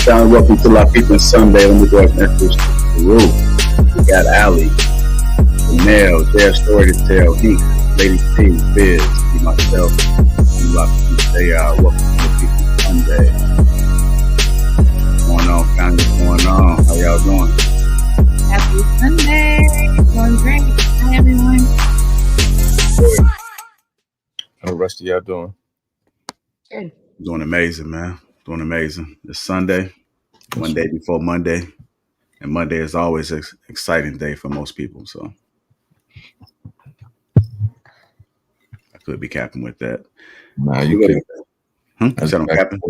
family. Welcome to Lapeef Sunday. Let me go ahead and introduce the room. We got Ali, Janelle, their story to tell, Heath, Lady T, Biz, myself, and Lapeef. They are welcome to Lapeef Sunday. What's going on, family? What's going on? How y'all doing? Happy Sunday. Doing great. Hi, everyone. How the rest of y'all doing? Good. Doing amazing, man. Doing amazing. It's Sunday, one day before Monday. And Monday is always an exciting day for most people. So I could be capping with that. Nah, you could. You said I'm capping?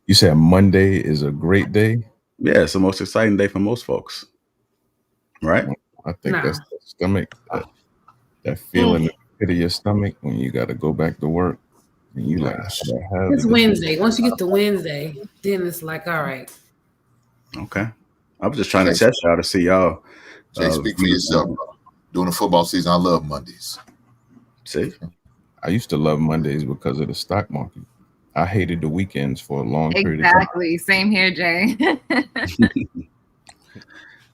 You said Monday is a great day? Yeah, it's the most exciting day for most folks. Right? I think that's the stomach, that feeling in the pit of your stomach when you got to go back to work. And you like, it's Wednesday. Once you get to Wednesday, then it's like, all right. Okay. I was just trying to test y'all to see y'all. Jay, speak for yourself, bro. During the football season, I love Mondays. See? I used to love Mondays because of the stock market. I hated the weekends for a long period of time. Exactly. Same here, Jay.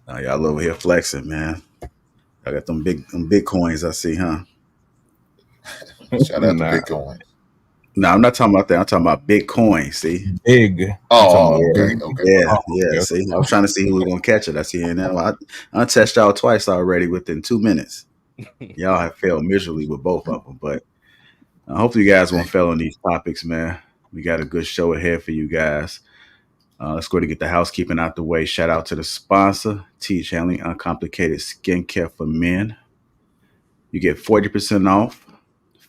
Y'all over here flexing, man. I got them big Bitcoins I see, huh? Shout out to Bitcoin. No, I'm not talking about that. I'm talking about Bitcoin. See, big. Oh, okay. Yeah. See, I was trying to see who was gonna catch it. I see it now. I tested y'all twice already within 2 minutes. Y'all have failed miserably with both of them, but hopefully you guys won't fail on these topics, man. We got a good show ahead for you guys. Let's go to get the housekeeping out the way. Shout out to the sponsor, Teach Handling Uncomplicated Skincare for Men. You get 40% off.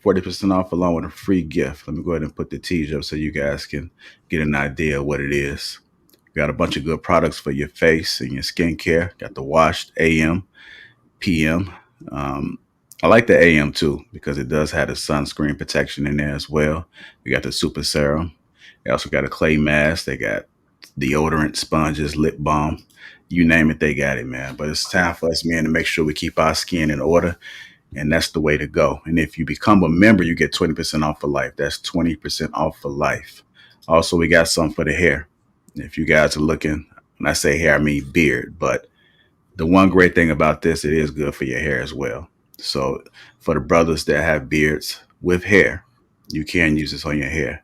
40% off along with a free gift. Let me go ahead and put the T's up so you guys can get an idea of what it is. Got a bunch of good products for your face and your skincare. Got the washed AM, PM. I like the AM too because it does have the sunscreen protection in there as well. We got the super serum. They also got a clay mask. They got deodorant, sponges, lip balm. You name it, they got it, man. But it's time for us men to make sure we keep our skin in order. And that's the way to go. And if you become a member, you get 20% off for life. That's 20% off for life. Also, we got some for the hair. If you guys are looking, when I say hair, I mean beard. But the one great thing about this, it is good for your hair as well. So for the brothers that have beards with hair, you can use this on your hair.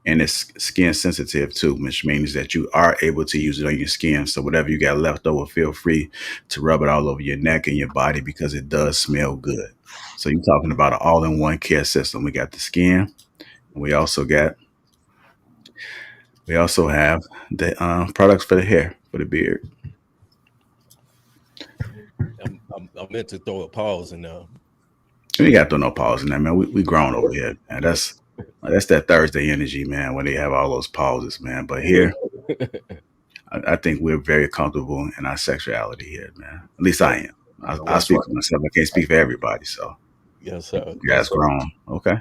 And it's skin sensitive too, which means that you are able to use it on your skin. So whatever you got left over, feel free to rub it all over your neck and your body because it does smell good. So you're talking about an all-in-one care system. We got the skin. And we also have the products for the hair, for the beard. I meant to throw a pause in there. You ain't got to throw no pause in there, man. We grown over here, man. That's that Thursday energy, man, when they have all those pauses, man. But here, I think we're very comfortable in our sexuality here, man. At least I am. I speak for myself. I can't speak for everybody. So, yes, sir. You guys grown. Okay.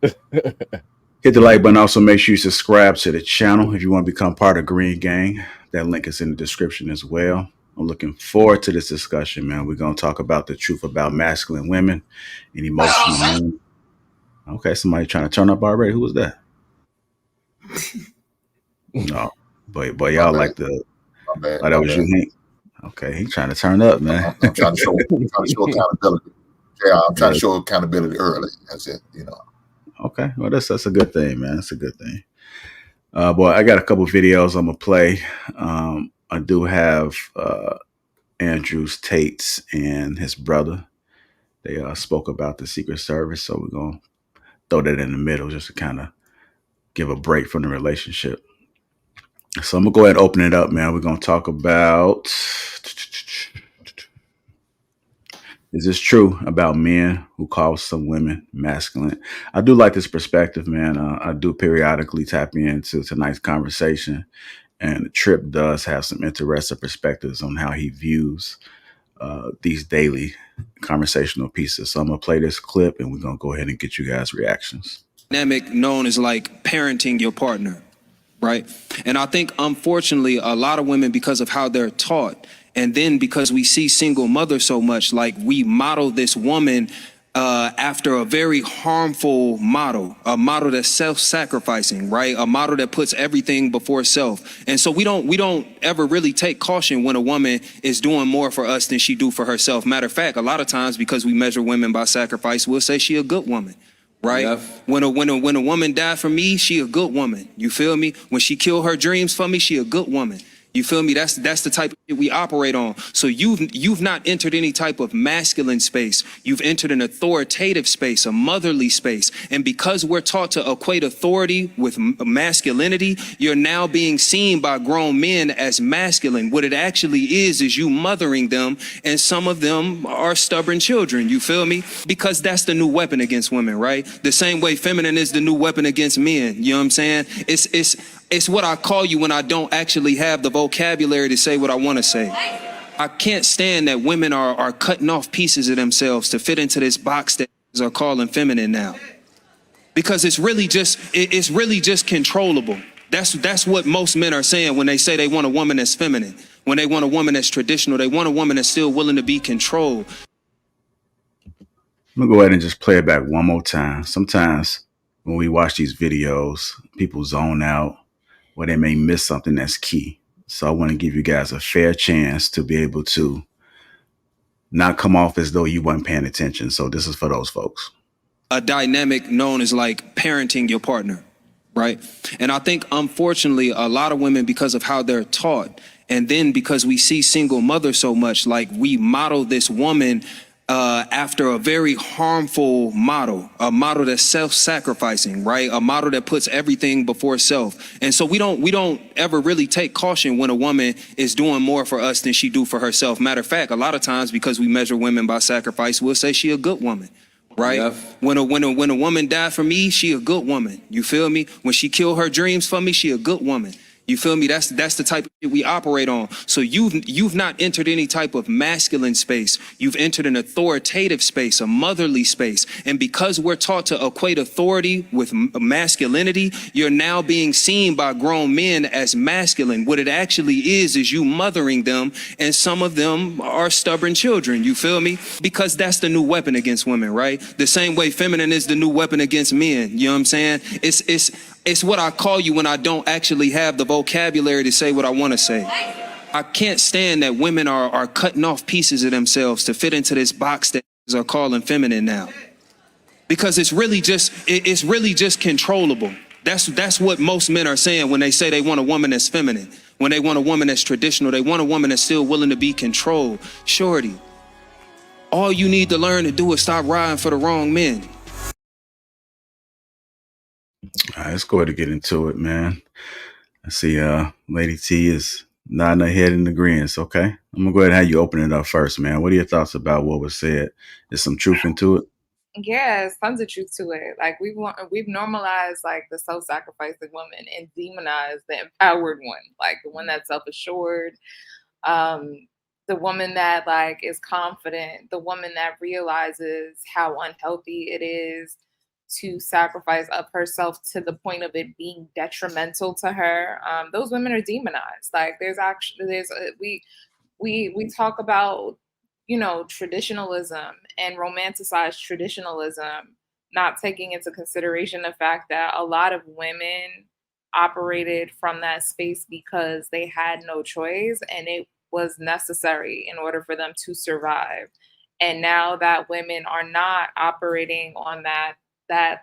Hit the like button. Also, make sure you subscribe to the channel if you want to become part of Green Gang. That link is in the description as well. I'm looking forward to this discussion, man. We're going to talk about the truth about masculine women and emotional women. Okay, somebody trying to turn up already. Who was that? No, but y'all like the. Bad, that was you, Hank. Okay, he trying to turn up, man. I'm trying to show accountability. Yeah, I'm trying to show accountability early. That's it, Okay, well that's a good thing, man. That's a good thing. Boy, I got a couple videos I'm gonna play. I do have Andrew Tate's and his brother. They spoke about the Secret Service, so we're gonna throw that in the middle just to kind of give a break from the relationship. So I'm gonna go ahead and open it up, man. We're gonna talk about, is this true about men who call some women masculine? I do like this perspective, man. I do periodically tap into tonight's conversation, and Trip does have some interesting perspectives on how he views these daily conversational pieces. So I'm gonna play this clip and we're gonna go ahead and get you guys reactions. Dynamic known as like parenting your partner, right? And I think unfortunately a lot of women, because of how they're taught, and then because we see single mothers so much, like we model this woman after a very harmful model, a model that's self-sacrificing, right? A model that puts everything before self. And so we don't ever really take caution when a woman is doing more for us than she do for herself. Matter of fact, a lot of times because we measure women by sacrifice, we'll say she a good woman. Right? Yep. When a woman died for me, she a good woman. You feel me? When she killed her dreams for me, she a good woman. You feel me? That's the type of shit we operate on. So you've not entered any type of masculine space. You've entered an authoritative space, a motherly space. And because we're taught to equate authority with masculinity, you're now being seen by grown men as masculine. What it actually is you mothering them, and some of them are stubborn children. You feel me? Because that's the new weapon against women, right? The same way feminine is the new weapon against men. You know what I'm saying? It's what I call you when I don't actually have the vocabulary to say what I want to say. I can't stand that women are cutting off pieces of themselves to fit into this box that are calling feminine now. Because it's really just controllable. That's what most men are saying when they say they want a woman that's feminine. When they want a woman that's traditional, they want a woman that's still willing to be controlled. I'm gonna go ahead and just play it back one more time. Sometimes when we watch these videos, people zone out where they may miss something that's key. So I want to give you guys a fair chance to be able to not come off as though you weren't paying attention. So this is for those folks. A dynamic known as like parenting your partner, right? And I think, unfortunately, a lot of women, because of how they're taught, and then because we see single mothers so much, like we model this woman after a very harmful model, a model that's self-sacrificing, right? A model that puts everything before self. And so we don't ever really take caution when a woman is doing more for us than she do for herself. Matter of fact, a lot of times because we measure women by sacrifice, we'll say she a good woman. Right? Yep. When a woman died for me, she a good woman. You feel me? When she killed her dreams for me, she a good woman. You feel me? That's the type of shit we operate on. So you've not entered any type of masculine space. You've entered an authoritative space, a motherly space. And because we're taught to equate authority with masculinity, you're now being seen by grown men as masculine. What it actually is you mothering them, and some of them are stubborn children. You feel me? Because that's the new weapon against women, right? The same way feminine is the new weapon against men. You know what I'm saying? It's what I call you when I don't actually have the vocabulary to say what I want to say. I can't stand that women are cutting off pieces of themselves to fit into this box that are calling feminine now. Because it's really just controllable. That's what most men are saying when they say they want a woman that's feminine. When they want a woman that's traditional, they want a woman that's still willing to be controlled. Shorty, all you need to learn to do is stop riding for the wrong men. All right, let's go ahead and get into it, man. I see Lady T is nodding her head in agreement. Okay. I'm gonna go ahead and have you open it up first, man. What are your thoughts about what was said? Is some truth into it? Yeah, there's tons of truth to it. Like we've normalized like the self-sacrificing woman and demonized the empowered one, like the one that's self-assured, the woman that like is confident, the woman that realizes how unhealthy it is to sacrifice up herself to the point of it being detrimental to her. Those women are demonized. Like we talk about, you know, traditionalism and romanticized traditionalism, not taking into consideration the fact that a lot of women operated from that space because they had no choice and it was necessary in order for them to survive. And now that women are not operating on that,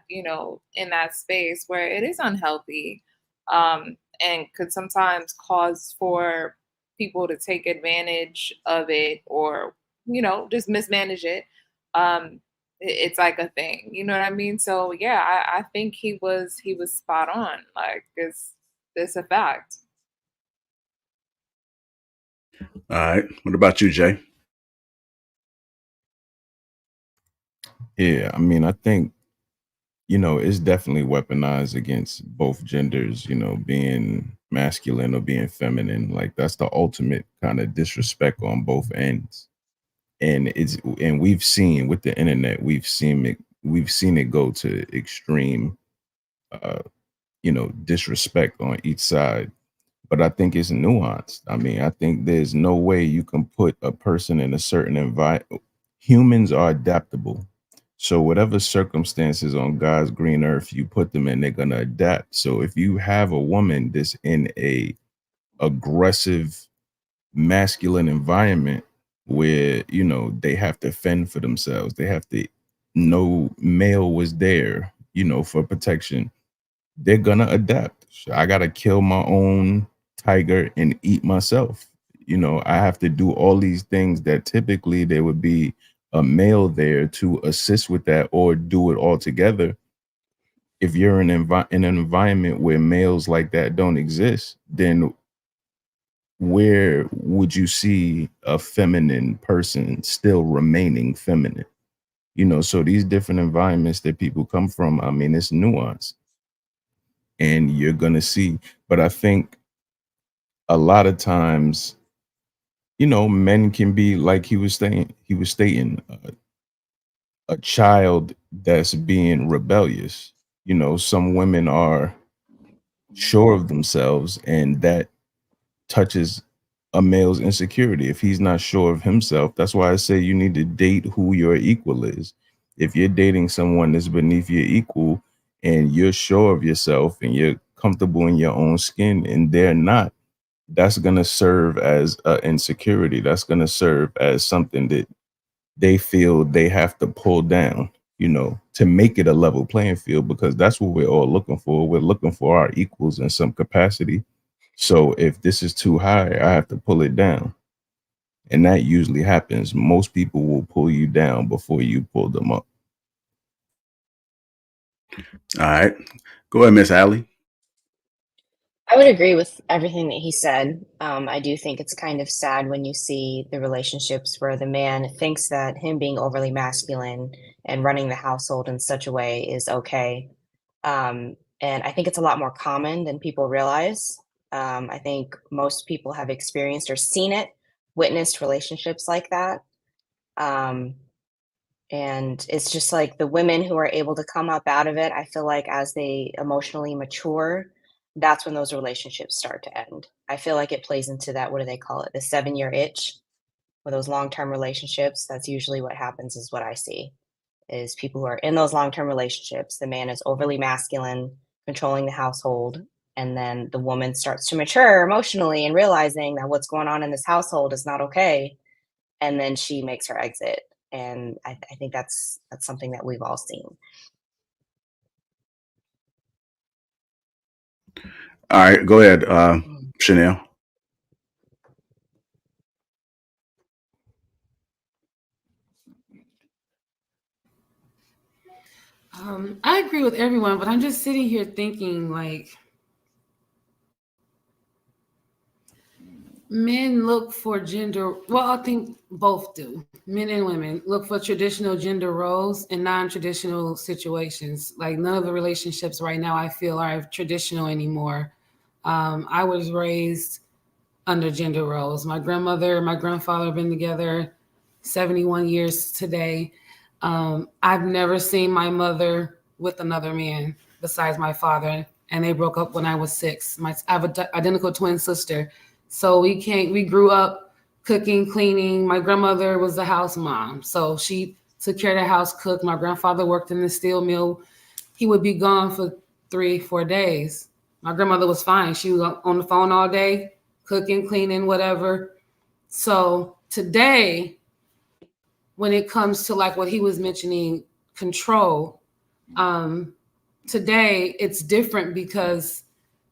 you know, in that space where it is unhealthy, and could sometimes cause for people to take advantage of it or, you know, just mismanage it. It's like a thing, you know what I mean? So yeah, I think he was spot on. Like it's a fact. All right. What about you, Jay? Yeah, I mean, I think, you know, it's definitely weaponized against both genders, you know, being masculine or being feminine. Like that's the ultimate kind of disrespect on both ends. And we've seen with the internet, we've seen it go to extreme you know, disrespect on each side. But I think it's nuanced. I mean, I think there's no way you can put a person in a certain environment. Humans are adaptable. So whatever circumstances on God's green earth you put them in, they're gonna adapt. So if you have a woman that's in a aggressive masculine environment where, you know, they have to fend for themselves, they have to know male was there, you know, for protection, they're gonna adapt. I gotta kill my own tiger and eat myself. You know, I have to do all these things that typically there would be a male there to assist with that or do it all together. If you're in an environment where males like that don't exist, then where would you see a feminine person still remaining feminine? You know, so these different environments that people come from, I mean, it's nuance. And you're gonna see, but I think a lot of times, you know, men can be like he was stating a child that's being rebellious. You know, some women are sure of themselves, and that touches a male's insecurity. If he's not sure of himself, that's why I say you need to date who your equal is. If you're dating someone that's beneath your equal and you're sure of yourself and you're comfortable in your own skin and they're not, that's going to serve as insecurity. That's going to serve as something that they feel they have to pull down, you know, to make it a level playing field, because that's what we're all looking for. We're looking for our equals in some capacity. So if this is too high, I have to pull it down. And that usually happens. Most people will pull you down before you pull them up. All right. Go ahead, Miss Allie. I would agree with everything that he said. I do think it's kind of sad when you see the relationships where the man thinks that him being overly masculine and running the household in such a way is okay. And I think it's a lot more common than people realize. I think most people have experienced or seen it, witnessed relationships like that. And it's just like the women who are able to come up out of it, I feel like as they emotionally mature, that's when those relationships start to end. I feel like it plays into that, what do they call it? The 7-year itch for those long-term relationships. That's usually what happens, is what I see, is people who are in those long-term relationships, the man is overly masculine, controlling the household, and then the woman starts to mature emotionally and realizing that what's going on in this household is not okay, and then she makes her exit. And I think that's something that we've all seen. All right, go ahead, Chanel. I agree with everyone, but I'm just sitting here thinking, like, men look for gender, well, I think both do. Men and women look for traditional gender roles in non-traditional situations. Like, none of the relationships right now I feel are traditional anymore. I was raised under gender roles. My grandmother and my grandfather have been together 71 years today. I've never seen my mother with another man besides my father, and they broke up when I was 6. I have an identical twin sister. So we grew up cooking, cleaning. My grandmother was the house mom. So she took care of the house, cooked. My grandfather worked in the steel mill. He would be gone for 3-4 days. My grandmother was fine. She was on the phone all day, cooking, cleaning, whatever. So today, when it comes to like what he was mentioning, control, today it's different because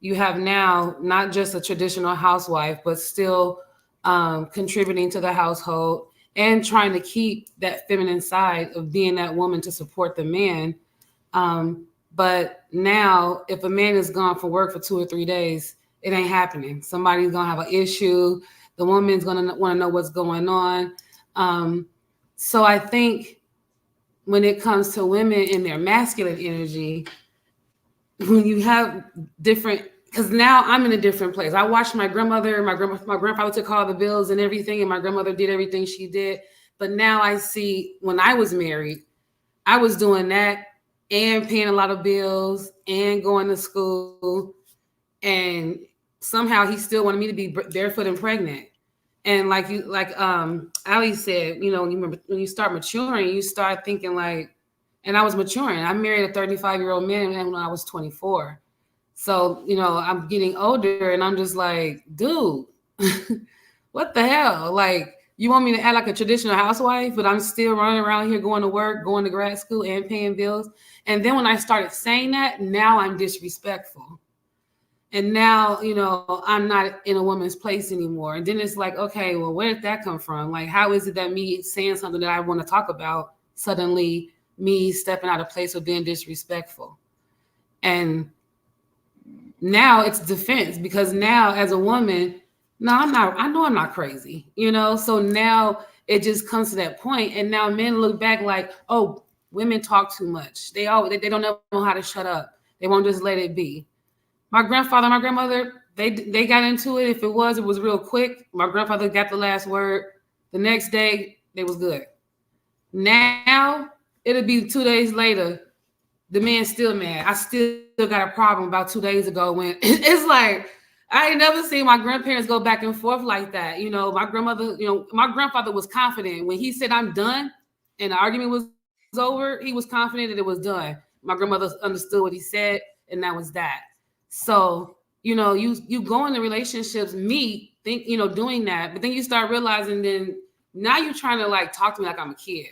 you have now not just a traditional housewife, but still contributing to the household and trying to keep that feminine side of being that woman to support the man. But now if a man is gone for work for 2 or 3 days, it ain't happening. Somebody's gonna have an issue. The woman's gonna want to know what's going on. So I think when it comes to women in their masculine energy, when you have different, because now I'm in a different place. I watched my grandmother, my grandfather took all the bills and everything, and my grandmother did everything she did. But now I see, when I was married, I was doing that and paying a lot of bills and going to school, and somehow he still wanted me to be barefoot and pregnant. And like Ali said, you know, when you start maturing, you start thinking like, and I was maturing. I married a 35-year-old man when I was 24. So, you know, I'm getting older and I'm just like, dude, what the hell? Like, you want me to act like a traditional housewife, but I'm still running around here going to work, going to grad school, and paying bills. And then when I started saying that, now I'm disrespectful. And now, you know, I'm not in a woman's place anymore. And then it's like, okay, well, where did that come from? Like, how is it that me saying something that I want to talk about, suddenly me stepping out of place or being disrespectful? And now it's defense, because now as a woman, no, I know I'm not crazy, you know? So now it just comes to that point, and now men look back like, oh, women talk too much. They don't know how to shut up. They won't just let it be. My grandfather, my grandmother, they got into it. If it was real quick. My grandfather got the last word. The next day, they was good. Now it'll be 2 days later, the man's still mad. I still got a problem about 2 days ago when it's like, I ain't never seen my grandparents go back and forth like that. You know, my grandmother, you know, my grandfather was confident when he said I'm done and the argument was over, he was confident that it was done. My grandmother understood what he said, and that was that. So, you know, you go into relationships, doing that, but then you start realizing then now you're trying to like talk to me like I'm a kid.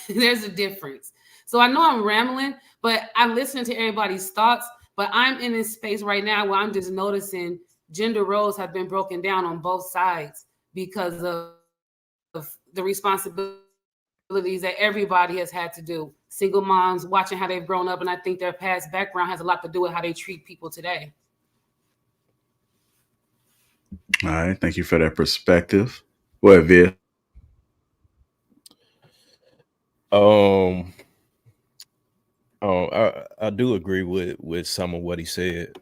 There's a difference. So I know I'm rambling, but I'm listening to everybody's thoughts. But I'm in this space right now where I'm just noticing gender roles have been broken down on both sides because of the responsibilities that everybody has had to do. Single moms watching how they've grown up, and I think their past background has a lot to do with how they treat people today. All right, thank you for that perspective. What, Viv? I do agree with some of what he said.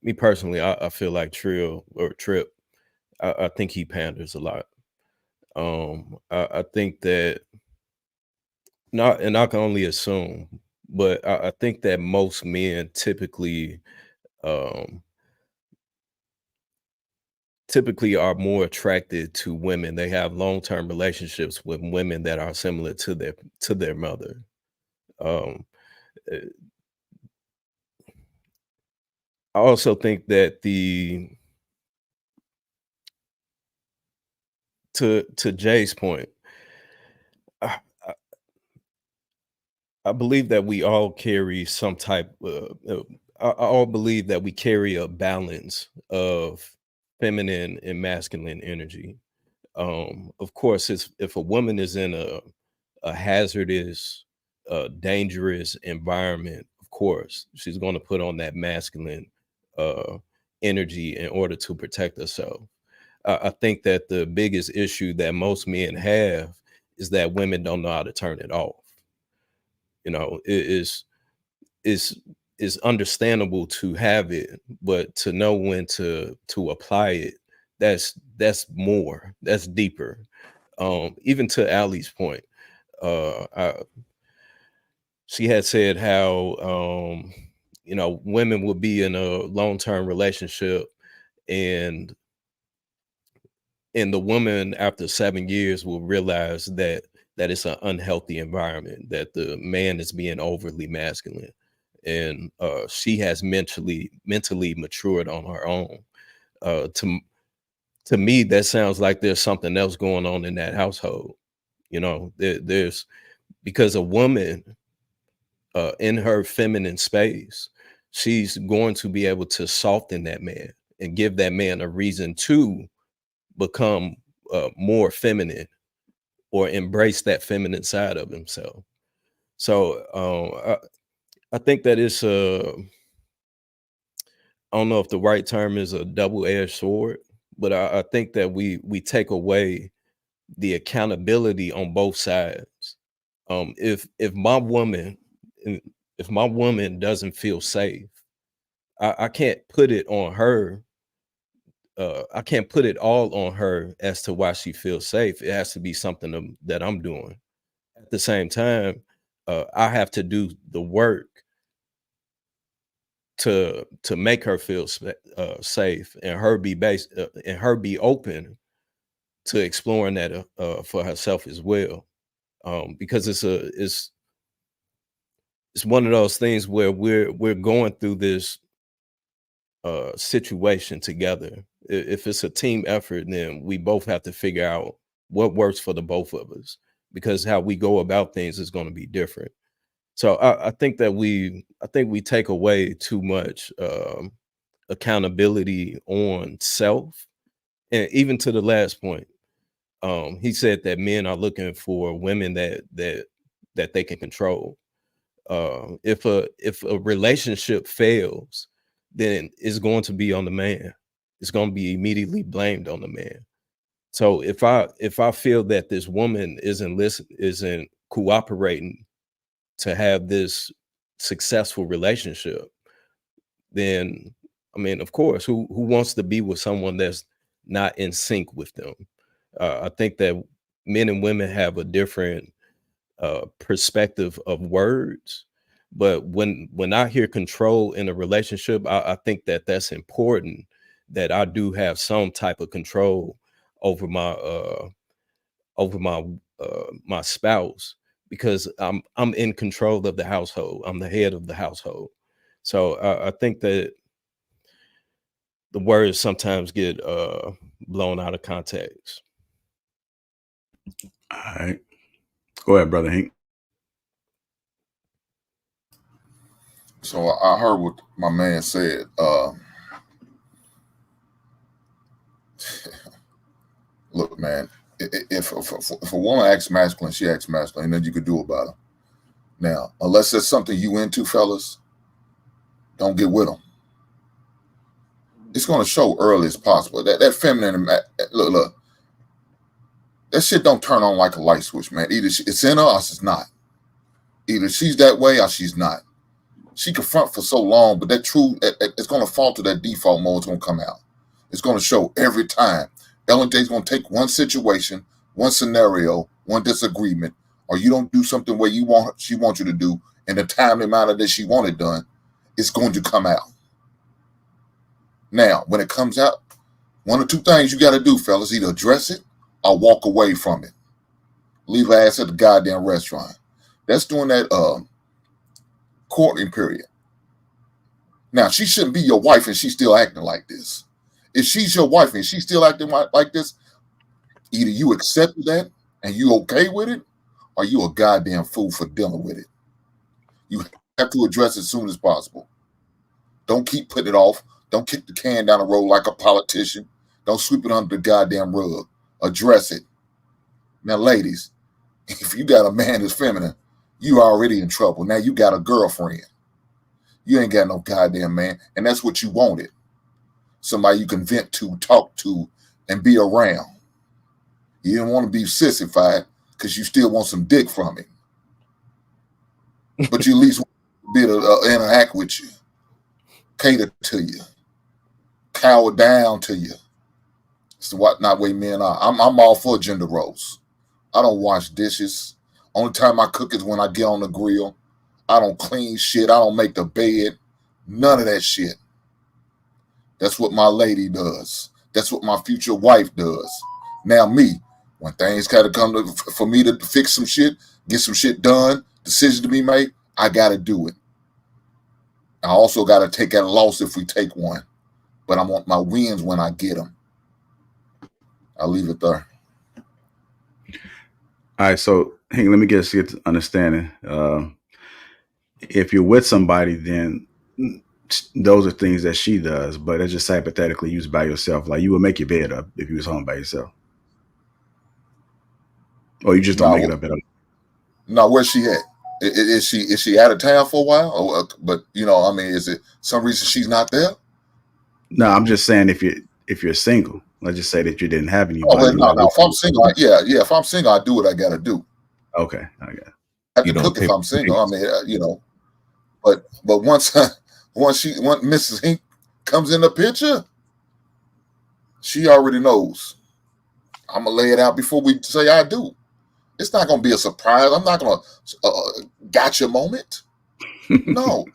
Me personally, I feel like Trip. I think he panders a lot. I think that and I can only assume, but I think that most men um, typically are more attracted to women. They have long-term relationships with women that are similar to their mother. Um, uh, I also think that to Jay's point, I, I I believe that we all carry some type. I all believe that we carry a balance of feminine and masculine energy. Of course, if a woman is in a hazardous, dangerous environment, of course, she's going to put on that masculine uh, energy in order to protect herself. I think that the biggest issue that most men have is that women don't know how to turn it off. You know, is is understandable to have it, but to know when to apply it, that's more, that's deeper. Even to Ali's point, she had said how women would be in a long-term relationship, and the woman after 7 years will realize that it's an unhealthy environment, that the man is being overly masculine, and she has mentally matured on her own. To me, that sounds like there's something else going on in that household. You know, there's because a woman in her feminine space, she's going to be able to soften that man and give that man a reason to become more feminine or embrace that feminine side of himself. So I think that it's I don't know if the right term is a double-edged sword, but I think that we take away the accountability on both sides. If my woman if my woman doesn't feel safe, I can't put it on her. I can't put it all on her as to why she feels safe. It has to be something that I'm doing. At the same time, I have to do the work to make her feel safe, and her be open to exploring that for herself as well. Because it's one of those things where we're going through this situation together. If it's a team effort, then we both have to figure out what works for the both of us, because how we go about things is going to be different. So I think that we take away too much accountability on self. And even to the last point, he said that men are looking for women that they can control. If a relationship fails, then it's going to be on the man. It's going to be immediately blamed on the man. So if I feel that this woman isn't cooperating to have this successful relationship, then I mean, of course, who wants to be with someone that's not in sync with them? I think that men and women have a different perspective of words, but when I hear control in a relationship, I think that that's important, that I do have some type of control over my spouse, because I'm in control of the household. I'm the head of the household. So I think that the words sometimes get blown out of context. All right. Go ahead, Brother Hank. So I heard what my man said. Look, man, if a woman acts masculine, she acts masculine, and nothing you could do about it. Now, unless there's something you into, fellas, don't get with them. It's going to show early as possible. That feminine, look, that shit don't turn on like a light switch, man. Either it's in her or it's not. Either she's that way or she's not. She can front for so long, but that true, it's going to fall to that default mode. It's going to come out. It's going to show every time. Ellen J's going to take one situation, one scenario, one disagreement, or you don't do something where she wants you to do in the timely manner that she wanted done, it's going to come out. Now, when it comes out, one or two things you got to do, fellas: either address it or walk away from it. Leave her ass at the goddamn restaurant. That's during that courting period. Now, she shouldn't be your wife and she's still acting like this. If she's your wife and she's still acting like this, either you accept that and you okay with it, or you a goddamn fool for dealing with it. You have to address it as soon as possible. Don't keep putting it off. Don't kick the can down the road like a politician. Don't sweep it under the goddamn rug. Address it. Now, ladies, if you got a man that's feminine, you already in trouble. Now you got a girlfriend. You ain't got no goddamn man, and that's what you wanted. Somebody you can vent to, talk to, and be around. You didn't want to be sissified because you still want some dick from him. But you at least want to be able to interact with you, cater to you, cower down to you. It's the not way men are. I'm all for gender roles. I don't wash dishes. Only time I cook is when I get on the grill. I don't clean shit. I don't make the bed. None of that shit. That's what my lady does. That's what my future wife does. Now me, when things kind of come for me to fix some shit, get some shit done, decision to be made, I got to do it. I also got to take that loss if we take one. But I want my wins when I get them. I'll leave it there. All right, so Hank, let me get to understanding. If you're with somebody, then those are things that she does, but it's just hypothetically used by yourself. Like you would make your bed up if you was home by yourself. Or you just don't make it up at all. No, where's she at? Is she out of town for a while? Or, but I mean, is it some reason she's not there? No, I'm just saying if you're single, let's just say that you didn't have anybody. Oh, no. If I'm single, if I'm single, I do what I got to do. Okay, I got it. I have to cook if I'm single. I mean, but once Mrs. Hink comes in the picture, she already knows. I'm gonna lay it out before we say I do. It's not gonna be a surprise. I'm not gonna gotcha moment. No,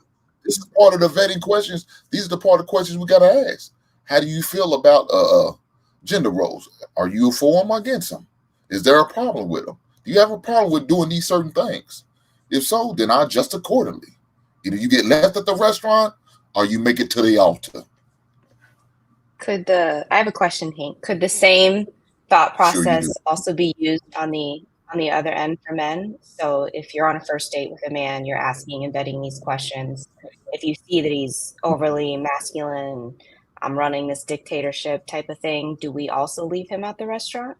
this is part of the vetting questions. These are the part of the questions we gotta ask. How do you feel about gender roles? Are you for them or against them? Is there a problem with them? Do you have a problem with doing these certain things? If so, then I adjust accordingly. Either you get left at the restaurant or you make it to the altar. I have a question, Hank. Could the same thought Sure you process do. also be used on the other end for men? So if you're on a first date with a man, you're asking and vetting these questions. If you see that he's overly masculine, I'm running this dictatorship type of thing, do we also leave him at the restaurant?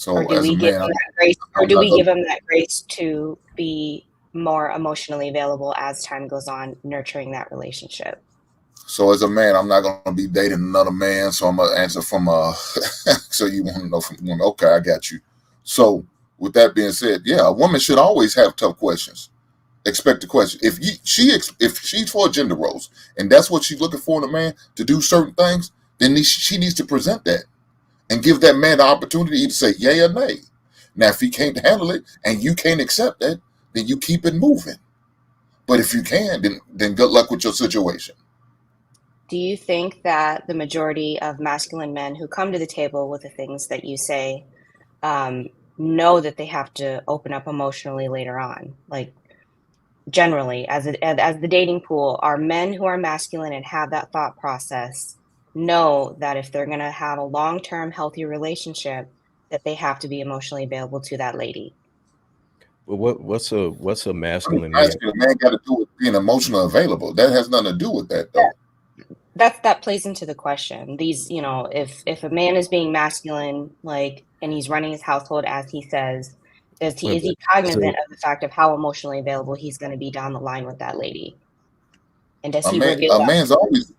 Or So do as a we give man, him that grace? Or I'm do not we gonna, give him that grace to be more emotionally available as time goes on, nurturing that relationship? so as a man, I'm not gonna be dating another man. So I'm gonna answer from so you want to know from women. Okay, I got you. So with that being said, yeah, a woman should always have tough questions. Expect the question. If she's for gender roles and that's what she's looking for in a man to do certain things, then she needs to present that and give that man the opportunity to say yay or nay. Now, if he can't handle it and you can't accept that, then you keep it moving. But if you can, then good luck with your situation. Do you think that the majority of masculine men who come to the table with the things that you say know that they have to open up emotionally later on? Like generally, as the dating pool, are men who are masculine and have that thought process know that if they're going to have a long-term healthy relationship, that they have to be emotionally available to that lady? But what's a I mean, masculine man? asking a man got to do with being emotionally available. That has nothing to do with that, though. That plays into the question. These, if a man is being masculine, like, and he's running his household as he says, is Wait, he wait. cognizant So of the fact of how emotionally available he's going to be down the line with that lady? And does A he man, reveal a that? man's always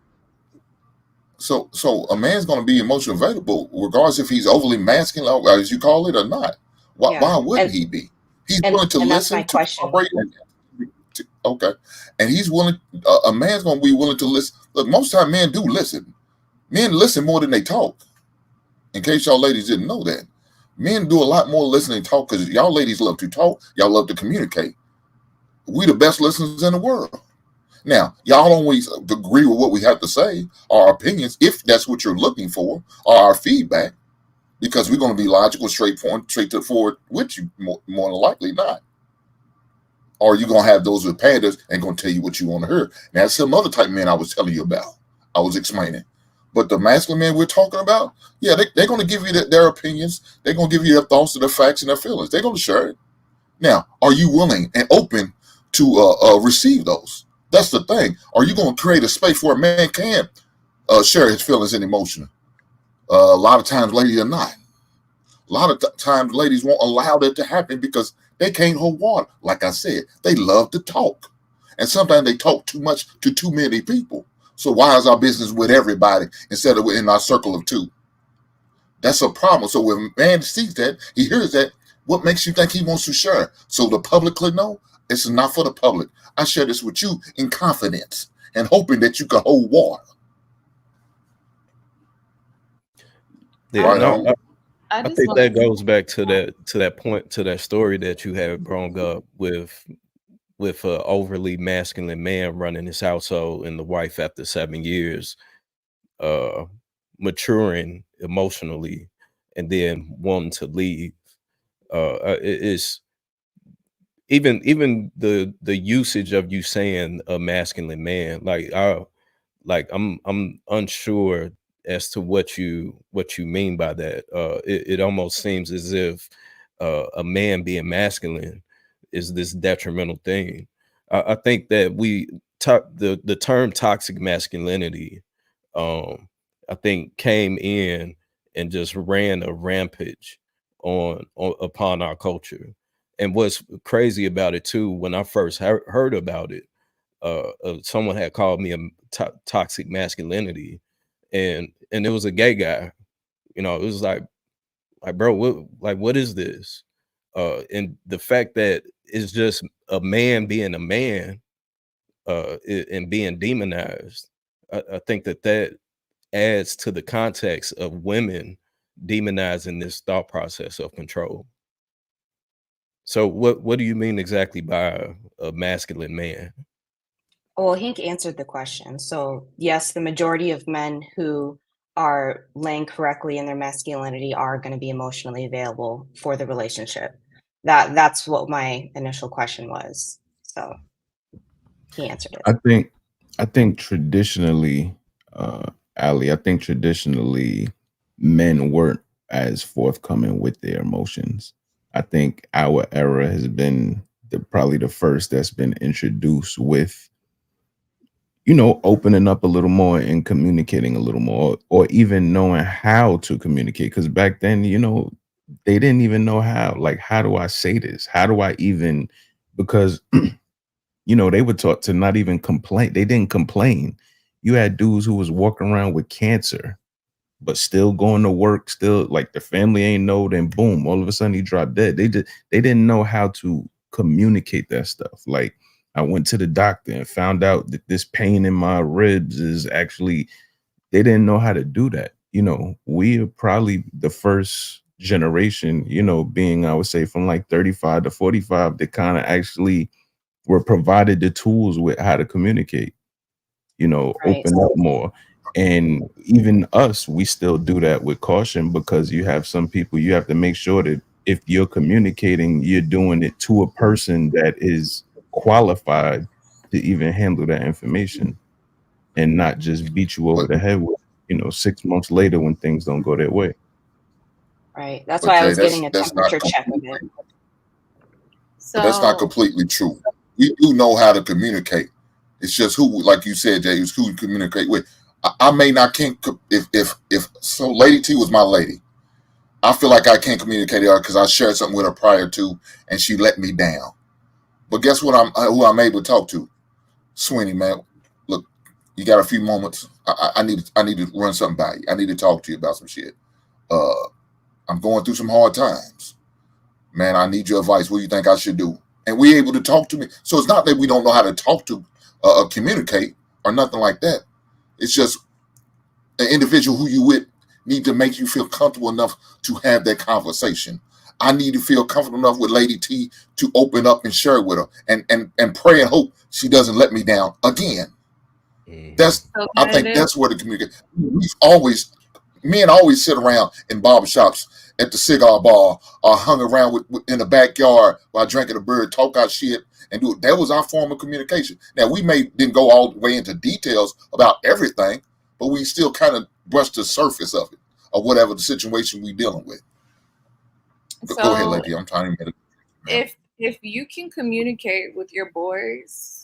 so a man's going to be emotionally available regardless if he's overly masculine, or as you call it, or not. Why, Yeah, why wouldn't he be? He's and willing to and that's my listen, to question. cooperate, okay, and he's willing. A man's going to be willing to listen. Look, most time men do listen. Men listen more than they talk. In case y'all ladies didn't know that, men do a lot more listening and talk because y'all ladies love to talk. Y'all love to communicate. We the best listeners in the world. Now, y'all don't always agree with what we have to say, our opinions, if that's what you're looking for, or our feedback, because we're going to be logical, straightforward, straight to forward with you, more than likely not. Or you're going to have those with pandas and going to tell you what you want to hear. Now, that's some other type of men I was telling you about. I was explaining. But the masculine men we're talking about, yeah, they're going to give you their opinions. They're going to give you their thoughts and their facts and their feelings. They're going to share it. Now, are you willing and open to receive those? That's the thing. Are you going to create a space where a man can share his feelings and emotion? A lot of times, ladies are not. A lot of times, ladies won't allow that to happen because they can't hold water. Like I said, they love to talk. And sometimes they talk too much to too many people. So why is our business with everybody instead of in our circle of two? That's a problem. So when a man sees that, he hears that, what makes you think he wants to share? So the public could know it's not for the public. I share this with you in confidence and hoping that you can hold water. yeah, Right no, on. I I just think that wanted to goes back to that point, to that story that you had brought up with a overly masculine man running his household and the wife after 7 years uh maturing emotionally and then wanting to leave. It's even the usage of you saying a masculine man, I'm unsure as to what you mean by that. It almost seems as if a man being masculine is this detrimental thing. I think that the term toxic masculinity, um, I think came in and just ran a rampage on upon our culture. And what's crazy about it too, when I first heard about it, someone had called me a toxic masculinity, and it was a gay guy. It was like bro, what is this? And the fact that it's just a man being a man, and being demonized. I think that adds to the context of women demonizing this thought process of control. So what do you mean exactly by a masculine man? Well, Hank answered the question. So, yes, the majority of men who are laying correctly in their masculinity are going to be emotionally available for the relationship. That's what my initial question was. So he answered it. I think traditionally, Ali, I think traditionally men weren't as forthcoming with their emotions. I think our era has been probably the first that's been introduced with, you know, opening up a little more and communicating a little more, or even knowing how to communicate. Because back then, you know, they didn't even know how. Like, how do I say this? How do I even? Because you know, they were taught to not even complain. They didn't complain. You had dudes who was walking around with cancer, but still going to work, still like the family ain't know, then boom, all of a sudden he dropped dead. They didn't know how to communicate that stuff. Like, I went to the doctor and found out that this pain in my ribs is actually, they didn't know how to do that. You know, we are probably the first generation, you know, being, I would say, from like 35 to 45 that kind of actually were provided the tools with how to communicate, you know, Right. open up more. And even us, we still do that with caution, because you have some people, you have to make sure that if you're communicating, you're doing it to a person that is qualified to even handle that information, and not just beat you over But the head with, you know, 6 months later when things don't go their way. Right. That's but why I Jay, was getting a that's not temperature check of it. but that's not So completely true. We do know how to communicate. It's just who, like you said, Jay, it's who you communicate with. I may not can't if so. Lady T was my lady. I feel like I can't communicate with her because I shared something with her prior to, and she let me down. But guess what? Who I'm able to talk to, Sweeney, man. Look, you got a few moments. I need to run something by you. I need to talk to you about some shit. Uh, I'm going through some hard times, man. I need your advice. What do you think I should do? And we able to talk to me. So it's not that we don't know how to talk to, communicate, or nothing like that. It's just an individual who you with need to make you feel comfortable enough to have that conversation. I need to feel comfortable enough with Lady T to open up and share with her, and pray and hope she doesn't let me down again. That's so I then it think is. that's where the communication. We've always Men always sit around in barbershops at the cigar bar or hung around in the backyard while drinking a beer, talk our shit, and do it. That was our form of communication. Now we didn't go all the way into details about everything, but we still kind of brushed the surface of it, or whatever the situation we dealing with. Go ahead, So lady. I'm trying to. if you can communicate with your boys,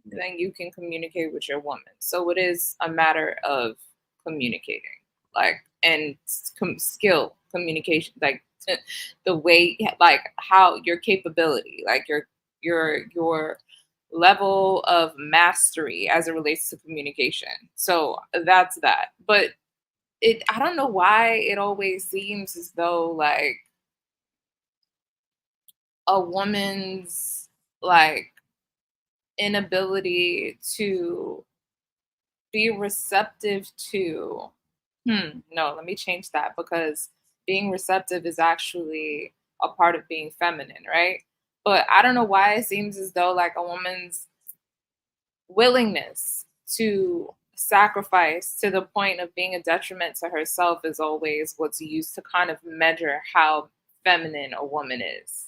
then you can communicate with your woman. So it is a matter of communicating, like, and skill communication, like the way, like how your capability, like your level of mastery as it relates to communication. So that's that. But I don't know why it always seems as though like a woman's like inability to be receptive to no, let me change that, because being receptive is actually a part of being feminine, right? But I don't know why it seems as though like a woman's willingness to sacrifice to the point of being a detriment to herself is always what's used to kind of measure how feminine a woman is.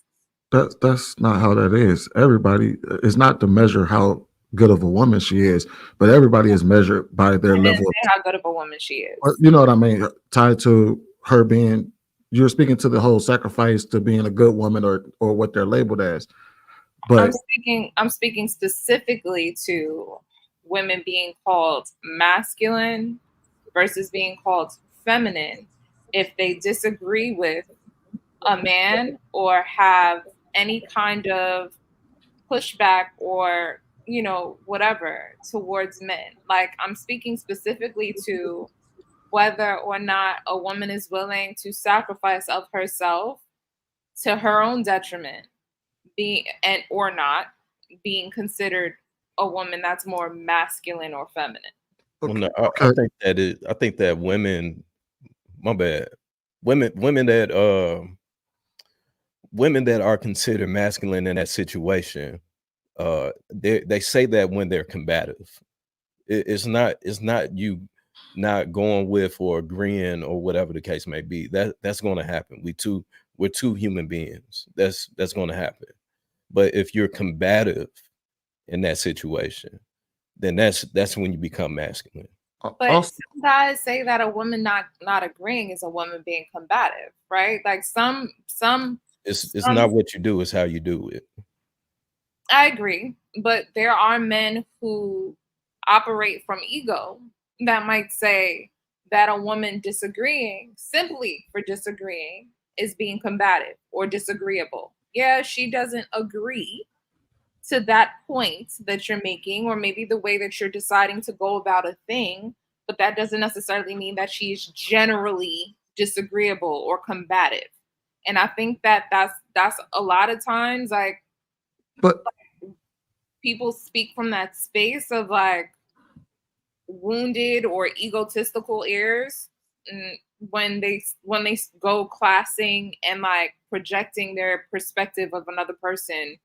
That's not how that is. Everybody is not to measure how good of a woman she is, but everybody is measured by their I didn't level of, say how good of a woman she is. you know what I mean, tied to her being. You're speaking to the whole sacrifice to being a good woman, or what they're labeled as. But I'm speaking specifically to women being called masculine versus being called feminine if they disagree with a man or have any kind of pushback or whatever towards men. Like, I'm speaking specifically to whether or not a woman is willing to sacrifice of herself to her own detriment, being and or not being considered a woman that's more masculine or feminine. Well, no, okay, I think that women, my bad, women that women that are considered masculine in that situation, they say that when they're combative. It's not you not going with or agreeing or whatever the case may be. That's going to happen. We're two human beings. That's going to happen. But if you're combative in that situation, then that's when you become masculine. But some guys say that a woman not agreeing is a woman being combative, right? Like some it's not what you do, it's how you do it. I agree, but there are men who operate from ego that might say that a woman disagreeing simply for disagreeing is being combative or disagreeable. Yeah, she doesn't agree to that point that you're making, or maybe the way that you're deciding to go about a thing, but that doesn't necessarily mean that she's generally disagreeable or combative. And I think that that's a lot of times like, but people speak from that space of like wounded or egotistical ears when they go classing and like projecting their perspective of another person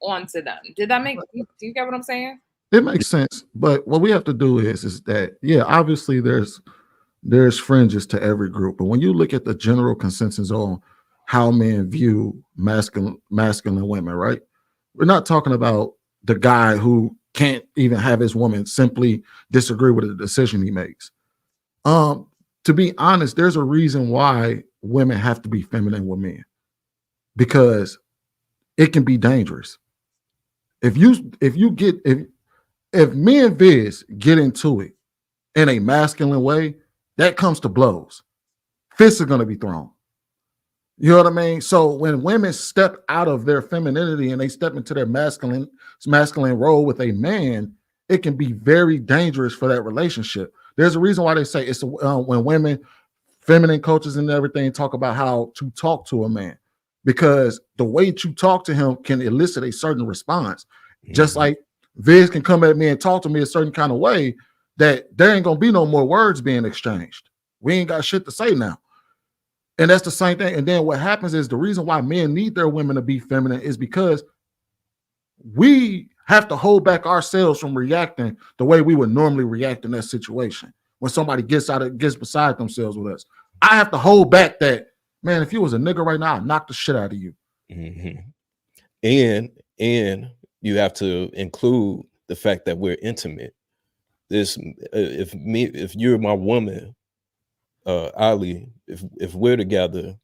onto them. Do you get what I'm saying? It makes sense, but what we have to do is that, yeah, obviously there's fringes to every group, but when you look at the general consensus on how men view masculine women, right? We're not talking about the guy who can't even have his woman simply disagree with the decision he makes. To be honest, there's a reason why women have to be feminine with men, because it can be dangerous. If me and Viz get into it in a masculine way, that comes to blows. Fists are going to be thrown. You know what I mean? So when women step out of their femininity and they step into their masculine role with a man, it can be very dangerous for that relationship. There's a reason why they say it's when women, feminine coaches and everything, talk about how to talk to a man, because the way you talk to him can elicit a certain response. Just like Viz can come at me and talk to me a certain kind of way, that there ain't gonna be no more words being exchanged. We ain't got shit to say now. And that's the same thing. And then what happens is the reason why men need their women to be feminine is because we have to hold back ourselves from reacting the way we would normally react in that situation. When somebody gets beside themselves with us, I have to hold back that, man, if you was a nigga right now, I'd knock the shit out of you. And you have to include the fact that we're intimate. This, if you're my woman, Ali, if we're together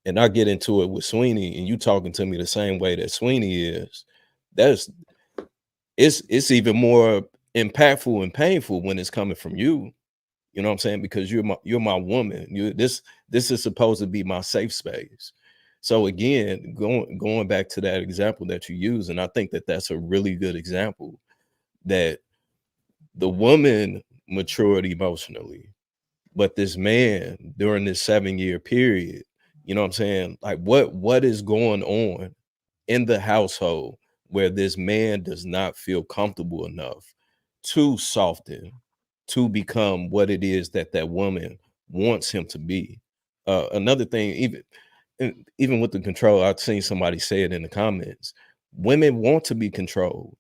and I get into it with Sweeney and you talking to me the same way that Sweeney is, it's even more impactful and painful when it's coming from you. You know what I'm saying? Because you're my woman. This is supposed to be my safe space. So again, going back to that example that you use, and I think that that's a really good example, that the woman matured emotionally, but this man during this 7-year period, you know what I'm saying? Like what is going on in the household where this man does not feel comfortable enough to soften, to become what it is that woman wants him to be. Another thing, even with the control, I've seen somebody say it in the comments. Women want to be controlled.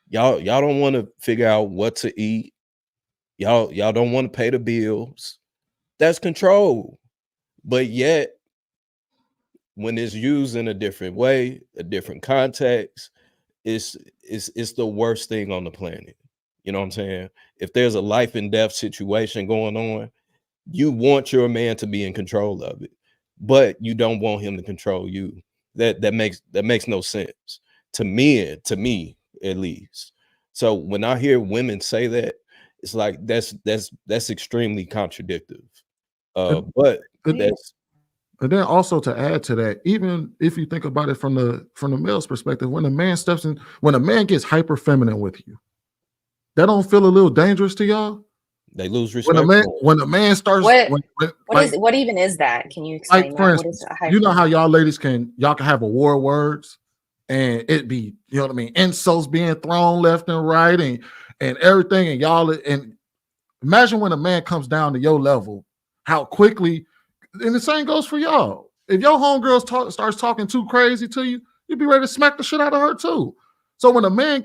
Y'all don't want to figure out what to eat. Y'all don't want to pay the bills. That's control. But yet, when it's used in a different way, a different context, it's the worst thing on the planet. You know what I'm saying? If there's a life and death situation going on, you want your man to be in control of it, but you don't want him to control you. That makes no sense to me at least. So when I hear women say that, it's like that's extremely contradictory. But that's. And then also to add to that, even if you think about it from the male's perspective, when a man gets hyper feminine with you, that don't feel a little dangerous to y'all? They lose respect. When a man starts, what even is that? Can you explain that? For instance, you know how y'all ladies can have a war of words, and it be, you know what I mean, insults being thrown left and right, and everything, and y'all, and imagine when a man comes down to your level, how quickly. And the same goes for y'all. If your homegirl starts talking too crazy to you, you'd be ready to smack the shit out of her too. So when a man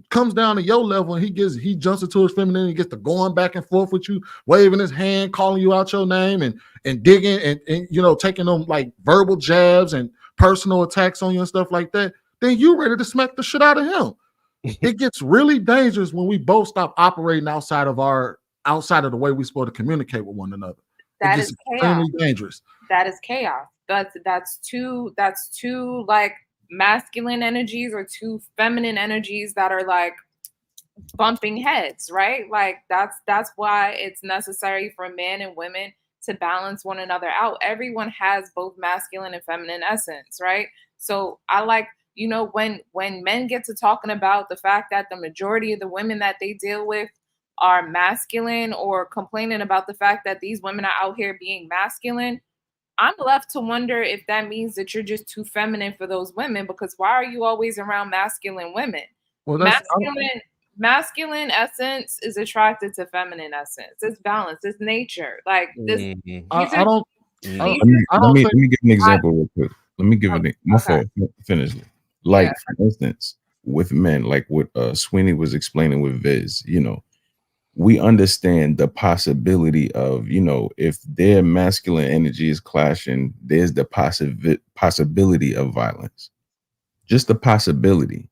comes down to your level and he jumps into his femininity, gets to going back and forth with you, waving his hand, calling you out your name, and digging and you know, taking them like verbal jabs and personal attacks on you and stuff like that, then you ready to smack the shit out of him. It gets really dangerous when we both stop operating outside of the way we're supposed to communicate with one another. That it gets is extremely chaos. dangerous. That is chaos. That's two like masculine energies or two feminine energies that are like bumping heads, right? Like that's why it's necessary for men and women to balance one another out. Everyone has both masculine and feminine essence, right? So I like, you know, when men get to talking about the fact that the majority of the women that they deal with are masculine, or complaining about the fact that these women are out here being masculine, I'm left to wonder if that means that you're just too feminine for those women, because why are you always around masculine women? Well, Masculine essence is attracted to feminine essence. It's balance. It's nature. Like this. Mhm. I don't Mhm. Let me think give an example real quick. Let me give Oh, it my okay. fault. Finish. Yeah. Like for instance, with men, like what Sweeney was explaining with Viz, you know, we understand the possibility of, you know, if their masculine energy is clashing, there's the possibility of violence. Just the possibility.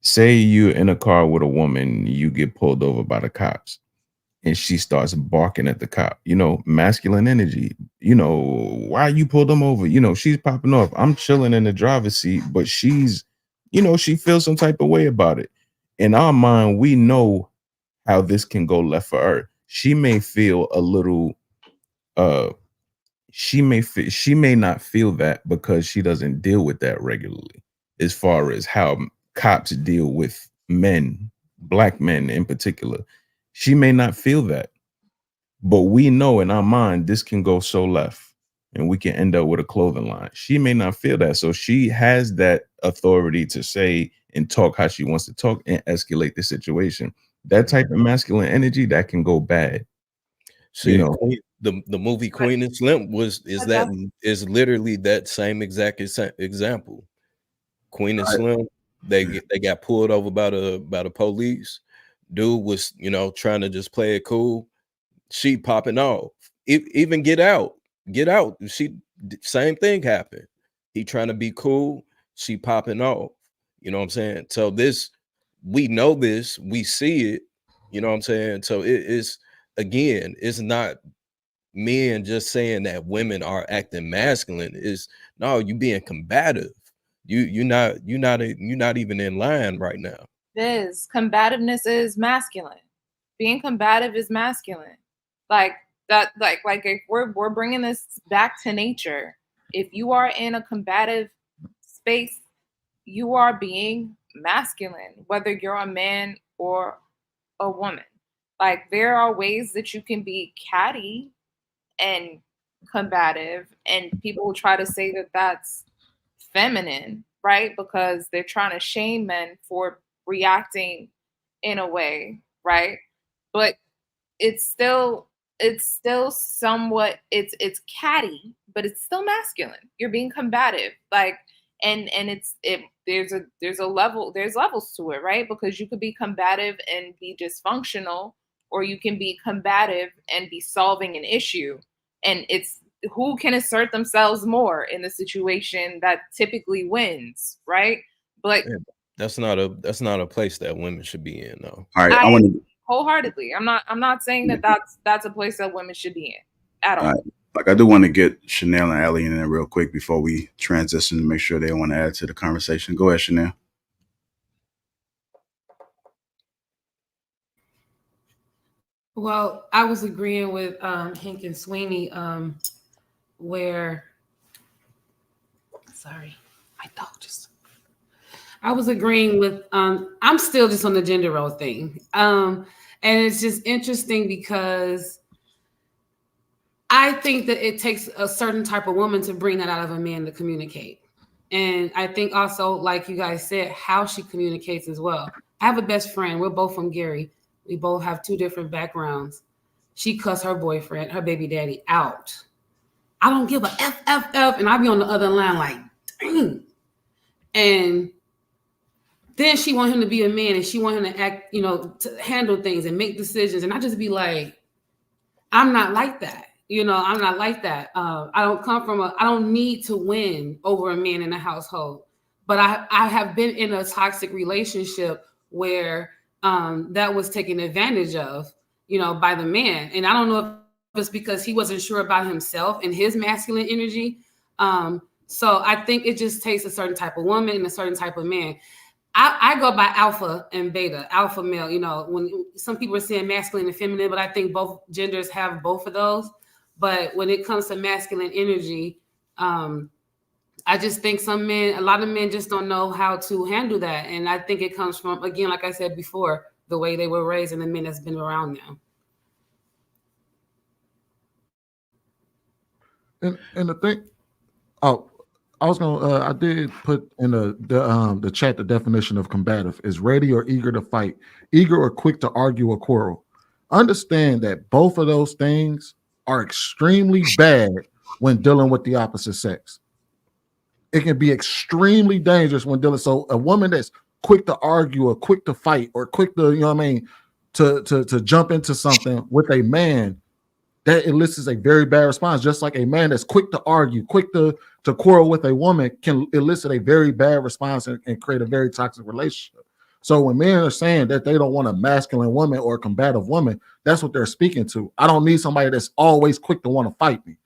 Say you're in a car with a woman, you get pulled over by the cops, and she starts barking at the cop, you know, masculine energy, you know, why you pulled them over? You know, she's popping off. I'm chilling in the driver's seat, but she's, you know, she feels some type of way about it. In our mind, we know how this can go left for her. She may feel a little, she may not feel that because she doesn't deal with that regularly, as far as how cops deal with men, black men in particular. She may not feel that, but we know in our mind this can go so left and we can end up with a clothing line. She may not feel that, so she has that authority to say and talk how she wants to talk and escalate the situation. That type of masculine energy that can go bad. See, know, the movie Queen and Slim is literally that same exact example. Queen and Slim, they got pulled over by the police. Dude was, you know, trying to just play it cool. She popping off. Even get out. Same thing happened. He trying to be cool. She popping off. You know what I'm saying? So we know this, we see it. You know what I'm saying? So it's, again, it's not men just saying that women are acting masculine. Is no, you being combative. You're not even in line right now. Combativeness is masculine. Being combative is masculine. Like that. Like if we're bringing this back to nature. If you are in a combative space, you are being masculine, whether you're a man or a woman. Like there are ways that you can be catty and combative, and people will try to say that that's feminine, right? Because they're trying to shame men for reacting in a way, right? But it's still somewhat, it's catty, but it's still masculine. You're being combative, like, and there's levels to it, right? Because you could be combative and be dysfunctional, or you can be combative and be solving an issue. And it's who can assert themselves more in the situation that typically wins, right? But Yeah, that's not a place that women should be in, though. All right, I I want to. wholeheartedly, I'm not saying that that's a place that women should be in at All all. right, like I do want to get Chanel and Allie in there real quick before we transition to make sure they want to add to the conversation. Go ahead, Chanel. Well, I was agreeing with Hank and Sweeney, where, sorry, my dog just. I was agreeing with. I'm still just on the gender role thing, and it's just interesting because I think that it takes a certain type of woman to bring that out of a man to communicate. And I think also, like you guys said, how she communicates as well. I have a best friend. We're both from Gary. We both have two different backgrounds. She cussed her boyfriend, her baby daddy, out. I don't give a F. And I be on the other line like, dang. And then she want him to be a man and she want him to act, to handle things and make decisions. And I just be like, I'm not like that. I'm not like that. I don't come from I don't need to win over a man in a household. But I have been in a toxic relationship where that was taken advantage of, by the man. And I don't know if it's because he wasn't sure about himself and his masculine energy. So I think it just takes a certain type of woman and a certain type of man. I go by alpha and beta, alpha male. When some people are saying masculine and feminine, but I think both genders have both of those. But when it comes to masculine energy, I just think a lot of men just don't know how to handle that. And I think it comes from, again, like I said before, the way they were raised and the men that's been around them. And the thing, I did put in the chat the definition of combative is ready or eager to fight, eager or quick to argue or quarrel. Understand that both of those things are extremely bad when dealing with the opposite sex. It can be extremely dangerous when dealing. So a woman that's quick to argue or quick to fight or quick to, to jump into something with a man, that elicits a very bad response. Just like a man that's quick to argue, quick to quarrel with a woman can elicit a very bad response and create a very toxic relationship. So when men are saying that they don't want a masculine woman or a combative woman, that's what they're speaking to. I don't need somebody that's always quick to want to fight me.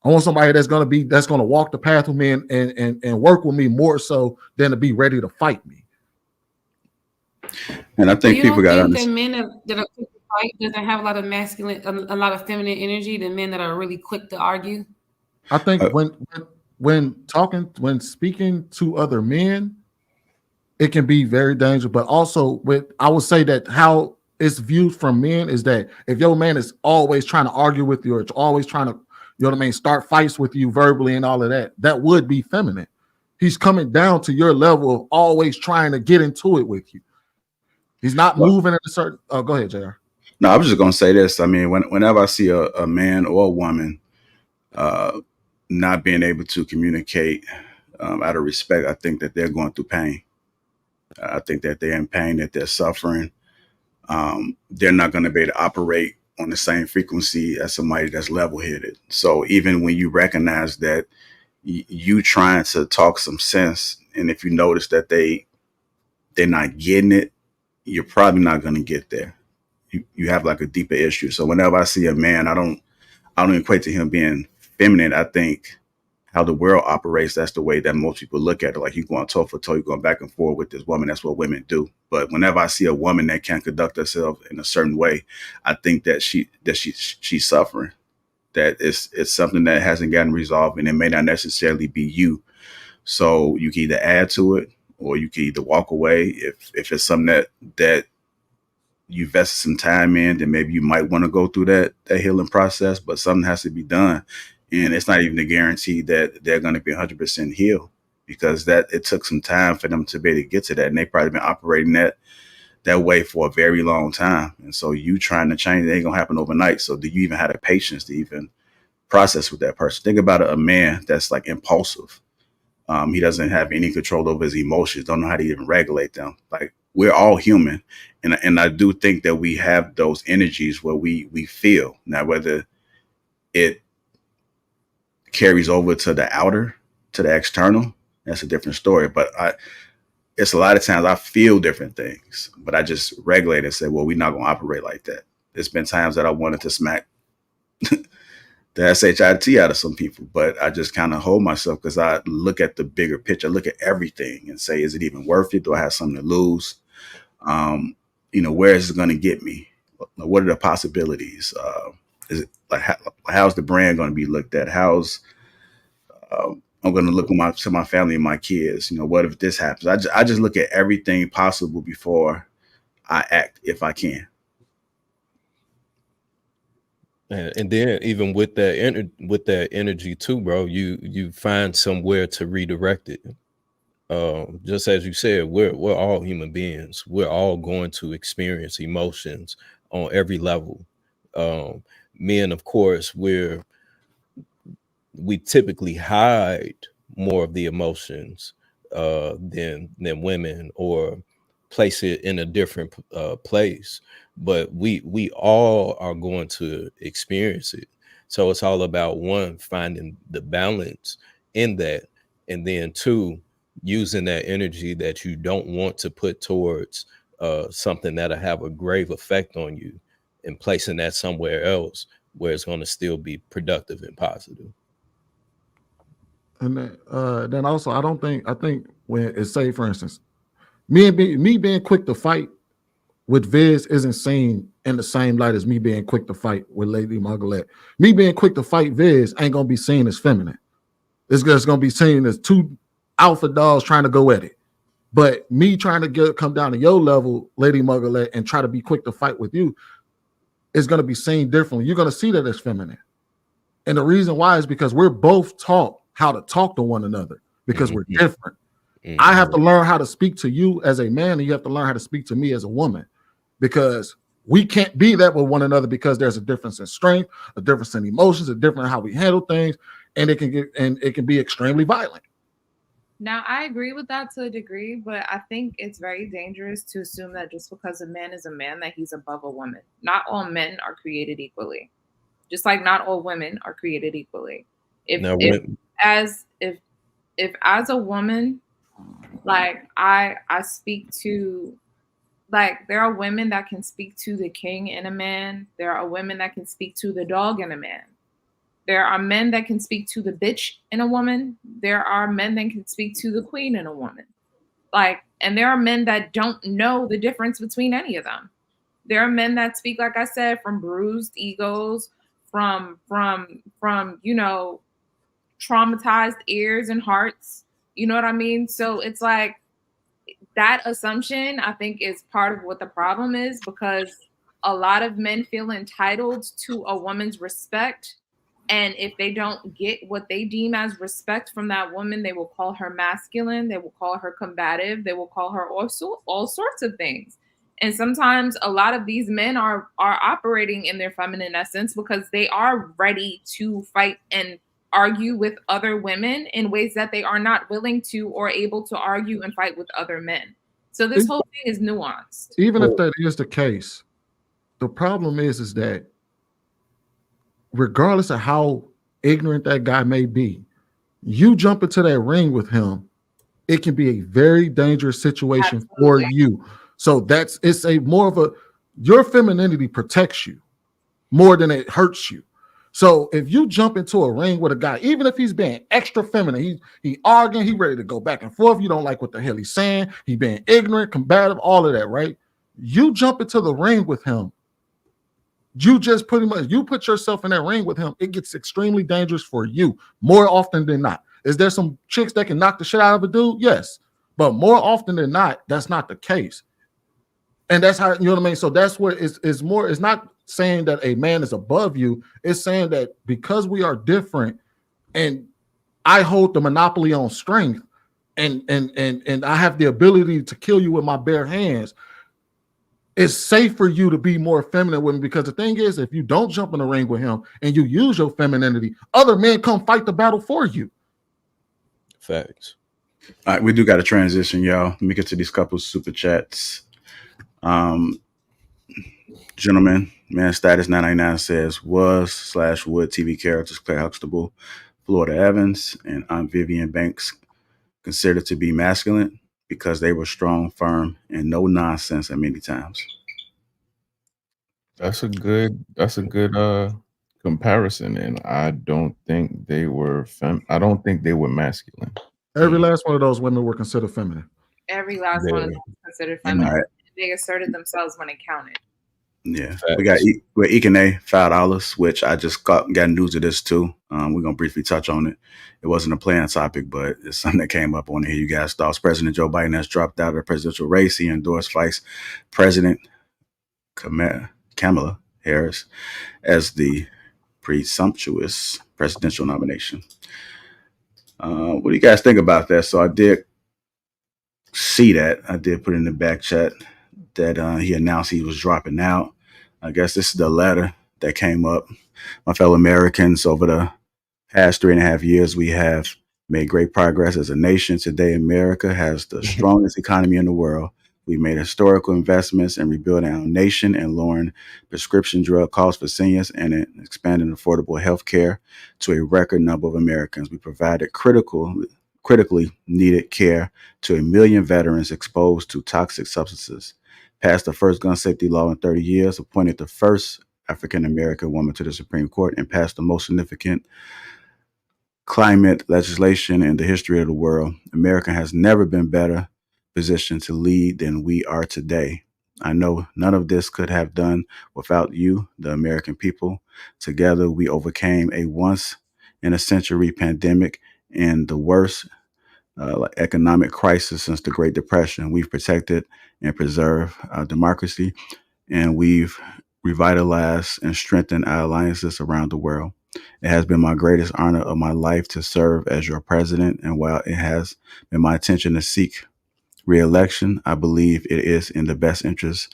I want somebody that's going to walk the path with me and work with me more so than to be ready to fight me. And I think people got to understand that men that are quick to fight doesn't have a lot of masculine, a lot of feminine energy. The men that are really quick to argue. I think when speaking to other men, it can be very dangerous. But also, I would say that how it's viewed from men is that if your man is always trying to argue with you or it's always trying to, start fights with you verbally and all of that, that would be feminine. He's coming down to your level of always trying to get into it with you. He's not moving at a certain. Oh, go ahead, JR. No, I was just going to say this. I mean, whenever I see a man or a woman not being able to communicate out of respect, I think that they're going through pain. I think that they're in pain, that they're suffering. They're not going to be able to operate on the same frequency as somebody that's level-headed. So even when you recognize that you trying to talk some sense, and if you notice that they're not getting it, you're probably not going to get there. You have like a deeper issue. So whenever I see a man, I don't equate to him being feminine. I think how the world operates, that's the way that most people look at it. Like, you going toe for toe, you're going back and forth with this woman. That's what women do. But whenever I see a woman that can't conduct herself in a certain way, I think that she's suffering. That it's something that hasn't gotten resolved, and it may not necessarily be you. So you can either add to it or you can either walk away. If it's something that you invested some time in, then maybe you might want to go through that healing process, but something has to be done. And it's not even a guarantee that they're going to be 100% healed, because it took some time for them to be able to get to that. And they probably been operating that way for a very long time. And so you trying to change, it ain't going to happen overnight. So do you even have the patience to even process with that person? Think about a man that's like impulsive. He doesn't have any control over his emotions, don't know how to even regulate them. Like, we're all human. And I do think that we have those energies where we feel. Now, whether it carries over to the outer, to the external, that's a different story. But it's a lot of times I feel different things, but I just regulate and say, well, we're not going to operate like that. There's been times that I wanted to smack the SHIT out of some people, but I just kind of hold myself, because I look at the bigger picture, look at everything and say, is it even worth it? Do I have something to lose? Where is it going to get me? What are the possibilities? Is it like, how's the brand going to be looked at? How's I'm going to look to my family and my kids? What if this happens? I just look at everything possible before I act, if I can. And then even with that energy too, bro, you find somewhere to redirect it. Just as you said, we're all human beings. We're all going to experience emotions on every level. Men, of course, we typically hide more of the emotions than women, or place it in a different place. But we all are going to experience it. So it's all about, one, finding the balance in that, and then two, using that energy that you don't want to put towards something that'll have a grave effect on you, and placing that somewhere else where it's going to still be productive and positive. And then also, I think when it's, say, for instance, me being quick to fight with Viz isn't seen in the same light as me being quick to fight with Lady Margaret. Me being quick to fight Viz ain't gonna be seen as feminine. It's just gonna be seen as two alpha dogs trying to go at it. But me trying to come down to your level, Lady Margaret, and try to be quick to fight with you is gonna be seen differently. You're gonna see that as feminine. And the reason why is because we're both taught how to talk to one another, because we're different. I have to learn how to speak to you as a man, and you have to learn how to speak to me as a woman, because we can't be that with one another, because there's a difference in strength, a difference in emotions, a difference in how we handle things, and it can be extremely violent. Now, I agree with that to a degree, but I think it's very dangerous to assume that just because a man is a man, that he's above a woman. Not all men are created equally, just like not all women are created equally. If as a woman, like I speak to, like, there are women that can speak to the king in a man. There are women that can speak to the dog in a man. There are men that can speak to the bitch in a woman. There are men that can speak to the queen in a woman. Like, and there are men that don't know the difference between any of them. There are men that speak, like I said, from bruised egos, from you know, traumatized ears and hearts. You know what I mean? So it's like, that assumption, I think, is part of what the problem is, because a lot of men feel entitled to a woman's respect. And if they don't get what they deem as respect from that woman, they will call her masculine. They will call her combative. They will call her all sorts of things. And sometimes a lot of these men are operating in their feminine essence because they are ready to fight and argue with other women in ways that they are not willing to or able to argue and fight with other men. So this whole thing is nuanced. Even if that is the case, the problem is that regardless of how ignorant that guy may be, you jump into that ring with him, it can be a very dangerous situation for you. So it's a more of a, your femininity protects you more than it hurts you. So if you jump into a ring with a guy, even if he's being extra feminine, he arguing, he ready to go back and forth, you don't like what the hell he's saying, he being ignorant, combative, all of that, right? You jump into the ring with him, you just pretty much, you put yourself in that ring with him, it gets extremely dangerous for you more often than not. Is there some chicks that can knock the shit out of a dude? Yes. But more often than not, that's not the case. And that's how, you know what I mean? So that's where it's more, it's not saying that a man is above you. It's saying that because we are different and I hold the monopoly on strength and I have the ability to kill you with my bare hands, it's safe for you to be more feminine with me, because the thing is, if you don't jump in the ring with him and you use your femininity, other men come fight the battle for you. Facts. All right, we do got to transition, y'all. Let me get to these couple super chats. Gentlemen, man, status 999 says would TV characters Claire Huxtable, Florida Evans, and Aunt Vivian Banks considered to be masculine because they were strong, firm, and no nonsense at many times. That's a good comparison, and I don't think they were masculine. Every last one of those women were considered feminine. Every last one of them was considered feminine. Right. They asserted themselves when it counted. Yeah, we got Ikene $5, which I just got news of this too. We're gonna briefly touch on it. It wasn't a planned topic, but it's something that came up on here. You guys' thoughts? President Joe Biden has dropped out of the presidential race. He endorsed Vice President Kamala Harris as the presumptuous presidential nomination. What do you guys think about that? So I did see that. I did put in the back chat that he announced he was dropping out. I guess this is the letter that came up. My fellow Americans, over the past 3.5 years, we have made great progress as a nation. Today, America has the strongest economy in the world. We made historical investments in rebuilding our nation and lowering prescription drug costs for seniors and in expanding affordable health care to a record number of Americans. We provided critically needed care to 1 million veterans exposed to toxic substances, passed the first gun safety law in 30 years, appointed the first African American woman to the Supreme Court, and passed the most significant climate legislation in the history of the world. America has never been better positioned to lead than we are today. I know none of this could have done without you, the American people. Together, we overcame a once in a century pandemic and the worst economic crisis since the Great Depression. We've protected and preserved our democracy, and we've revitalized and strengthened our alliances around the world. It has been my greatest honor of my life to serve as your president, and while it has been my intention to seek re-election, I believe it is in the best interest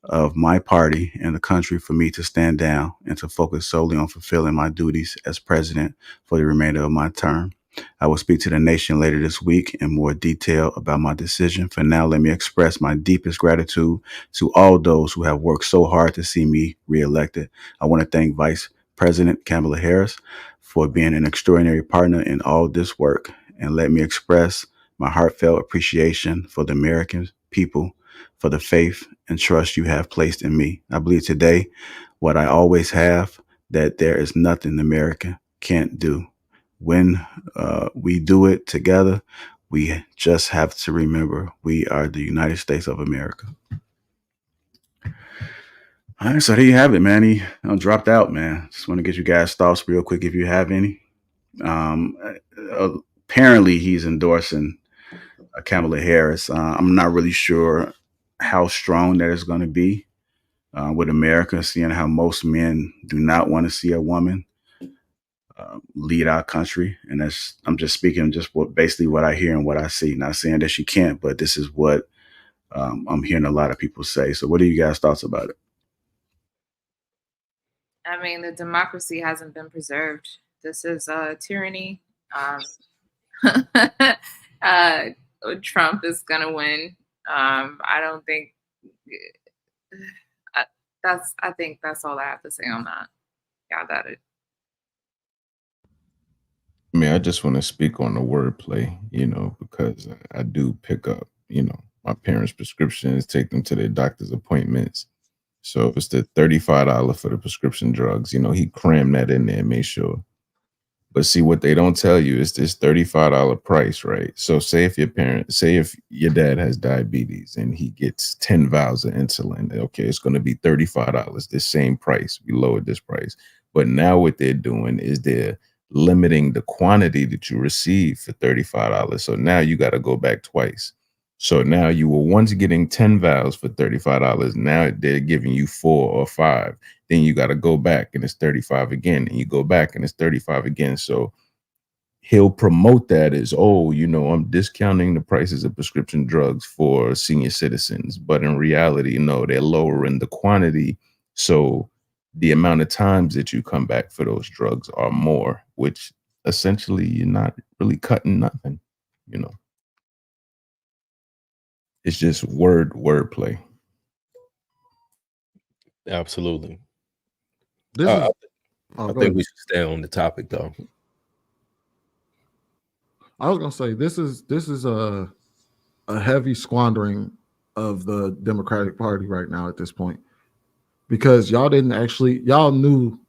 of my party and the country for me to stand down and to focus solely on fulfilling my duties as president for the remainder of my term. I will speak to the nation later this week in more detail about my decision. For now, let me express my deepest gratitude to all those who have worked so hard to see me reelected. I want to thank Vice President Kamala Harris for being an extraordinary partner in all this work. And let me express my heartfelt appreciation for the American people, for the faith and trust you have placed in me. I believe today what I always have, that there is nothing America can't do. When we do it together, we just have to remember we are the United States of America. All right, so there you have it, man. He dropped out, man. Just want to get you guys' thoughts real quick if you have any. Apparently, he's endorsing Kamala Harris. I'm not really sure how strong that is going to be with America, seeing how most men do not want to see a woman lead our country. And I'm just speaking just basically what I hear and what I see. Not saying that she can't, but this is what I'm hearing a lot of people say. So what are you guys' thoughts about it? I mean, the democracy hasn't been preserved. This is tyranny. Trump is going to win. I don't think I think that's all I have to say on that. Yeah, that it. I mean, I just want to speak on the wordplay, because I do pick up, my parents' prescriptions, take them to their doctor's appointments. So if it's the $35 for the prescription drugs, he crammed that in there and made sure. But see, what they don't tell you is this $35 price, right? So say if your dad has diabetes and he gets 10 vials of insulin, okay, it's going to be $35, the same price. We lowered this price. But now what they're doing is they're limiting the quantity that you receive for $35. So now you got to go back twice. So now you were once getting 10 vials for $35. Now they're giving you 4 or 5. Then you got to go back and it's 35 again. And you go back and it's 35 again. So he'll promote that as, I'm discounting the prices of prescription drugs for senior citizens. But in reality, no, they're lowering the quantity. So the amount of times that you come back for those drugs are more, which essentially you're not really cutting nothing, It's just wordplay. Absolutely. I I think we should stay on the topic, though. I was gonna say this is a heavy squandering of the Democratic Party right now at this point, because y'all knew.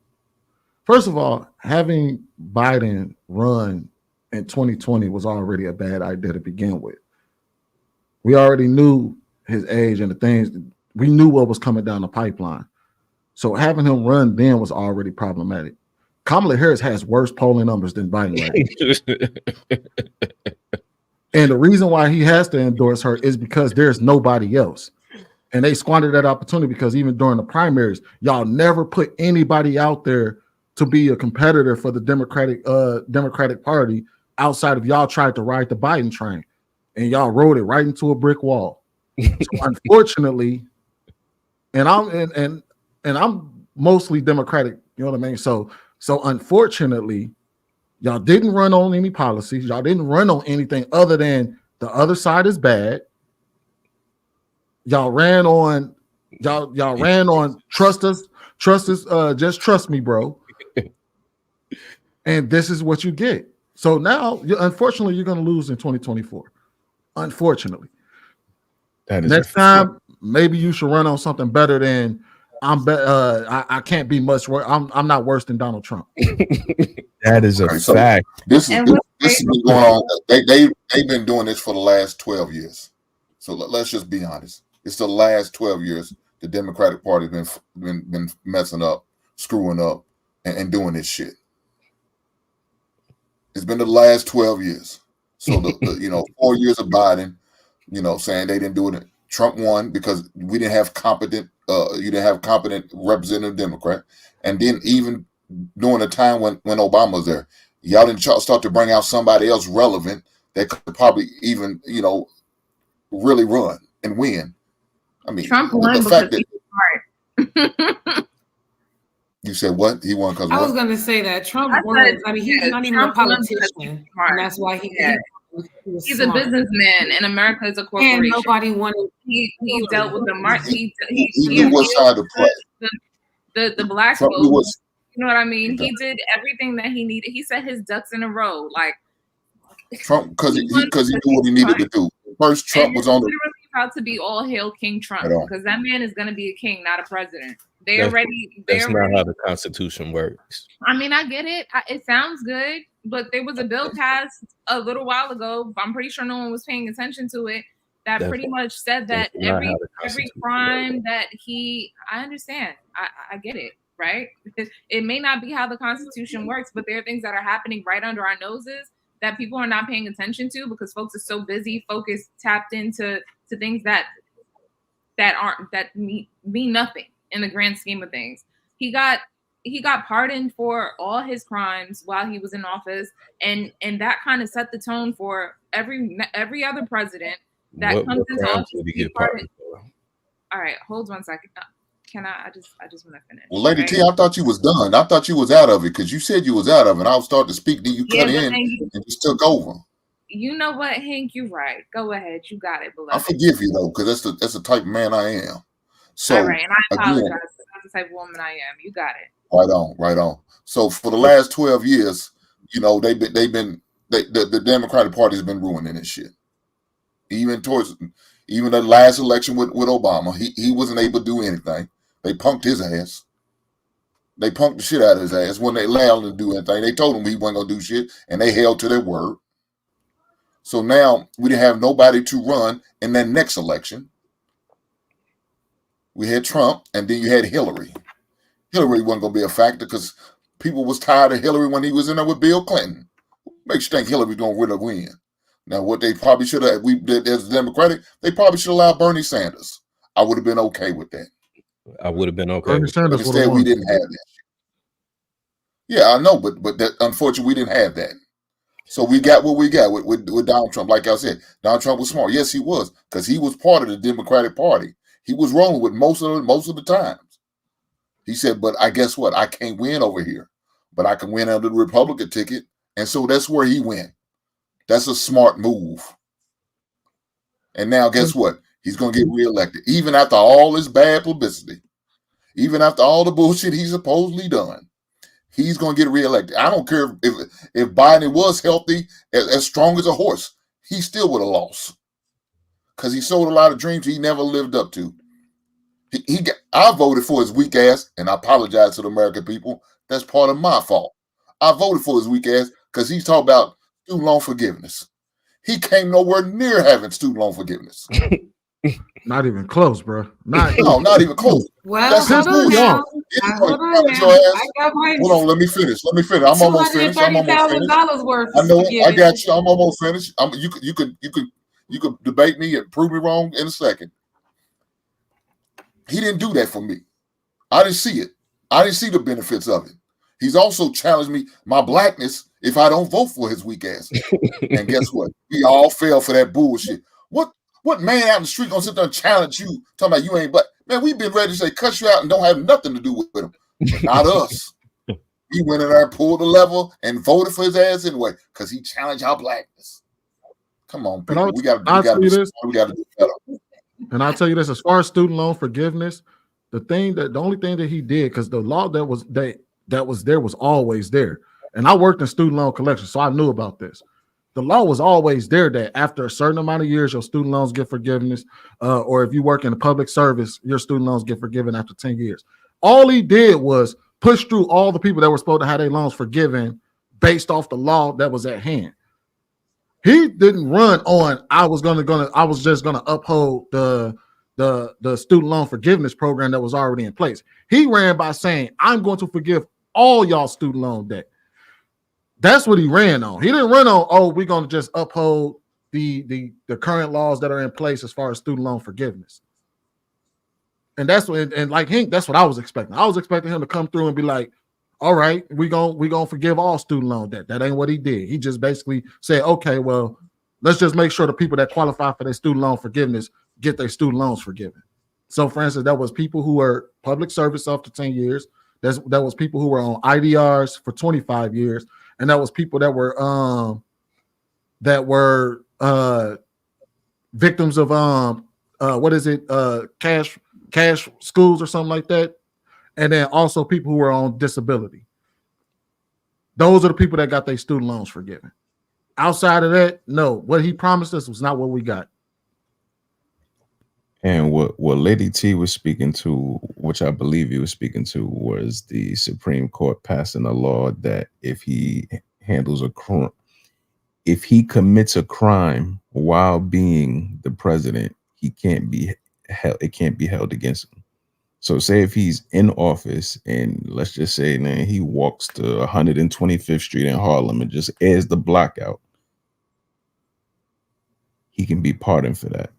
First of all, having Biden run in 2020 was already a bad idea to begin with. We already knew his age and the things. We knew what was coming down the pipeline. So having him run then was already problematic. Kamala Harris has worse polling numbers than Biden right now. And the reason why he has to endorse her is because there's nobody else. And they squandered that opportunity because even during the primaries, y'all never put anybody out there to be a competitor for the Democratic Party outside of y'all tried to ride the Biden train. And y'all rode it right into a brick wall. So unfortunately, and I'm mostly Democratic, you know what I mean? So unfortunately, Y'all didn't run on any policies. Y'all didn't run on anything other than the other side is bad. Y'all ran on trust us, just trust me, bro. And this is what you get. So now, unfortunately, you're going to lose in 2024. Unfortunately. That is next time, maybe you should run on something better than I can't be much worse. I'm not worse than Donald Trump. That is a fact. This has been going on. They've been doing this for the last 12 years. So let's just be honest. It's the last 12 years the Democratic Party has been messing up, screwing up, and doing this shit. It's been the last 12 years. So the 4 years of Biden, saying they didn't do it. Trump won because we didn't have competent. You didn't have competent representative Democrat, and then even during a time when Obama was there, y'all didn't start to bring out somebody else relevant that could probably even really run and win. I mean, Trump won the fact that smart. You said what? He won because I was going to say that Trump won. I mean, he's not even a politician, and that's why he's a businessman, and America is a corporation. And nobody wanted. He dealt with the market. He knew what side to play. The black folks. You know what I mean? He did everything that he needed. He set his ducks in a row, like Trump, because he knew what he needed to do. First, Trump was on the. Literally about to be all hail King Trump, because that man is going to be a king, not a president. That's not how the Constitution works. I mean, I get it. It sounds good, but there was a bill passed a little while ago. I'm pretty sure no one was paying attention to it. That pretty much said that every crime that I understand. I get it, right? It may not be how the Constitution works, but there are things that are happening right under our noses that people are not paying attention to because folks are so busy, focused, tapped into things that mean nothing in the grand scheme of things. He got pardoned for all his crimes while he was in office, and that kind of set the tone for every other president that comes into office. Get pardoned for? All right, hold 1 second. Can I just want to finish. Well, Lady T, I thought you was done. I thought you was out of it because you said you was out of it. I was starting to speak, then you cut in and just took over. You know what, Hank? You're right. Go ahead. You got it, beloved. I forgive you though, because that's the type of man I am. So, all right, and I apologize. That's the type of woman I am. You got it. Right on. So for the last 12 years, the Democratic Party has been ruining this shit. Even the last election with Obama, he wasn't able to do anything. They punked his ass. They punked the shit out of his ass when they allowed him to do anything. They told him he wasn't gonna do shit, and they held to their word. So now we didn't have nobody to run in that next election. We had Trump, and then you had Hillary. Hillary wasn't going to be a factor because people was tired of Hillary when he was in there with Bill Clinton. Makes you think Hillary's going to really win. Now, what they probably should have, we did as Democratic, they probably should allow Bernie Sanders. I would have been okay with that. I would have been okay. Bernie Sanders instead, we didn't have that. Yeah, I know, but that, unfortunately, we didn't have that. So we got what we got with Donald Trump. Like I said, Donald Trump was smart. Yes, he was, because he was part of the Democratic Party. He was rolling with most of the times. He said, but I guess what? I can't win over here, but I can win under the Republican ticket. And so that's where he went. That's a smart move. And now guess what? He's going to get reelected. Even after all this bad publicity, even after all the bullshit he's supposedly done, he's going to get reelected. I don't care if Biden was healthy, as strong as a horse, he still would have lost. Because he sold a lot of dreams he never lived up to. I voted for his weak ass, and I apologize to the American people. That's part of my fault. I voted for his weak ass because he's talking about student loan forgiveness. He came nowhere near having student loan forgiveness. Not even close, bro. Not even close. Well, that's his bullshit. Hold on, let me finish. I'm almost finished. I know it. I got you. I'm almost finished. You could debate me and prove me wrong in a second. He didn't do that for me. I didn't see it. I didn't see the benefits of it. He's also challenged me, my blackness, if I don't vote for his weak ass. And guess what? We all fell for that bullshit. What man out in the street gonna sit there and challenge you, talking about you ain't black? Man, we've been ready to say cut you out and don't have nothing to do with him. But not us. He went in there, pulled the lever, and voted for his ass anyway because he challenged our blackness. Come on, people. We got to do better. And I'll tell you this: as far as student loan forgiveness, the only thing that he did, because the law that was there was always there. And I worked in student loan collection, so I knew about this. The law was always there that after a certain amount of years, your student loans get forgiveness, or if you work in a public service, your student loans get forgiven after 10 years. All he did was push through all the people that were supposed to have their loans forgiven based off the law that was at hand. He didn't run on I was just gonna uphold the student loan forgiveness program that was already in place. He ran by saying, I'm going to forgive all y'all student loan debt. That's what he ran on. He didn't run on, oh, we're going to just uphold the current laws that are in place as far as student loan forgiveness. And that's what, and like Hank, that's what I was expecting. I was expecting him to come through and be like, all right, we're gonna forgive all student loan debt. That ain't what he did. He just basically said, okay, well, let's just make sure the people that qualify for their student loan forgiveness get their student loans forgiven. So, for instance, that was people who were public service up to 10 years. That was people who were on IDRs for 25 years. And that was people that were victims of cash schools or something like that, and then also people who were on disability. Those are the people that got their student loans forgiven. Outside of that, no, what he promised us was not what we got. And what Lady T was speaking to, which I believe he was speaking to, was the Supreme Court passing a law that if he commits a crime while being the president, it can't be held against him. So say if he's in office and let's just say, man, he walks to 125th Street in Harlem and just airs the block out, he can be pardoned for that.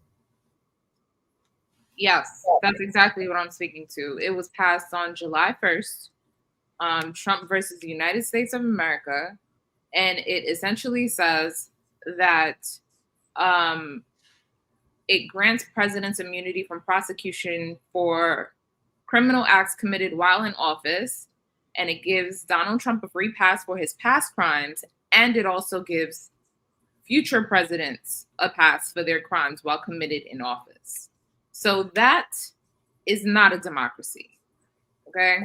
Yes, that's exactly what I'm speaking to. It was passed on July 1st, Trump versus the United States of America. And it essentially says that it grants presidents immunity from prosecution for criminal acts committed while in office. And it gives Donald Trump a free pass for his past crimes. And it also gives future presidents a pass for their crimes while committed in office. So that is not a democracy. Okay.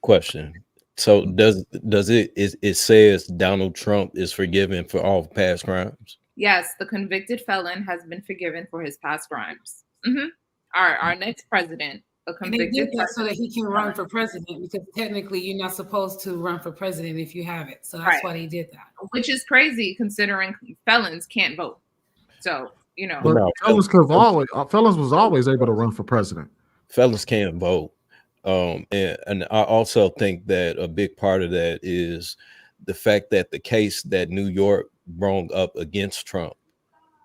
Question. So does it says Donald Trump is forgiven for all past crimes? Yes, the convicted felon has been forgiven for his past crimes. Mm-hmm. Our next president, a convicted felon, so that he can run for president, because technically you're not supposed to run for president if you have it. So that's why they did that. Which is crazy considering felons can't vote. So, you know. But felons was always able to run for president. Felons can't vote. And I also think that a big part of that is the fact that the case that New York brought up against Trump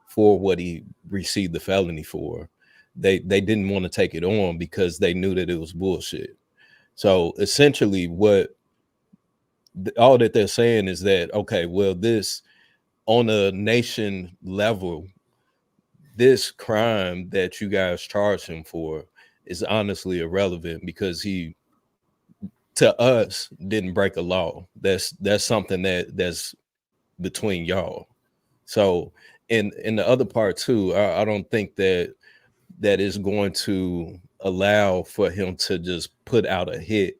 for what he received the felony for, they didn't want to take it on because they knew that it was bullshit. So essentially all that they're saying is that, okay, well, this on a nation level, this crime that you guys charged him for is honestly irrelevant because he, to us, didn't break a law. That's something that's between y'all. So in the other part too, I don't think that is going to allow for him to just put out a hit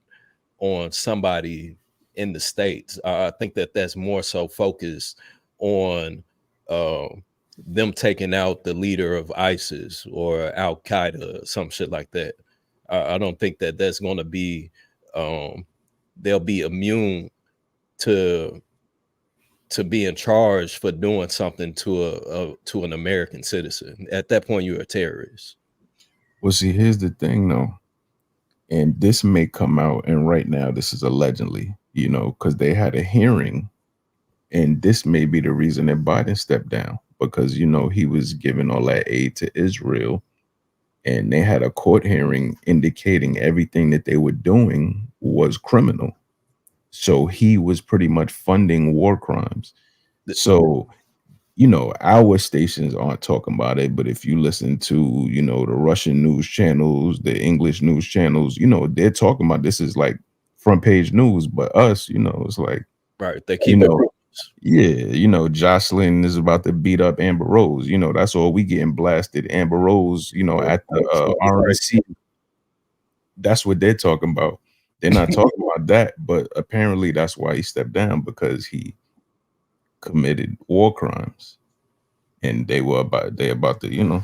on somebody in the States. I think that that's more so focused on them taking out the leader of ISIS or Al Qaeda, some shit like that. I don't think that that's going to be, they'll be immune to being charged for doing something to an American citizen. At that point, you're a terrorist. Well, see, here's the thing, though, and this may come out, and right now this is allegedly, because they had a hearing, and this may be the reason that Biden stepped down. Because, he was giving all that aid to Israel, and they had a court hearing indicating everything that they were doing was criminal. So he was pretty much funding war crimes. So, our stations aren't talking about it, but if you listen to, the Russian news channels, the English news channels, they're talking about this is like front page news. But us, you know, it's like, Right. They you keep it. know, yeah, you know, Jocelyn is about to beat up Amber Rose. You know, that's all we getting blasted. Amber Rose, you know, at the RNC. That's what they're talking about. They're not talking about that, but apparently that's why he stepped down, because he committed war crimes, and they about to, you know,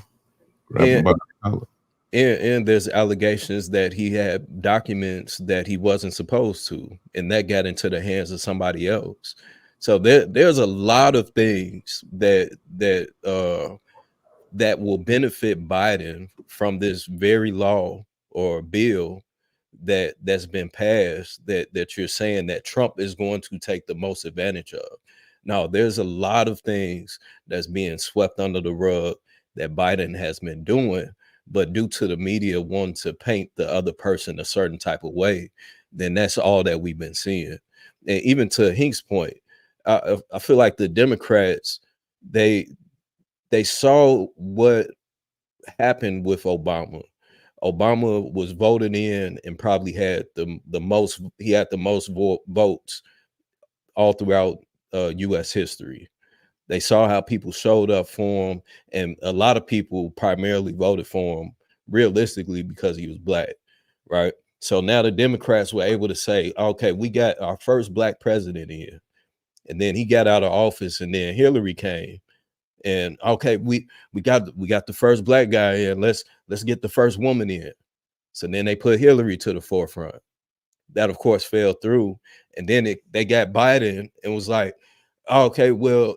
grab him by the collar. And there's allegations that he had documents that he wasn't supposed to, and that got into the hands of somebody else. So there's a lot of things that will benefit Biden from this very law or bill that's been passed, that you're saying that Trump is going to take the most advantage of. Now, there's a lot of things that's being swept under the rug that Biden has been doing, but due to the media wanting to paint the other person a certain type of way, then that's all that we've been seeing. And even to Hink's point, I feel like the Democrats, they saw what happened with Obama. Obama was voted in and probably had the most. He had the most votes all throughout U.S. history. They saw how people showed up for him, and a lot of people primarily voted for him realistically because he was black, right? So now the Democrats were able to say, okay, we got our first black president in, and then he got out of office, and then Hillary came, and okay, we got the first black guy in. Let's get the first woman in. So then they put Hillary to the forefront. That of course fell through, and then they got Biden and was like, okay, well,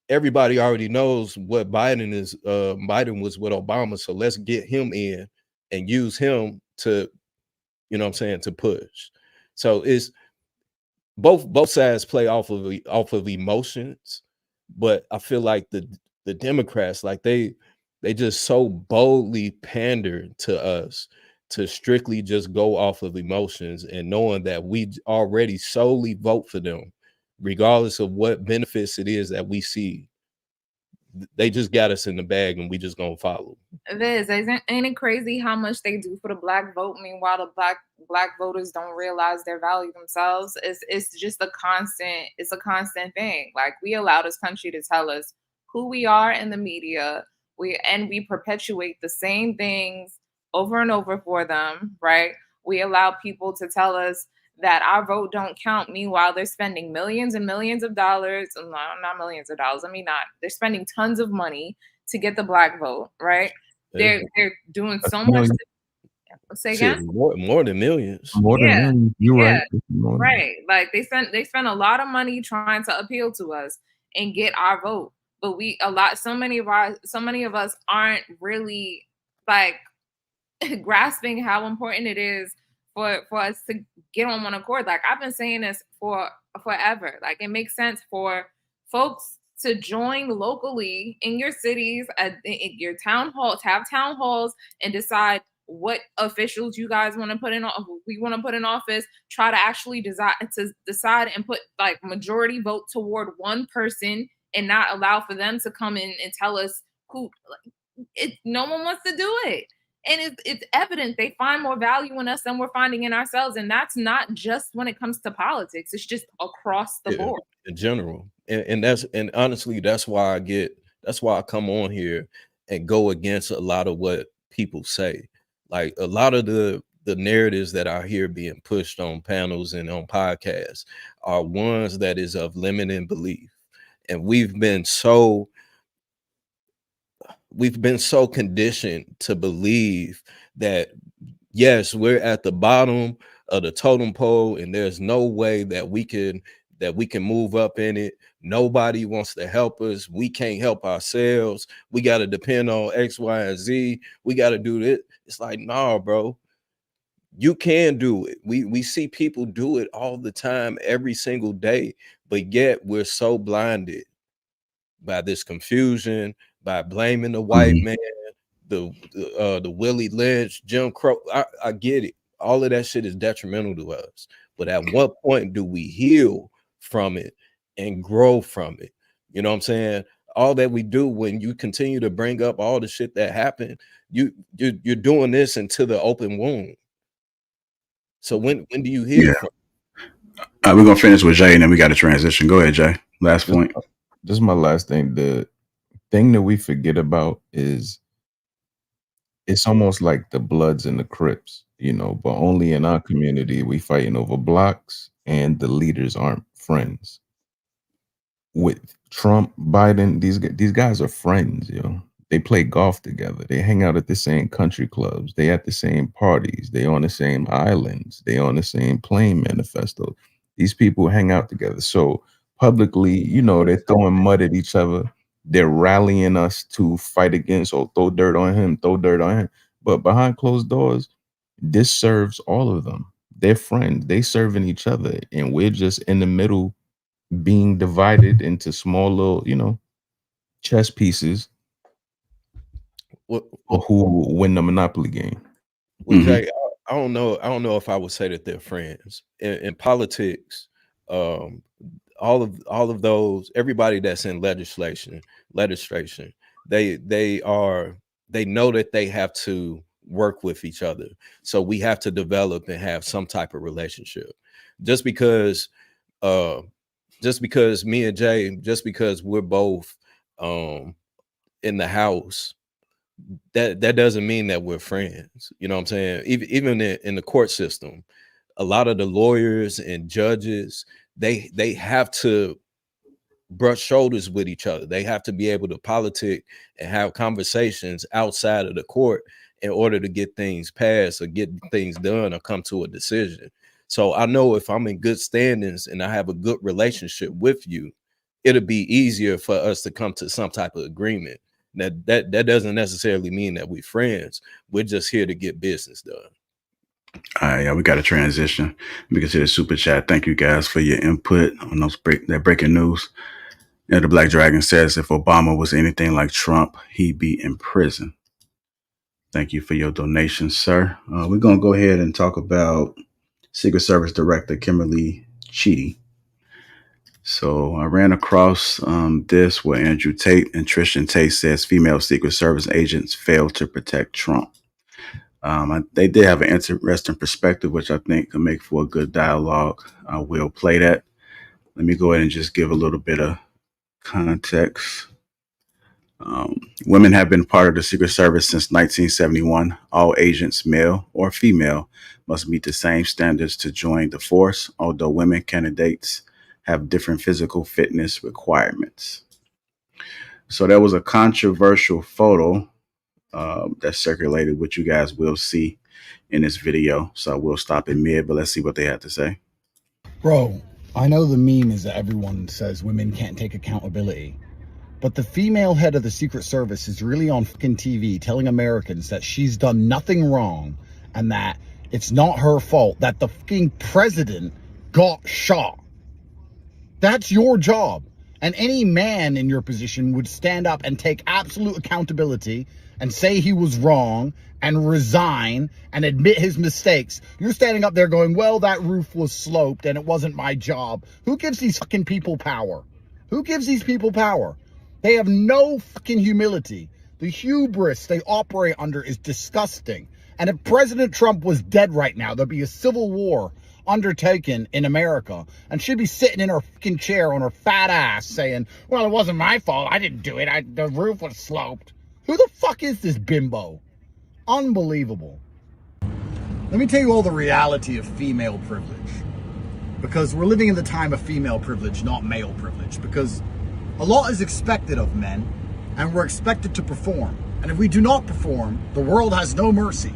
everybody already knows what Biden is. Biden was with Obama, so let's get him in and use him to, you know what I'm saying, to push. So it's both sides play off of emotions, but I feel like the Democrats, like they just so boldly pander to us to strictly just go off of emotions, and knowing that we already solely vote for them, regardless of what benefits it is that we see. They just got us in the bag, and we just gonna follow. It is. Ain't it crazy how much they do for the black vote? Meanwhile, the black voters don't realize their value themselves. It's just a constant. It's a constant thing. Like, we allow this country to tell us who we are in the media. We perpetuate the same things over and over for them. Right? We allow people to tell us that our vote don't count. Meanwhile, they're spending millions and millions of dollars. No, not millions of dollars. I mean, not. They're spending tons of money to get the black vote, right? They're doing so much. Say again? More than millions. More than millions. You're right. Right. Like, they spend a lot of money trying to appeal to us and get our vote. But so many of us aren't really like grasping how important it is for us to get on one accord. Like, I've been saying this for forever. Like, it makes sense for folks to join locally in your cities, in your town halls, have town halls, and decide what officials you guys want to put in. We want to put in office. Try to actually decide and put like majority vote toward one person, and not allow for them to come in and tell us who. No one wants to do it. And it's evident they find more value in us than we're finding in ourselves. And that's not just when it comes to politics. It's just across the board. In general. And honestly, that's why I come on here and go against a lot of what people say. Like, a lot of the narratives that I hear being pushed on panels and on podcasts are ones that is of limiting belief. And we've been so conditioned to believe that, yes, we're at the bottom of the totem pole, and there's no way that we can move up in it. Nobody wants to help us. We can't help ourselves. We got to depend on X, Y, and Z. We got to do this. It's like, nah, bro. You can do it. We see people do it all the time, every single day, but yet we're so blinded by this confusion, by blaming the white man, the Willie Lynch, Jim Crow. I get it. All of that shit is detrimental to us. But at what point do we heal from it and grow from it? You know what I'm saying? All that we do, when you continue to bring up all the shit that happened, you're doing this into the open wound. So when do you heal from it? We're gonna finish with Jay, and then we got to transition. Go ahead, Jay. Last point. This is my last thing. The thing that we forget about is it's almost like the Bloods and the Crips, but only in our community we fighting over blocks and the leaders aren't friends. With Trump, Biden, these guys are friends, They play golf together. They hang out at the same country clubs. They at the same parties. They on the same islands. They on the same plane manifesto. These people hang out together. So publicly, they're throwing mud at each other. They're rallying us to fight against, throw dirt on him, throw dirt on him. But behind closed doors, this serves all of them. They're friends. They serving each other. And we're just in the middle being divided into small little, chess pieces who will win the Monopoly game. Well, Jay, I don't know if I would say that they're friends. In politics, all of those, everybody that's in legislation, they know that they have to work with each other. So we have to develop and have some type of relationship. Just because me and Jay, just because we're both in the house, that doesn't mean that we're friends. You know what I'm saying? Even in the court system, a lot of the lawyers and judges, they have to brush shoulders with each other. They have to be able to politic and have conversations outside of the court in order to get things passed or get things done or come to a decision. So I know if I'm in good standings and I have a good relationship with you, it'll be easier for us to come to some type of agreement. That doesn't necessarily mean that we're friends. We're just here to get business done. All right, yeah, we got a transition. We can see the super chat. Thank you guys for your input on that breaking news. The Black Dragon says if Obama was anything like Trump, he'd be in prison. Thank you for your donation, sir. We're gonna go ahead and talk about Secret Service Director Kimberly Cheedy. So I ran across this where Andrew Tate and Tristan Tate says female Secret Service agents failed to protect Trump. They did have an interesting perspective, which I think can make for a good dialogue. I will play that. Let me go ahead and just give a little bit of context. Women have been part of the Secret Service since 1971. All agents, male or female, must meet the same standards to join the force, although women candidates have different physical fitness requirements. So there was a controversial photo that circulated, which you guys will see in this video. So I will stop in mid, but let's see what they had to say. Bro, I know the meme is that everyone says women can't take accountability, but the female head of the Secret Service is really on fucking TV telling Americans that she's done nothing wrong and that it's not her fault that the fucking president got shot. That's your job. And any man in your position would stand up and take absolute accountability and say he was wrong and resign and admit his mistakes. You're standing up there going, well, that roof was sloped and it wasn't my job. Who gives these fucking people power? Who gives these people power? They have no fucking humility. The hubris they operate under is disgusting. And if President Trump was dead right now, there'd be a civil war undertaken in America, and she'd be sitting in her fucking chair on her fat ass saying, well, it wasn't my fault. I didn't do it. The roof was sloped. Who the fuck is this bimbo? Unbelievable. Let me tell you all the reality of female privilege, because we're living in the time of female privilege, not male privilege, because a lot is expected of men and we're expected to perform. And if we do not perform, the world has no mercy.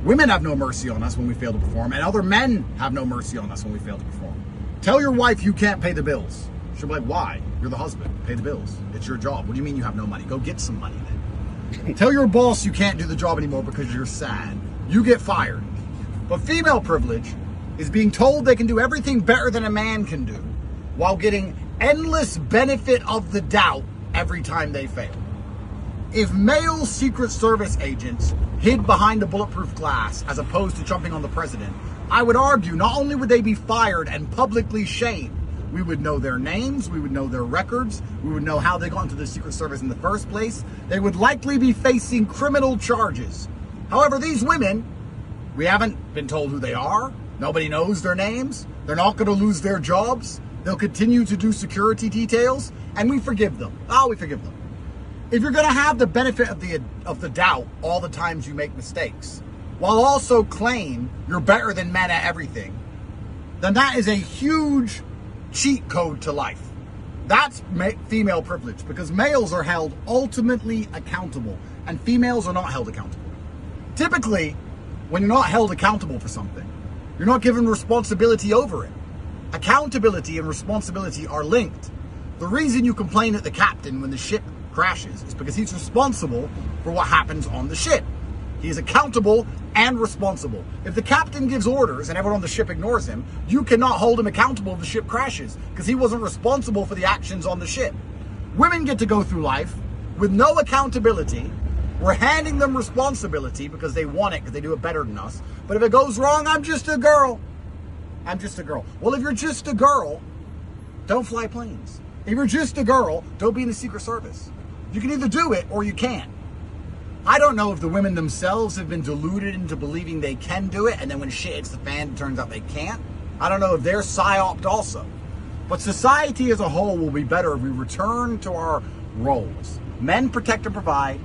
Women have no mercy on us when we fail to perform, and other men have no mercy on us when we fail to perform. Tell your wife you can't pay the bills. She'll be like, why? You're the husband. Pay the bills. It's your job. What do you mean you have no money? Go get some money then. Tell your boss you can't do the job anymore because you're sad. You get fired. But female privilege is being told they can do everything better than a man can do while getting endless benefit of the doubt every time they fail. If male Secret Service agents hid behind a bulletproof glass as opposed to jumping on the president, I would argue not only would they be fired and publicly shamed, we would know their names, we would know their records, we would know how they got into the Secret Service in the first place. They would likely be facing criminal charges. However, these women, we haven't been told who they are. Nobody knows their names. They're not going to lose their jobs. They'll continue to do security details, and we forgive them. Oh, we forgive them. If you're going to have the benefit of the doubt all the times you make mistakes, while also claim you're better than men at everything, then that is a huge cheat code to life. That's female privilege, because males are held ultimately accountable and females are not held accountable. Typically, when you're not held accountable for something, you're not given responsibility over it. Accountability and responsibility are linked. The reason you complain at the captain when the ship crashes is because he's responsible for what happens on the ship. He is accountable and responsible. If the captain gives orders and everyone on the ship ignores him, you cannot hold him accountable if the ship crashes, because he wasn't responsible for the actions on the ship. Women get to go through life with no accountability. We're handing them responsibility because they want it, because they do it better than us. But if it goes wrong, I'm just a girl. I'm just a girl. Well, if you're just a girl, don't fly planes. If you're just a girl, don't be in the Secret Service. You can either do it or you can't. I don't know if the women themselves have been deluded into believing they can do it, and then when shit hits the fan, it turns out they can't. I don't know if they're psyoped also. But society as a whole will be better if we return to our roles. Men protect and provide,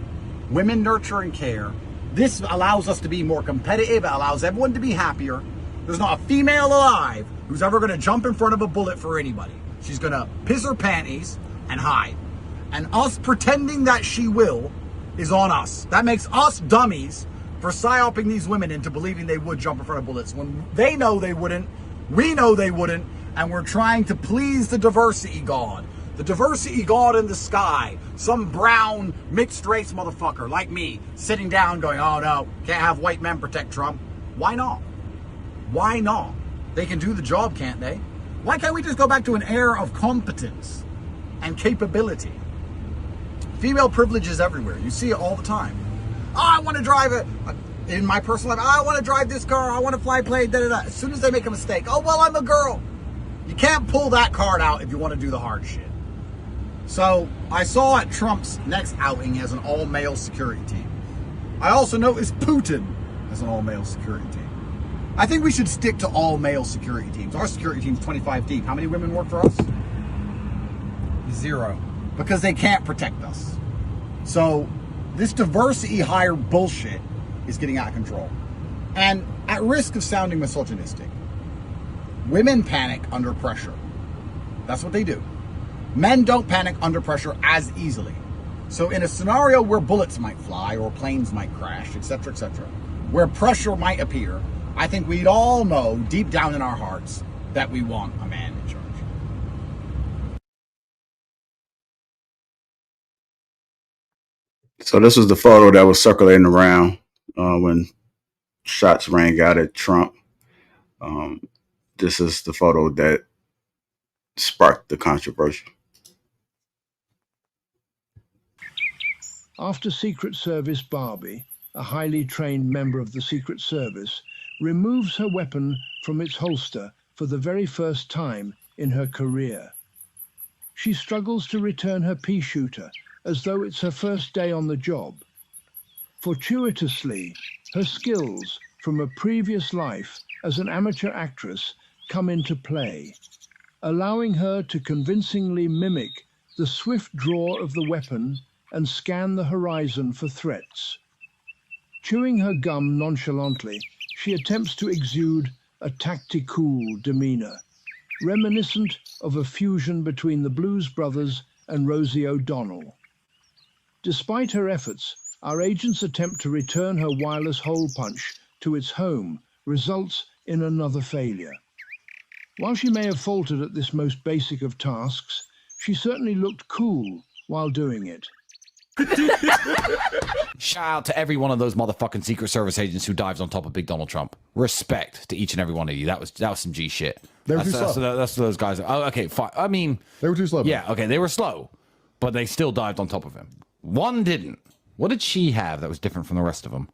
women nurture and care. This allows us to be more competitive. It allows everyone to be happier. There's not a female alive who's ever going to jump in front of a bullet for anybody. She's going to piss her panties and hide. And us pretending that she will is on us. That makes us dummies for psyoping these women into believing they would jump in front of bullets when they know they wouldn't, we know they wouldn't, and we're trying to please the diversity god. The diversity god in the sky, some brown mixed race motherfucker like me sitting down going, oh no, can't have white men protect Trump. Why not? Why not? They can do the job, can't they? Why can't we just go back to an era of competence and capability? Female privilege is everywhere. You see it all the time. Oh, I want to drive it. In my personal life, I want to drive this car. I want to fly plane. Da, da, da. As soon as they make a mistake, oh, well, I'm a girl. You can't pull that card out if you want to do the hard shit. So I saw at Trump's next outing he has an all-male security team. I also noticed Putin has an all-male security team. I think we should stick to all-male security teams. Our security team's 25 deep. How many women work for us? 0. Because they can't protect us. So this diversity hire bullshit is getting out of control. And at risk of sounding misogynistic, women panic under pressure. That's what they do. Men don't panic under pressure as easily. So in a scenario where bullets might fly or planes might crash, etc., where pressure might appear, I think we'd all know deep down in our hearts that we want a man in charge. So this was the photo that was circulating around when shots rang out at Trump. This is the photo that sparked the controversy. After Secret Service Barbie, a highly trained member of the Secret Service, removes her weapon from its holster for the very first time in her career. She struggles to return her pea shooter as though it's her first day on the job. Fortuitously, her skills from a previous life as an amateur actress come into play, allowing her to convincingly mimic the swift draw of the weapon and scan the horizon for threats. Chewing her gum nonchalantly, she attempts to exude a tactical demeanor, reminiscent of a fusion between the Blues Brothers and Rosie O'Donnell. Despite her efforts, our agent's attempt to return her wireless hole punch to its home results in another failure. While she may have faltered at this most basic of tasks, she certainly looked cool while doing it. Shout out to every one of those motherfucking Secret Service agents who dives on top of Big Donald Trump. Respect to each and every one of you. That was some G shit. They were too slow. That's those guys. Oh, okay, fine. I mean, they were too slow. Yeah, okay, they were slow, but they still dived on top of him. One didn't. What did she have that was different from the rest of them?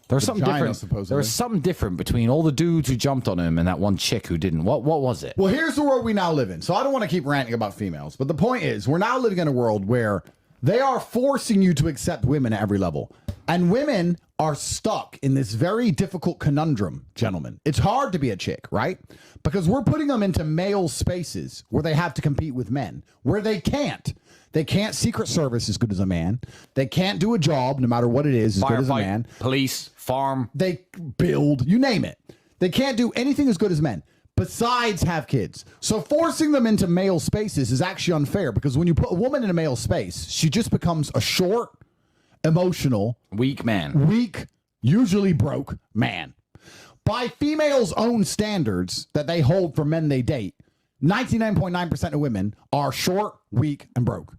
There was something different. Supposedly. There was something different between all the dudes who jumped on him and that one chick who didn't. What was it? Well, here's the world we now live in. So I don't want to keep ranting about females, but the point is we're now living in a world where they are forcing you to accept women at every level. And women are stuck in this very difficult conundrum, gentlemen. It's hard to be a chick, right? Because we're putting them into male spaces where they have to compete with men, where they can't. They can't secret service as good as a man. They can't do a job, no matter what it is, as good as a man. Police, farm. They build, you name it. They can't do anything as good as men, besides have kids. So forcing them into male spaces is actually unfair, because when you put a woman in a male space, she just becomes a short, emotional, weak man. Weak, usually broke man. By females' own standards that they hold for men they date, 99.9% of women are short, weak, and broke.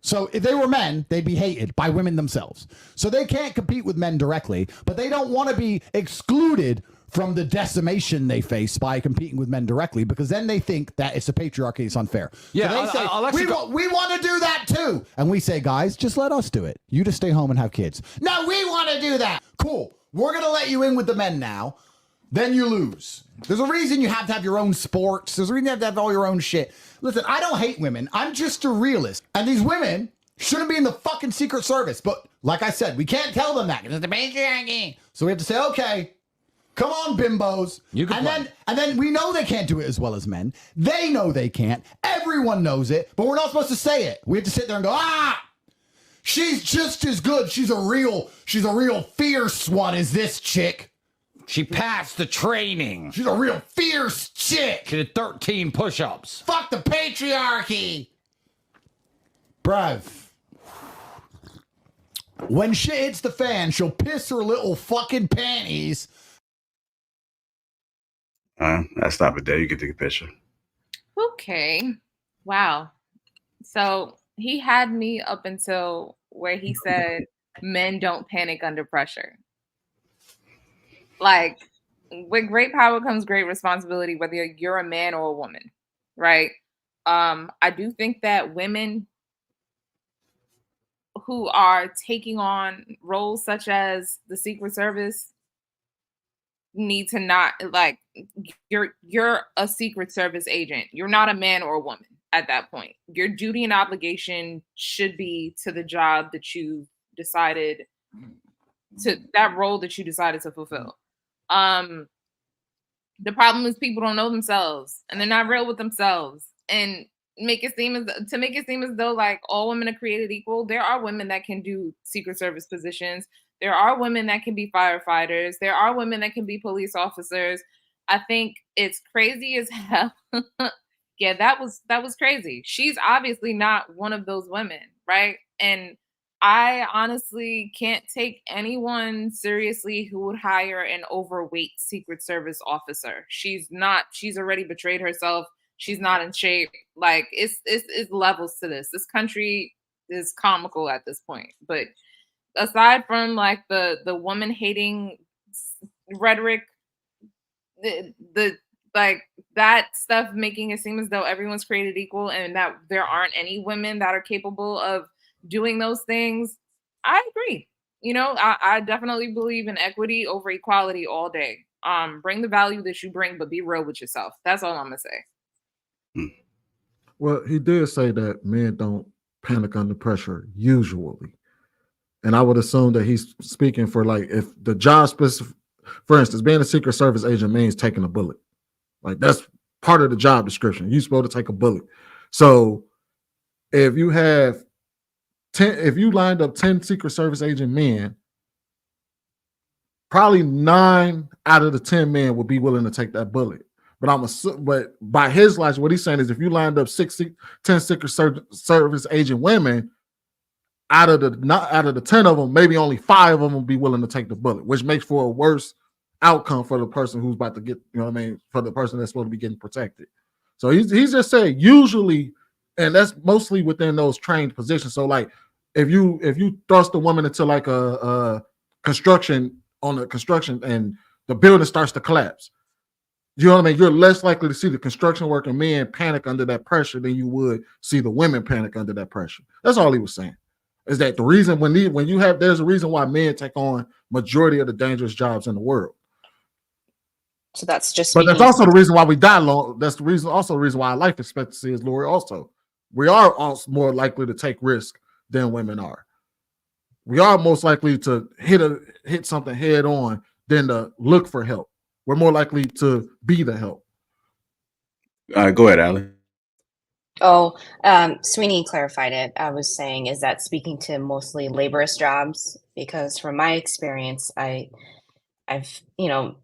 So if they were men, they'd be hated by women themselves. So they can't compete with men directly, but they don't want to be excluded from the decimation they face by competing with men directly, because then they think that it's a patriarchy, it's unfair. Yeah, so they say, we want to do that too. And we say, guys, just let us do it. You just stay home and have kids. No, we want to do that. Cool. We're going to let you in with the men now. Then you lose. There's a reason you have to have your own sports. There's a reason you have to have all your own shit. Listen, I don't hate women. I'm just a realist. And these women shouldn't be in the fucking Secret Service. But like I said, we can't tell them that because it's the patriarchy. So we have to say, okay, come on, bimbos. And then we know they can't do it as well as men. They know they can't. Everyone knows it, but we're not supposed to say it. We have to sit there and go, she's just as good. She's a real fierce one as this chick. She passed the training. She's a real fierce chick. She did 13 push-ups. Fuck the patriarchy. Bruv. When shit hits the fan, she'll piss her little fucking panties. I stop it there. You can take a picture. Okay. Wow. So he had me up until where he said men don't panic under pressure. Like, with great power comes great responsibility, whether you're a man or a woman, right? I do think that women who are taking on roles such as the Secret Service need to not, like, you're a Secret Service agent. You're not a man or a woman at that point. Your duty and obligation should be to the job that you decided to, that role that you decided to fulfill. The problem is people don't know themselves and they're not real with themselves, and make it seem as though like all women are created equal. There are women that can do Secret Service positions. There are women that can be firefighters. There are women that can be police officers. I think it's crazy as hell. Yeah, that was crazy. She's obviously not one of those women, right? And I honestly can't take anyone seriously who would hire an overweight Secret Service officer. She's already betrayed herself. She's not in shape. Like, it's levels to this. This country is comical at this point. But aside from like the woman hating rhetoric, the like that stuff making it seem as though everyone's created equal and that there aren't any women that are capable of doing those things, I agree. You know, I definitely believe in equity over equality all day. Bring the value that you bring, but be real with yourself. That's all I'm gonna say. Well, he did say that men don't panic under pressure usually, and I would assume that he's speaking for like if the job specific, for instance, being a Secret Service agent means taking a bullet. Like that's part of the job description. You're supposed to take a bullet. So if you have 10, if you lined up 10 Secret Service agent men, probably 9 out of the 10 men would be willing to take that bullet. But by his logic, what he's saying is if you lined up 10 Secret Service agent women, out of the 10 of them, maybe only 5 of them will be willing to take the bullet, which makes for a worse outcome for the person who's about to get, you know what I mean, for the person that's supposed to be getting protected. So he's just saying usually, and that's mostly within those trained positions. So like if you thrust a woman into like a construction and the building starts to collapse, you know what I mean? You're less likely to see the construction worker men panic under that pressure than you would see the women panic under that pressure. That's all he was saying. Is that the reason there's a reason why men take on majority of the dangerous jobs in the world. So that's just. But that's also the reason why we die long. That's the reason why our life expectancy is lower. Also, we are also more likely to take risk than women are. we are most likely to hit something head on than to look for help. We're more likely to be the help. Go ahead, Allie. Oh, Sweeney clarified it. I was saying, is that speaking to mostly laborious jobs? Because from my experience, I've,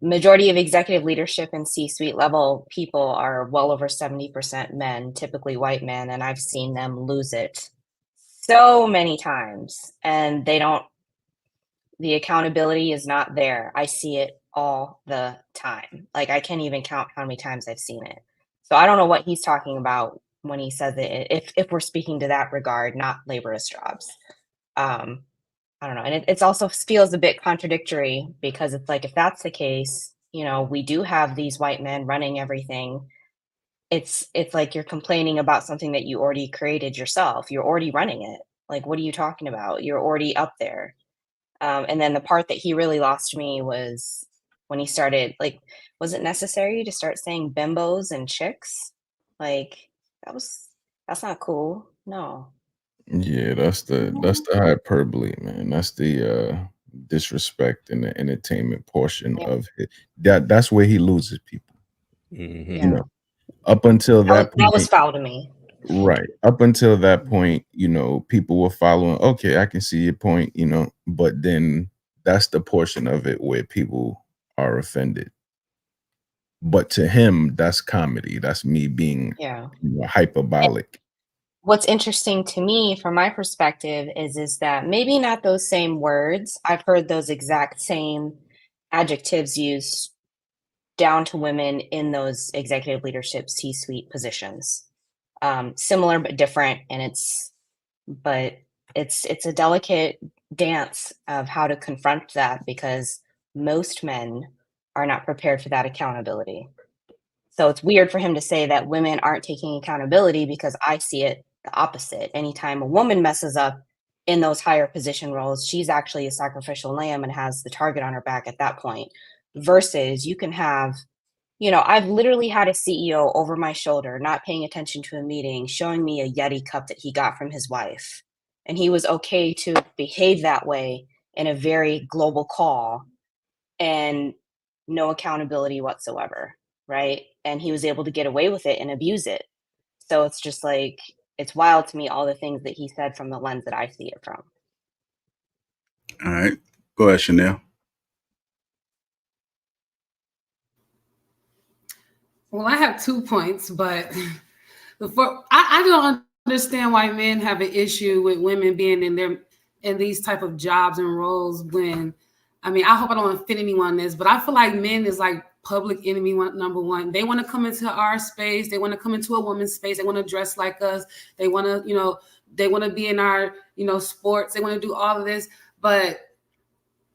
majority of executive leadership and C-suite level people are well over 70% men, typically white men, and I've seen them lose it so many times, and the accountability is not there. I see it all the time. Like, I can't even count how many times I've seen it. So I don't know what he's talking about when he says it, if we're speaking to that regard, not laborious jobs. I don't know. And it also feels a bit contradictory because it's like, if that's the case, we do have these white men running everything. It's like you're complaining about something that you already created yourself. You're already running it. Like, what are you talking about? You're already up there. And then the part that he really lost me was when he started, like, was it necessary to start saying bimbos and chicks? Like, that's not cool. No. Yeah, that's the hyperbole, man. That's the disrespect in the entertainment portion of it. That's where he loses people. Yeah. Up until that point, that was foul to me. right? Up until that point, people were following. Okay, I can see your point, but then that's the portion of it where people are offended. But to him, that's comedy. That's me being hyperbolic. What's interesting to me from my perspective is that maybe not those same words. I've heard those exact same adjectives used down to women in those executive leadership C-suite positions. Similar but different, and it's a delicate dance of how to confront that, because most men are not prepared for that accountability. So it's weird for him to say that women aren't taking accountability, because I see it the opposite. Anytime a woman messes up in those higher position roles, she's actually a sacrificial lamb and has the target on her back at that point. Versus you can have, I've literally had a CEO over my shoulder, not paying attention to a meeting, showing me a Yeti cup that he got from his wife. And he was okay to behave that way in a very global call and no accountability whatsoever, right? And he was able to get away with it and abuse it. So it's just like, it's wild to me, all the things that he said from the lens that I see it from. All right. Go ahead, Chanel. Well, I have 2 points, but I don't understand why men have an issue with women being in these type of jobs and roles. When, I hope I don't offend anyone on this, but I feel like men is like public enemy number one. They want to come into our space. They want to come into a woman's space. They want to dress like us. They want to, they want to be in our, sports. They want to do all of this, but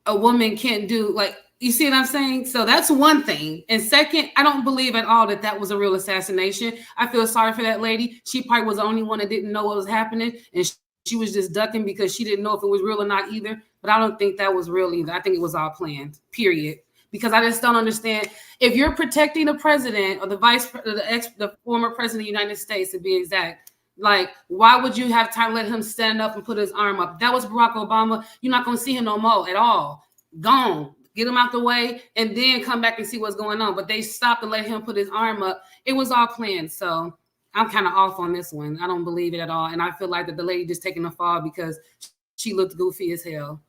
a woman can't do, like, you see what I'm saying? So that's one thing. And second, I don't believe at all that was a real assassination. I feel sorry for that lady. She probably was the only one that didn't know what was happening, and she was just ducking because she didn't know if it was real or not either. But I don't think that was real either. I think it was all planned, period. Because I just don't understand. If you're protecting the president or the former president of the United States, to be exact, like, why would you have time to let him stand up and put his arm up? That was Barack Obama. You're not going to see him no more at all. Gone. Get him out the way and then come back and see what's going on. But they stopped and let him put his arm up. It was all planned. So I'm kind of off on this one. I don't believe it at all. And I feel like that the lady just taking the fall because she looked goofy as hell.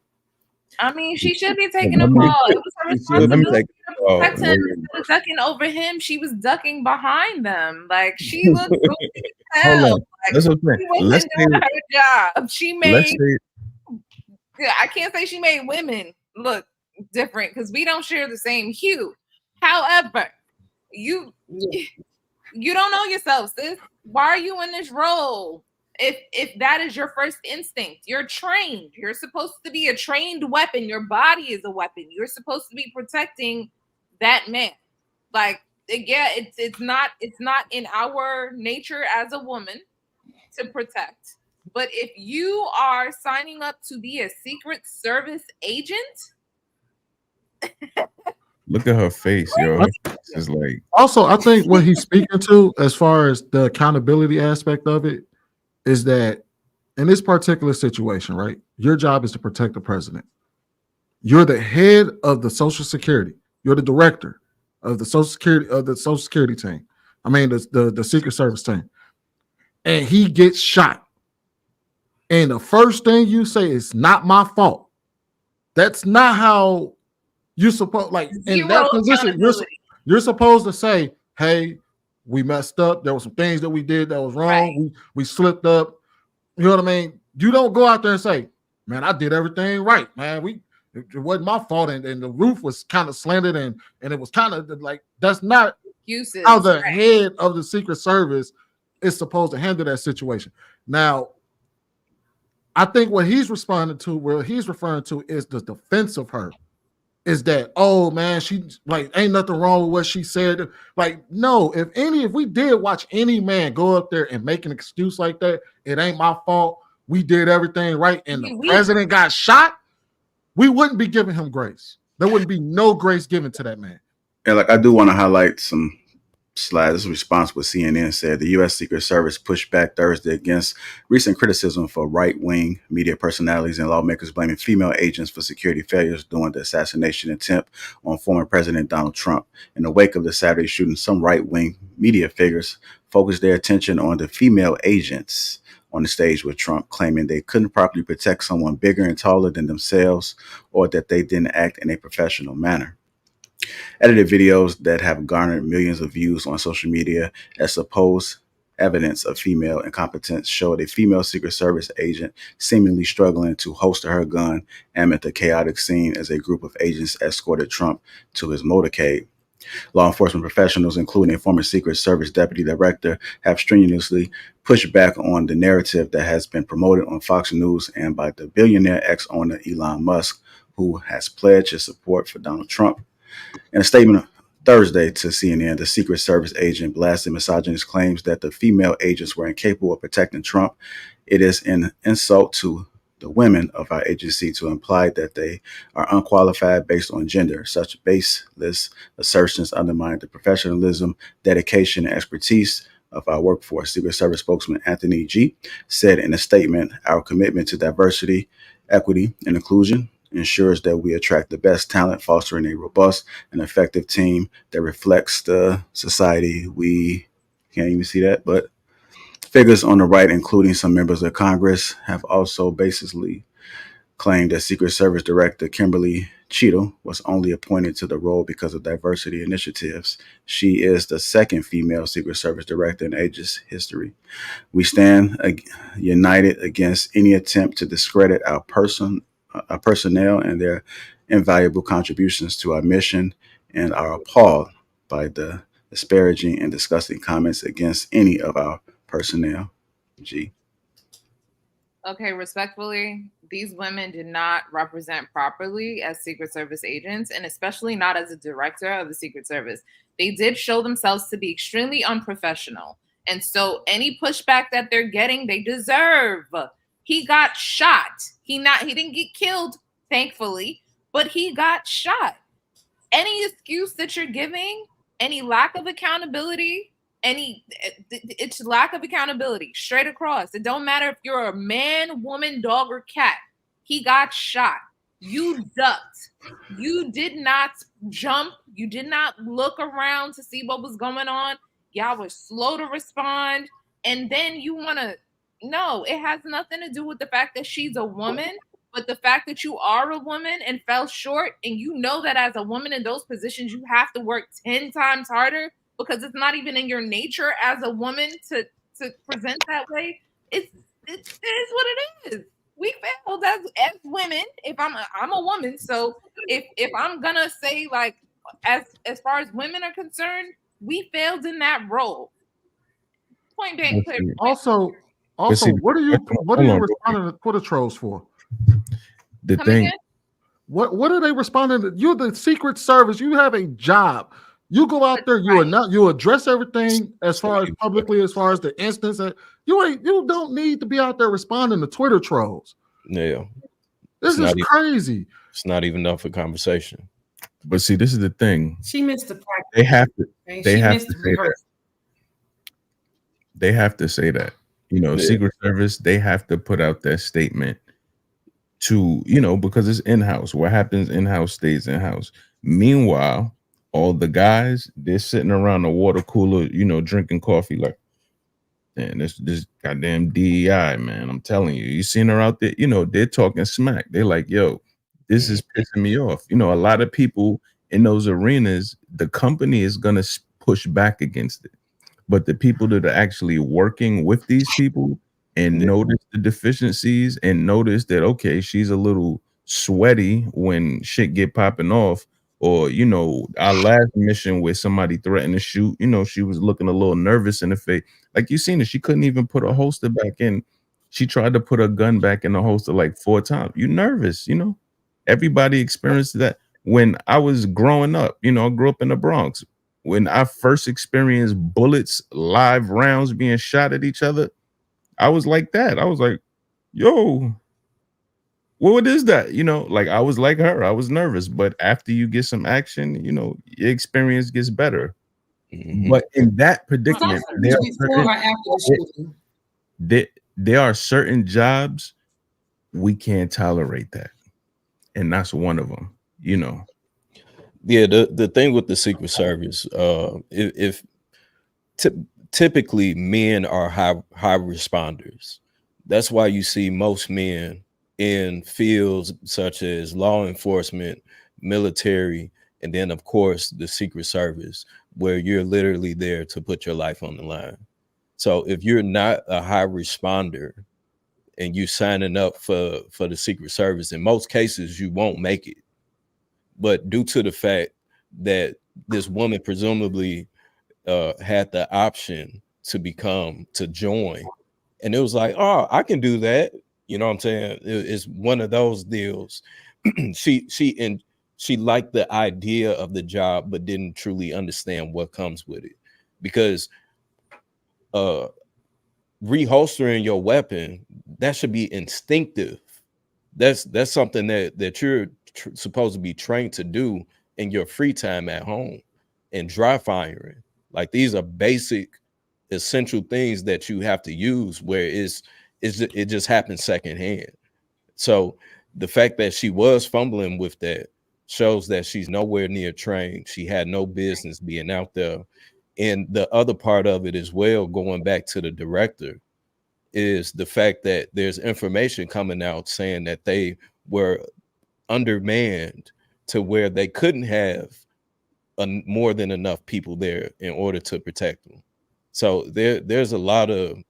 She should be taking the fall. It was her responsibility to protect him instead of ducking over him. She was ducking behind them. Like, she looked goofy as hell. Like, she wasn't doing her job. She made. I can't say she made women look different because we don't share the same hue. However, you don't know yourself, sis. Why are you in this role? If that is your first instinct, you're trained. You're supposed to be a trained weapon. Your body is a weapon. You're supposed to be protecting that man. Like, yeah, it's not in our nature as a woman to protect. But if you are signing up to be a Secret Service agent, look at her face, yo. It's like, also, I think what he's speaking to, as far as the accountability aspect of it, is that in this particular situation, right? Your job is to protect the president. You're the head of the Social Security. You're the director of the Social Security team. I mean, the Secret Service team. And he gets shot. And the first thing you say is not my fault. That's not how you're supposed, like, in that position, you're supposed to say, hey, we messed up. There were some things that we did that was wrong. Right. We slipped up. You know what I mean? You don't go out there and say, man, I did everything right, man. It wasn't my fault, and the roof was kind of slanted, and it was kind of like, that's not excuses, how the head of the Secret Service is supposed to handle that situation. Now, I think what he's responding to, where he's referring to, is the defense of her. Is that, oh man, she like ain't nothing wrong with what she said. Like, no, if we did watch any man go up there and make an excuse like that, it ain't my fault. We did everything right, and the president got shot, we wouldn't be giving him grace. There wouldn't be no grace given to that man. And like, I do want to highlight some slides. This response with CNN said the U.S. Secret Service pushed back Thursday against recent criticism for right-wing media personalities and lawmakers blaming female agents for security failures during the assassination attempt on former President Donald Trump. In the wake of the Saturday shooting, some right-wing media figures focused their attention on the female agents on the stage with Trump, claiming they couldn't properly protect someone bigger and taller than themselves, or that they didn't act in a professional manner. Edited videos that have garnered millions of views on social media as supposed evidence of female incompetence showed a female Secret Service agent seemingly struggling to holster her gun amid the chaotic scene as a group of agents escorted Trump to his motorcade. Law enforcement professionals, including a former Secret Service deputy director, have strenuously pushed back on the narrative that has been promoted on Fox News and by the billionaire ex-owner Elon Musk, who has pledged his support for Donald Trump. In a statement Thursday to CNN, the Secret Service agent blasted misogynist claims that the female agents were incapable of protecting Trump. It is an insult to the women of our agency to imply that they are unqualified based on gender. Such baseless assertions undermine the professionalism, dedication, and expertise of our workforce, Secret Service spokesman Anthony G. said in a statement. Our commitment to diversity, equity, and inclusion ensures that we attract the best talent, fostering a robust and effective team that reflects the society we can't even see that, but figures on the right, including some members of Congress, have also baselessly claimed that Secret Service Director Kimberly Cheadle was only appointed to the role because of diversity initiatives. She is the second female Secret Service Director in agency history. We stand united against any attempt to discredit our personnel and their invaluable contributions to our mission, and are appalled by the disparaging and disgusting comments against any of our personnel. G. Okay, respectfully, these women did not represent properly as Secret Service agents, and especially not as a director of the Secret Service. They did show themselves to be extremely unprofessional. And so any pushback that they're getting, they deserve. He got shot. He didn't get killed, thankfully, but he got shot. Any excuse that you're giving, any lack of accountability, it's lack of accountability straight across. It don't matter if you're a man, woman, dog, or cat. He got shot. You ducked. You did not jump. You did not look around to see what was going on. Y'all were slow to respond. And then you want to, no, it has nothing to do with the fact that she's a woman, but the fact that you are a woman and fell short, and you know that as a woman in those positions, you have to work 10 times harder, because it's not even in your nature as a woman to present that way. It is what it is. We failed as women. If I'm a woman, so if I'm gonna say, like, as far as women are concerned, we failed in that role. Point blank. Also, what are you responding to Twitter trolls for? The thing. What are they responding to? You're the Secret Service. You have a job. You go out there, you address everything as far as publicly, as far as the instance. You don't need to be out there responding to Twitter trolls. Yeah. This is crazy. It's not even enough for conversation. But see, this is the thing. She missed the part. They have to say that. They have to say that. You know, Yeah. Secret Service, they have to put out that statement to, you know, because it's in-house. What happens in-house stays in-house. Meanwhile, all the guys, they're sitting around the water cooler, you know, drinking coffee like, man, this goddamn DEI, man. I'm telling you, you seen her out there, you know, they're talking smack. They're like, yo, this is pissing me off. You know, a lot of people in those arenas, the company is gonna push back against it. But the people that are actually working with these people and notice the deficiencies and notice that, okay, she's a little sweaty when shit get popping off, or, you know, our last mission where somebody threatened to shoot, you know, she was looking a little nervous in the face. Like, you seen it, she couldn't even put a holster back in. She tried to put a gun back in the holster like 4 times. You nervous, you know? Everybody experienced that. When I was growing up, you know, I grew up in the Bronx. When I first experienced bullets, live rounds being shot at each other, I was like that. I was like, yo, what is that? You know, like I was like her. I was nervous. But after you get some action, you know, your experience gets better. But in that predicament, Before or after the shooting? there are certain jobs we can't tolerate that. And that's one of them, you know. Yeah, the thing with the Secret Service, if typically men are high responders. That's why you see most men in fields such as law enforcement, military, and then of course the Secret Service, where you're literally there to put your life on the line. So if you're not a high responder and you signing up for the Secret Service, in most cases you won't make it. But due to the fact that this woman presumably had the option to join, and it was like, oh, I can do that. You know what I'm saying? It's one of those deals. She liked the idea of the job, but didn't truly understand what comes with it, because reholstering your weapon, that should be instinctive. That's something that you're supposed to be trained to do in your free time at home. And dry firing, like, these are basic essential things that you have to use, where it just happens secondhand. So the fact that she was fumbling with that shows that she's nowhere near trained. She had no business being out there. And the other part of it as well, going back to the director, is the fact that there's information coming out saying that they were undermanned to where they couldn't have more than enough people there in order to protect them. So there's a lot of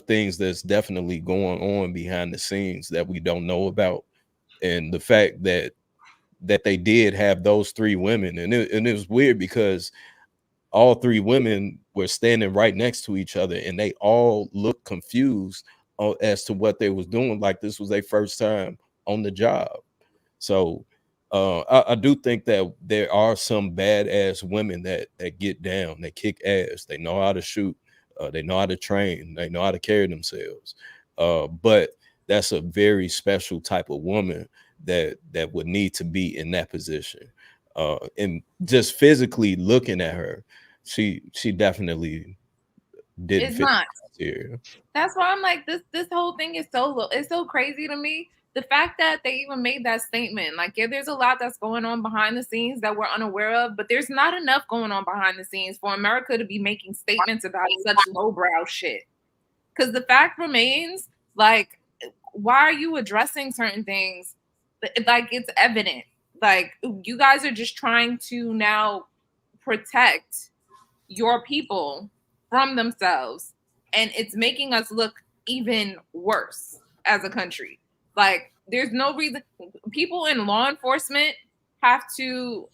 things that's definitely going on behind the scenes that we don't know about. And the fact that they did have those 3 women, and it was weird because all 3 women were standing right next to each other, and they all looked confused as to what they was doing, like this was their first time on the job. So I do think that there are some badass women that get down, they kick ass, they know how to shoot, they know how to train, they know how to carry themselves. But that's a very special type of woman that would need to be in that position. And just physically looking at her, she definitely didn't It's fit not. here. That's why I'm like, this whole thing is it's so crazy to me. The fact that they even made that statement, like, yeah, there's a lot that's going on behind the scenes that we're unaware of, but there's not enough going on behind the scenes for America to be making statements about such lowbrow shit. Because the fact remains, like, why are you addressing certain things? Like, it's evident. Like, you guys are just trying to now protect your people from themselves, and it's making us look even worse as a country. Like, there's no reason. People in law enforcement have to,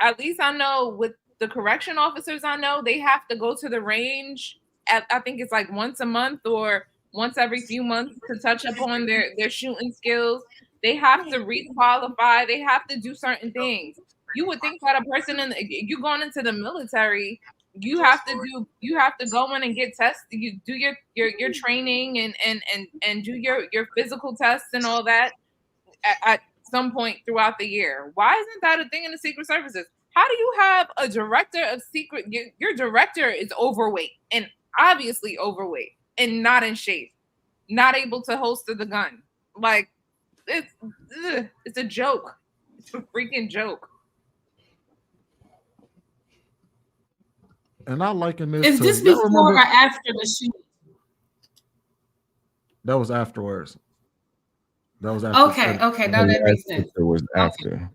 at least I know with the correction officers, I know they have to go to the range I think it's like once a month or once every few months to touch up on their shooting skills. They have to requalify. They have to do certain things. You would think that a person you going into the military, you have to go in and get tested. You do your training and do your physical tests and all that at some point throughout the year. Why isn't that a thing in the Secret Services? How do you have a director of secret? Your director is overweight and obviously overweight. and not in shape, not able to holster the gun. Like, it's a joke. It's a freaking joke. And I liken this Is to, this y'all before remember or after the shoot? that was afterwards. That was after. Okay, okay, now that makes sense. It was after.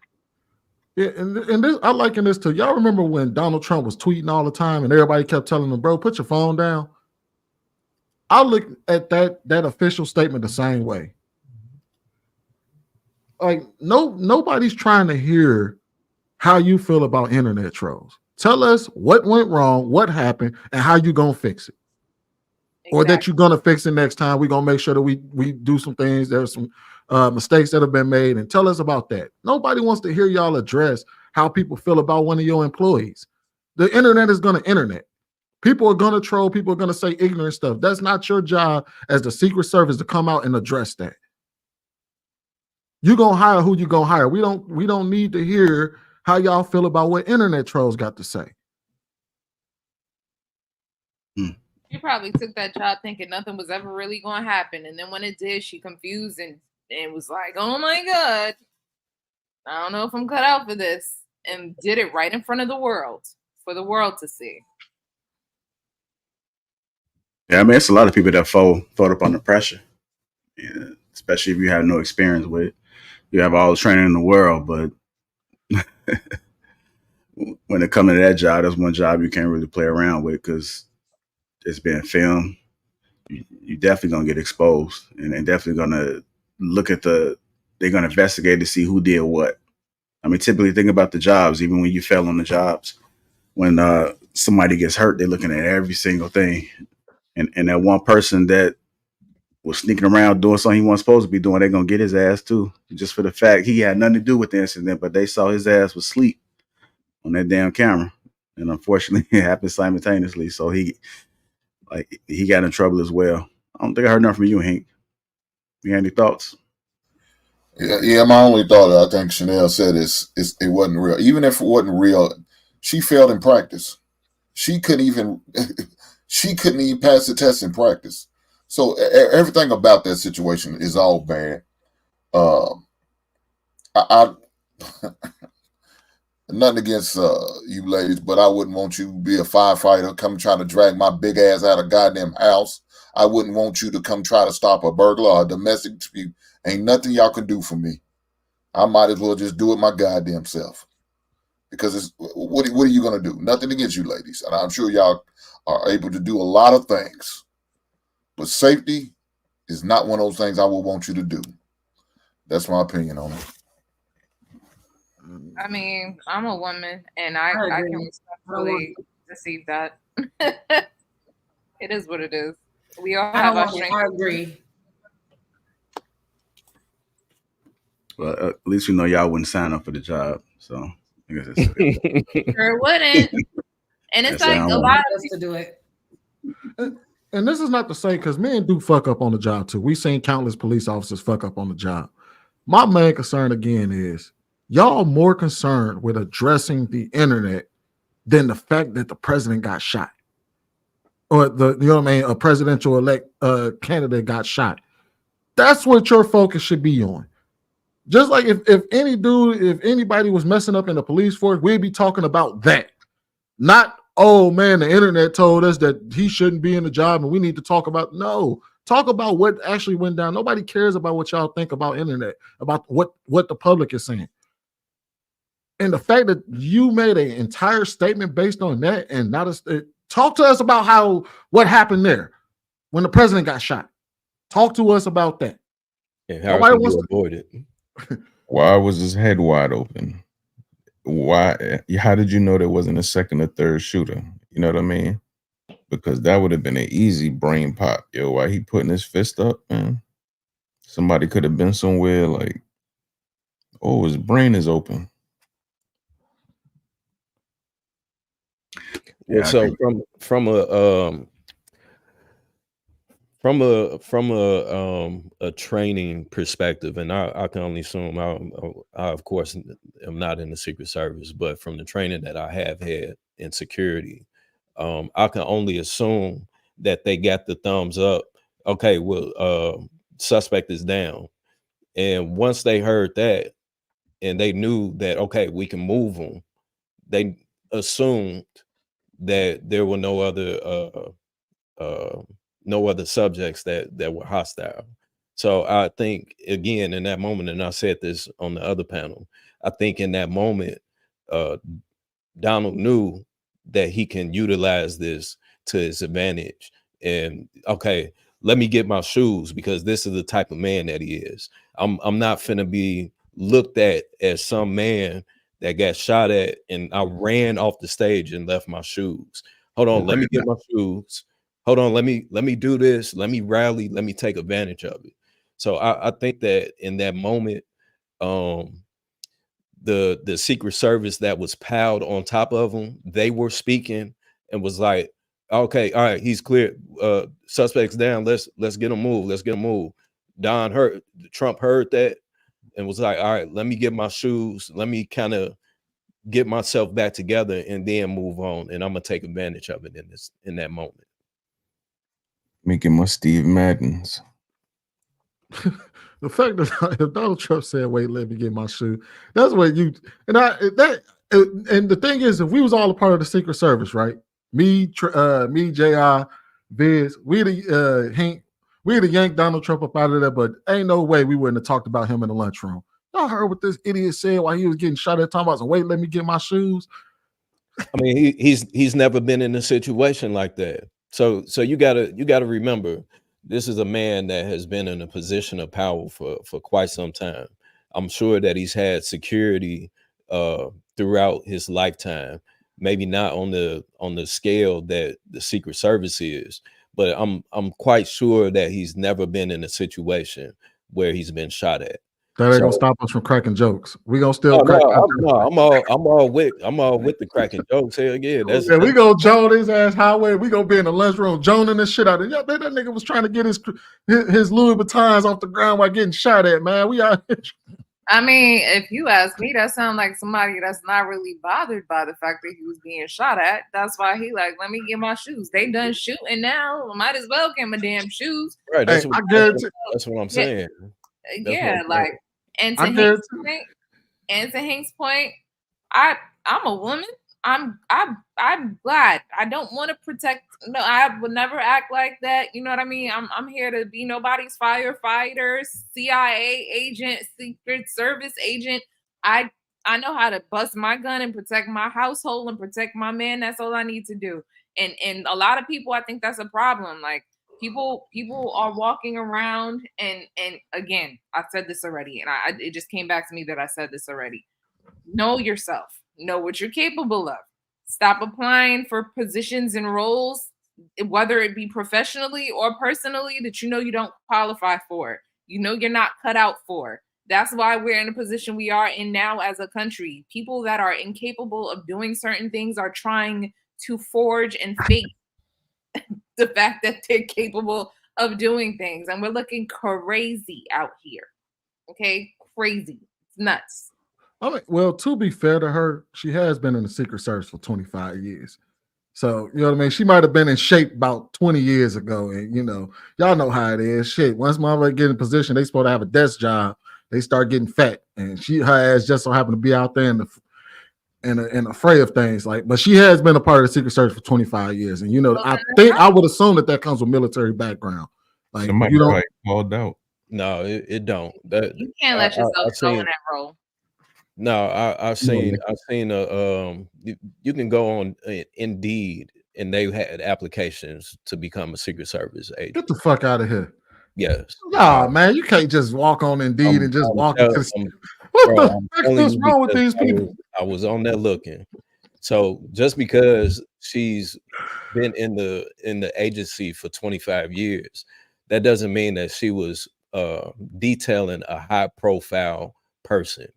Yeah, and this, I liken this to, y'all remember when Donald Trump was tweeting all the time and everybody kept telling him, bro, put your phone down. I look at that official statement the same way. Like, nobody's trying to hear how you feel about internet trolls. Tell us what went wrong, what happened, and how you gonna fix it. Or that you're gonna fix it next time. We're gonna make sure that we do some things. There's some mistakes that have been made, and tell us about that. Nobody wants to hear y'all address how people feel about one of your employees. The internet is gonna internet. People are gonna troll, people are gonna say ignorant stuff. That's not your job as the Secret Service to come out and address that. You're gonna hire who you're gonna hire. We don't need to hear how y'all feel about what internet trolls got to say. She probably took that job thinking nothing was ever really going to happen. And then when it did, she confused and was like, oh my God, I don't know if I'm cut out for this. And did it right in front of the world for the world to see. Yeah, I mean, it's a lot of people that fold up under pressure, yeah, especially if you have no experience with it. You have all the training in the world, but when it comes to that job, that's one job you can't really play around with because it's being filmed. You definitely gonna get exposed, and they're definitely gonna look at they're gonna investigate to see who did what. I mean, typically think about the jobs. Even when you fail on the jobs, when somebody gets hurt, they're looking at every single thing, and that one person that was sneaking around doing something he wasn't supposed to be doing, they're gonna get his ass too, just for the fact he had nothing to do with the incident, but they saw his ass was asleep on that damn camera, and unfortunately, it happened simultaneously. So he got in trouble as well. I don't think I heard nothing from you, Hank. You got any thoughts? Yeah. My only thought, I think Chanel said, is it wasn't real. Even if it wasn't real, she failed in practice. She couldn't even pass the test in practice. So everything about that situation is all bad. I nothing against you ladies, but I wouldn't want you to be a firefighter, come trying to drag my big ass out of goddamn house. I wouldn't want you to come try to stop a burglar or a domestic dispute. Ain't nothing y'all can do for me. I might as well just do it my goddamn self. Because what are you going to do? Nothing against you ladies. And I'm sure y'all are able to do a lot of things. But safety is not one of those things I would want you to do. That's my opinion on it. I mean, I'm a woman, and I can respectfully deceive that. It is what it is. We all have our strengths. I agree. Well, at least we know y'all wouldn't sign up for the job, so I guess it's sure wouldn't. And it's like a lot of us to do it. And this is not to say, because men do fuck up on the job too. We've seen countless police officers fuck up on the job. My main concern again is y'all more concerned with addressing the internet than the fact that the president got shot, or a presidential elect candidate got shot. That's what your focus should be on. Just like if anybody was messing up in the police force, we'd be talking about that. Not, oh man, the internet told us that he shouldn't be in the job and we need to talk about. No, talk about what actually went down. Nobody cares about what y'all think about internet, about what the public is saying. And the fact that you made an entire statement based on that and talk to us about what happened there when the president got shot. Talk to us about that. And how can you avoid it? Why was his head wide open? Why? How did you know there wasn't a second or third shooter? You know what I mean? Because that would have been an easy brain pop. Yo, why he putting his fist up, man? Somebody could have been somewhere like, oh, his brain is open. Yeah, so from a training perspective, and I can only assume I of course am not in the Secret Service, but from the training that I have had in security, I can only assume that they got the thumbs up. Okay, well, suspect is down. And once they heard that and they knew that, okay, we can move them, they assumed that there were no other subjects that were hostile. So I think, again, in that moment, and I said this on the other panel, I think in that moment, Donald knew that he can utilize this to his advantage. And okay, let me get my shoes, because this is the type of man that he is. I'm not finna be looked at as some man that got shot at and I ran off the stage and left my shoes. Hold on, let me get my shoes. Hold on, let me do this. Let me rally. Let me take advantage of it. So I think that in that moment, the Secret Service that was piled on top of them, they were speaking and was like, okay, all right, he's clear. Suspects down. Let's get him moved. Let's get him moved. Trump heard that and was like, all right, let me get my shoes. Let me kind of get myself back together and then move on. And I'm gonna take advantage of it in that moment. Making my Steve Maddens. The fact that if Donald Trump said, "Wait, let me get my shoe," that's what you and and the thing is, if we was all a part of the Secret Service, right? Me, Jr., Viz, we'd have yanked Donald Trump up out of there, but ain't no way we wouldn't have talked about him in the lunchroom. Y'all heard what this idiot said while he was getting shot at, talking about, "Wait, let me get my shoes." I mean, he's never been in a situation like that. So you gotta remember, this is a man that has been in a position of power for quite some time. I'm sure that he's had security throughout his lifetime. Maybe not on the scale that the Secret Service is, but I'm quite sure that he's never been in a situation where he's been shot at. That ain't gonna stop us from cracking jokes. We gonna still crack. I'm all with the cracking jokes. Hell yeah, we gonna Joan his ass highway. We gonna be in the lunchroom joning this shit out of. Yeah, that nigga was trying to get his Louis Vuittons off the ground while getting shot at. Man, we out here. I mean, if you ask me, that sounds like somebody that's not really bothered by the fact that he was being shot at. That's why he like, let me get my shoes. They done shooting now. Might as well get my damn shoes. Right. That's what I'm saying. Yeah, like, and to Hank's point, I'm a woman. I'm glad. I don't want to protect. No, I would never act like that. You know what I mean? I'm here to be nobody's firefighter, CIA agent, Secret Service agent. I know how to bust my gun and protect my household and protect my man. That's all I need to do. And a lot of people, I think that's a problem. Like people are walking around and again, I said this already, and it just came back to me that I said this already. Know yourself. Know what you're capable of. Stop applying for positions and roles, whether it be professionally or personally, that you know you don't qualify for. You know you're not cut out for. That's why we're in the position we are in now as a country. People that are incapable of doing certain things are trying to forge and fake the fact that they're capable of doing things. And we're looking crazy out here. Okay? Crazy. It's nuts. I mean, well, to be fair to her, she has been in the Secret Service for 25 years. So, you know what I mean? She might have been in shape about 20 years ago. And, you know, y'all know how it is. Shit, once mother get in position, they supposed to have a desk job. They start getting fat. And her ass just so happened to be out there in the fray of things. Like, but she has been a part of the Secret Service for 25 years. And, you know, I would assume that comes with military background. Like, you don't called out. No, it don't. You can't let yourself go in that role. No, I've seen you can go on Indeed and they had applications to become a Secret Service agent. Get the fuck out of here. Yes. Nah, man, you can't just walk on Indeed and just walk into what's wrong with these people? I was on there looking. So just because she's been in the agency for 25 years, that doesn't mean that she was detailing a high profile person.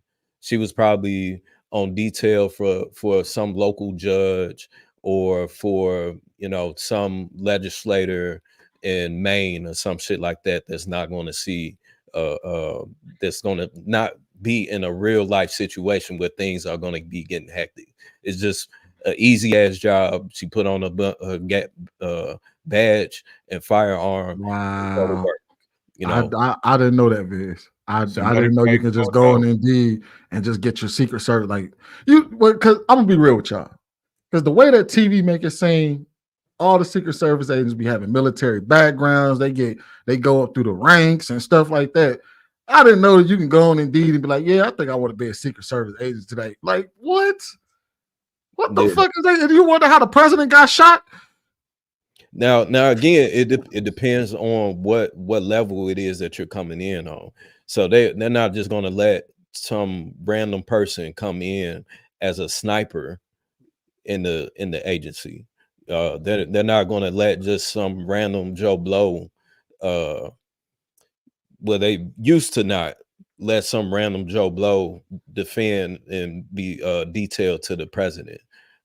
She was probably on detail for some local judge or for, you know, some legislator in Maine or some shit like that that's not going to see that's going to not be in a real life situation where things are going to be getting hectic. It's just an easy ass job. She put on a badge and firearm. Wow. You know, I didn't know that, Viz. I didn't know you could just go on Indeed and just get your Secret Service. Like because I'm gonna be real with y'all. Because the way that TV make it seem, all the Secret Service agents be having military backgrounds. They go up through the ranks and stuff like that. I didn't know that you can go on Indeed and be like, yeah, I think I want to be a Secret Service agent today. Like, what? What the fuck is that? You wonder how the president got shot? Now again, it depends on what level it is that you're coming in on. So they're not just going to let some random person come in as a sniper in the agency. They're not going to let just some random Joe Blow. Well, they used to not let some random Joe Blow defend and be detailed to the president.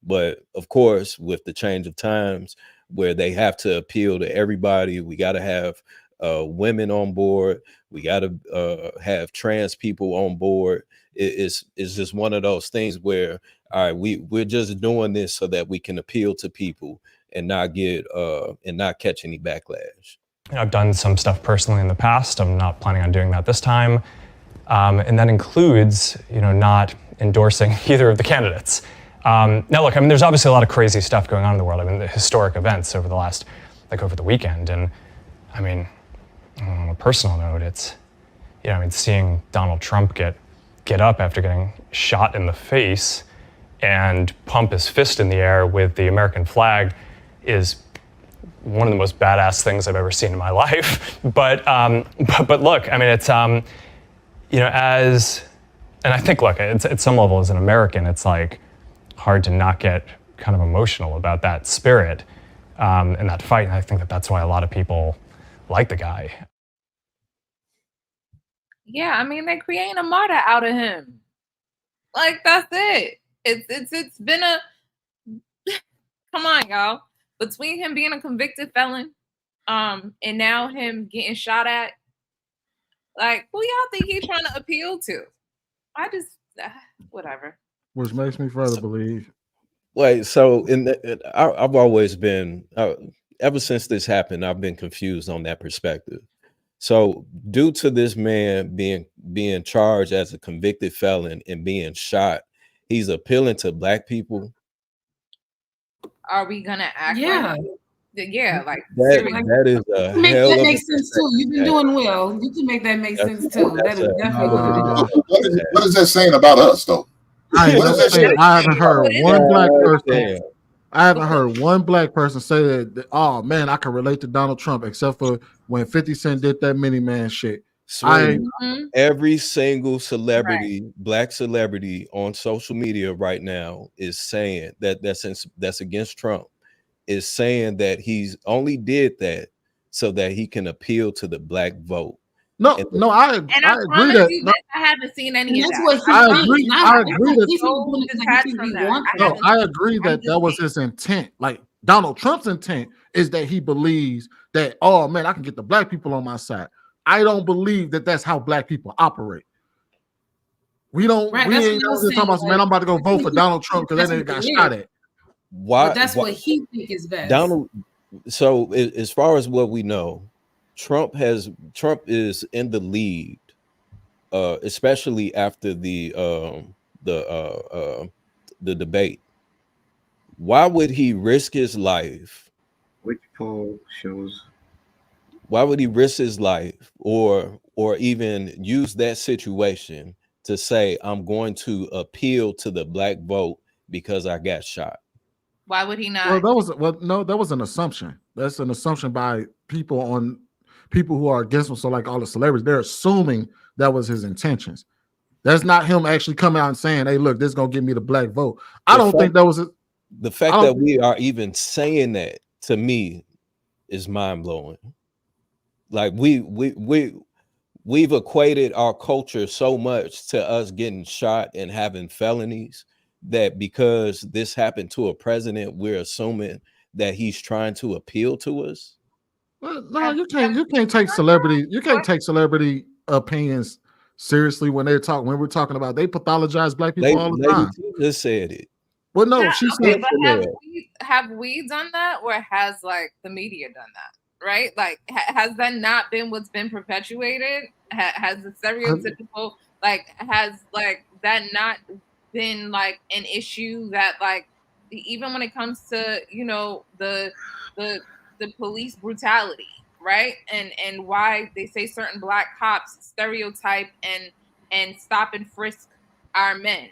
But of course, with the change of times, where they have to appeal to everybody, we got to have women on board. We got to have trans people on board. It's just one of those things where, all right, we're just doing this so that we can appeal to people and not get and not catch any backlash. I've done some stuff personally in the past. I'm not planning on doing that this time, and that includes, not endorsing either of the candidates. Now, look, I mean, there's obviously a lot of crazy stuff going on in the world. I mean, the historic events over over the weekend. And I mean, on a personal note, it's, seeing Donald Trump get up after getting shot in the face and pump his fist in the air with the American flag is one of the most badass things I've ever seen in my life. But look, I mean, it's, and I think, look, it's, at some level as an American, it's like, hard to not get kind of emotional about that spirit and that fight. And I think that's why a lot of people like the guy. Yeah, I mean, they're creating a martyr out of him. Like, that's it. It's been a come on, y'all. Between him being a convicted felon, and now him getting shot at, like, who y'all think he's trying to appeal to? I just whatever. Which makes me further believe. Wait, so I've always been, ever since this happened, I've been confused on that perspective. So due to this man being charged as a convicted felon and being shot, he's appealing to Black people. Are we gonna act? Yeah. Like that is a hell that of makes sense too. You've been doing well. You can make that make sense too. That is definitely what is that saying about us though? I haven't heard one Black person. I haven't heard one Black person say that. Oh man, I can relate to Donald Trump, except for when 50 Cent did that mini man shit. Every single celebrity, Black celebrity on social media right now is saying that's against Trump. Is saying that he's only did that so that he can appeal to the Black vote. I agree that. I haven't seen any of that. I agree that was his intent. Like Donald Trump's intent is that he believes that, oh man, I can get the Black people on my side. I don't believe that that's how Black people operate. We don't. We ain't talking about, man, I'm about to go vote for Donald Trump because that nigga got shot at. Why? But that's what he think is best. So as far as what we know, Trump is in the lead, especially after the debate. Why would he risk his life? Which poll shows? Why would he risk his life or even use that situation to say, I'm going to appeal to the Black vote because I got shot? Why would he not? That was an assumption. That's an assumption by people who are against him. So like all the celebrities, they're assuming that was his intentions. That's not him actually coming out and saying, hey, look, this is gonna give me the Black vote. I don't think that was it. The fact that we are even saying that, to me, is mind-blowing. Like we've equated our culture so much to us getting shot and having felonies that because this happened to a president, we're assuming that he's trying to appeal to us. Well, no, you can't take celebrity opinions seriously when we're talking about they pathologize Black people all the time. Lady T just said it. Well, no, she Okay, said. but have we done that, or has like the media done that? Right? Like, has that not been what's been perpetuated? Has the stereotypical has like that not been like an issue that like even when it comes to the police brutality, right? And why they say certain black cops stereotype and stop and frisk our men.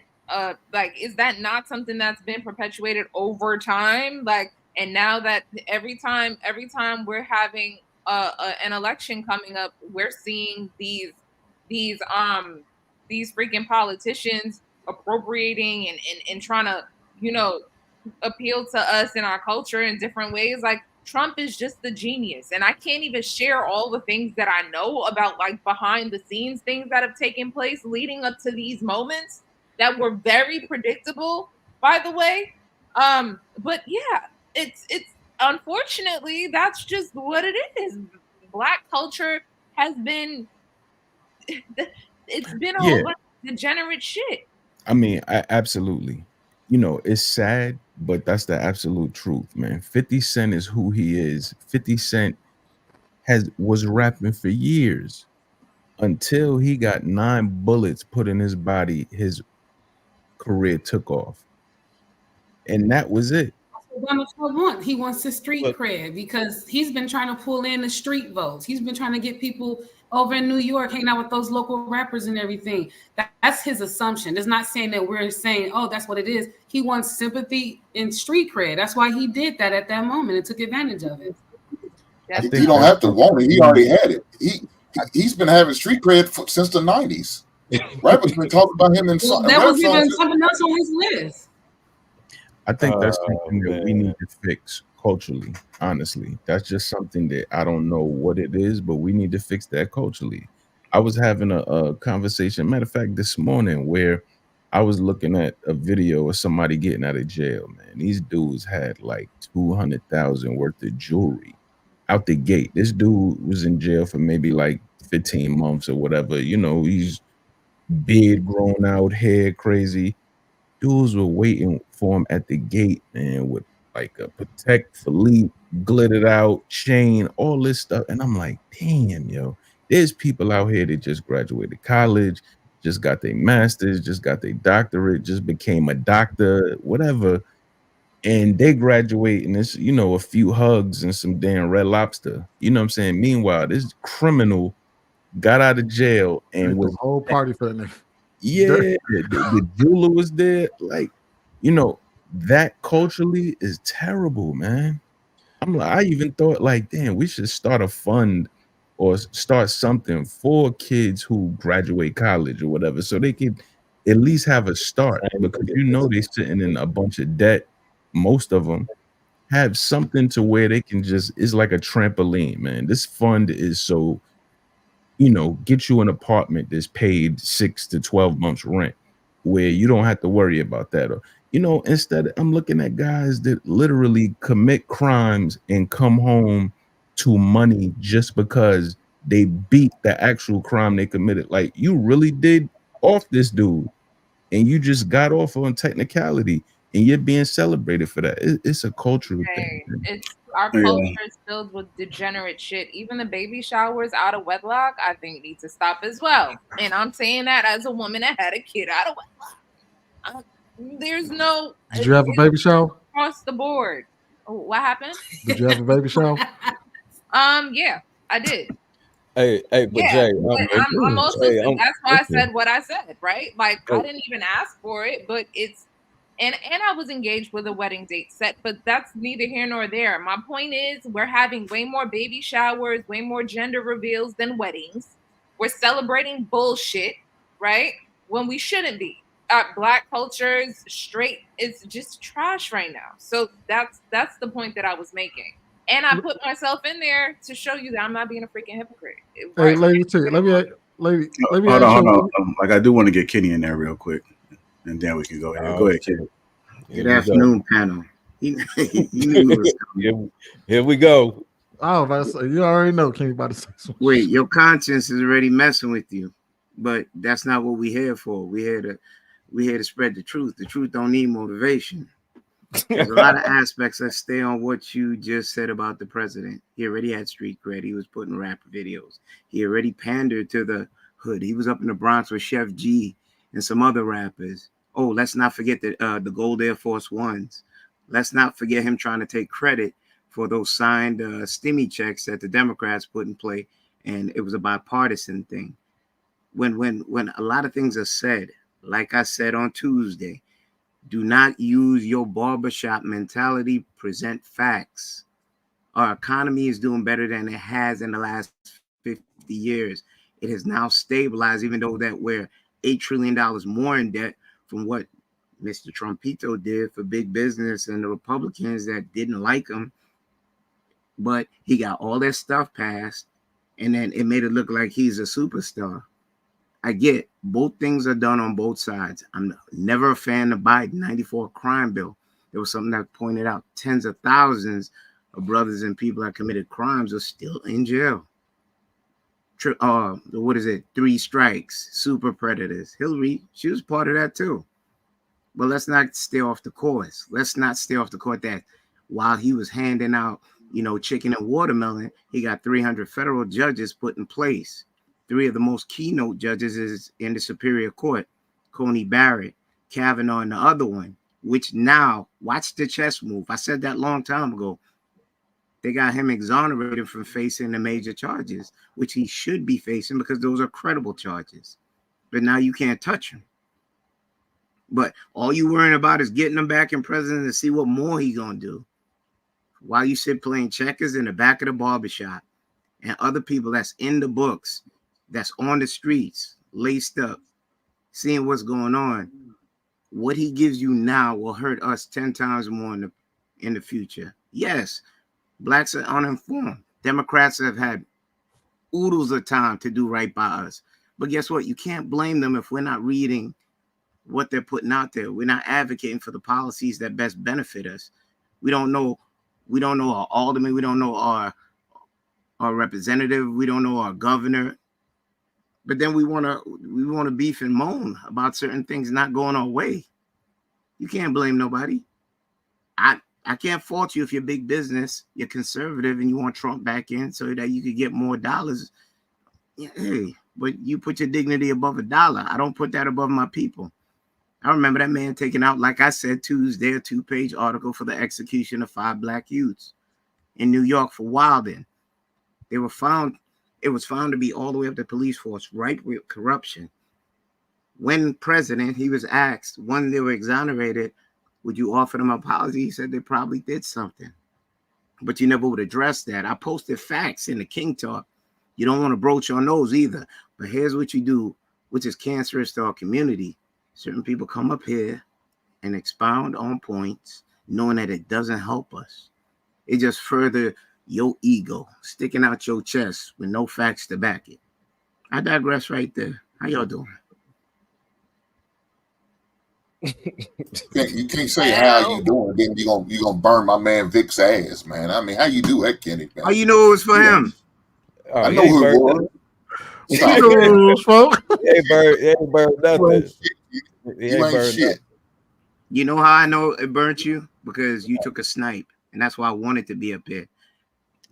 Like, is that not something that's been perpetuated over time? Like, and now that every time we're having an election coming up, we're seeing these freaking politicians appropriating and trying to appeal to us in our culture in different ways. Like, Trump is just the genius, and I can't even share all the things that I know about like behind the scenes things that have taken place leading up to these moments that were very predictable, by the way. But yeah, it's unfortunately that's just what it is. Black culture has been it's been a whole Yeah, bunch of degenerate shit. I mean, absolutely. You know, it's sad, but that's the absolute truth, man. 50 Cent is who he is. 50 Cent was rapping for years until he got 9 bullets put in his body. His career took off, and that was it. That's what Donald Trump wants. He wants the street But cred because he's been trying to pull in the street votes. He's been trying to get people over in New York hanging out with those local rappers and everything. That's his assumption. It's not saying that we're saying, oh, that's what it is. He wants sympathy and street cred. That's why he did that at that moment and took advantage of it. He don't have to want it. He already had it. He's been having street cred since the 90s. Rappers been talking about him in that was even something else on his list. I think that's something that we need to fix culturally. Honestly, that's just something that I don't know what it is, but we need to fix that culturally. I was having a conversation, matter of fact, this morning, where I was looking at a video of somebody getting out of jail. Man, these dudes had like 200,000 worth of jewelry out the gate. This dude was in jail for maybe like 15 months or whatever. You know, he's beard grown out, hair crazy. Dudes were waiting for him at the gate, man, with like a Protect Philippe, glittered out chain, all this stuff. And I'm like, damn, yo, there's people out here that just graduated college, just got their master's, just got their doctorate, just became a doctor, whatever. And they graduate and it's, a few hugs and some damn Red Lobster. You know what I'm saying? Meanwhile, this criminal got out of jail and was the whole party for that nigga. Yeah, the jeweler was there. Like, that culturally is terrible, man. I'm like, I even thought, like, damn, we should start a fund or start something for kids who graduate college or whatever, so they could at least have a start. Because they're sitting in a bunch of debt. Most of them have something to where they can it's like a trampoline, man. This fund is so get you an apartment that's paid 6 to 12 months rent where you don't have to worry about that. Or, instead I'm looking at guys that literally commit crimes and come home to money just because they beat the actual crime they committed. Like, you really did off this dude and you just got off on technicality and you're being celebrated for that. It's a cultural thing. It's our culture is filled with degenerate shit. Even the baby showers out of wedlock, I think, need to stop as well. And I'm saying that as a woman that had a kid out of wedlock. There's no. Did you have a baby shower? Across the board. What happened? Did you have a baby shower? Yeah, I did. Hey, but Jay, I'm also that's why I said what I said, right? Like, I didn't even ask for it, but it's and I was engaged with a wedding date set, but that's neither here nor there. My point is, we're having way more baby showers, way more gender reveals than weddings. We're celebrating bullshit, right? When we shouldn't be. Black culture's straight, it's just trash right now. So that's the point that I was making. And I put myself in there to show you that I'm not being a freaking hypocrite. Hey, lady, let me hold on. Like, I do want to get Kenny in there real quick, and then we can go ahead. Go ahead, Kenny. Good afternoon, panel. He knew it was coming. Here we go. Oh, you already know Kenny about to say something. Wait, your conscience is already messing with you, but that's not what we're here for. We're here to spread the truth. The truth don't need motivation. There's a lot of aspects. Let's stay on what you just said about the president. He already had street cred. He was putting rap videos. He already pandered to the hood. He was up in the Bronx with Chef G and some other rappers. Oh, let's not forget the Gold Air Force Ones. Let's not forget him trying to take credit for those signed stimmy checks that the Democrats put in play, and it was a bipartisan thing. When a lot of things are said, like I said on Tuesday, do not use your barbershop mentality. Present facts. Our economy is doing better than it has in the last 50 years. It has now stabilized, even though that we're $8 trillion more in debt from what Mr. Trumpito did for big business and the Republicans that didn't like him. But he got all that stuff passed, and then it made it look like he's a superstar. I get both things are done on both sides. I'm never a fan of Biden 94 crime bill. There was something that pointed out tens of thousands of brothers and people that committed crimes are still in jail. What is it? 3 strikes, super predators. Hillary, she was part of that too. But let's not stay off the course. Let's not stay off the court that while he was handing out, chicken and watermelon, he got 300 federal judges put in place. 3 of the most keynote judges is in the Superior Court, Coney Barrett, Kavanaugh, and the other one, which now, watch the chess move. I said that long time ago. They got him exonerated from facing the major charges, which he should be facing because those are credible charges. But now you can't touch him. But all you worrying about is getting him back in prison to see what more he gonna do. While you sit playing checkers in the back of the barbershop and other people that's in the books, that's on the streets, laced up, seeing what's going on. What he gives you now will hurt us 10 times more in the future. Yes, blacks are uninformed. Democrats have had oodles of time to do right by us. But guess what? You can't blame them if we're not reading what they're putting out there. We're not advocating for the policies that best benefit us. We don't know our alderman. We don't know our representative. We don't know our governor. But then we want to beef and moan about certain things not going our way. You can't blame nobody. I can't fault you if you're big business, you're conservative, and you want Trump back in so that you could get more dollars. Hey, but you put your dignity above $1. I don't put that above my people. I remember that man taking out, like I said, Tuesday, a 2-page article for the execution of 5 black youths in New York for wilding. It was found to be all the way up the police force, right with corruption. When president, he was asked when they were exonerated, would you offer them an apology? He said they probably did something. But you never would address that. I posted facts in the King Talk. You don't want to broach on those either. But here's what you do, which is cancerous to our community. Certain people come up here and expound on points, knowing that it doesn't help us. It just further your ego, sticking out your chest with no facts to back it. I digress right there. How y'all doing? You can't say how you doing, then you gonna burn my man Vic's ass, man. I mean, how you do that, Kenny? How you know it was for him? I know who it was. He ain't burned nothing. You ain't shit. You know how I know it burnt you? Because you took a snipe, and that's why I wanted to be up here.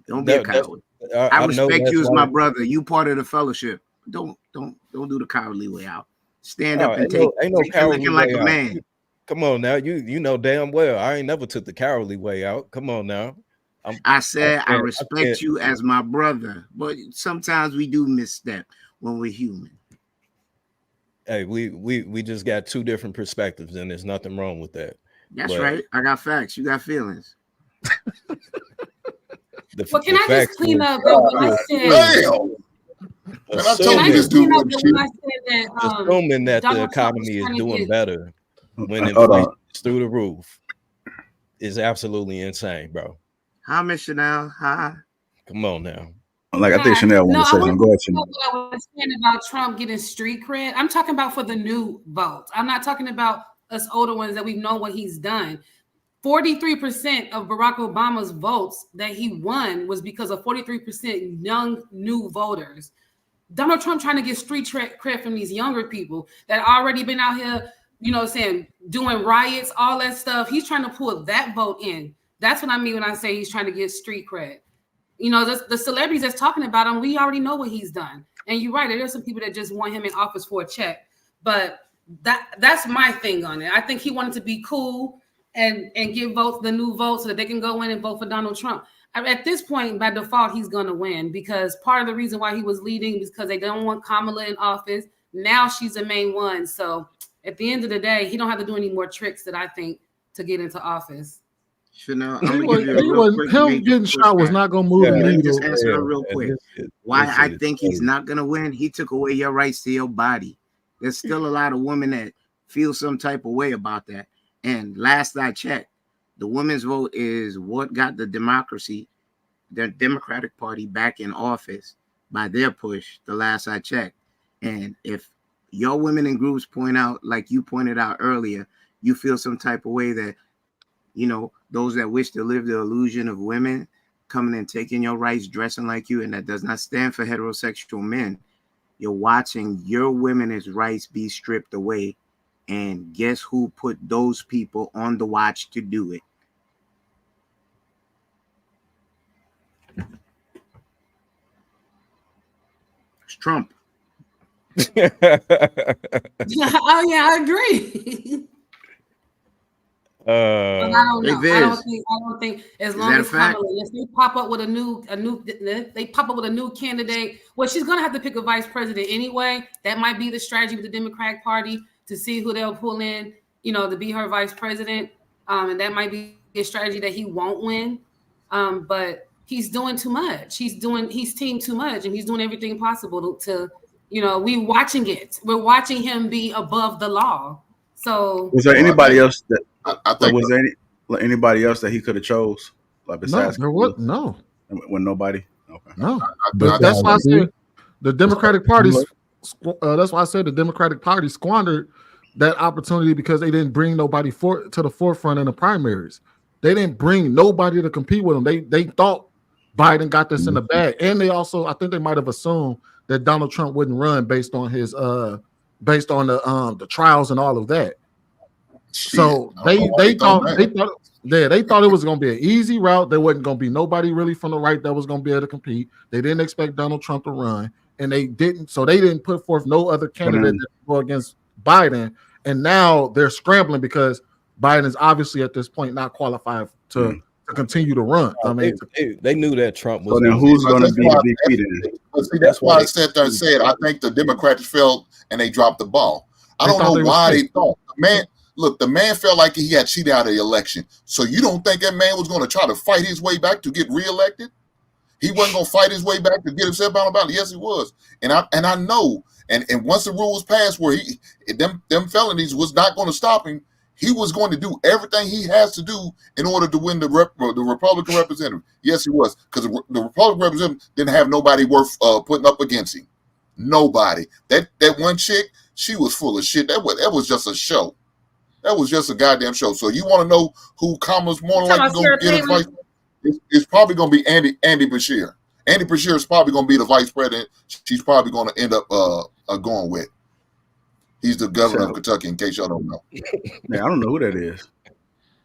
Don't be a coward. I respect you as my brother. You part of the fellowship. Don't do the cowardly way out. Stand up and take looking like a man. Come on now. You know damn well I ain't never took the cowardly way out. Come on now. I said I respect you as my brother, but sometimes we do misstep when we're human. Hey, we just got 2 different perspectives, and there's nothing wrong with that. That's right. I got facts. You got feelings. Well, can I just clean up what I said? Assuming that the economy is doing better when inflation is through the roof is absolutely insane, bro. Hi, Miss Chanel. Hi. Come on now. Like I think Chanel wanted to say something. Go ahead, Chanel. What I was saying about Trump getting street cred, I'm talking about for the new votes. I'm not talking about us older ones that we know what he's done. 43% of Barack Obama's votes that he won was because of 43% young new voters. Donald Trump trying to get street cred from these younger people that already been out here you know what I'm saying, doing riots, all that stuff. He's trying to pull that vote in. That's what I mean when I say he's trying to get street cred. You know, the celebrities that's talking about him, we already know what he's done. And you're right, there's some people that just want him in office for a check. But that's my thing on it. I think he wanted to be cool and give votes, the new votes, so that they can go in and vote for Donald Trump. At this point, by default, he's going to win, because part of the reason why he was leading is because they don't want Kamala in office. Now she's the main one. So at the end of the day, he don't have to do any more tricks that I think to get into office. Chanel, I'm gonna give you a real quick. Him getting shot was not going to move the needle. Just answer her real quick. Why I think he's not going to win? He took away your rights to your body. There's still a lot of women that feel some type of way about that. And last I checked, the women's vote is what got the Democratic Party back in office by their push, the last I checked. And if your women in groups point out, like you pointed out earlier, you feel some type of way that, you know, those that wish to live the illusion of women coming and taking your rights, dressing like you, and that does not stand for heterosexual men, you're watching your women's rights be stripped away. And guess who put those people on the watch to do it? It's Trump. Oh yeah, I agree. But I don't know. I don't think as long as Kamala, if they pop up with a new candidate, well, she's gonna have to pick a vice president anyway. That might be the strategy with the Democratic Party to see who they'll pull in, you know, to be her vice president. And that might be a strategy that he won't win. But he's doing too much. He's teamed too much, and he's doing everything possible to you know, we're watching him be above the law. So was there anybody else that was there anybody else that he could have chose? Like besides no. When nobody. Okay. No. That's why I said the Democratic Party. That's why I said the Democratic Party squandered that opportunity because they didn't bring nobody to the forefront in the primaries. They didn't bring nobody to compete with them. They thought Biden got this in the bag, and they also, I think they might have assumed that Donald Trump wouldn't run based on his the trials and all of that. So they thought it was going to be an easy route. There wasn't going to be nobody really from the right that was going to be able to compete. They didn't expect Donald Trump to run, and they didn't. So they didn't put forth no other candidate to go against Biden. And now they're scrambling because Biden is obviously at this point not qualified to continue to run. I mean, they knew that Trump was. So then who's going to be the big leader? See, that's why I sat there and said I think the Democrats felt and they dropped the ball. I don't know why they thought. The man felt like he got cheated out of the election. So you don't think that man was going to try to fight his way back to get reelected? He wasn't going to fight his way back to get himself out of it. Yes, he was. And I know. And once the rule was passed where them felonies was not going to stop him, he was going to do everything he has to do in order to win the Republican representative. Yes, he was, because the Republican representative didn't have nobody worth putting up against him. Nobody. That one chick, she was full of shit. That was just a show. That was just a goddamn show. So you want to know who Kamala's more likely going to get a vice? It's probably going to be Andy Beshear. Andy Beshear is probably going to be the vice president. She's probably going to end up going with. He's the governor of Kentucky, in case y'all don't know. Yeah, I don't know who that is.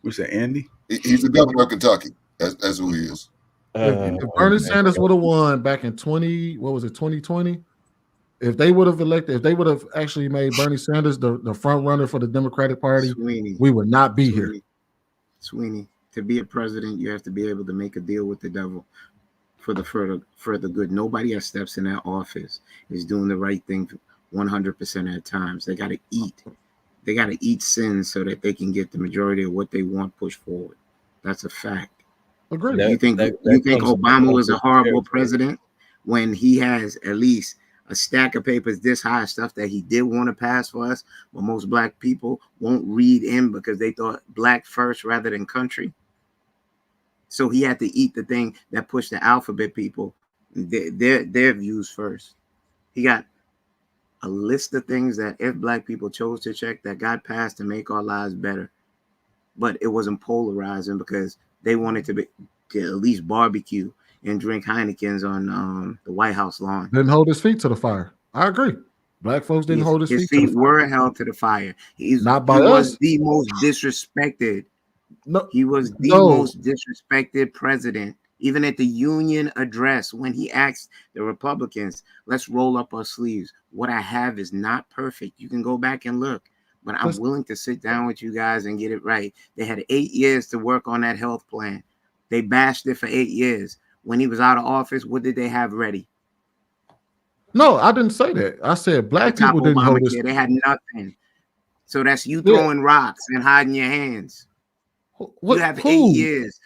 We said Andy? He's the governor of Kentucky. That's who he is. If Bernie Sanders would have won back in 2020, if they would have actually made Bernie Sanders the front runner for the Democratic Party, we would not be here. Sweeney, to be a president, you have to be able to make a deal with the devil for the further good. Nobody that steps in that office is doing the right thing 100% at times. They got to eat. They got to eat sin so that they can get the majority of what they want pushed forward. That's a fact. Agreed. You think Obama was a horrible president when he has at least a stack of papers this high of stuff that he did want to pass for us, but most black people won't read in because they thought black first rather than country? So he had to eat the thing that pushed the alphabet people, their views first. He got a list of things that if black people chose to check that got passed to make our lives better, but it wasn't polarizing because they wanted to at least barbecue and drink Heinekens on the White House lawn. Didn't hold his feet to the fire. I agree. Black folks didn't hold his His feet to the feet fire. were held to the fire. Not by He was us. the most disrespected. No, He was the no. most disrespected president. Even at the Union address, when he asked the Republicans, let's roll up our sleeves. What I have is not perfect. You can go back and look, but I'm willing to sit down with you guys and get it right. They had 8 years to work on that health plan. They bashed it for 8 years. When he was out of office, what did they have ready? No, I didn't say that. I said black The top people didn't hold his Obamacare, feet. they had nothing. So that's you Yeah. throwing rocks and hiding your hands. What, you have who? 8 years.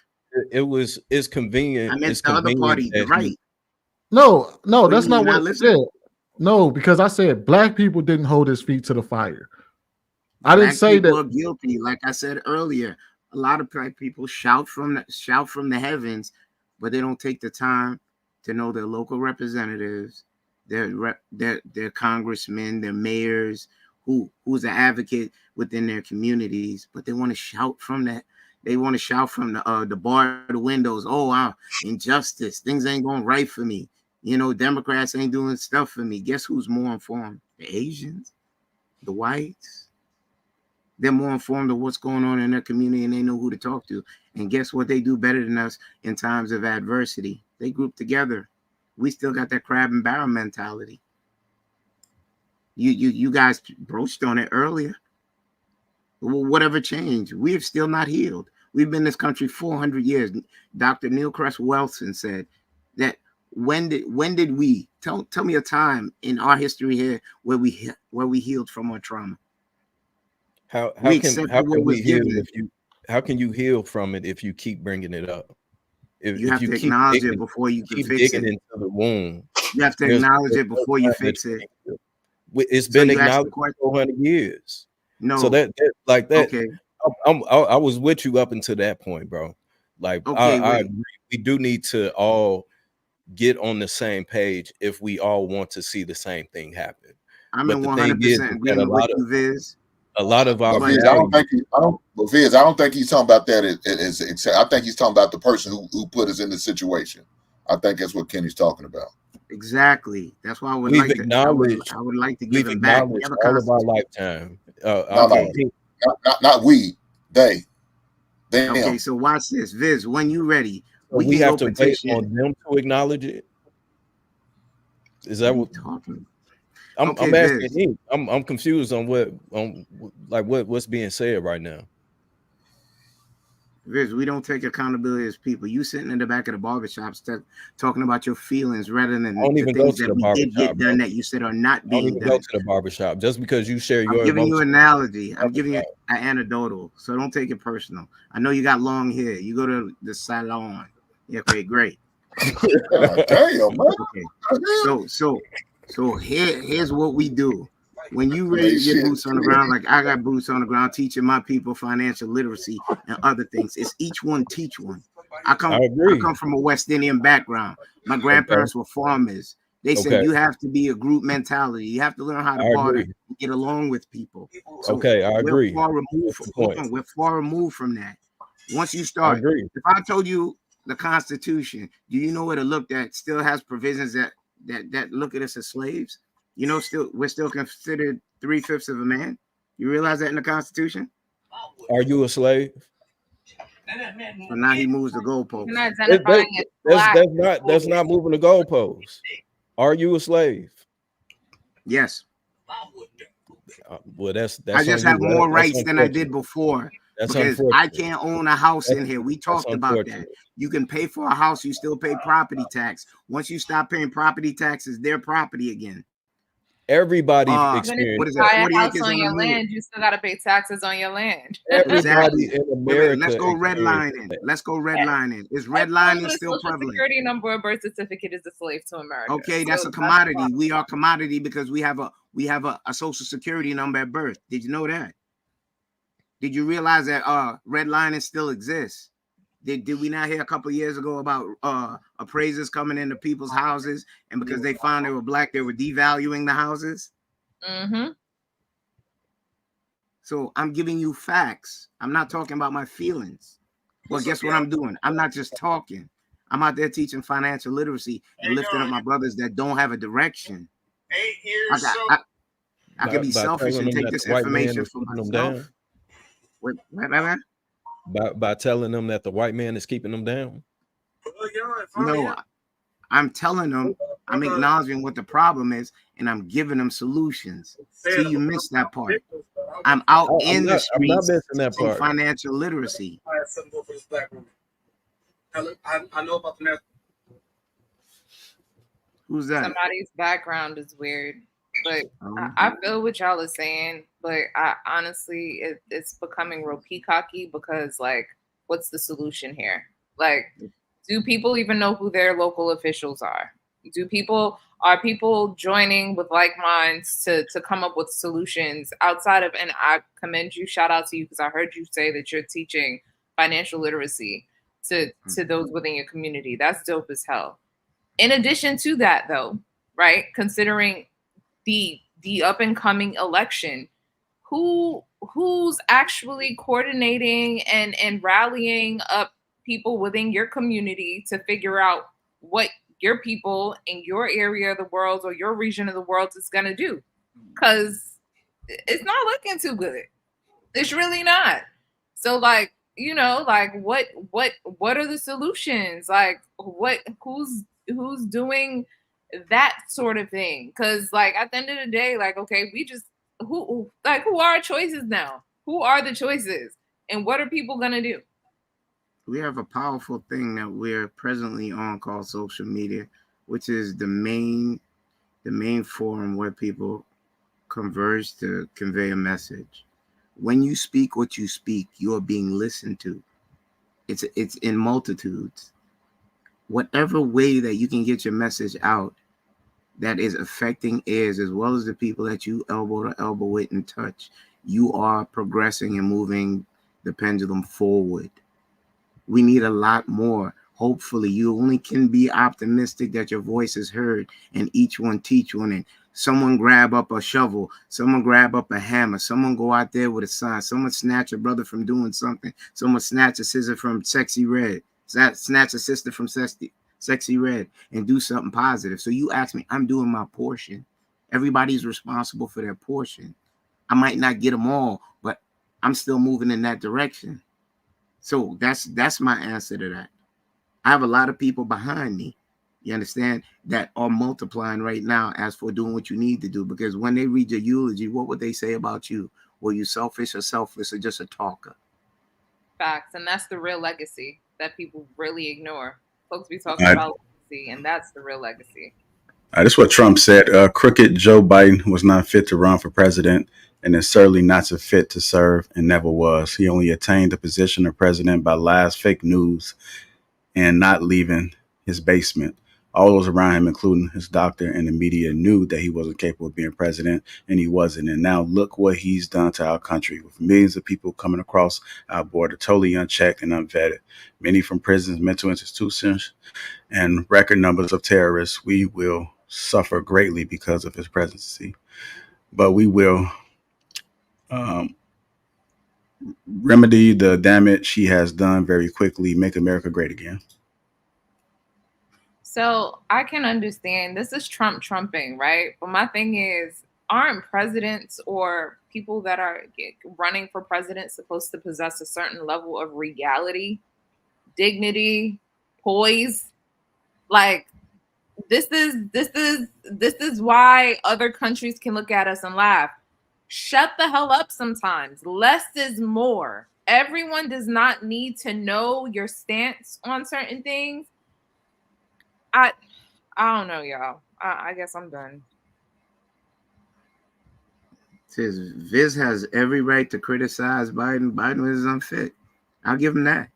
It's convenient. I meant it's the other convenient party, the that right. No, no, What do that's you not mean, what not I listening? said. No, because I said black people didn't hold his feet to the fire. I didn't Black say people that. are guilty. Like I said earlier, a lot of black people shout from the heavens, but they don't take the time to know their local representatives, their congressmen, their mayors, who's an advocate within their communities. But they want to shout from that. They want to shout from the bar to the windows. Oh, injustice. Things ain't going right for me. You know, Democrats ain't doing stuff for me. Guess who's more informed? The Asians, the whites. They're more informed of what's going on in their community, and they know who to talk to. And guess what? They do better than us in times of adversity. They group together. We still got that crab and barrel mentality. You guys broached on it earlier. Whatever changed? We have still not healed. We've been in this country 400 years. Dr. Neil Cress Wilson said that when did we tell me a time in our history here where we healed from our trauma? How We can accepted what was we heal given. if you how can you heal from it if you keep bringing it up? You If have you to keep acknowledge it digging, before you can keep fix digging it. into the wound, You have to there's acknowledge it no before you time that fix you it. can heal. It's So been you asked the acknowledged question. for 400 years. So No. that like that, Okay. I was with you up until that point, bro. Like Okay, I wait. agree. We do need to all get on the same page if we all want to see the same thing happen. I'm But in the thing is 100% that agreement with you, Viz. a lot of our But Viz, I don't values. think Viz, I don't think he's talking about that. I think he's talking about the person who put us in the situation. I think that's what Kenny's talking about. Exactly. That's why I would We've like to. acknowledged I would like to we've give him back. We acknowledged have a all of our constitution. lifetime. No, not we, they. Them. Okay, so watch this, Viz. When you ready, So we we can have go to wait petition. on them to acknowledge it. Is that what talking? I'm Okay, asking Viz. him? I'm confused on what's being said right now. Viz, we don't take accountability as people. You sitting in the back of the barbershop talking about your feelings rather than I don't the even go things to that the we did barbershop, get done bro. that you said are not I don't being even done. go to the barbershop just because you share I'm your giving you emotions. an analogy. I'm giving you an anecdotal, so don't take it personal. I know you got long hair. You go to the salon. Yeah, okay, great. Damn, man. Okay. So here's what we do. When you ready to get boots on the ground, like I got boots on the ground, teaching my people financial literacy and other things. It's each one teach one. I come from a West Indian background. My grandparents were farmers. They said you have to be a group mentality. You have to learn how to barter and get along with people. So I agree. We're far removed from that. Once you start, if I told you the Constitution, do you know what it looked at? Still has provisions that look at us as slaves. You know, we're still considered 3/5 of a man. You realize that in the Constitution? Are you a slave? So now he moves the goalpost. You're not identifying as black. That's not moving the goalpost. Are you a slave? Yes. Well, that's I just have more rights than I did before. That's because I can't own a house in here. We talked about that. You can pay for a house, you still pay property tax. Once you stop paying property taxes, their property again. Everybody experienced. What is that? Buy a house on your land, you still got to pay taxes on your land. Everybody in America. Let's go redlining. Let's go redlining. Is redlining still prevalent? Security number or birth certificate is a slave to America. Okay, that's a commodity. We are commodity because we have a social security number at birth. Did you know that? Did you realize that redlining still exists? Did we not hear a couple of years ago about appraisers coming into people's houses, and because they found they were black, they were devaluing the houses? Mm-hmm. So I'm giving you facts. I'm not talking about my feelings. Well, guess what I'm doing? I'm not just talking. I'm out there teaching financial literacy and lifting up my brothers that don't have a direction. I could be by selfish telling and them take that this the white man information is for keeping them myself. down. What? By telling them that the white man is keeping them down. No, I'm telling them, I'm acknowledging what the problem is, and I'm giving them solutions. See, you missed that part. I'm out in the I'm not streets missing that teaching part. financial literacy. I know about the net. Who's that? Somebody's background is weird, but I feel what y'all are saying. But I honestly, it's becoming real peacocky because, like, what's the solution here? Like, do people even know who their local officials are? Are people joining with like minds to come up with solutions outside of? And I commend you, shout out to you, because I heard you say that you're teaching financial literacy to those within your community. That's dope as hell. In addition to that, though, right, considering the up and coming election, who's actually coordinating and rallying up people within your community to figure out what your people in your area of the world or your region of the world is going to do? Because it's not looking too good. It's really not. So, like, like what are the solutions? Like, who's doing that sort of thing? Because, like, at the end of the day, like, okay, we just who are our choices now? Who are the choices, and what are people gonna do? We have a powerful thing that we're presently on called social media, which is the main forum where people converge to convey a message. When you speak what you speak, you are being listened to. It's in multitudes. Whatever way that you can get your message out that is affecting ears, as well as the people that you elbow to elbow with and touch, you are progressing and moving the pendulum forward. We need a lot more. Hopefully, you only can be optimistic that your voice is heard and each one teach one. And someone grab up a shovel, someone grab up a hammer, someone go out there with a sign, someone snatch a brother from doing something, someone snatch a scissor from Sexy Red, snatch a sister from Sexy Red and do something positive. So you ask me, I'm doing my portion. Everybody's responsible for their portion. I might not get them all, but I'm still moving in that direction. So that's my answer to that. I have a lot of people behind me, you understand, that are multiplying right now as for doing what you need to do. Because when they read your eulogy, what would they say about you? Were you selfish or just a talker? Facts. And that's the real legacy that people really ignore. Folks be talking about legacy, and that's the real legacy. That's what Trump said. Crooked Joe Biden was not fit to run for president and is certainly not so fit to serve and never was. He only attained the position of president by lies, fake news, and not leaving his basement. All those around him, including his doctor and the media, knew that he wasn't capable of being president, and he wasn't. And now look what he's done to our country, with millions of people coming across our border totally unchecked and unvetted, many from prisons, mental institutions, and record numbers of terrorists. We will suffer greatly because of his presidency, but we will remedy the damage he has done very quickly, make America great again. So I can understand this is trumping, right? But my thing is, aren't presidents or people that are running for president supposed to possess a certain level of regality, dignity, poise? Like, this is why other countries can look at us and laugh. Shut the hell up sometimes. Less is more. Everyone does not need to know your stance on certain things. I don't know, y'all. I guess I'm done. Says Viz has every right to criticize Biden. Biden is unfit. I'll give him that.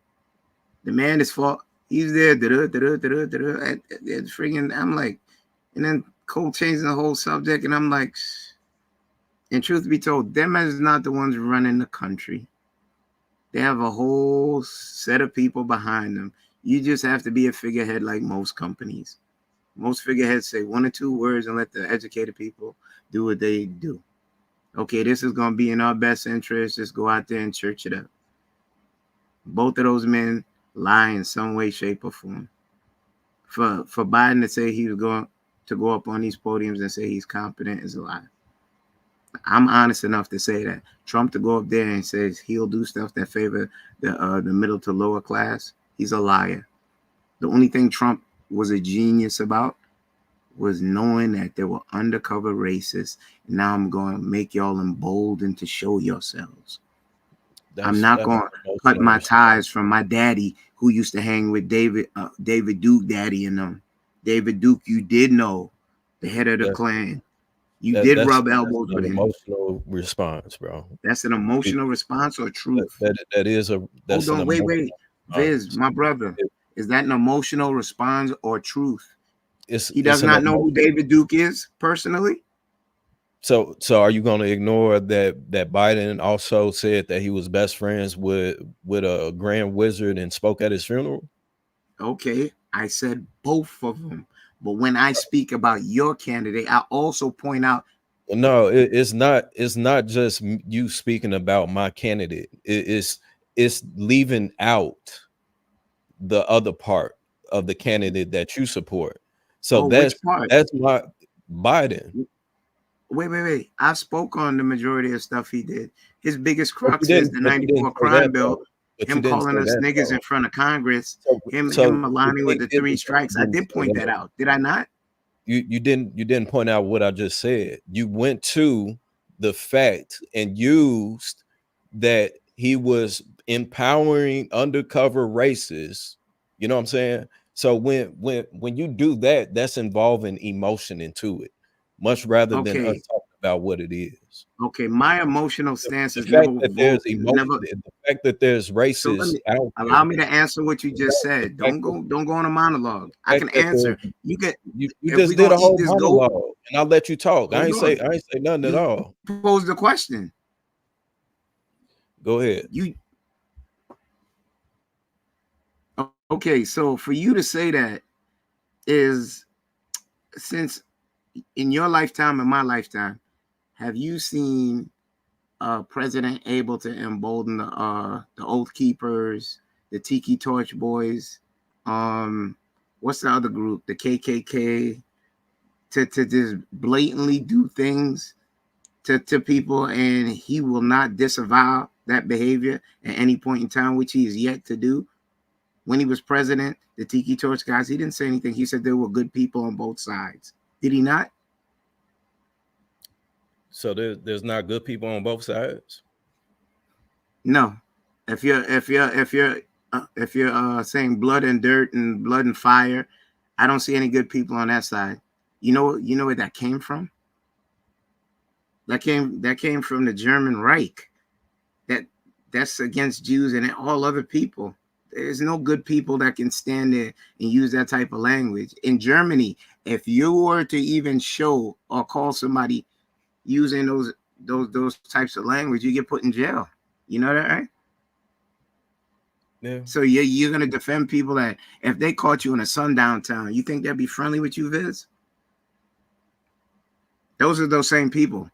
The man is fault. He's there. Freaking, I'm like, and then Cole changing the whole subject, and I'm like, and truth be told, them is not the ones running the country. They have a whole set of people behind them. You just have to be a figurehead like most companies. Most figureheads say one or two words and let the educated people do what they do. Okay, this is going to be in our best interest. Just go out there and church it up. Both of those men lie in some way, shape, or form. For Biden to say he was going to go up on these podiums and say he's competent is a lie. I'm honest enough to say that Trump to go up there and says he'll do stuff that favor the middle to lower class, he's a liar. The only thing Trump was a genius about was knowing that there were undercover racists. And now I'm going to make y'all emboldened to show yourselves. I'm not going to cut my ties from my daddy who used to hang with David Duke daddy and them. David Duke, you did know, the head of the Klan. You did rub elbows with him. Emotional response, bro. That's an emotional response or truth? That is a. That's Hold on, wait. Viz, my brother, is that an emotional response or truth? He does not know who David Duke is personally. So are you going to ignore that Biden also said that he was best friends with a grand wizard and spoke at his funeral? Okay, I said both of them. But when I speak about your candidate, I also point out. No, it's not just you speaking about my candidate. It's leaving out the other part of the candidate that you support. So that's my Biden. Wait. I spoke on the majority of stuff he did. His biggest crux is the 94 crime bill. Him calling us niggas in front of Congress. Him aligning with the 3 strikes. I did point that out. Did I not? You didn't point out what I just said. You went to the fact and used that he was empowering undercover racists. You know what I'm saying? So when you do that, that's involving emotion into it, much rather than us talking about what it is. Okay, my emotional stance is the fact that there's racists so allow me to answer what you just said. Don't go on a monologue. I can answer. You just did a whole monologue, and I'll let you talk. I ain't say nothing at all. Pose the question. Go ahead. Okay, so for you to say that is, since in your lifetime and my lifetime, have you seen a president able to embolden the Oath Keepers, the Tiki Torch Boys, what's the other group, the KKK, to just blatantly do things to people, and he will not disavow that behavior at any point in time, which he is yet to do? When he was president, the Tiki Torch guys, he didn't say anything. He said there were good people on both sides. Did he not? So there's not good people on both sides? No. If you're saying blood and dirt and blood and fire, I don't see any good people on that side. You know where that came from? That came from the German Reich. That's against Jews and all other people. There's no good people that can stand there and use that type of language. In Germany, if you were to even show or call somebody using those types of language, you get put in jail. You know that, right? Yeah. So you're gonna defend people that if they caught you in a sundown town, you think they'd be friendly with you, Viz? Those are those same people,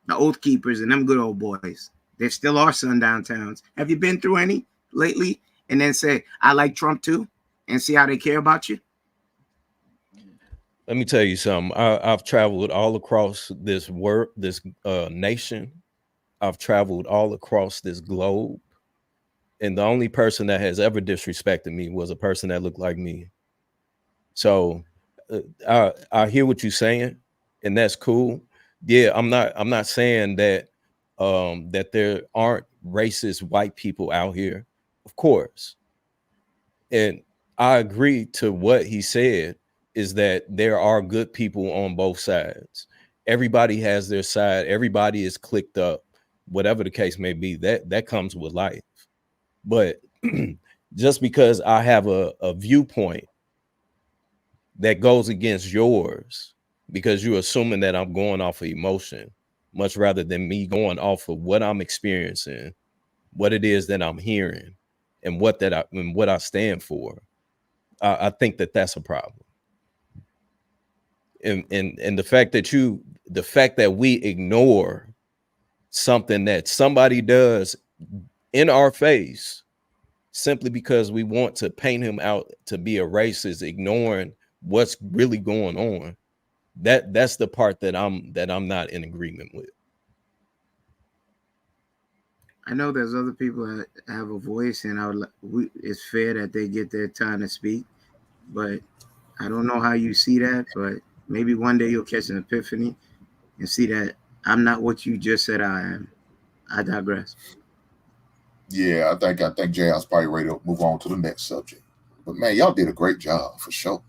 the Oath Keepers and them good old boys. There still are sundown towns. Have you been through any lately? And then say, I like Trump too, and see how they care about you? Let me tell you something. I've traveled all across this nation. I've traveled all across this globe. And the only person that has ever disrespected me was a person that looked like me. So I hear what you're saying, and that's cool. Yeah, I'm not saying that that there aren't racist white people out here. Of course. And I agree to what he said, is that there are good people on both sides. Everybody has their side. Everybody is clicked up, whatever the case may be. That comes with life. But just because I have a viewpoint that goes against yours, because you're assuming that I'm going off of emotion, much rather than me going off of what I'm experiencing, what it is that I'm hearing, and what I stand for, I think that's a problem. And the fact that we ignore something that somebody does in our face simply because we want to paint him out to be a racist, ignoring what's really going on, that's the part that I'm not in agreement with. I know there's other people that have a voice, and it's fair that they get their time to speak. But I don't know how you see that, but maybe one day you'll catch an epiphany and see that I'm not what you just said I am. I digress. Yeah, I think JR's probably ready to move on to the next subject. But man, y'all did a great job for sure.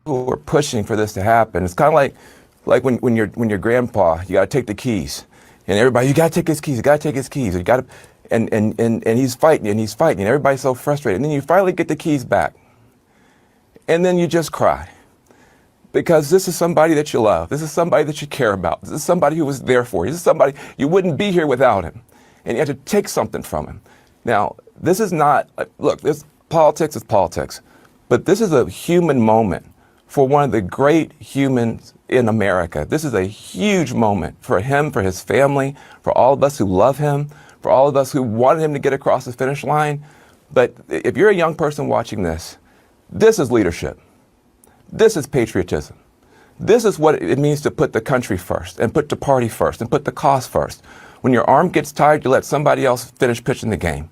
Who are pushing for this to happen. It's kind of like when your grandpa, you got to take the keys, and everybody, you got to take his keys, you got to take his keys, you got to, and he's fighting and he's fighting, and everybody's so frustrated, and then you finally get the keys back, and then you just cry. Because this is somebody that you love. This is somebody that you care about. This is somebody who was there for you. This is somebody you wouldn't be here without him. And you have to take something from him. Now, this is not, look, politics is politics. But this is a human moment for one of the great humans in America. This is a huge moment for him, for his family, for all of us who love him, for all of us who wanted him to get across the finish line. But if you're a young person watching this is leadership. This is patriotism. This is what it means to put the country first and put the party first and put the cause first. When your arm gets tired, you let somebody else finish pitching the game.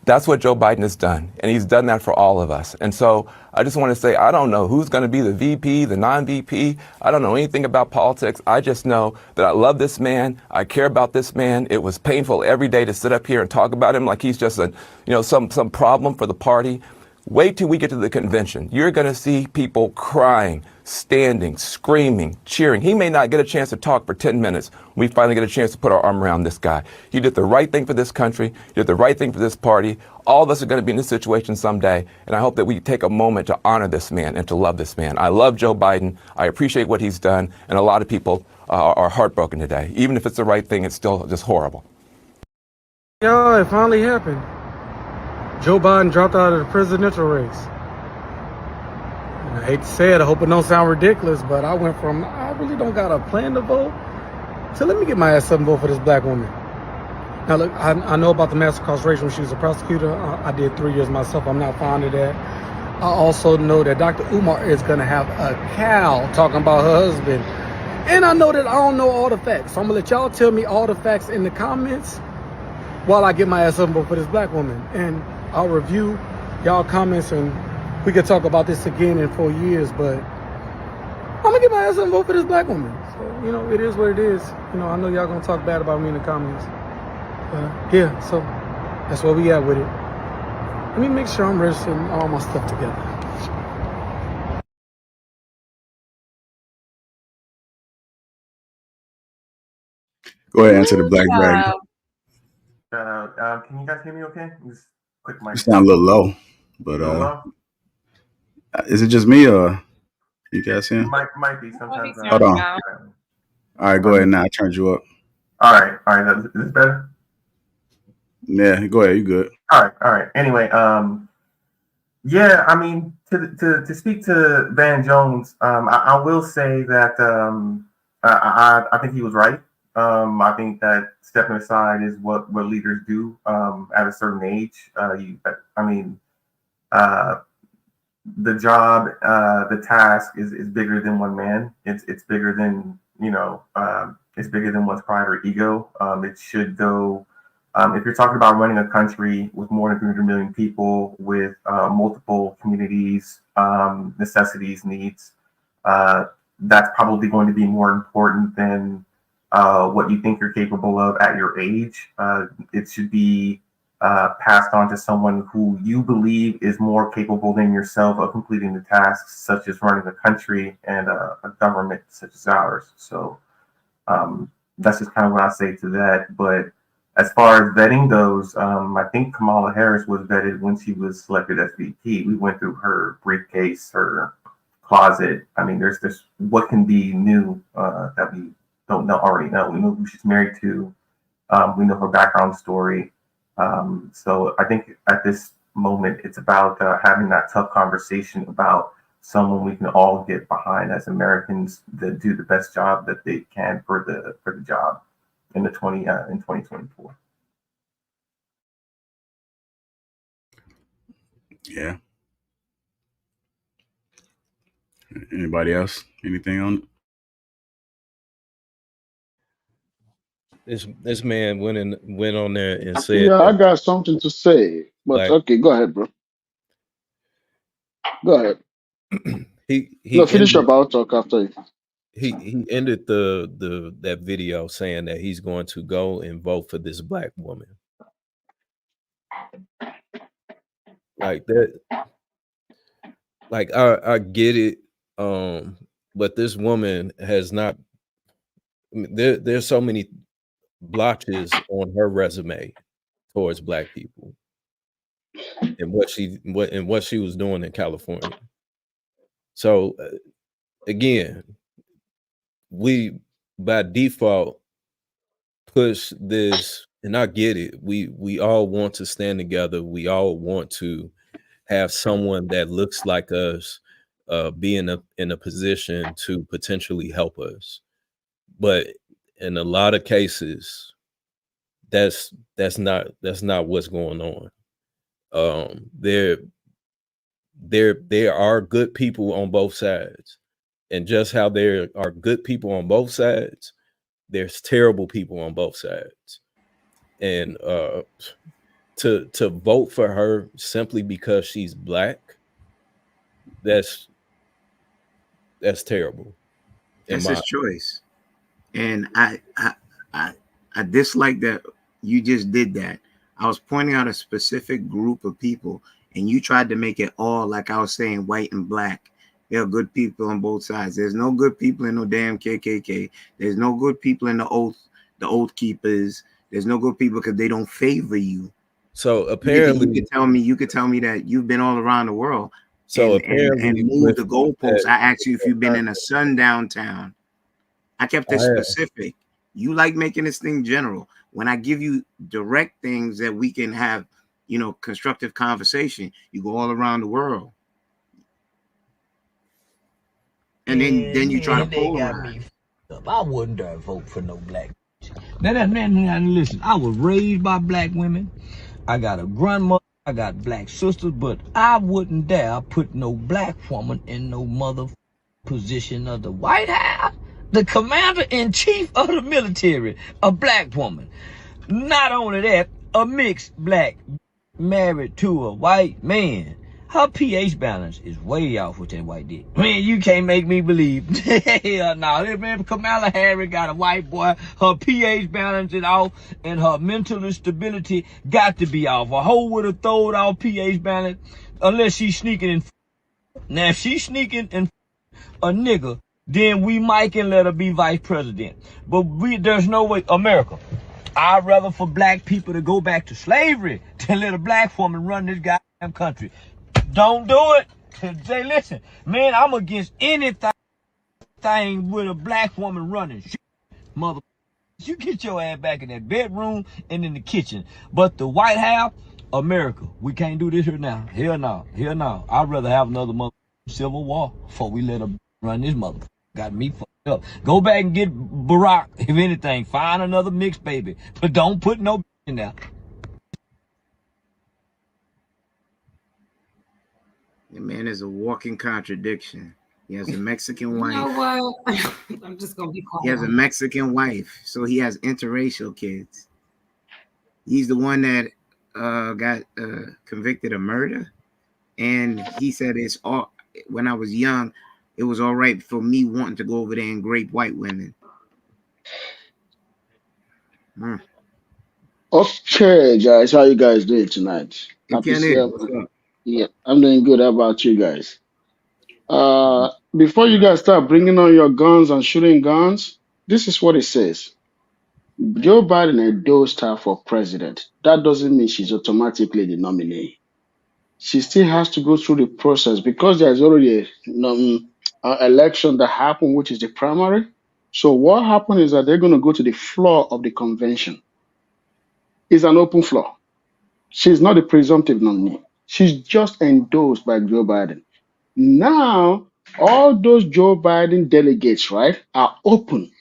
That's what Joe Biden has done, and he's done that for all of us. And so I just want to say, I don't know who's going to be the VP, the non-VP. I don't know anything about politics. I just know that I love this man. I care about this man. It was painful every day to sit up here and talk about him like he's just some problem for the party. Wait till we get to the convention. You're going to see people crying, standing, screaming, cheering. He may not get a chance to talk for 10 minutes. We finally get a chance to put our arm around this guy. You did the right thing for this country. You did the right thing for this party. All of us are going to be in this situation someday. And I hope that we take a moment to honor this man and to love this man. I love Joe Biden. I appreciate what he's done. And a lot of people are heartbroken today. Even if it's the right thing, it's still just horrible. Yeah, it finally happened. Joe Biden dropped out of the presidential race. And I hate to say it, I hope it don't sound ridiculous, but I went from, I really don't got a plan to vote, to let me get my ass up and vote for this black woman. Now look, I know about the mass incarceration when she was a prosecutor. I did 3 years myself. I'm not fond of that. I also know that Dr. Umar is going to have a cow talking about her husband. And I know that I don't know all the facts. So I'm going to let y'all tell me all the facts in the comments while I get my ass up and vote for this black woman. And I'll review y'all comments and we could talk about this again in 4 years, but I'm gonna get my ass up and vote for this black woman. So, it is what it is. I know y'all gonna talk bad about me in the comments. Yeah, so that's where we at with it. Let me make sure I'm registering all my stuff together. Go ahead, answer the Black Dragon. Can you guys hear me okay? Just quick mic. You sound a little low, but is it just me or you guys hear? Might be sometimes. Hold on. All right, go ahead now. I turned you up. All right. Is this better? Yeah, go ahead. You good? All right. Anyway, yeah. I mean, to speak to Van Jones, I will say that I think he was right. I think that stepping aside is what leaders do at a certain age. The job, the task is bigger than one man. It's bigger than it's bigger than one's pride or ego. It should go. If you're talking about running a country with more than 300 million people, with multiple communities, necessities, needs, that's probably going to be more important than what you think you're capable of at your age. It should be passed on to someone who you believe is more capable than yourself of completing the tasks, such as running a country and a government such as ours. So that's just kind of what I say to that. But as far as vetting goes, I think Kamala Harris was vetted when she was selected as VP. We went through her briefcase, her closet. I mean, there's this, what can be new that we don't already know. We know who she's married to. We know her background story. So I think at this moment, it's about having that tough conversation about someone we can all get behind as Americans that do the best job that they can for the job in 2024. Yeah. Anybody else? Anything on it? this man went on there and said Yeah, I that got something to say, but black okay, go ahead, bro. Go ahead. No, he finish your ended about talk after you. he ended the that video saying that he's going to go and vote for this black woman. Like that, like I get it, but this woman has not. I mean, there's so many blotches on her resume towards black people and what she was doing in California. So again, we by default push this, and I get it. We all want to stand together. We all want to have someone that looks like us be in a position to potentially help us. But in a lot of cases, that's not what's going on. There are good people on both sides, and just how there are good people on both sides, there's terrible people on both sides. And to vote for her simply because she's black, that's terrible. That's his choice. And I dislike that you just did that. I was pointing out a specific group of people, and you tried to make it all like I was saying white and black. There are good people on both sides. There's no good people in no damn KKK. There's no good people in the oath keepers. There's no good people because they don't favor you. So apparently, you could tell me that you've been all around the world. So and move the goalposts. I asked you if you've been in a sundown town. I kept it specific. You like making this thing general. When I give you direct things that we can have, constructive conversation, you go all around the world. And then you try to polarize. I wouldn't dare vote for no black. Now listen, I was raised by black women. I got a grandmother, I got black sisters, but I wouldn't dare put no black woman in no mother position of the White House. The commander-in-chief of the military, a black woman. Not only that, a mixed black married to a white man. Her pH balance is way off with that white dick. Man, you can't make me believe. Hell no. This man, Kamala Harris got a white boy. Her pH balance is off, and her mental stability got to be off. A hoe would have thrown off pH balance unless she's sneaking in. Now, if she's sneaking in a nigga, then we might can let her be vice president. But there's no way. America, I'd rather for black people to go back to slavery than let a black woman run this goddamn country. Don't do it. Say, listen, man, I'm against anything with a black woman running. Mother, you get your ass back in that bedroom and in the kitchen. But the White House, America, we can't do this here now. Hell no. Hell no. I'd rather have another civil war before we let her run this mother. Got me fucked up. Go back and get Barack, if anything. Find another mixed baby. But don't put no in there. The man is a walking contradiction. He has a Mexican wife. You know what? I'm just gonna be quiet. He has a Mexican wife, so he has interracial kids. He's the one that got convicted of murder, and he said it's all. When I was young, it was all right for me wanting to go over there and grape white women. Okay, guys, how you guys doing tonight? Hey, Happy Kenneth, Sabbath. what's up? Yeah, I'm doing good. How about you guys? Before you guys start bringing on your guns and shooting guns, this is what it says. Joe Biden endorsed her for president. That doesn't mean she's automatically the nominee. She still has to go through the process because there's already an election that happened, which is the primary. So what happened is that they're going to go to the floor of the convention. It's an open floor. She's not a presumptive nominee. She's just endorsed by Joe Biden. Now, all those Joe Biden delegates, right, are open.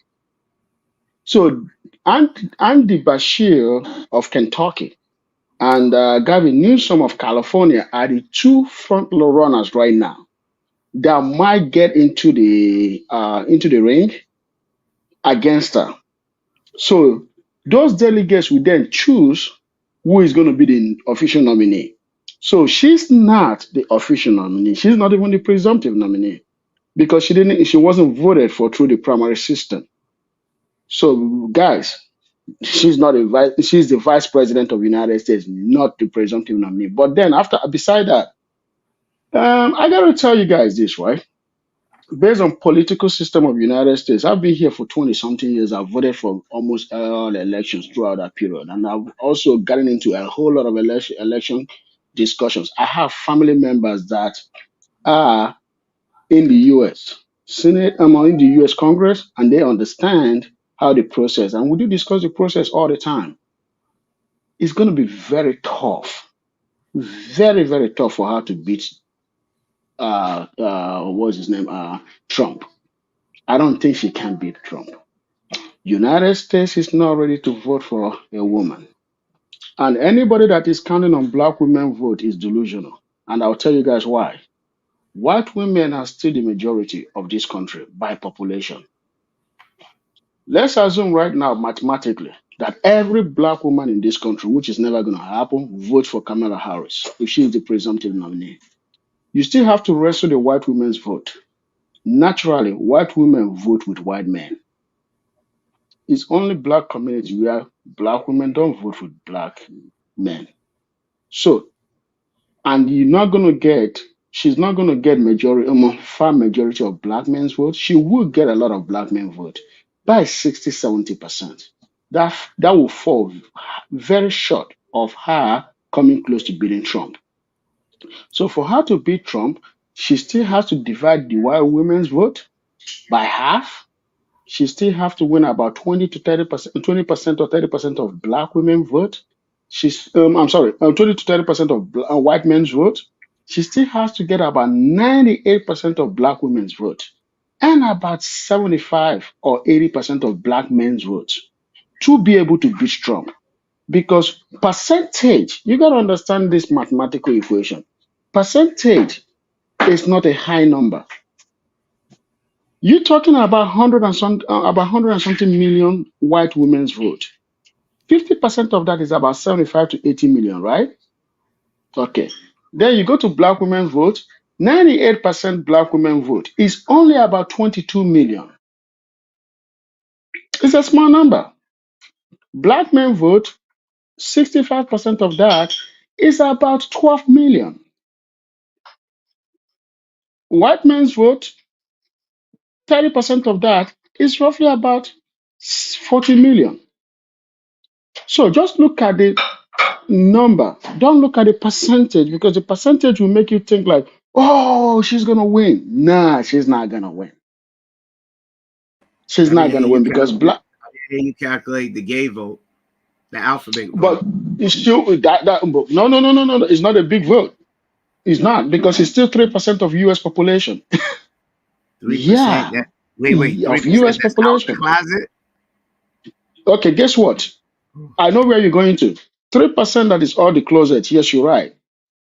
So Andy Bashir of Kentucky and Gavin Newsom of California are the two front runners right now that might get into the ring against her. So Those delegates will then choose who is going to be the official nominee. So she's not the official nominee. She's not even the presumptive nominee because she wasn't voted for through the primary system. So guys, she's the vice president of the United States, not the presumptive nominee. But then beside that, I got to tell you guys this, right? Based on political system of the United States, I've been here for 20 something years. I've voted for almost all the elections throughout that period. And I've also gotten into a whole lot of election discussions. I have family members that are in the US Senate, in the US Congress, and they understand how the process, and we do discuss the process all the time. It's going to be very tough, very, very tough for her to beat what's his name? Trump. I don't think she can beat Trump. United States is not ready to vote for a woman. And anybody that is counting on black women vote is delusional. And I'll tell you guys why. White women are still the majority of this country by population. Let's assume right now, mathematically, that every black woman in this country, which is never going to happen, vote for Kamala Harris if she is the presumptive nominee. You still have to wrestle the white women's vote. Naturally, white women vote with white men. It's only black community where black women don't vote with black men. So, and she's not going to get far majority of black men's vote. She will get a lot of black men vote by 60, 70%. That will fall very short of her coming close to beating Trump. So for her to beat Trump, she still has to divide the white women's vote by half. She still have to win about 20 to 30%, 20% or 30% of black women vote. 20 to 30% of white men's vote. She still has to get about 98% of black women's vote and about 75 or 80% of black men's votes to be able to beat Trump. Because percentage, you got to understand this mathematical equation. Percentage is not a high number. You're talking about 100 and something million white women's vote. 50% of that is about 75 to 80 million, right? Okay. Then you go to black women's vote. 98% black women vote is only about 22 million. It's a small number. Black men vote, 65% of that is about 12 million. White men's vote, 30% of that is roughly about 40 million. So just look at the number. Don't look at the percentage because the percentage will make you think like, oh, she's going to win. Nah, she's not going to win. She's not going to win because black. You calculate the gay vote, the alphabet vote. But it's still no. It's not a big vote. It's not because it's still 3% of U.S. population. 3%. Yeah. Wait. Of 3% U.S. that's population. out the closet? Okay, guess what? I know where you're going to. 3% that is all the closet. Yes, you're right.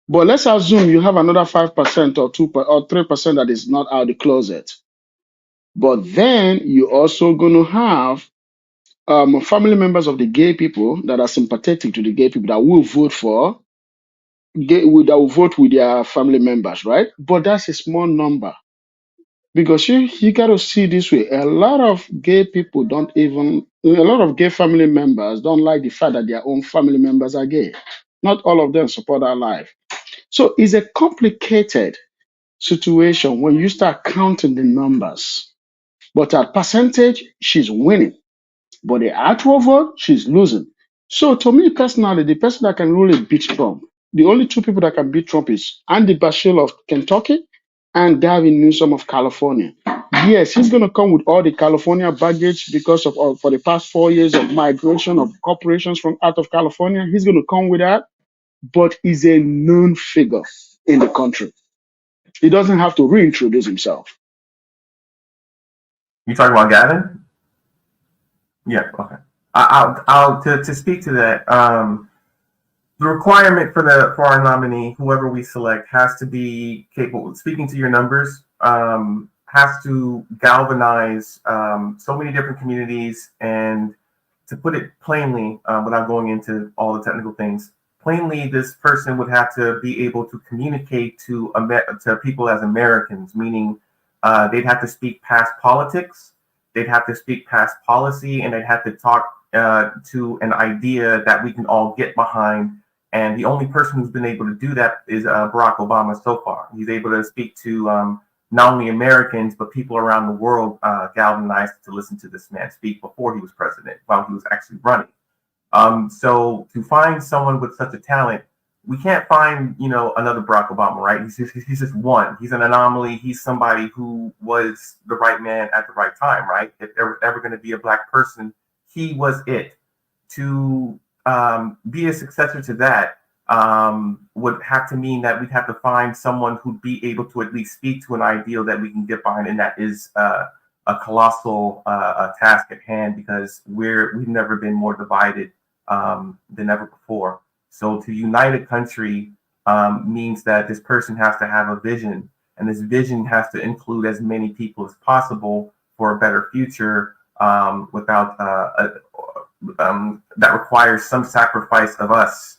But let's assume you have another 5% or 3% that is not out the closet. But then you're also going to have family members of the gay people that are sympathetic to the gay people that will vote for that will vote with their family members, right? But that's a small number. Because you got to see this way. A lot of gay family members don't like the fact that their own family members are gay. Not all of them support our life. So it's a complicated situation when you start counting the numbers. But at percentage, she's winning. But the actual vote, she's losing. So to me personally, the person that can really beat Trump, the only two people that can beat Trump is Andy Bashir of Kentucky and Gavin Newsom of California. Yes, he's going to come with all the California baggage because of for the past 4 years of migration of corporations from out of California. He's going to come with that, but he's a known figure in the country. He doesn't have to reintroduce himself. You talking about Gavin? Yeah. Okay. I'll to speak to that. The requirement for our nominee, whoever we select, has to be capable. Speaking to your numbers, has to galvanize so many different communities and to put it plainly, without going into all the technical things, plainly, this person would have to be able to communicate to people as Americans, meaning they'd have to speak past politics, they'd have to speak past policy, and they'd have to talk to an idea that we can all get behind. And the only person who's been able to do that is Barack Obama so far. He's able to speak to not only Americans, but people around the world galvanized to listen to this man speak before he was president, while he was actually running. So to find someone with such a talent, we can't find, another Barack Obama, right? He's just one. He's an anomaly. He's somebody who was the right man at the right time, right? If there was ever going to be a black person, he was it. To be a successor to that would have to mean that we'd have to find someone who'd be able to at least speak to an ideal that we can get behind, and that is a colossal task at hand, because we've never been more divided than ever before. So to unite a country means that this person has to have a vision, and this vision has to include as many people as possible for a better future, without that requires some sacrifice of us,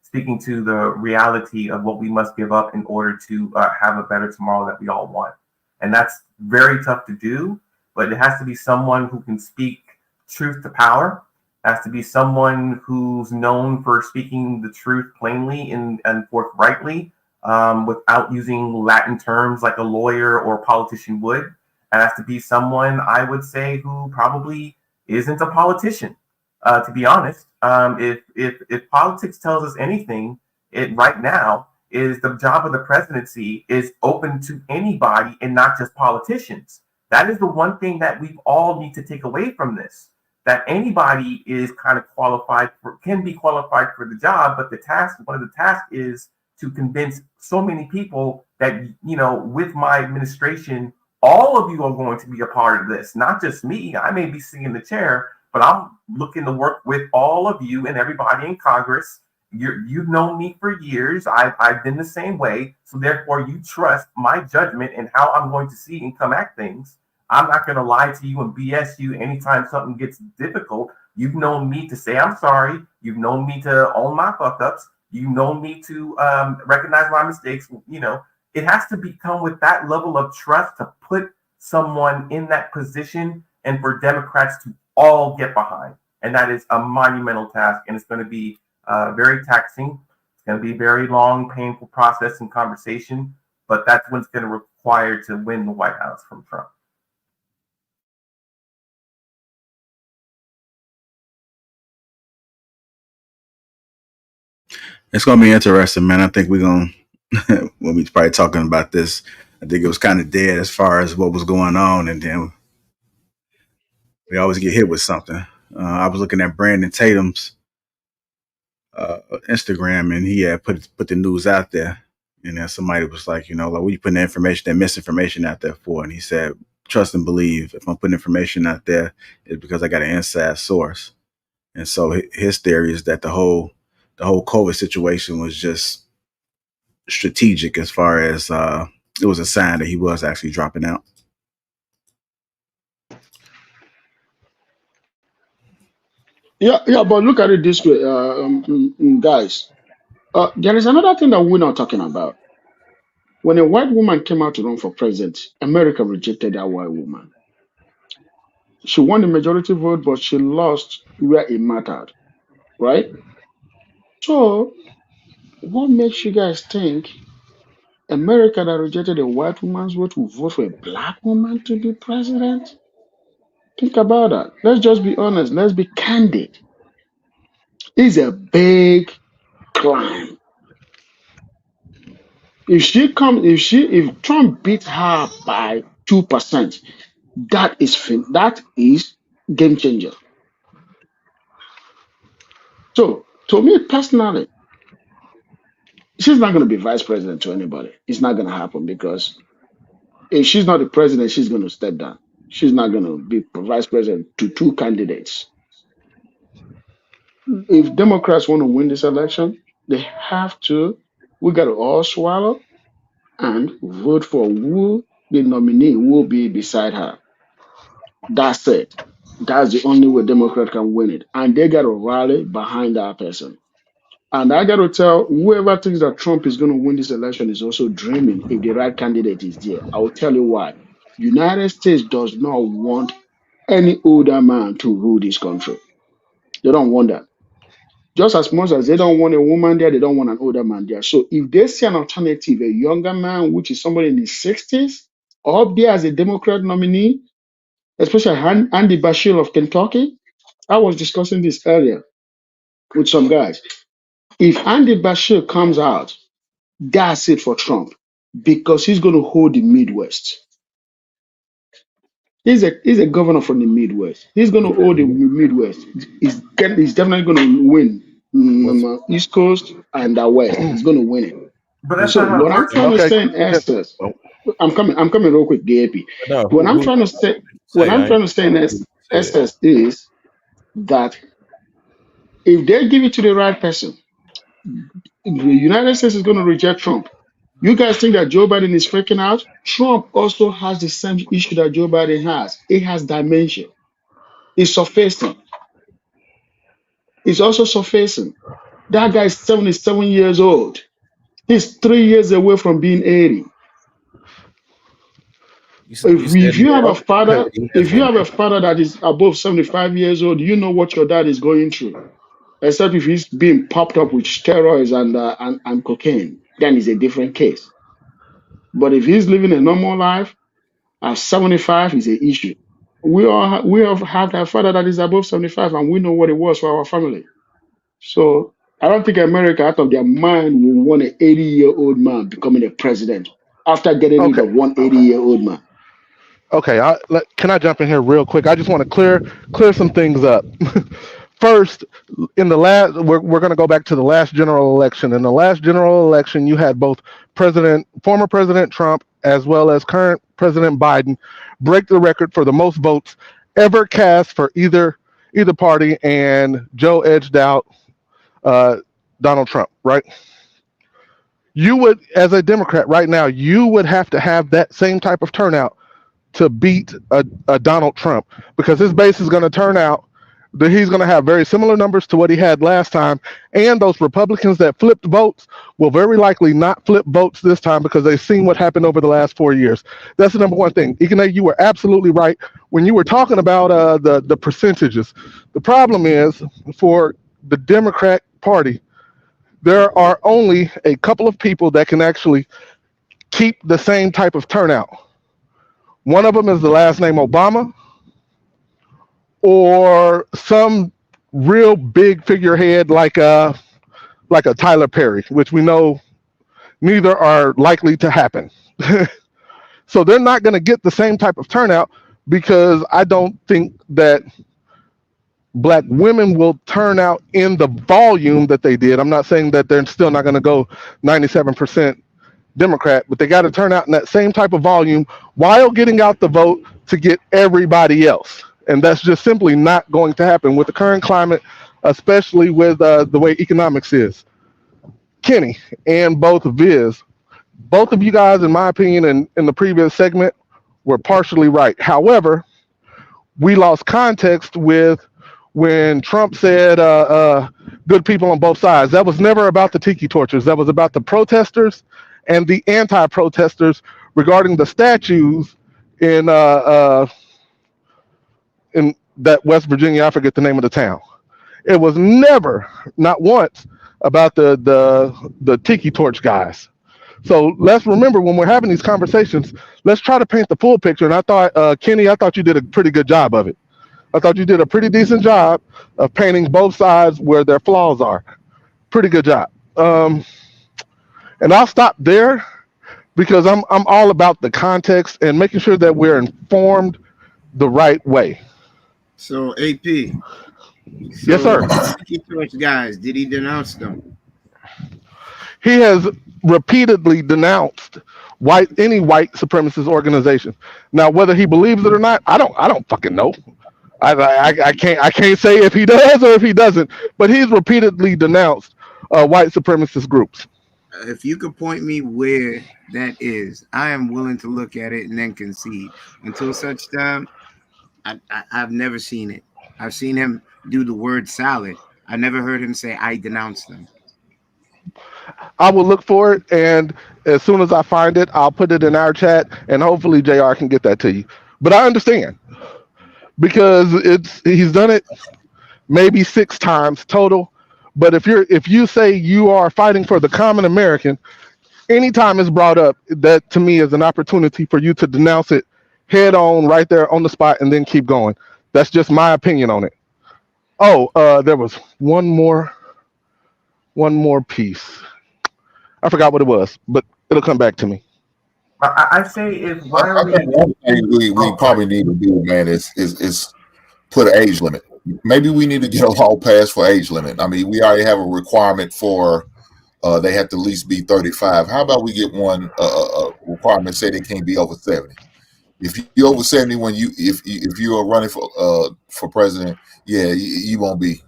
speaking to the reality of what we must give up in order to have a better tomorrow that we all want. And that's very tough to do, but it has to be someone who can speak truth to power. It has to be someone who's known for speaking the truth plainly and forthrightly, without using Latin terms like a lawyer or a politician would. It has to be someone, I would say, who probably isn't a politician. To be honest, if politics tells us anything, it right now is the job of the presidency is open to anybody and not just politicians. That is the one thing that we all need to take away from this, that anybody is kind of can be qualified for the job, but one of the tasks is to convince so many people that, with my administration, all of you are going to be a part of this, not just me. I may be sitting in the chair, but I'm looking to work with all of you and everybody in Congress. You've known me for years. I've been the same way. So therefore, you trust my judgment and how I'm going to see and come at things. I'm not going to lie to you and BS you anytime something gets difficult. You've known me to say I'm sorry. You've known me to own my fuck-ups. You've known me to recognize my mistakes. It has to become with that level of trust to put someone in that position and for Democrats to all get behind. And that is a monumental task, and it's going to be very taxing. It's going to be a very long, painful process and conversation, but that's what's going to require to win the White House from Trump. It's going to be interesting, man. I think we're going to, when we probably talking about this, I think it was kind of dead as far as what was going on, and then we always get hit with something. I was looking at Brandon Tatum's Instagram, and he had put the news out there, and then somebody was like, like, what are you putting that misinformation out there for? And he said, trust and believe. If I'm putting information out there, it's because I got an inside source. And so his theory is that the whole COVID situation was just strategic, as far as it was a sign that he was actually dropping out. Yeah, but look at it this way, guys. There is another thing that we're not talking about. When a white woman came out to run for president, America rejected that white woman. She won the majority vote, but she lost where it mattered, right? So, what makes you guys think America that rejected a white woman's vote will vote for a black woman to be president? Think about that. Let's just be honest. Let's be candid. It's a big climb. If Trump beats her by 2%, that is game changer. So to me personally, she's not going to be vice president to anybody. It's not going to happen, because if she's not the president, she's going to step down. She's not going to be vice president to two candidates. If Democrats want to win this election, we got to all swallow and vote for who the nominee will be beside her. That's it. That's the only way Democrat can win it. And they got to rally behind that person. And I got to tell whoever thinks that Trump is going to win this election is also dreaming if the right candidate is there. I will tell you why. United States does not want any older man to rule this country. They don't want that. Just as much as they don't want a woman there, they don't want an older man there. So if they see an alternative, a younger man, which is somebody in his 60s, up there as a Democrat nominee, especially Andy Bashir of Kentucky, I was discussing this earlier with some guys. If Andy Bashir comes out, that's it for Trump because he's going to hold the Midwest. He's a governor from the Midwest. He's going to hold the Midwest. He's definitely going to win East Coast and the West. He's going to win it. But that's So not how it what I'm works. trying to say in essence, I'm coming real quick, DAP. No, What I'm trying to say in essence is that if they give it to the right person, the United States is going to reject Trump. You guys think that Joe Biden is freaking out? Trump also has the same issue that Joe Biden has. He has dementia. It's surfacing. It's also surfacing. That guy is 77 years old. He's 3 years away from being 80. If you have a father, that is above 75 years old, you know what your dad is going through. Except if he's being popped up with steroids and cocaine, then it's a different case. But if he's living a normal life at 75, is an issue. We have had a father that is above 75, and we know what it was for our family. So I don't think America, out of their mind, will want an 80-year-old man becoming a president after getting rid of one 80-year-old man. Okay, can I jump in here real quick? I just want to clear some things up. First, in the last, we're going to go back to the last general election. In the last general election, you had both former President Trump as well as current President Biden break the record for the most votes ever cast for either party, and Joe edged out Donald Trump, right? You would, as a Democrat right now, you would have to have that same type of turnout to beat a Donald Trump, because his base is going to turn out that he's going to have very similar numbers to what he had last time, and those Republicans that flipped votes will very likely not flip votes this time because they've seen what happened over the last 4 years. That's the number one thing. Ikene, you were absolutely right when you were talking about the percentages. The problem is, for the Democrat Party, there are only a couple of people that can actually keep the same type of turnout. One of them is the last name Obama, or some real big figurehead like a Tyler Perry, which we know neither are likely to happen. So they're not going to get the same type of turnout, because I don't think that Black women will turn out in the volume that they did. I'm not saying that they're still not going to go 97% Democrat, but they got to turn out in that same type of volume while getting out the vote to get everybody else. And that's just simply not going to happen with the current climate, especially with the way economics is. Kenny and both of you guys, in my opinion, in the previous segment, were partially right. However, we lost context with when Trump said good people on both sides. That was never about the tiki torches. That was about the protesters and the anti-protesters regarding the statues in that West Virginia, I forget the name of the town. It was never, not once, about the tiki torch guys. So let's remember, when we're having these conversations, let's try to paint the full picture. And I thought, Kenny, I thought you did a pretty good job of it. I thought you did a pretty decent job of painting both sides where their flaws are. Pretty good job. And I'll stop there, because I'm all about the context and making sure that we're informed the right way. So AP. Yes, sir. Tiki torch guys, did he denounce them? He has repeatedly denounced any white supremacist organization. Now, whether he believes it or not, I don't fucking know. I can't say if he does or if he doesn't, but he's repeatedly denounced white supremacist groups. If you could point me where that is, I am willing to look at it and then concede. Until such time, I've never seen it. I've seen him do the word salad. I never heard him say I denounce them. I will look for it, and as soon as I find it, I'll put it in our chat, and hopefully Jr. can get that to you. But I understand because he's done it maybe 6 times total. But if you say you are fighting for the common American, anytime it's brought up, that to me is an opportunity for you to denounce it head on right there on the spot and then keep going. That's just my opinion on it. Oh, there was one more piece. I forgot what it was, but it'll come back to me. I say if I Riley, think one thing we probably need to do, man, is put an age limit. Maybe we need to get a law passed for age limit. I mean, we already have a requirement for they have to at least be 35. How about we get one requirement say they can't be over 70? If you're over 70 when if you are running for president, yeah, you won't be.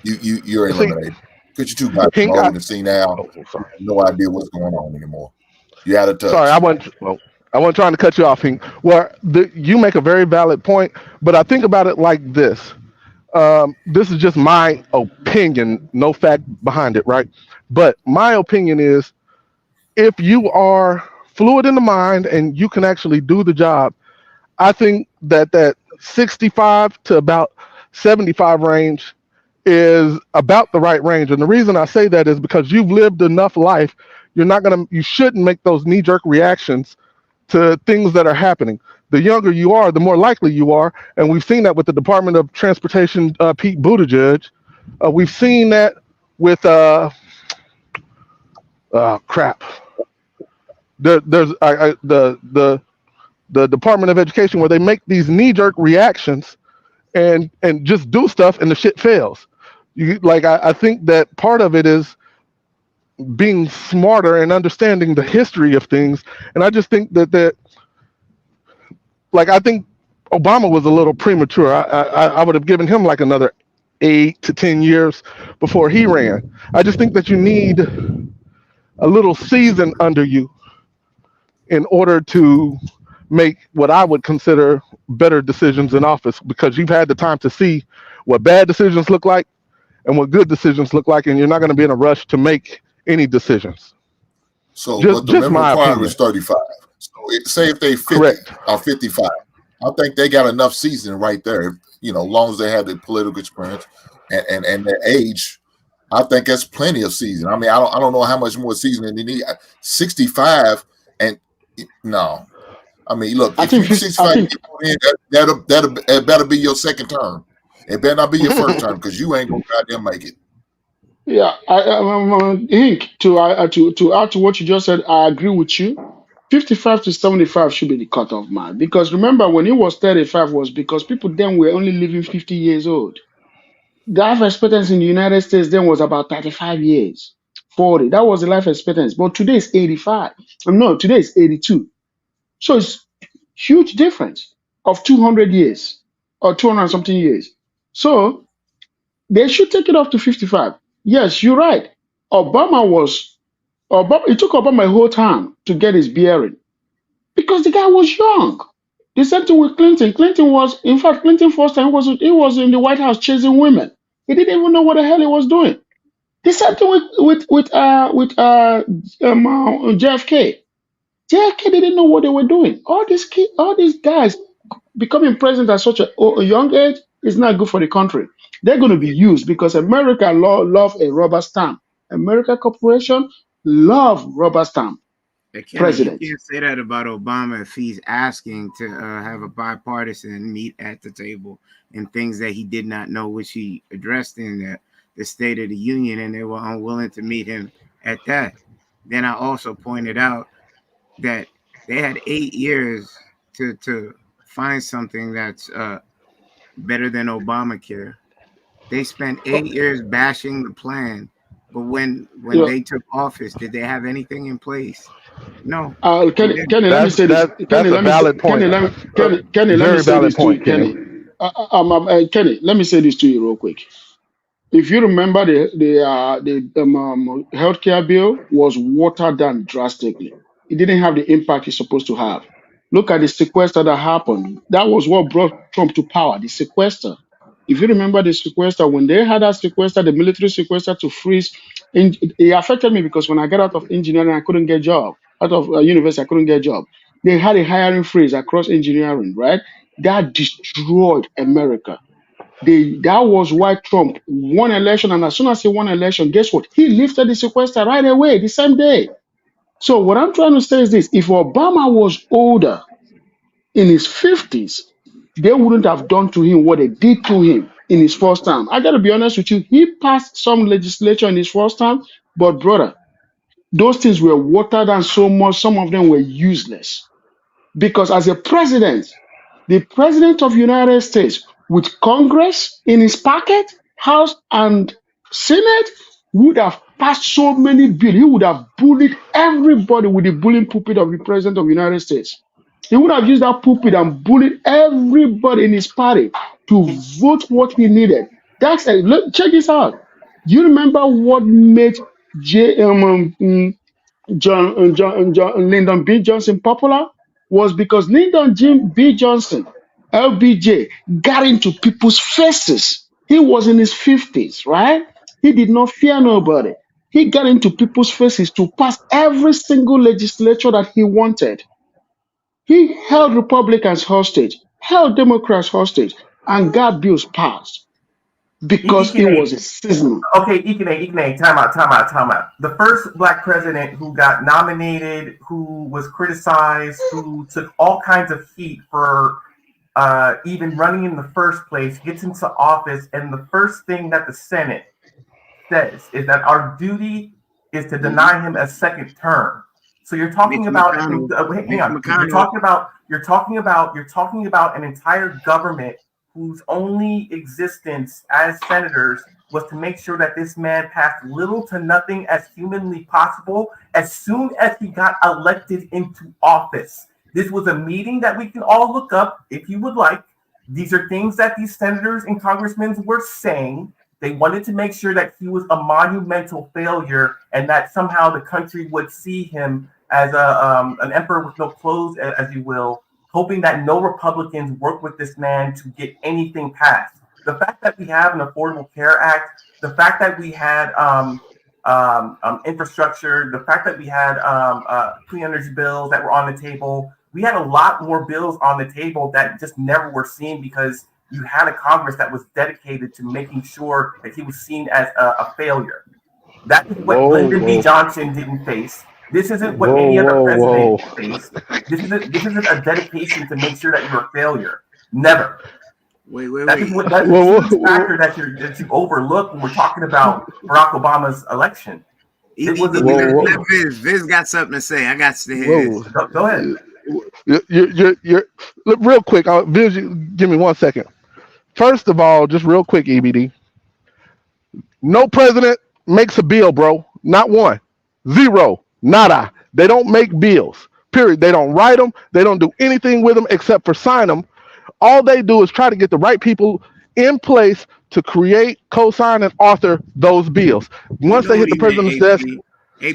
You're eliminated because you're too goddamn old and see now. No idea what's going on anymore. You're out of touch. Sorry, I wasn't trying to cut you off, Hank. Well, you make a very valid point, but I think about it like this. This is just my opinion, no fact behind it, right? But my opinion is if you are fluid in the mind and you can actually do the job, I think that 65 to about 75 range is about the right range. And the reason I say that is because you've lived enough life. You shouldn't make those knee-jerk reactions to things that are happening. The younger you are, the more likely you are. And we've seen that with the Department of Transportation, Pete Buttigieg. We've seen that with crap. There's the Department of Education where they make these knee-jerk reactions and just do stuff and the shit fails. I think that part of it is being smarter and understanding the history of things. And I just think that I think Obama was a little premature. I would have given him like another 8 to 10 years before he ran. I just think that you need a little season under you in order to make what I would consider better decisions in office, because you've had the time to see what bad decisions look like and what good decisions look like, and you're not going to be in a rush to make any decisions. So, but the minimum requirement is 35. So, say if they 50 Correct. or 55, I think they got enough seasoning right there. As long as they have the political experience and their age, I think that's plenty of seasoning. I mean, I don't know how much more seasoning they need. 65 and no. I mean, look, if you're 65, that better be your second term. It better not be your first term because you ain't gonna goddamn make it. Yeah, Hank, to add to what you just said, I agree with you. 55 to 75 should be the cutoff man. Because remember, when it was 35 was because people then were only living 50 years old. The life expectancy in the United States then was about 35 years, 40. That was the life expectancy. But today is 85. No, today is 82. So it's huge difference of 200 years or 200 and something years. So they should take it up to 55. Yes, you're right. It took Obama a whole time to get his bearing because the guy was young. The same thing with Clinton. Clinton first time he was in the White House chasing women. He didn't even know what the hell he was doing. The same thing with JFK. JFK didn't know what they were doing. All these guys becoming president at such a young age is not good for the country. They're going to be used because America love a rubber stamp. America Corporation love rubber stamp president. You can't say that about Obama if he's asking to have a bipartisan meet at the table and things that he did not know, which he addressed in the State of the Union, and they were unwilling to meet him at that. Then I also pointed out that they had 8 years to find something that's better than Obamacare. They spent 8 years bashing the plan, but when they took office, did they have anything in place? No. Kenny, let me say this. Kenny, let me say this to you, Kenny. Kenny, let me say this to you real quick. If you remember, the healthcare bill was watered down drastically. It didn't have the impact it's supposed to have. Look at the sequester that happened. That was what brought Trump to power, the sequester. If you remember the sequester, when they had that sequester, the military sequester to freeze, it affected me because when I got out of engineering, I couldn't get a job. Out of university, I couldn't get a job. They had a hiring freeze across engineering, right? That destroyed America. That was why Trump won election. And as soon as he won election, guess what? He lifted the sequester right away, the same day. So what I'm trying to say is this: if Obama was older, in his 50s, they wouldn't have done to him what they did to him in his first time. I got to be honest with you. He passed some legislation in his first time, but brother, those things were watered down so much, some of them were useless. Because as a president, the president of the United States, with Congress in his pocket, House and Senate, would have passed so many bills. He would have bullied everybody with the bullying pulpit of the president of the United States. He would have used that pulpit and bullied everybody in his party to vote what he needed. Look, check this out. You remember what made Lyndon B. Johnson popular? Was because Lyndon B. Johnson, LBJ, got into people's faces. He was in his 50s, right? He did not fear nobody. He got into people's faces to pass every single legislature that he wanted. He held Republicans hostage, held Democrats hostage, and got bills passed because it was a season. Okay, Ikene, time out. The first black president who got nominated, who was criticized, who took all kinds of heat for even running in the first place, gets into office, and the first thing that the Senate says is that our duty is to deny him a second term. So you're talking about you're talking about an entire government whose only existence as senators was to make sure that this man passed little to nothing as humanly possible as soon as he got elected into office. This was a meeting that we can all look up if you would like. These are things that these senators and congressmen were saying. They wanted to make sure that he was a monumental failure and that somehow the country would see him as an emperor with no clothes, as you will, hoping that no Republicans work with this man to get anything passed. The fact that we have an Affordable Care Act, the fact that we had infrastructure, the fact that we had clean energy bills that were on the table, we had a lot more bills on the table that just never were seen because you had a Congress that was dedicated to making sure that he was seen as a failure. That is what Lyndon B. Johnson didn't face. This isn't what any other president faced. This isn't a dedication to make sure that you're a failure. Never. Wait. That's a factor that you overlook when we're talking about Barack Obama's election. Viz got something to say. I got to hear this. Go ahead. You're real quick. Viz, give me 1 second. First of all, just real quick, EBD. No president makes a bill, bro. Not one. Zero. Nada. They don't make bills. Period. They don't write them. They don't do anything with them except for sign them. All they do is try to get the right people in place to create, co-sign, and author those bills. Once they hit the president's desk,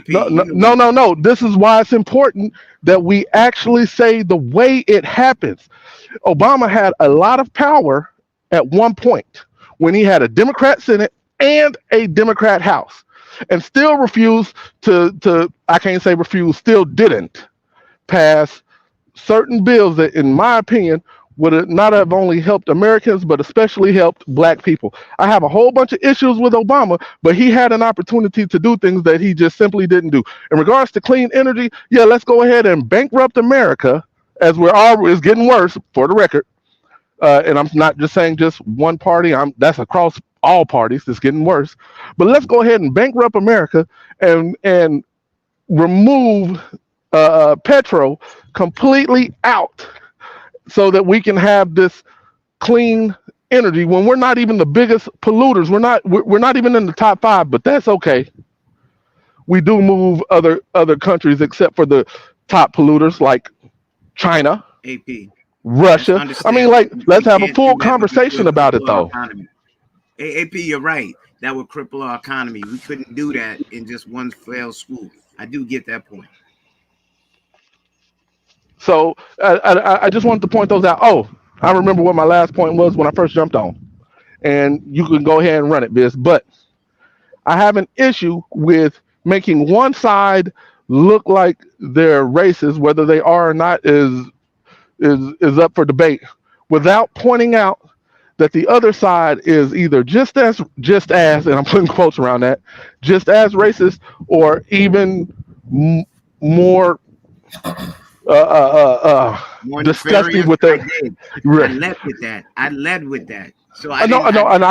no. This is why it's important that we actually say the way it happens. Obama had a lot of power at one point when he had a Democrat Senate and a Democrat House, and still refused to I can't say refused, still didn't pass certain bills that, in my opinion, would not have only helped Americans, but especially helped black people. I have a whole bunch of issues with Obama, but he had an opportunity to do things that he just simply didn't do. In regards to clean energy, yeah, let's go ahead and bankrupt America, as it's getting worse, for the record. And I'm not just saying just one party. That's across all parties. It's getting worse. But let's go ahead and bankrupt America and remove petrol completely out, so that we can have this clean energy when we're not even the biggest polluters. We're not even in the top 5, but that's okay. We do move other countries except for the top polluters like China, Russia. I mean, let's have a full conversation about it, though. AP, you're right. That would cripple our economy. We couldn't do that in just one fell swoop. I do get that point. So I just wanted to point those out. Oh, I remember what my last point was when I first jumped on, and you can go ahead and run it, Biz. But I have an issue with making one side look like they're racist, whether they are or not is up for debate, without pointing out that the other side is either just as, and I'm putting quotes around that, just as racist, or even more More disgusting nefarious. with I their. did. I Right. led with that. I led with that. So I I know, didn't. I know,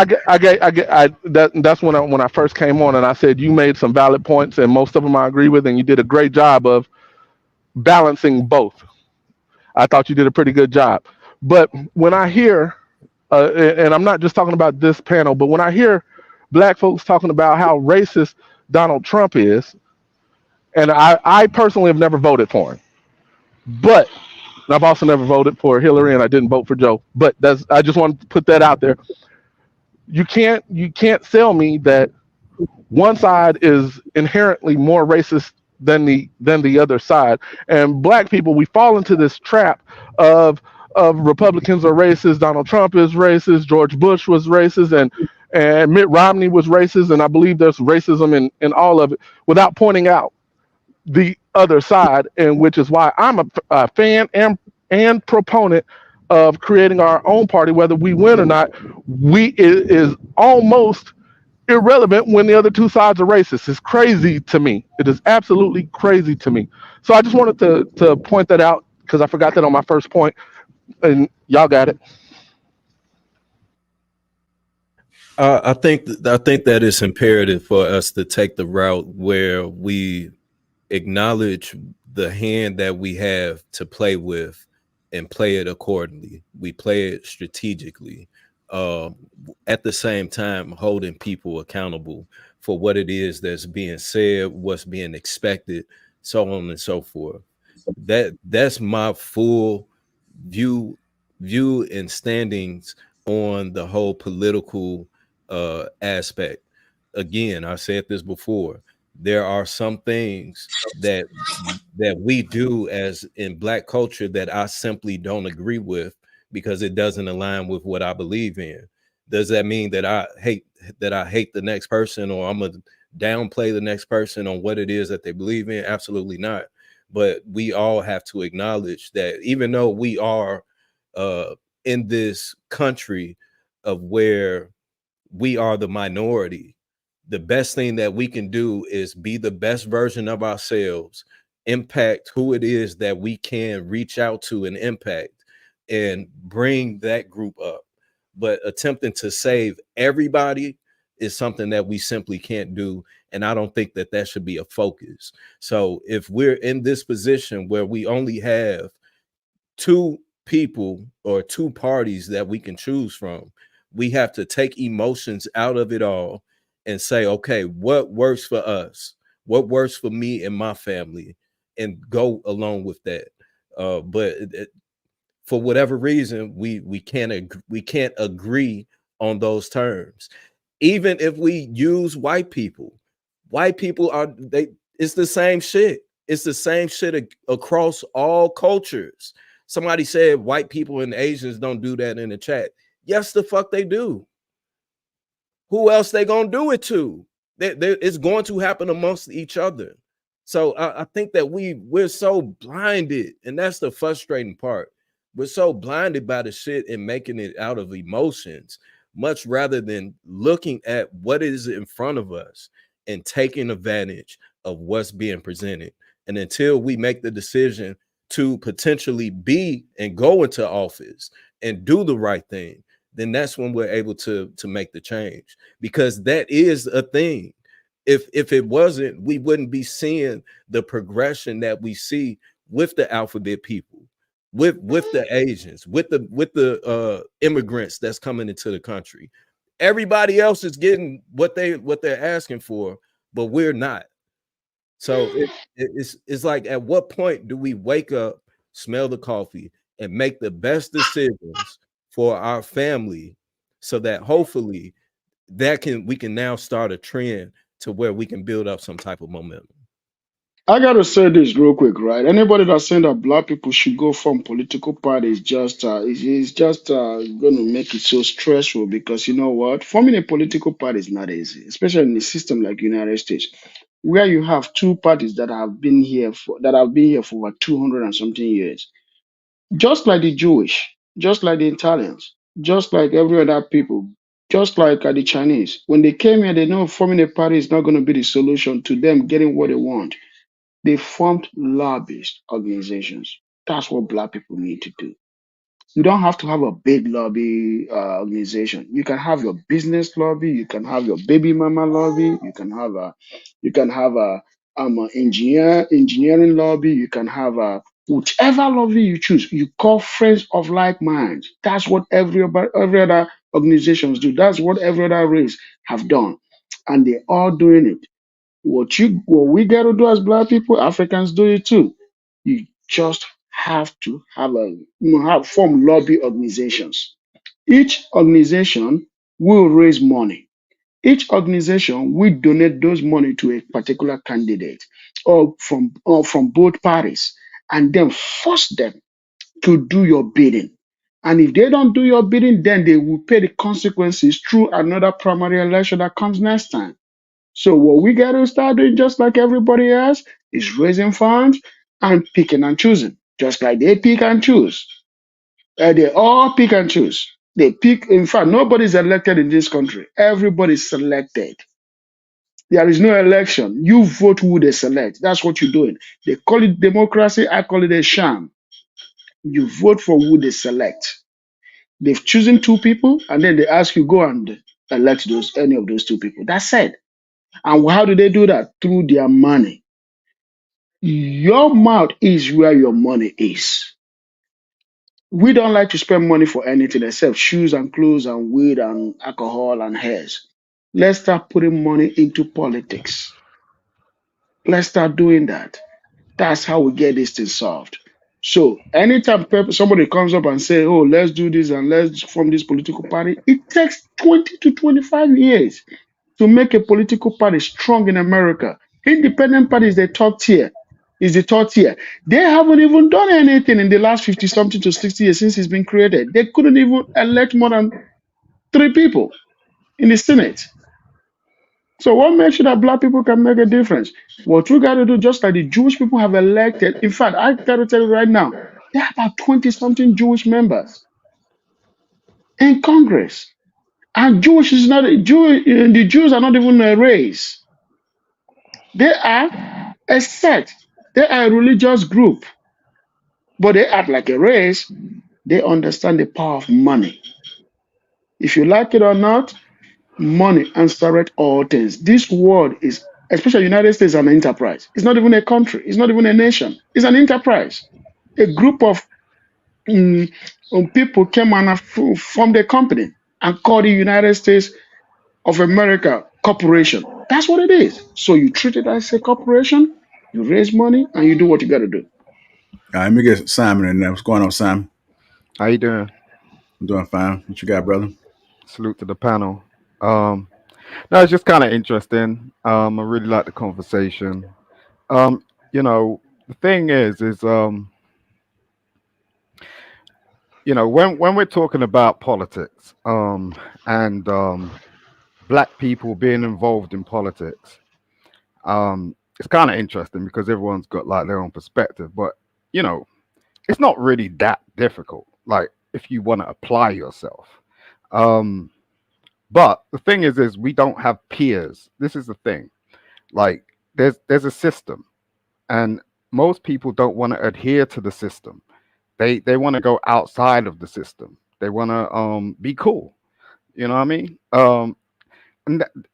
and that's when I first came on, and I said you made some valid points, and most of them I agree with, and you did a great job of balancing both. I thought you did a pretty good job. But when I hear, and I'm not just talking about this panel, but when I hear black folks talking about how racist Donald Trump is, and I personally have never voted for him, but I've also never voted for Hillary, and I didn't vote for Joe. But I just want to put that out there. You can't sell me that one side is inherently more racist than the other side. And black people, we fall into this trap of Republicans are racist, Donald Trump is racist, George Bush was racist, and Mitt Romney was racist, and I believe there's racism in all of it, without pointing out the other side, and which is why I'm a fan and proponent of creating our own party, whether we win or not. It is almost irrelevant when the other two sides are racist. It's crazy to me. It is absolutely crazy to me. So I just wanted to point that out because I forgot that on my first point, and y'all got it. I think that it's imperative for us to take the route where we acknowledge the hand that we have to play with and play it accordingly. We play it strategically. At the same time, holding people accountable for what it is that's being said, what's being expected, so on and so forth. That's my full view and standings on the whole political aspect. Again, I said this before. There are some things that we do as in black culture that I simply don't agree with because it doesn't align with what I believe in. Does that mean that I hate the next person, or I'm gonna downplay the next person on what it is that they believe in? Absolutely not. But we all have to acknowledge that even though we are in this country of where we are the minority, the best thing that we can do is be the best version of ourselves, impact who it is that we can reach out to and impact, and bring that group up. But attempting to save everybody is something that we simply can't do. And I don't think that should be a focus. So if we're in this position where we only have two people or two parties that we can choose from, we have to take emotions out of it all and say, okay, what works for us? What works for me and my family? And go along with that. But for whatever reason, we can't agree on those terms. Even if we use white people it's the same shit. It's the same shit across all cultures. Somebody said white people and Asians don't do that in the chat. Yes, the fuck they do. Who else they gonna do it to? It's going to happen amongst each other. So I think that we're so blinded, and that's the frustrating part. We're so blinded by the shit and making it out of emotions, much rather than looking at what is in front of us and taking advantage of what's being presented. And until we make the decision to potentially be and go into office and do the right thing, then that's when we're able to make the change, because that is a thing. If it wasn't, we wouldn't be seeing the progression that we see with the alphabet people, with the Asians, with the immigrants that's coming into the country. Everybody else is getting what they're asking for, but we're not. So it's like, at what point do we wake up, smell the coffee, and make the best decisions for our family, so that hopefully we can now start a trend to where we can build up some type of momentum. I gotta say this real quick, right? Anybody that's saying that black people should go from political parties just is just gonna make it so stressful because you know what? Forming a political party is not easy, especially in a system like United States, where you have two parties that have been here for over 200 and something years. Just like the Jewish, just like the Italians, just like every other people, just like the Chinese. When they came here, they know forming a party is not going to be the solution to them getting what they want. They formed lobbyist organizations. That's what black people need to do. You don't have to have a big lobby organization. You can have your business lobby. You can have your baby mama lobby. You can have a engineering lobby. You can have a whichever lobby you choose. You call friends of like minds. That's what every other organizations do. That's what every other race have done, and they're all doing it. What we got to do as black people, Africans do it too. You just have to have form lobby organizations. Each organization will raise money. Each organization will donate those money to a particular candidate or from both parties, and then force them to do your bidding. And if they don't do your bidding, then they will pay the consequences through another primary election that comes next time. So what we got to start doing, just like everybody else, is raising funds and picking and choosing, just like they pick and choose. They all pick and choose. They pick. In fact, nobody's elected in this country. Everybody's selected. There is no election. You vote who they select. That's what you're doing. They call it democracy. I call it a sham. You vote for who they select. They've chosen two people, and then they ask you go and elect any of those two people. That's it. And how do they do that? Through their money. Your mouth is where your money is. We don't like to spend money for anything except shoes and clothes and weed and alcohol and hairs. Let's start putting money into politics. Let's start doing that. That's how we get this thing solved. So anytime somebody comes up and say, "Oh, let's do this and let's form this political party," it takes 20 to 25 years to make a political party strong in America. Independent parties, they top tier, is the top tier. They haven't even done anything in the last 50 something to 60 years since it's been created. They couldn't even elect more than 3 people in the Senate. So what makes sure that black people can make a difference? What we got to do, just like the Jewish people have elected. In fact, I got to tell you right now, there are about 20 something Jewish members in Congress. And Jewish is not a Jew. The Jews are not even a race. They are a sect. They are a religious group. But they act like a race. They understand the power of money. If you like it or not, money answereth all things. This world is, especially United States, an enterprise. It's not even a country. It's not even a nation. It's an enterprise. A group of people came and formed a company and called the United States of America Corporation. That's what it is. So you treat it as a corporation, you raise money, and you do what you got to do. All right, let me get Simon in there. What's going on, Simon? How you doing? I'm doing fine. What you got, brother? Salute to the panel. No, it's just kind of interesting. I really like the conversation. The thing is, when we're talking about politics, and black people being involved in politics, it's kind of interesting because everyone's got like their own perspective, but it's not really that difficult. Like if you want to apply yourself. But the thing is we don't have peers. This is the thing. Like there's a system, and most people don't want to adhere to the system. They want to go outside of the system. They want to be cool. You know what I mean?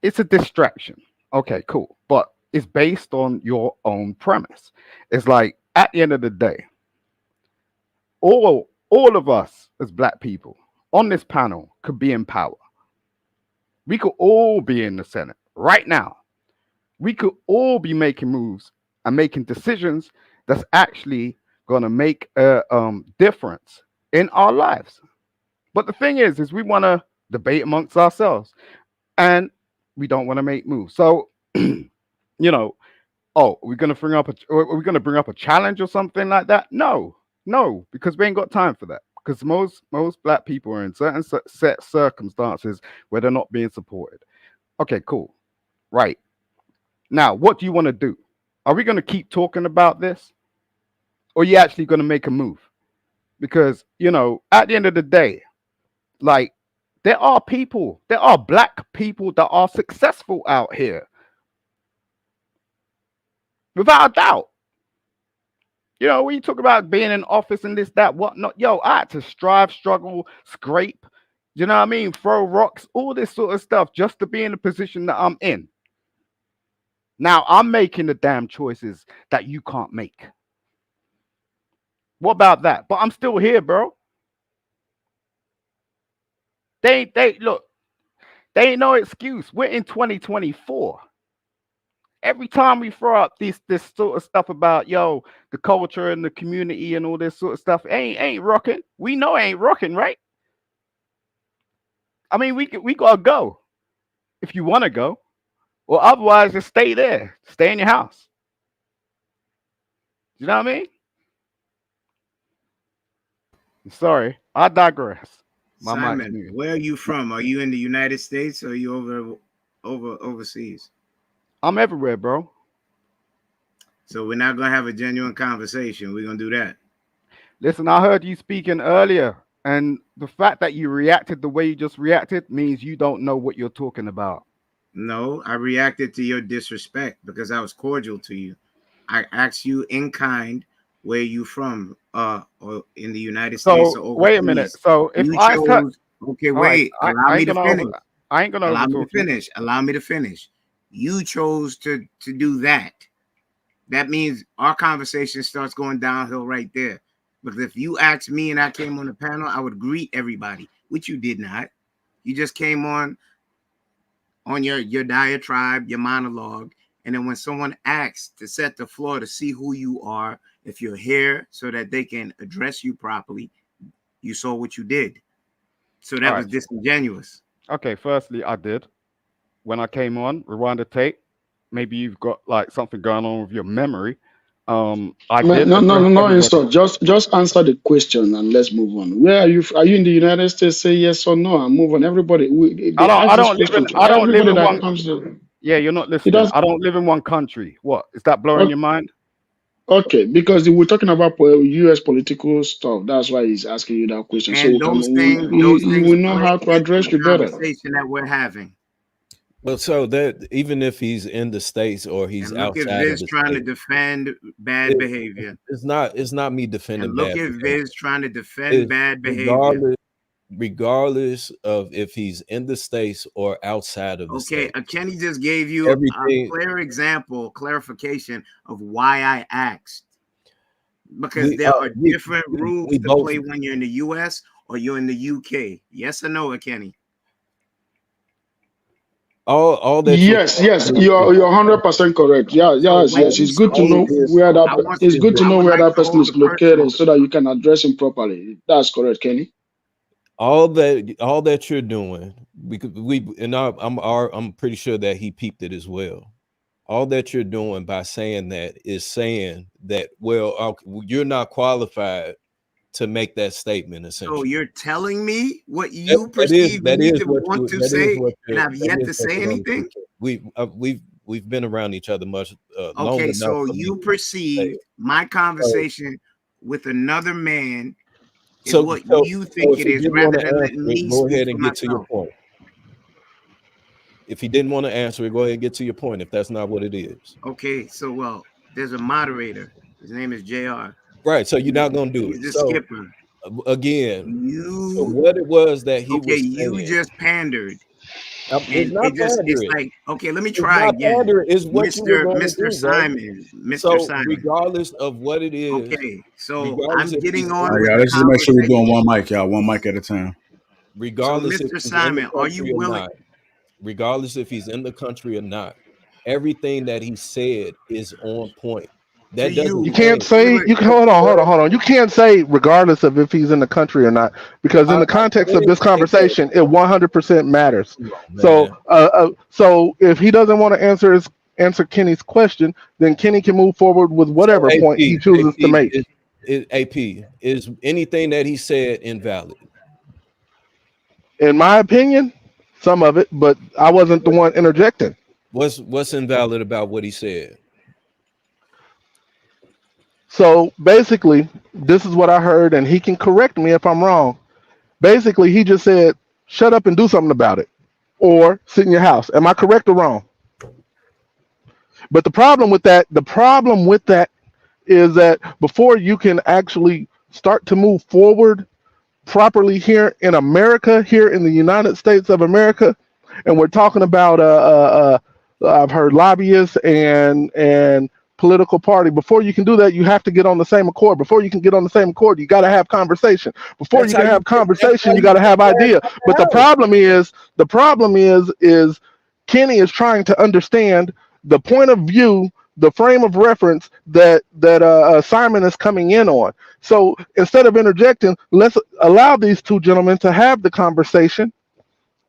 It's a distraction. Okay, cool. But it's based on your own premise. It's like at the end of the day, all of us as black people on this panel could be in power. We could all be in the Senate right now. We could all be making moves and making decisions that's actually going to make a difference in our lives. But the thing is we want to debate amongst ourselves and we don't want to make moves. So, Oh, we're gonna bring up a challenge or something like that? No, because we ain't got time for that. Because most black people are in certain set circumstances where they're not being supported. Okay, cool. Right. Now, what do you want to do? Are we going to keep talking about this? Or are you actually going to make a move? Because, at the end of the day, like, there are black people that are successful out here. Without a doubt. When you talk about being in office and this, that, whatnot, I had to strive, struggle, scrape, you know what I mean? Throw rocks, all this sort of stuff just to be in the position that I'm in. Now I'm making the damn choices that you can't make. What about that? But I'm still here, bro. They ain't no excuse. We're in 2024. Every time we throw up this sort of stuff about the culture and the community and all this sort of stuff, ain't rocking. We know it ain't rocking, right? I mean, we gotta go if you want to go, or otherwise just stay there, stay in your house. You know what I mean? Sorry, I digress. Simon, where are you from? Are you in the United States or are you overseas? I'm everywhere, bro. So we're not gonna have a genuine conversation. We're gonna do that. Listen, I heard you speaking earlier, and the fact that you reacted the way you just reacted means you don't know what you're talking about. No, I reacted to your disrespect because I was cordial to you. I asked you in kind, where you from, or in the United States or overseas. Wait a minute. So if you I chose, okay, wait, allow me to finish. I ain't gonna allow me to finish. Allow me to finish. You chose to do that. That means our conversation starts going downhill right there. Because if you asked me and I came on the panel, I would greet everybody, which you did not. You just came on your diatribe, your monologue, and then when someone asks to set the floor to see who you are, if you're here so that they can address you properly, you saw what you did. So that was disingenuous. Okay, firstly, I did. When I came on, rewind the tape. Maybe you've got like something going on with your memory. No insult. Just answer the question and let's move on. Where are you? Are you in the United States? Say yes or no and move on. Everybody, I don't live in one. Comes to, yeah, you're not listening. I don't live in one country. What is that blowing your mind? Okay, because we're talking about U.S. political stuff. That's why he's asking you that question. And so those things we know how to address you better. Conversation that we're having. Well, so that even if he's in the States or he's and look outside at Viz of the trying States, to defend bad behavior. It's not me defending. And look bad at behavior. Viz trying to defend bad behavior. Regardless of if he's in the States or outside of the States. Okay, Kenny just gave you a clear example, clarification of why I asked. Because there are different rules to play when you're in the U.S. or you're in the UK. Yes or no, Kenny? All that. Yes, you're 100% correct. Yes. It's good to know where that person is located so that you can address him properly. That's correct, Kenny. All that you're doing, because I'm pretty sure that he peeped it as well. All that you're doing by saying that is saying that, well, you're not qualified to make that statement. Essentially, so you're telling me what you perceive me to want to say, and I've yet to say anything. We've been around each other much. Okay, so you perceive my conversation with another man. So what you think it is, rather than letting me go ahead and get to your point. If he didn't want to answer it, go ahead and get to your point. If that's not what it is. Okay, so there's a moderator. His name is JR. Right, so you're not gonna do it. He's a skipper. Again, so what it was that he was saying, you just pandered. It's not it's like, okay, let me try again. Mr. Simon. Mr. Simon. Regardless of what it is. Okay, so I'm getting on. All right, let's just make sure we're doing one mic, y'all. One mic at a time. Regardless, Mr. Simon, are you willing? Regardless if he's in the country or not, everything that he said is on point. That doesn't. You can't say. You can hold on. You can't say regardless of if he's in the country or not, because in the context of this conversation, it 100% matters. So if he doesn't want to answer answer Kenny's question, then Kenny can move forward with whatever So point he chooses to make. Is anything that he said invalid? In my opinion, some of it, but I wasn't the one interjecting. What's invalid about what he said? So basically, this is what I heard, and he can correct me if I'm wrong. Basically, he just said, shut up and do something about it, or sit in your house. Am I correct or wrong? But the problem with that is that before you can actually start to move forward properly here in America, here in the United States of America, and we're talking about I've heard lobbyists and political party. Before you can do that, you have to get on the same accord. Before you can get on the same accord, you got to have conversation. Before you can have conversation, you got to have idea. But the problem is Kenny is trying to understand the point of view, the frame of reference that Simon is coming in on. So instead of interjecting, let's allow these two gentlemen to have the conversation,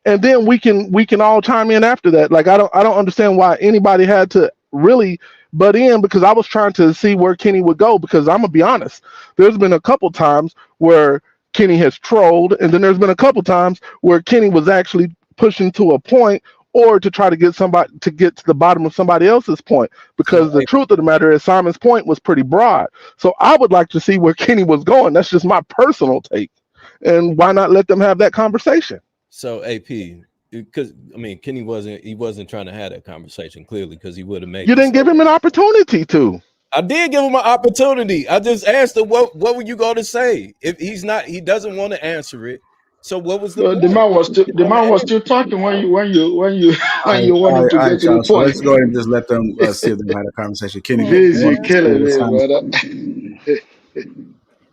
and then we can all chime in after that. Like I don't understand why anybody had to really butt in, because I was trying to see where Kenny would go. Because I'm gonna be honest, there's been a couple times where Kenny has trolled, and then there's been a couple times where Kenny was actually pushing to a point, or to try to get somebody to get to the bottom of somebody else's point, because the truth of the matter is Simon's point was pretty broad. So I would like to see where Kenny was going. That's just my personal take. And why not let them have that conversation? So AP, because I mean, Kenny wasn't trying to have that conversation clearly, because he would have made. You didn't give him an opportunity to. I did give him an opportunity. I just asked him what were you going to say? If he doesn't want to answer it. So what was the point? The man was still talking when you want him to get to the y'all. So point. let's go ahead and just let them see if they had a conversation. Kenny, Busy killing me, brother.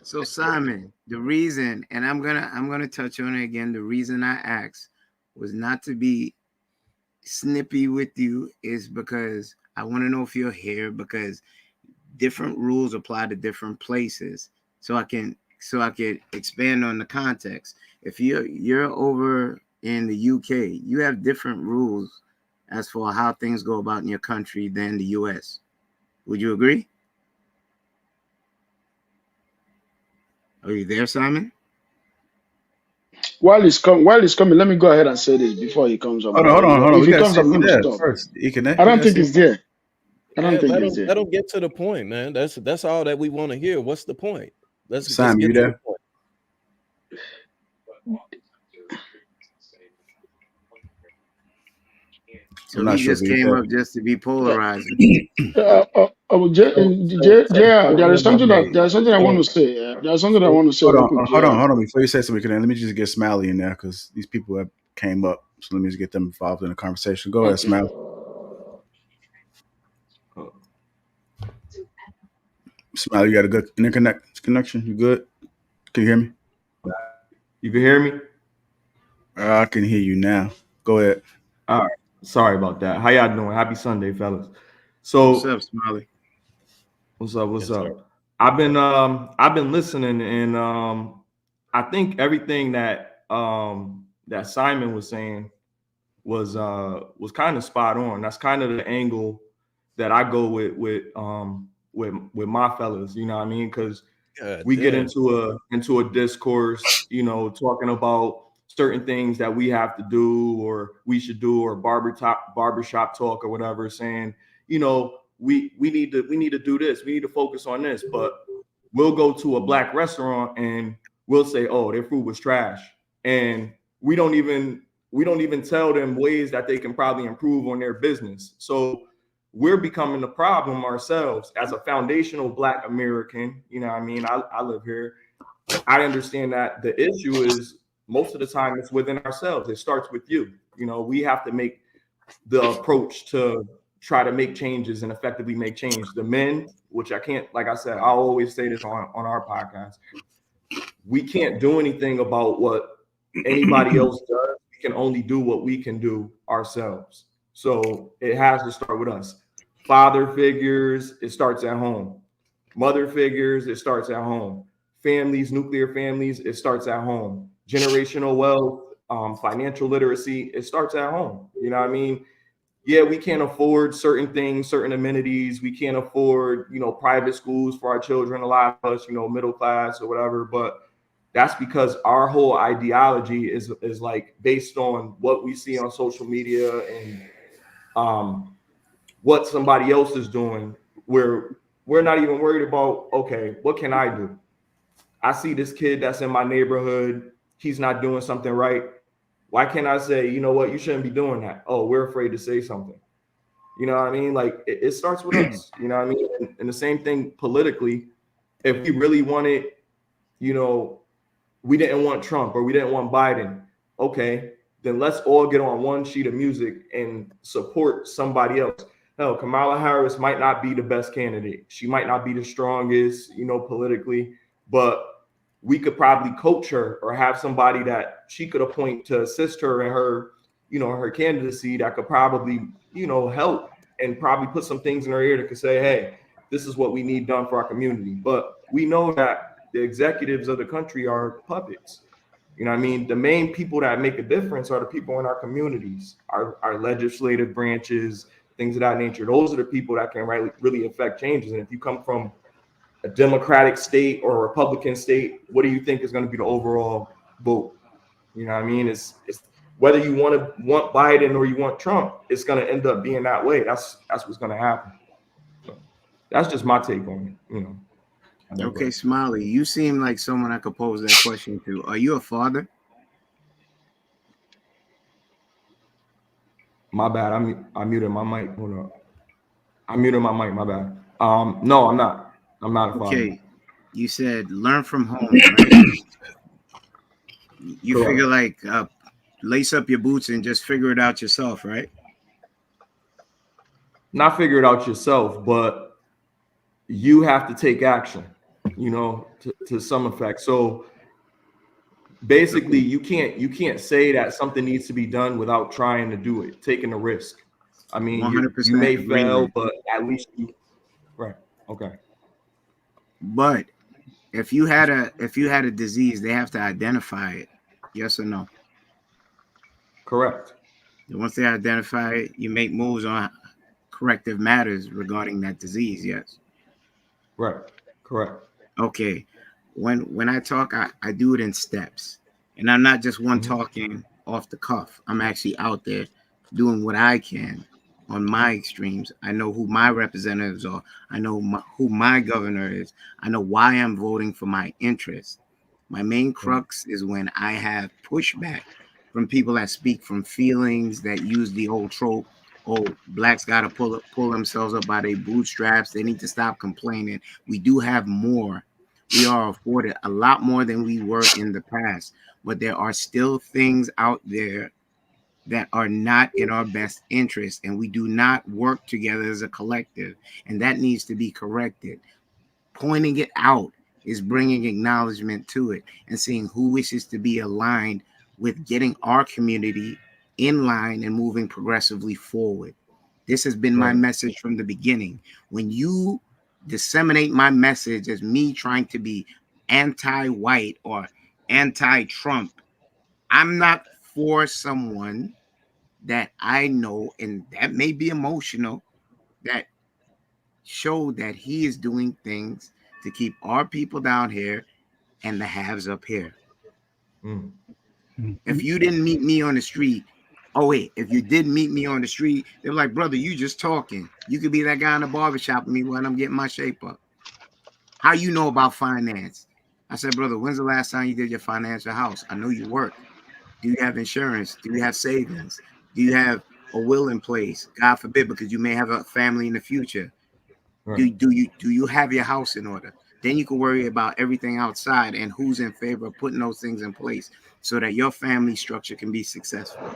So Simon, the reason, and I'm gonna touch on it again. The reason I asked was not to be snippy with you, is because I want to know if you're here, because different rules apply to different places. So I can expand on the context. If you're over in the UK, you have different rules as for how things go about in your country than the US. Would you agree? Are you there, Simon? While he's coming, let me go ahead and say this before he comes up. Hold on. If We he gotta comes, see I'm if going he's to there stop. first. I don't think he's there. I don't think he's there. Let him get to the point, man. That's all that we want to hear. What's the point? Let's Simon, get you to there? the point. So he just came up just to be polarizing. There is something I want to say. There's something I want to say. Hold on. Before you say something, let me just get Smiley in there, because these people have came up. So let me just get them involved in the conversation. Go ahead, Smiley. Smiley, you got a good internet connection? You good? Can you hear me? You can hear me? I can hear you now. Go ahead. All right. Sorry about that. How y'all doing? Happy Sunday, fellas. So what's up, Smiley? What's up? Sir. I've been listening, and I think everything that Simon was saying was kind of spot on. That's kind of the angle that I go with my fellas. You know what I mean? Because we get into a discourse, talking about certain things that we have to do or we should do, or barbershop talk or whatever, saying, we need to do this, we need to focus on this. But we'll go to a black restaurant and we'll say, oh, their food was trash. And we don't even tell them ways that they can probably improve on their business. So we're becoming the problem ourselves as a foundational Black American. You know what I mean? I live here. I understand that the issue is most of the time it's within ourselves. It starts with you. We have to make the approach to try to make changes and effectively make change. The men, which I can't, like I said, I'll always say this on our podcast, we can't do anything about what anybody else does. We can only do what we can do ourselves. So it has to start with us. Father figures, it starts at home. Mother figures, it starts at home. Families, nuclear families, it starts at home. Generational wealth, financial literacy, it starts at home. You know what I mean? yeah, we can't afford certain things, certain amenities. We can't afford, private schools for our children. A lot of us, middle class or whatever. But that's because our whole ideology is like based on what we see on social media and what somebody else is doing. Where we're not even worried about, okay, what can I do? I see this kid that's in my neighborhood. He's not doing something right. Why can't I say, you know what, you shouldn't be doing that? Oh, we're afraid to say something. You know what I mean? Like it starts with us. You know what I mean? And the same thing politically. If we really wanted, we didn't want Trump or we didn't want Biden. Okay, then let's all get on one sheet of music and support somebody else. Hell, Kamala Harris might not be the best candidate. She might not be the strongest, politically, but we could probably coach her or have somebody that she could appoint to assist her in her, her candidacy that could probably, help and probably put some things in her ear that could say, hey, this is what we need done for our community. But we know that the executives of the country are puppets. You know what I mean? The main people that make a difference are the people in our communities, our legislative branches, things of that nature. Those are the people that can really affect changes. And if you come from a Democratic state or a Republican state, what do you think is going to be the overall vote? You know what I mean? It's whether you want Biden or you want Trump, it's going to end up being that way. That's what's going to happen. So that's just my take on it. Okay, Smiley, you seem like someone I could pose that question to. Are you a father? My bad. I muted my mic. Hold on. I muted my mic. My bad. No, I'm not. I'm not a father. Okay, you said learn from home, right? You Correct. figure like lace up your boots and just figure it out yourself, right? Not figure it out yourself, but you have to take action, to some effect. So basically, you can't say that something needs to be done without trying to do it, taking a risk. I mean, you may fail, but at least you right. Okay. But if you had a disease, they have to identify it. Yes or no? Correct. And once they identify it, you make moves on corrective matters regarding that disease. Yes. Right. Correct. Okay. When I talk, I do it in steps, and I'm not just one talking off the cuff. I'm actually out there doing what I can on my extremes. I know who my representatives are. I know who my governor is. I know why I'm voting for my interests. My main crux is when I have pushback from people that speak from feelings, that use the old trope, oh, blacks got to pull themselves up by their bootstraps. They need to stop complaining. We do have more. We are afforded a lot more than we were in the past, but there are still things out there that are not in our best interest, and we do not work together as a collective, and that needs to be corrected. Pointing it out is bringing acknowledgement to it and seeing who wishes to be aligned with getting our community in line and moving progressively forward. This has been my message from the beginning. When you disseminate my message as me trying to be anti-white or anti-Trump, I'm not for someone that I know, and that may be emotional, that show that he is doing things to keep our people down here and the haves up here. If you didn't meet me on the street, if you did meet me on the street, they're like, brother, you just talking. You could be that guy in the barbershop with me when I'm getting my shape up. How you know about finance? I said, brother, when's the last time you did your financial house? I know you work. Do you have insurance? Do you have savings? Do you have a will in place? God forbid, because you may have a family in the future. Right. Do you have your house in order? Then you can worry about everything outside and who's in favor of putting those things in place so that your family structure can be successful.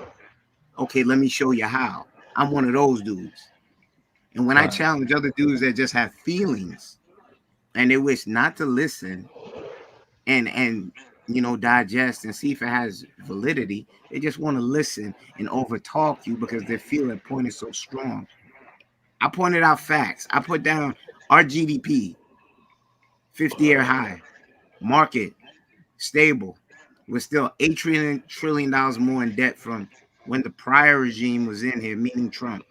Okay, let me show you how. I'm one of those dudes. And when I challenge other dudes that just have feelings and they wish not to listen and digest and see if it has validity, they just want to listen and overtalk you because they feel that point is so strong. I pointed out facts. I put down our GDP, 50-year high, market stable. We're still $8 trillion more in debt from when the prior regime was in here, meaning Trump.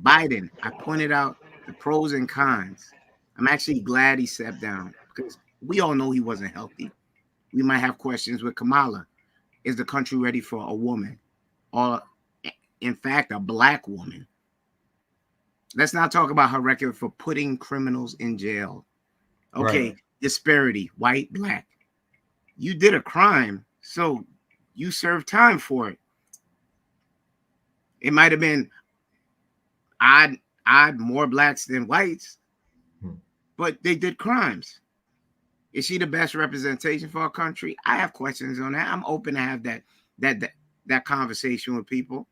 Biden, I pointed out the pros and cons. I'm actually glad he stepped down because we all know he wasn't healthy. We might have questions with Kamala. Is the country ready for a woman? Or, in fact, a black woman? Let's not talk about her record for putting criminals in jail. Okay, Right. disparity, white, black. You did a crime, so you served time for it. It might have been odd more blacks than whites, but they did crimes. Is she the best representation for our country? I have questions on that. I'm open to have that conversation with people.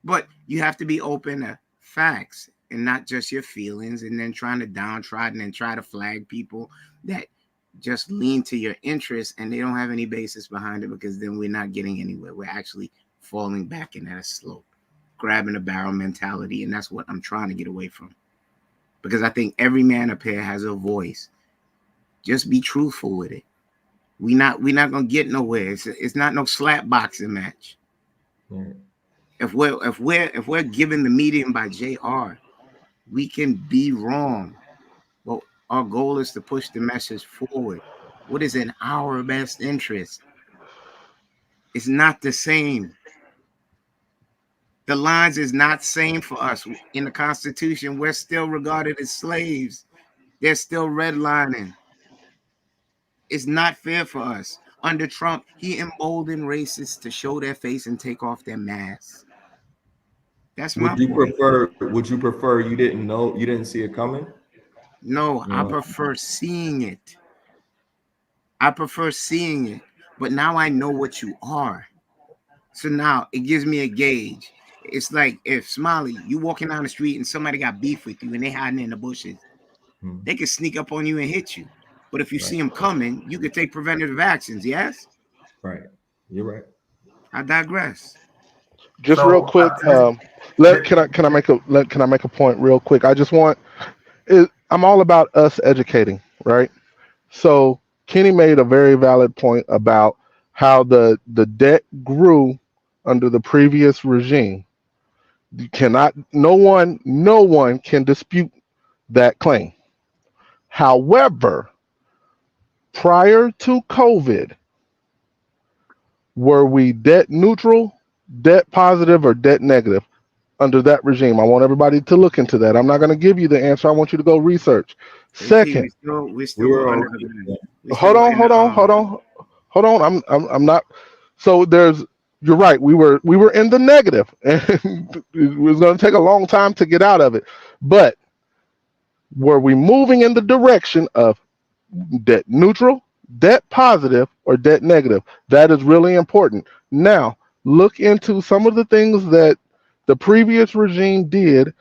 But you have to be open to facts and not just your feelings, and then trying to downtrodden and try to flag people that just lean to your interests and they don't have any basis behind it, because then we're not getting anywhere. We're actually falling back in that slope, grabbing a barrel mentality, and that's what I'm trying to get away from. Because I think every man up here has a voice. Just be truthful with it. We're not gonna get nowhere. It's not no slap boxing match. Right. If we're given the medium by JR, we can be wrong. But our goal is to push the message forward. What is in our best interest? It's not the same. The lines is not same for us. In the Constitution, we're still regarded as slaves. They're still redlining. It's not fair for us. Under Trump, he emboldened racists to show their face and take off their masks. That's my point. Would you prefer you didn't see it coming? No, I prefer seeing it. But now I know what you are. So now it gives me a gauge. It's like if Smiley, you walking down the street and somebody got beef with you and they hiding in the bushes, they can sneak up on you and hit you. But if you see them coming, you could take preventative actions. Yes. Right. You're right. I digress. Just real quick, can I make a point real quick? I'm all about us educating, right? So Kenny made a very valid point about how the debt grew under the previous regime. You cannot, no one can dispute that claim. However, prior to COVID, were we debt neutral, debt positive, or debt negative under that regime? I want everybody to look into that. I'm not going to give you the answer. I want you to go research. Second, we still were under the hold on. I'm not. So you're right. We were in the negative, and it was going to take a long time to get out of it. But were we moving in the direction of debt neutral, debt positive, or debt negative? That is really important. Now, look into some of the things that the previous regime did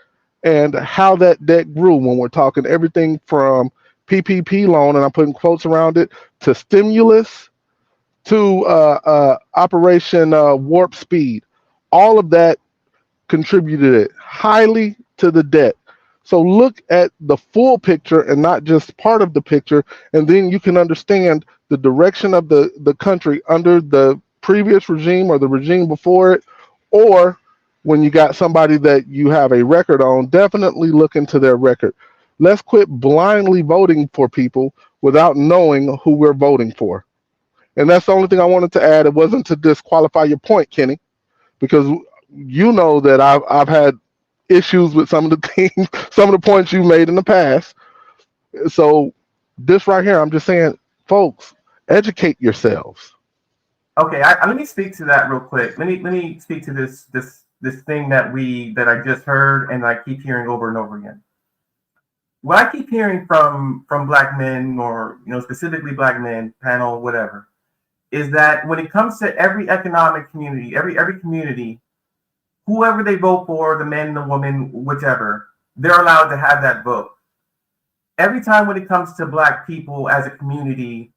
and how that debt grew when we're talking everything from PPP loan, and I'm putting quotes around it, to stimulus, to Operation Warp Speed. All of that contributed highly to the debt. So look at the full picture and not just part of the picture, and then you can understand the direction of the country under the previous regime or the regime before it, or when you got somebody that you have a record on, definitely look into their record. Let's quit blindly voting for people without knowing who we're voting for. And that's the only thing I wanted to add. It wasn't to disqualify your point, Kenny, because you know that I've had issues with some of the things, some of the points you made in the past. So this right here, I'm just saying, folks, educate yourselves. Okay, let me speak to that real quick. Let me speak to this thing that I just heard and I keep hearing over and over again. What I keep hearing from black men, or specifically black men, panel, whatever, is that when it comes to every economic community, every community, whoever they vote for, the men, the woman, whichever, they're allowed to have that vote. Every time when it comes to black people as a community,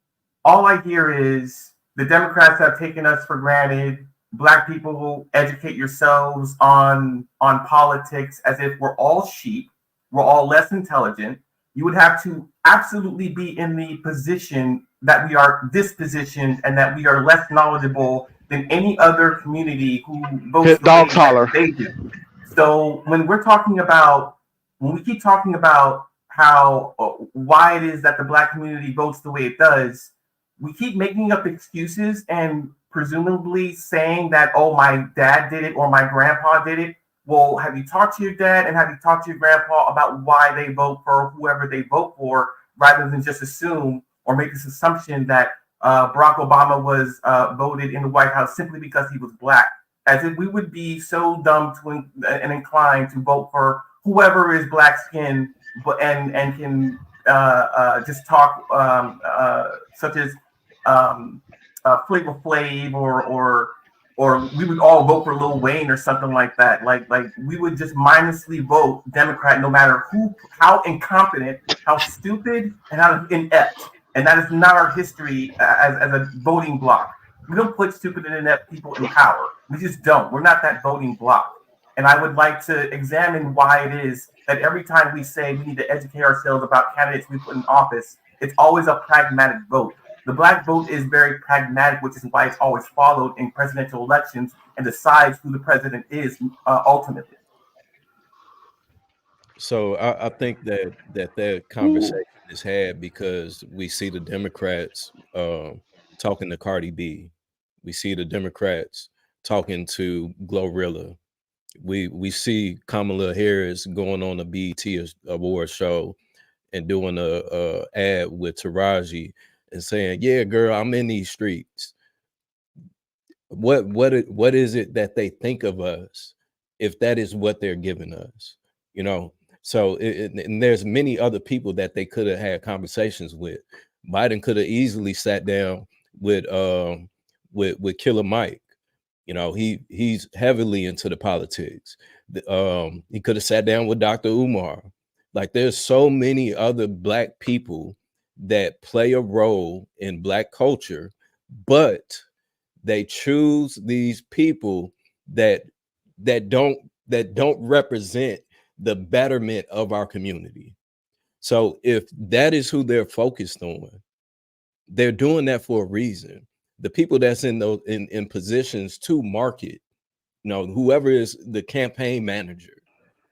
all I hear is the Democrats have taken us for granted. Black people, educate yourselves on politics, as if we're all sheep. We're all less intelligent. You would have to absolutely be in the position that we are dispositioned and that we are less knowledgeable than any other community who votes Hit the way dog collar. that they do. So when we keep talking about how why it is that the black community votes the way it does, we keep making up excuses and presumably saying that, oh, my dad did it or my grandpa did it. Well, have you talked to your dad and have you talked to your grandpa about why they vote for whoever they vote for, rather than just assume or make this assumption that Barack Obama was voted in the White House simply because he was black? As if we would be so dumb and inclined to vote for whoever is black skinned, but and can just talk such as Flavor Flav or we would all vote for Lil Wayne or something like that. Like we would just mindlessly vote Democrat no matter how incompetent, how stupid, and how inept. And that is not our history as a voting bloc. We don't put stupid and inept people in power. We just don't. We're not that voting bloc. And I would like to examine why it is that every time we say we need to educate ourselves about candidates we put in office, it's always a pragmatic vote. The black vote is very pragmatic, which is why it's always followed in presidential elections and decides who the president is ultimately. So I think that conversation is had because we see the Democrats talking to Cardi B. We see the Democrats talking to Glorilla. We see Kamala Harris going on a BET award show and doing a ad with Taraji and saying, "Yeah, girl, I'm in these streets." What is it that they think of us if that is what they're giving us? You know. So and there's many other people that they could have had conversations with. Biden could have easily sat down with Killer Mike. You know, he's heavily into the politics. He could have sat down with Dr. Umar. Like there's so many other black people that play a role in black culture, but they choose these people that don't represent the betterment of our community. So if that is who they're focused on, they're doing that for a reason. The people that's in those in positions to market, you know, whoever is the campaign manager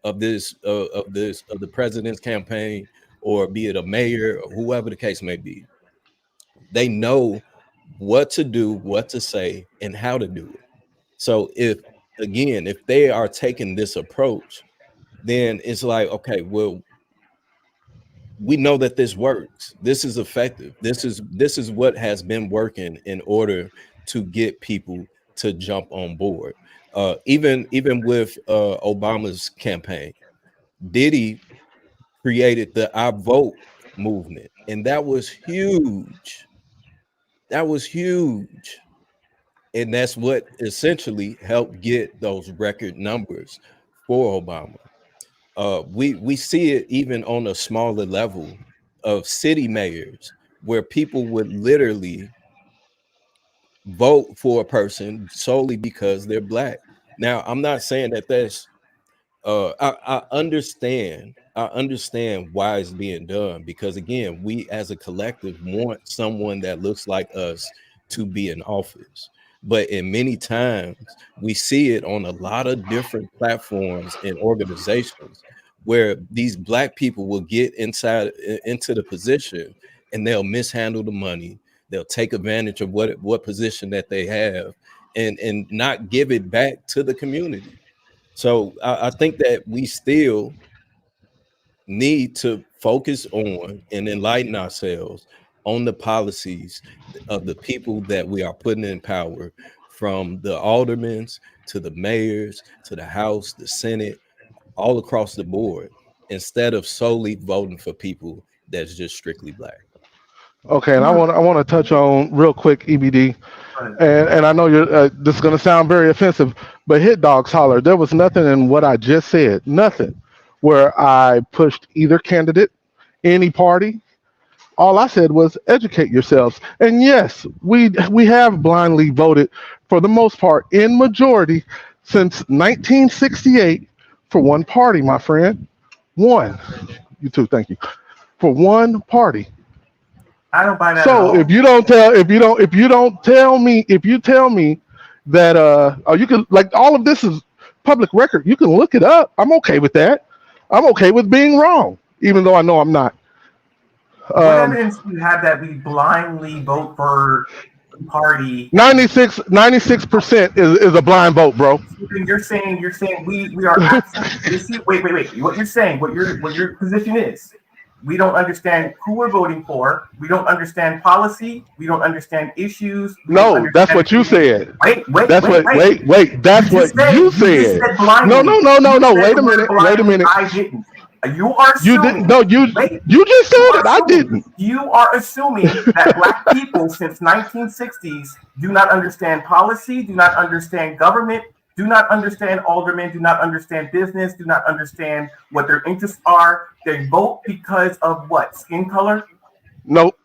of the president's campaign, or be it a mayor or whoever the case may be, they know what to do, what to say, and how to do it. So if they are taking this approach, then it's like, okay, well, we know that this works. This is effective. This is what has been working in order to get people to jump on board. Even with Obama's campaign, Diddy created the I Vote movement, and that was huge. That was huge. And that's what essentially helped get those record numbers for Obama. We see it even on a smaller level of city mayors, where people would literally vote for a person solely because they're black. Now, I'm not saying that that's I understand why it's being done, because again, we as a collective want someone that looks like us to be in office. But in many times we see it on a lot of different platforms and organizations where these black people will get into the position and they'll mishandle the money. They'll take advantage of what position that they have and not give it back to the community. So I think that we still need to focus on and enlighten ourselves on the policies of the people that we are putting in power, from the aldermen to the mayors to the House, the Senate, all across the board, instead of solely voting for people that's just strictly black. Okay, and I want to touch on real quick, EBD, and I know you're this is going to sound very offensive, but hit dogs holler. There was nothing in what I just said, nothing, where I pushed either candidate, any party. All I said was educate yourselves. And yes, we have blindly voted for the most part in majority since 1968 for one party, my friend. One. You too, thank you. For one party. I don't buy that So at all. if you tell me that you can, like, all of this is public record. You can look it up. I'm okay with that. I'm okay with being wrong, even though I know I'm not. What evidence do you have that we blindly vote for a party? 96% is a blind vote, bro. You're saying we are absolutely. Wait. What you're saying, what your position is, we don't understand who we're voting for. We don't understand policy. We don't understand issues. No, that's what you said. Wait. That's what you said. No. Wait a minute. I didn't. You are assuming. You just said it. I didn't. You are assuming that black people since 1960s do not understand policy, do not understand government, do not understand aldermen, do not understand business, do not understand what their interests are. They vote because of what? Skin color? Nope.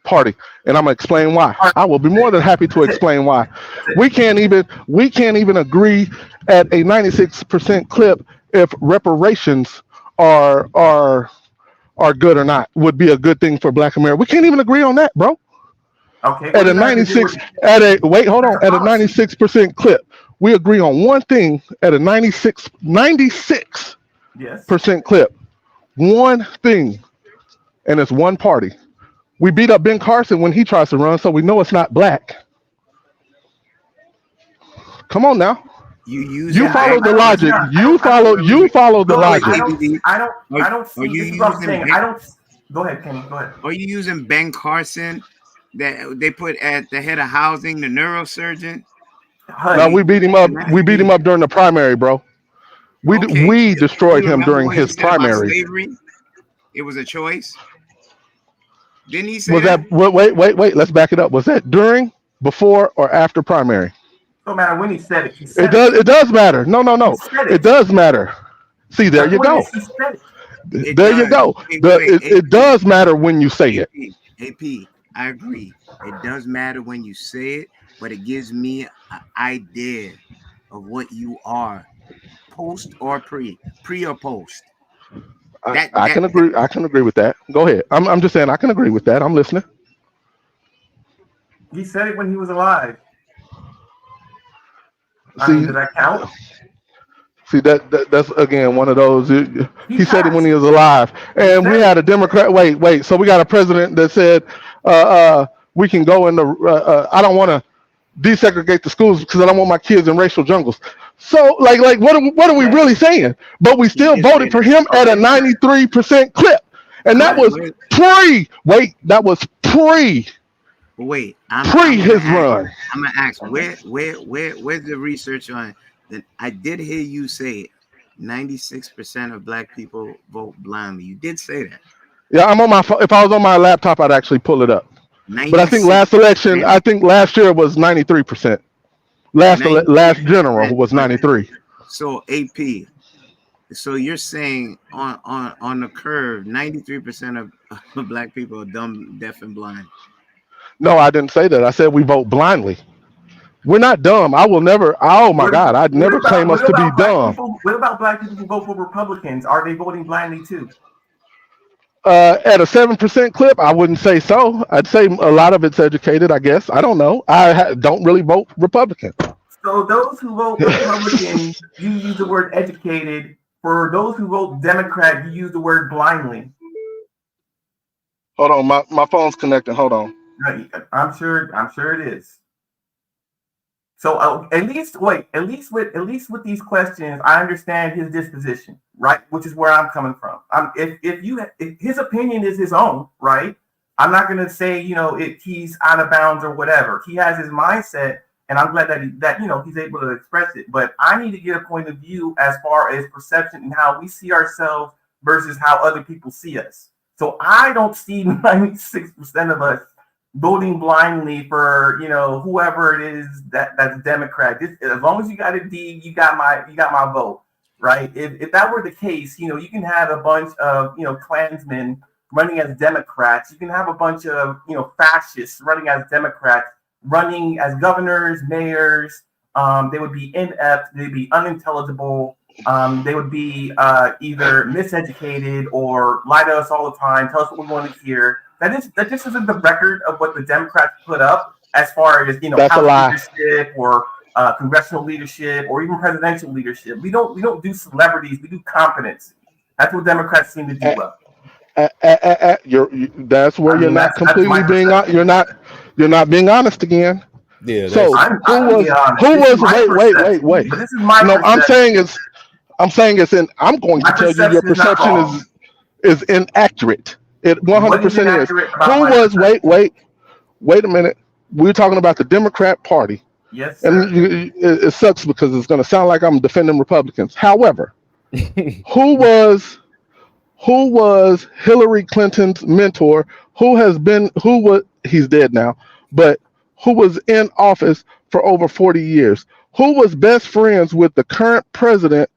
Party. And I'm gonna explain why. I will be more than happy to explain why. We can't even agree at a 96% clip if reparations are good or not, would be a good thing for Black America. We can't even agree on that, bro. Okay. At a 96% clip, we agree on one thing at a 96% clip. One thing, and it's one party. We beat up Ben Carson when he tries to run, so we know it's not black. Come on now. You follow the logic. You follow the logic. I don't see. This is what I'm saying. I don't. Go ahead, Kenny. Go ahead. Are you using Ben Carson that they put at the head of housing, the neurosurgeon? No, we beat him up. We beat him up during the primary, bro. We destroyed him during his primary. Slavery? It was a choice. Didn't he say was that? Wait. Let's back it up. Was that during, before, or after primary? No matter when he said it. It does matter. No. It does matter. See, there you go. There you go. It does matter when you say it. AP, I agree. It does matter when you say it, but it gives me an idea of what you are, post or pre or post. I can agree. I can agree with that. Go ahead. I'm just saying I can agree with that. I'm listening. He said it when he was alive. Does that count? See that's again one of those. He said it when he was alive, and we had a Democrat. Wait. So we got a president that said we can go in the. I don't want to desegregate the schools because I don't want my kids in racial jungles. So like what are we really saying? But we still voted for him at a 93% clip, and that was pre. That was pre. Wait, his run. I'm gonna ask where's the research on that? I did hear you say 96% of black people vote blindly. You did say that. Yeah, I'm on my phone. If I was on my laptop, I'd actually pull it up. 96%. But I think last year was 93%. Last general was 93. So AP. So you're saying on the curve, 93% of black people are dumb, deaf, and blind. No, I didn't say that. I said we vote blindly. We're not dumb. I will never. Oh my God, I'd never claim us to be dumb. What about black people who vote for Republicans? Are they voting blindly too? At a 7% clip, I wouldn't say so. I'd say a lot of it's educated. I guess I don't know. I don't really vote Republican. So those who vote Republican, you use the word educated. For those who vote Democrat, you use the word blindly. Hold on, my phone's connecting. Hold on. I'm sure it is. So at least with these questions, I understand his disposition, right? Which is where I'm coming from. If his opinion is his own, right? I'm not going to say he's out of bounds or whatever. He has his mindset, and I'm glad that he's able to express it. But I need to get a point of view as far as perception and how we see ourselves versus how other people see us. So I don't see 96% of us voting blindly for whoever it is that's Democrat. As long as you got a D, you got my vote, right? If that were the case, you can have a bunch of Klansmen running as Democrats. You can have a bunch of fascists running as Democrats, running as governors, mayors. They would be inept. They'd be unintelligible. They would be either miseducated or lie to us all the time, tell us what we want to hear. That just isn't the record of what the Democrats put up as far as That's a lie. leadership or congressional leadership or even presidential leadership. We don't do celebrities. We do competence. That's what Democrats seem to do well. That's where you're not completely being you're not being honest again. Yeah, so I'm who being honest. who This is was my perception, wait. but this is my No, perception. I'm saying it's in. I'm going My to tell you your perception is not perception wrong. is inaccurate. It What is 100% is. inaccurate about Who my was perception? wait a minute. We're talking about the Democrat Party. Yes, And sir. it sucks because it's going to sound like I'm defending Republicans. However, who was Hillary Clinton's mentor? He's dead now, but who was in office for over 40 years? Who was best friends with the current president?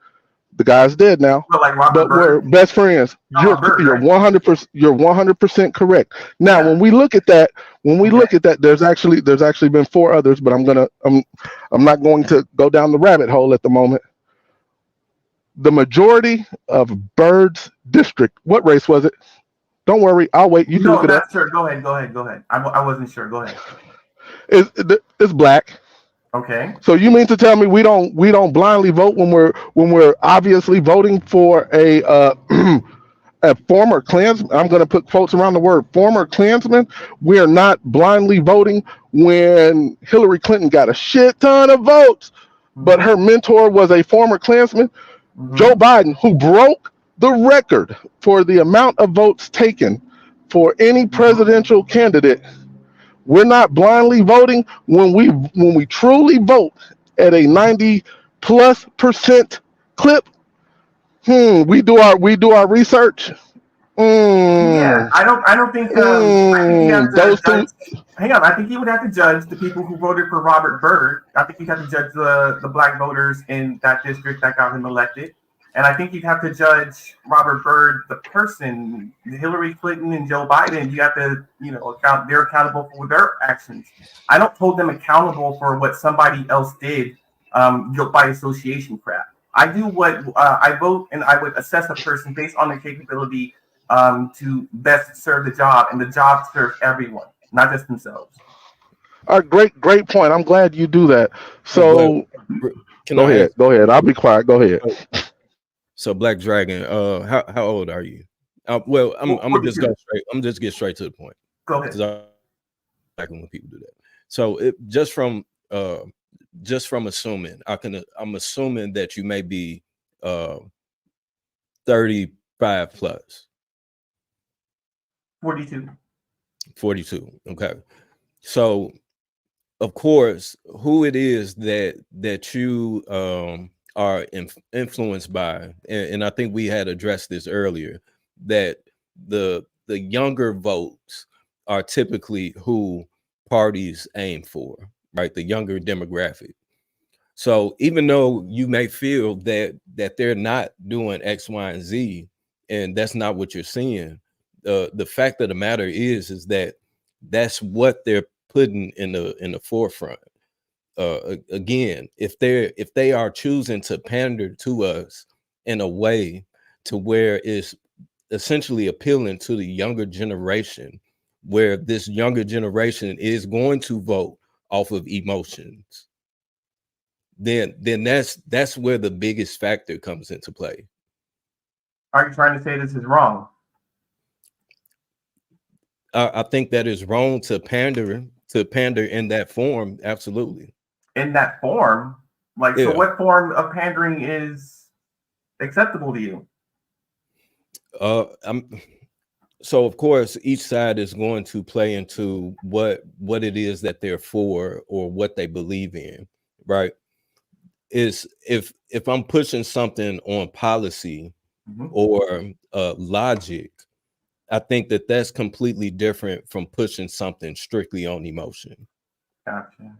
The guy's dead now, So like Robert but were Byrd. best friends. You're 100% correct. Now, when we look at that, there's actually been 4 others, but I'm not going to go down the rabbit hole at the moment. The majority of Byrd's district, what race was it? Don't worry, I'll wait. You can look it up. Sure. Go ahead. I wasn't sure. Go ahead. It's black. Okay. So you mean to tell me we don't blindly vote when we're obviously voting for a a former Klansman? I'm going to put quotes around the word former Klansman. We are not blindly voting when Hillary Clinton got a shit ton of votes, but her mentor was a former Klansman. Joe Biden, who broke the record for the amount of votes taken for any presidential candidate. We're not blindly voting when we truly vote at a 90+% clip. We do our research. Yeah, I don't think. I think you have to Those judge. Hang on, I think you would have to judge the people who voted for Robert Byrd. I think you'd have to judge the black voters in that district that got him elected, and I think you'd have to judge Robert Byrd, the person. Hillary Clinton and Joe Biden, you have to, account. They're accountable for their actions. I don't hold them accountable for what somebody else did, by association crap. I do what I vote, and I would assess a person based on their capability to best serve the job, and the job serves everyone, not just themselves. All right, great point. I'm glad you do that. So go ahead. I'll be quiet. Go ahead. So Black Dragon, how old are you? Well, I'm gonna just go straight. I'm just get straight to the point. Go ahead. I like when people do that. So just from assuming, I'm assuming that you may be 35 plus. 42. Okay. So of course, who it is that you are influenced by, and I think we had addressed this earlier, that the younger votes are typically who parties aim for, right? The younger demographic. So even though you may feel that they're not doing X, Y, and Z, and that's not what you're seeing, the fact of the matter is that that's what they're putting in the forefront. Again, if they are choosing to pander to us in a way to where it's essentially appealing to the younger generation, where this younger generation is going to vote off of emotions, then that's where the biggest factor comes into play. Are you trying to say this is wrong? I think that is wrong to pander in that form. Absolutely. In that form? Like, Yeah. So what form of pandering is acceptable to you? So of course, each side is going to play into what it is that they're for or what they believe in, right? Is if I'm pushing something on policy or logic, I think that's completely different from pushing something strictly on emotion. Gotcha.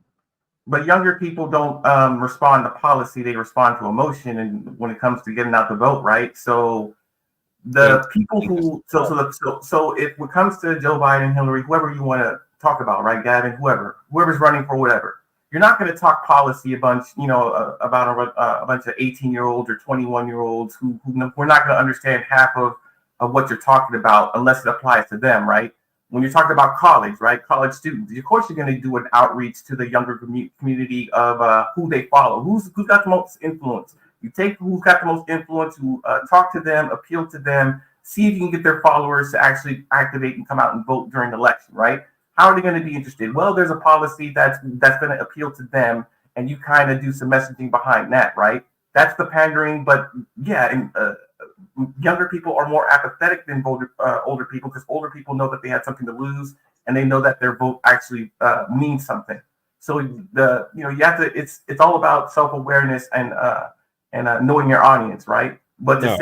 But younger people don't respond to policy; they respond to emotion. And when it comes to getting out the vote, right? So the people who so if it comes to Joe Biden, Hillary, whoever you want to talk about, right, Gavin, whoever's running for whatever, you're not going to talk policy a bunch, about a bunch of 18-year-olds or 21-year-olds who we're not going to understand half of what you're talking about unless it applies to them, right? when you're talking about college, right? College students, of course, you're going to do an outreach to the younger community of who they follow, who's got the most influence. You take who's got the most influence, who talk to them, appeal to them, see if you can get their followers to actually activate and come out and vote during the election, right? How are they going to be interested? Well, there's a policy that's going to appeal to them, and you kind of do some messaging behind that, right? That's the pandering, but yeah, and younger people are more apathetic than older people, because older people know that they had something to lose, and they know that their vote actually means something. So you have to. It's all about self-awareness and knowing your audience, right? But to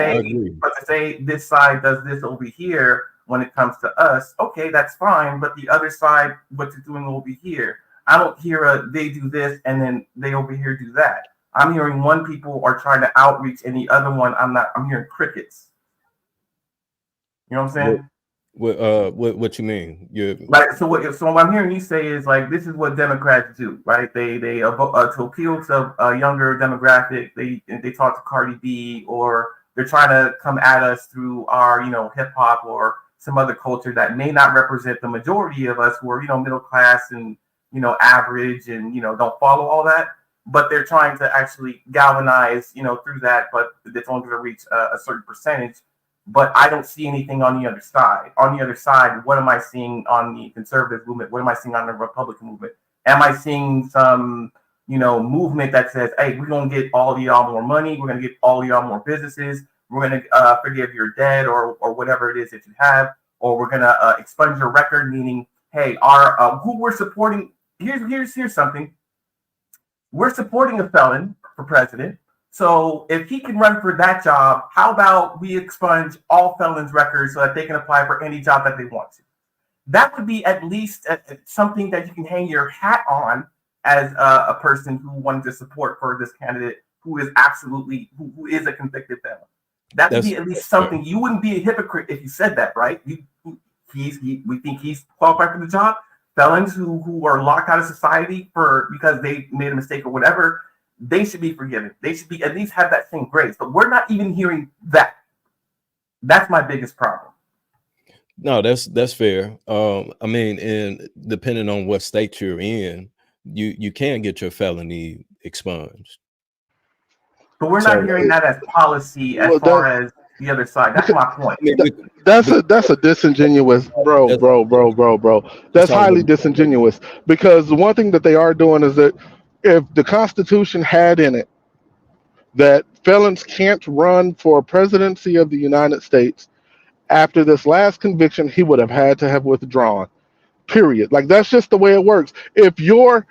say this side does this over here when it comes to us, okay, that's fine. But the other side, what you're doing over here, I don't hear they do this and then they over here do that. I'm hearing one people are trying to outreach and the other one I'm not. I'm hearing crickets. You know what I'm saying? What you mean? Like so what I'm hearing you say is like this is what Democrats do, right? They to appeal to a younger demographic, they talk to Cardi B, or they're trying to come at us through our hip hop or some other culture that may not represent the majority of us who are middle class and average and don't follow all that. But they're trying to actually galvanize through that, but it's only going to reach a certain percentage. But I don't see anything on the other side. On the other side, what am I seeing on the conservative movement? What am I seeing on the Republican movement? Am I seeing some, movement that says, hey, we're going to get all of y'all more money. We're going to get all of y'all more businesses. We're going to forgive your debt or whatever it is that you have. Or we're going to expunge your record, meaning, hey, our who we're supporting. Here's something. We're supporting a felon for president. So if he can run for that job, how about we expunge all felons' records so that they can apply for any job that they want to? That would be at least something that you can hang your hat on as a person who wanted to support for this candidate who is who is a convicted felon. That would be at least something. You wouldn't be a hypocrite if you said that, right? We think he's qualified for the job. Felons who are locked out of society because they made a mistake or whatever, they should be forgiven. They should be at least have that same grace. But we're not even hearing that. That's my biggest problem. No, that's fair. I mean, and depending on what state you're in, you can get your felony expunged. But we're not hearing that as policy as far as the other side. That's my point. That's a disingenuous, bro. That's highly disingenuous, because the one thing that they are doing is that if the Constitution had in it that felons can't run for presidency of the United States, after this last conviction, he would have had to have withdrawn. Period. Like that's just the way it works. If your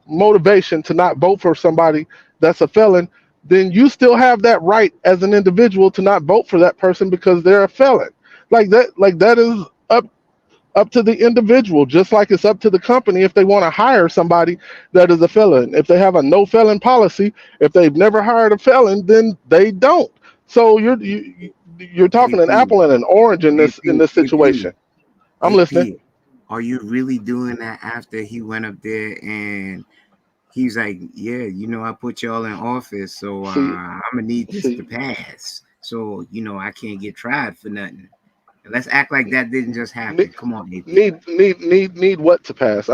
motivation to not vote for somebody that's a felon, then you still have that right as an individual to not vote for that person because they're a felon. Like that is up to the individual, just like it's up to the company if they want to hire somebody that is a felon. If they have a no felon policy, if they've never hired a felon, then they don't. So you're talking an apple and an orange in this situation. I'm listening. Are you really doing that after he went up there and he's like, yeah, I put y'all in office, so I'm gonna need this to pass. So I can't get tried for nothing. Let's act like that didn't just happen. Come on, AP. Need what to pass?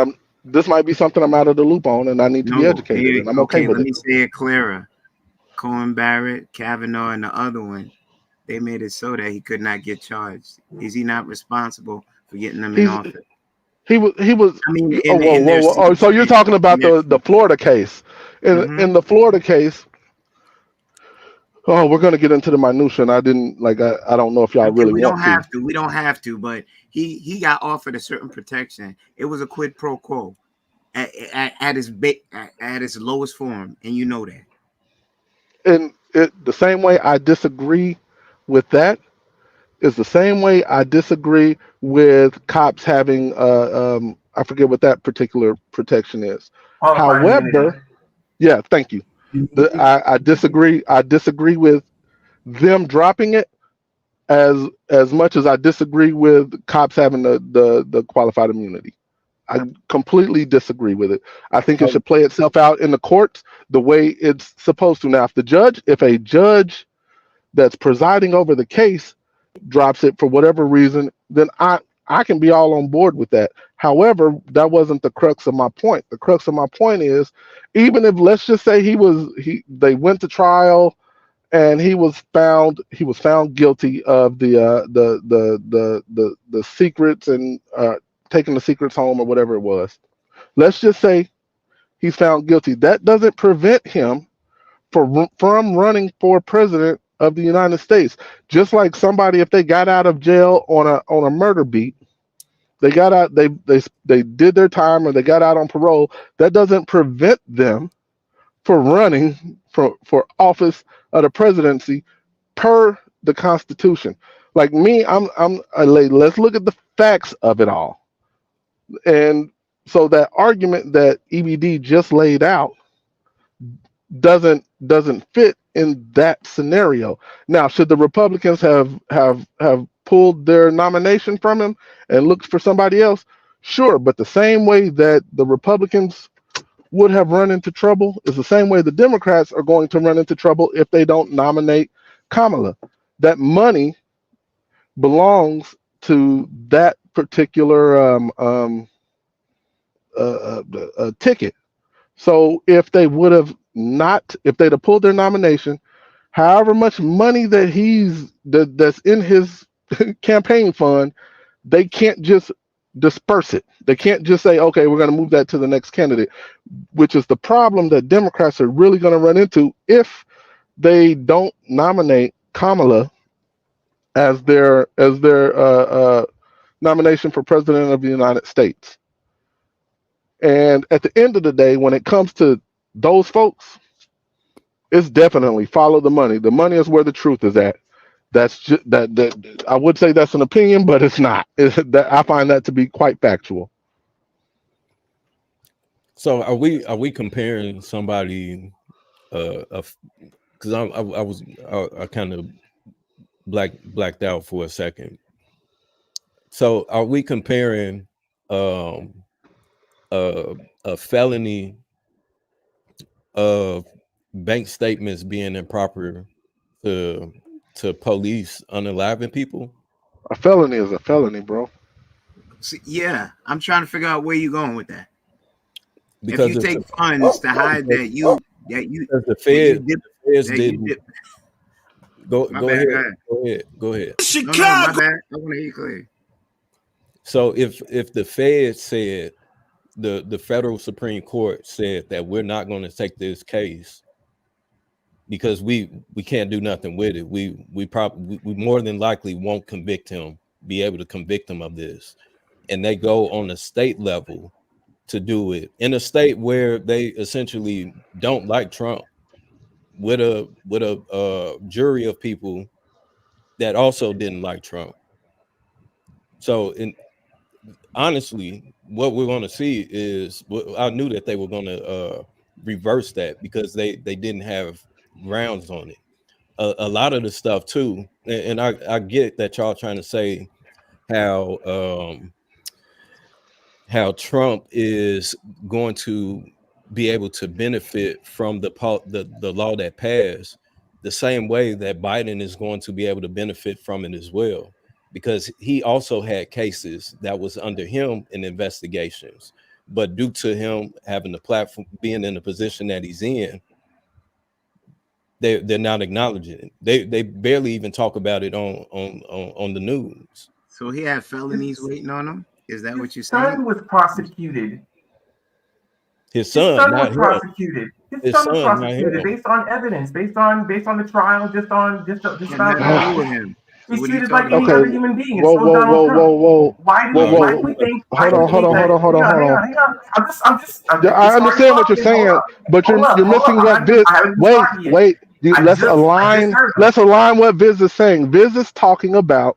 This might be something I'm out of the loop on, and I need to be educated. And I'm okay with it. Let me say it clearer. Cohen Barrett, Kavanaugh, and the other one, they made it so that he could not get charged. Is he not responsible for getting them in office? He was. I mean, whoa. So you're talking about the Florida case. In the Florida case. Oh, we're gonna get into the minutia, and I don't know if y'all really want to. We don't have to, but he got offered a certain protection. It was a quid pro quo at its lowest form, and you know that. And the same way I disagree with that is the same way I disagree with cops having I forget what that particular protection is. However, yeah, thank you. I disagree. I disagree with them dropping it as much as I disagree with cops having the qualified immunity. I completely disagree with it. I think it should play itself out in the courts the way it's supposed to. Now, if a judge that's presiding over the case drops it for whatever reason, then I can be all on board with that. However, that wasn't the crux of my point. The crux of my point is, even if, let's just say they went to trial and he was found guilty of the secrets and taking the secrets home or whatever it was. Let's just say he's found guilty. That doesn't prevent him from running for president of the United States. Just like somebody, if they got out of jail on a murder beat, they got out, they did their time, or they got out on parole, that doesn't prevent them from running for office of the presidency per the Constitution. Like me, let's look at the facts of it all. And so that argument that EBD just laid out doesn't fit in that scenario. Now, should the Republicans have pulled their nomination from him and looked for somebody else? Sure, but the same way that the Republicans would have run into trouble is the same way the Democrats are going to run into trouble if they don't nominate Kamala. That money belongs to that particular ticket. So if they'd have pulled their nomination, however much money that's in his campaign fund, they can't just disperse it. They can't just say, okay, we're going to move that to the next candidate, which is the problem that Democrats are really going to run into if they don't nominate Kamala as their nomination for president of the United States. And at the end of the day, when it comes to those folks, it's definitely follow the money. The money is where the truth is at. That's just that I would say that's an opinion, but it's not. I find that to be quite factual. So are we comparing somebody? Because I kind of blacked out for a second. So are we comparing a felony of bank statements being improper to police unaliving people? A felony is a felony, bro. See, yeah, I'm trying to figure out where you're going with that. Because if you take funds to hide the feds did. Go ahead. Chicago. No, my bad. I want to hear you clear. So if the Fed said, the federal Supreme Court said that we're not going to take this case because we can't do nothing with it, we more than likely won't be able to convict him of this, and they go on a state level to do it in a state where they essentially don't like Trump, with a jury of people that also didn't like Trump. So honestly, what we're going to see is, I knew that they were going to reverse that because they didn't have grounds on it. A lot of the stuff too, and I get that y'all trying to say how Trump is going to be able to benefit from the law that passed the same way that Biden is going to be able to benefit from it as well, because he also had cases that was under him in investigations, but due to him having the platform, being in the position that he's in, they're not acknowledging it. They barely even talk about it on the news. So he had felonies waiting on him? Is that what you're His saying? son was prosecuted. His son was prosecuted. His son was prosecuted based on evidence, based on the trial, just him. He's treated like any other human being. Whoa. Why do we think? Hold on. I'm just. I understand what you're saying, but you're missing what Viz. Wait. Let's align what Viz is saying. Viz is talking about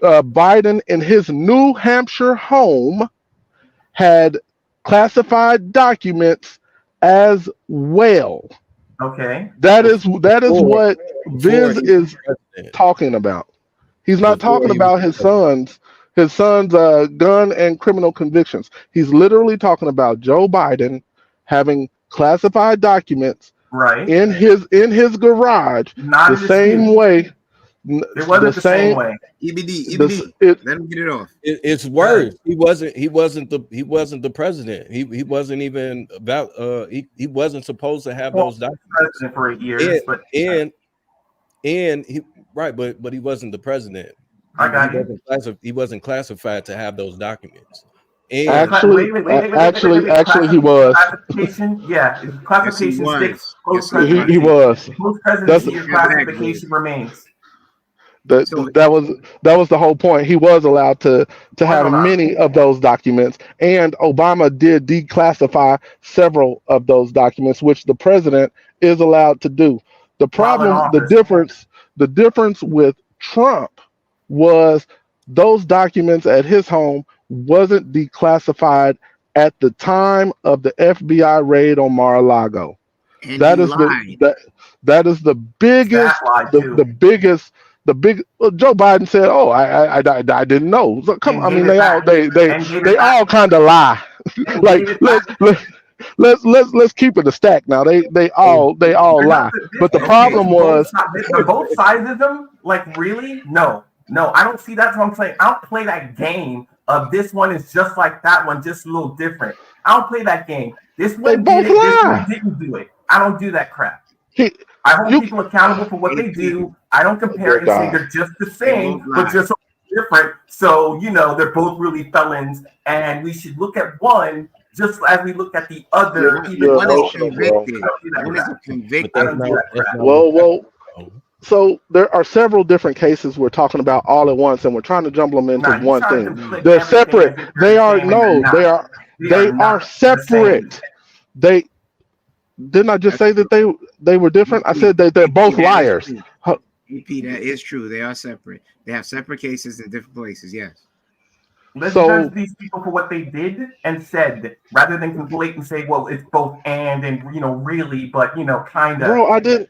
Biden in his New Hampshire home had classified documents as well. Okay. That is what Viz is talking about. He's not talking about his son's gun and criminal convictions. He's literally talking about Joe Biden having classified documents in his garage, the same way It wasn't the same way. EBD. Let him get it off. It's worse. He wasn't the president. He wasn't even about he wasn't supposed to have those documents. President for 8 years, and he but he wasn't the president. He wasn't classified to have those documents. And actually, he was. Classification, yeah, classification sticks. He was. Post presidency, your classification remains. That was the whole point. He was allowed to have many of those documents, and Obama did declassify several of those documents, which the president is allowed to do. The problem, the difference with Trump was those documents at his home wasn't declassified at the time of the FBI raid on Mar-a-Lago. And that is the biggest, the big. Joe Biden said, "Oh, I didn't know." So I mean, they all kind of lie. Like let's keep it a stack now. They all lie. But the problem was both sides of them. Like really, no, I don't see that's what I'm saying. I don't play that game of this one is just like that one, just a little different. I don't play that game. This one did it. This one didn't do it. I don't do that crap. I hold people accountable for what they do. I don't compare and say they're just the same, but just different. So, they're both really felons, and we should look at one just as we look at the other. One is convicted. One is convicted. Well, so there are several different cases we're talking about all at once, and we're trying to jumble them into one thing. They're separate. They are separate. Didn't I just say that they were different? I said that they're both liars. EP, that is true. They are separate. They have separate cases in different places. Yes. Let's judge these people for what they did and said, rather than conflate and say, "Well, it's both and really," but kind of.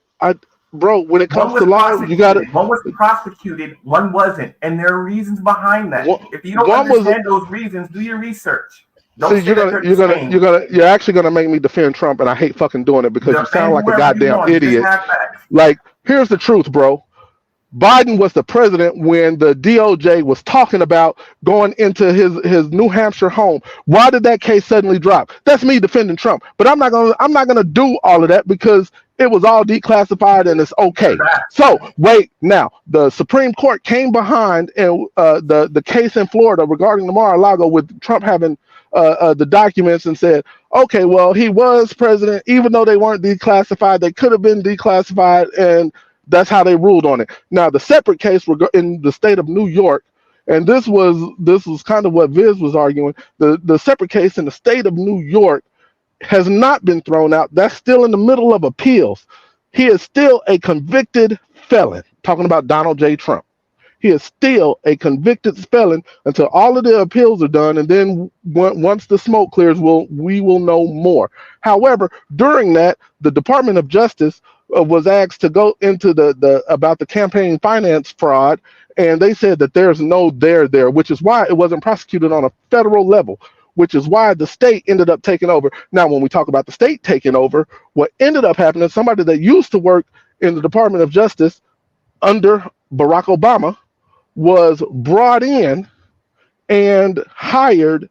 Bro, when it comes to law, you got it. One was prosecuted, one wasn't, and there are reasons behind that. If you don't understand those reasons, do your research. See, you're actually gonna make me defend Trump, and I hate fucking doing it because you sound like a goddamn idiot. Like, here's the truth, bro. Biden was the president when the DOJ was talking about going into his New Hampshire home. Why did that case suddenly drop? That's me defending Trump, but I'm not gonna do all of that because it was all declassified and it's okay. So wait, now the Supreme Court came behind and the case in Florida regarding the Mar-a-Lago with Trump having the documents and said, okay, well, he was president, even though they weren't declassified, they could have been declassified, and that's how they ruled on it. Now, the separate case in the state of New York, and this was kind of what Viz was arguing, the separate case in the state of New York has not been thrown out. That's still in the middle of appeals. He is still a convicted felon, talking about Donald J. Trump. He is still a convicted felon until all of the appeals are done, and then once the smoke clears, we will know more. However, during that, the Department of Justice was asked to go into about the campaign finance fraud, and they said that there's no there, which is why it wasn't prosecuted on a federal level, which is why the state ended up taking over. Now, when we talk about the state taking over, what ended up happening, somebody that used to work in the Department of Justice under Barack Obama was brought in and hired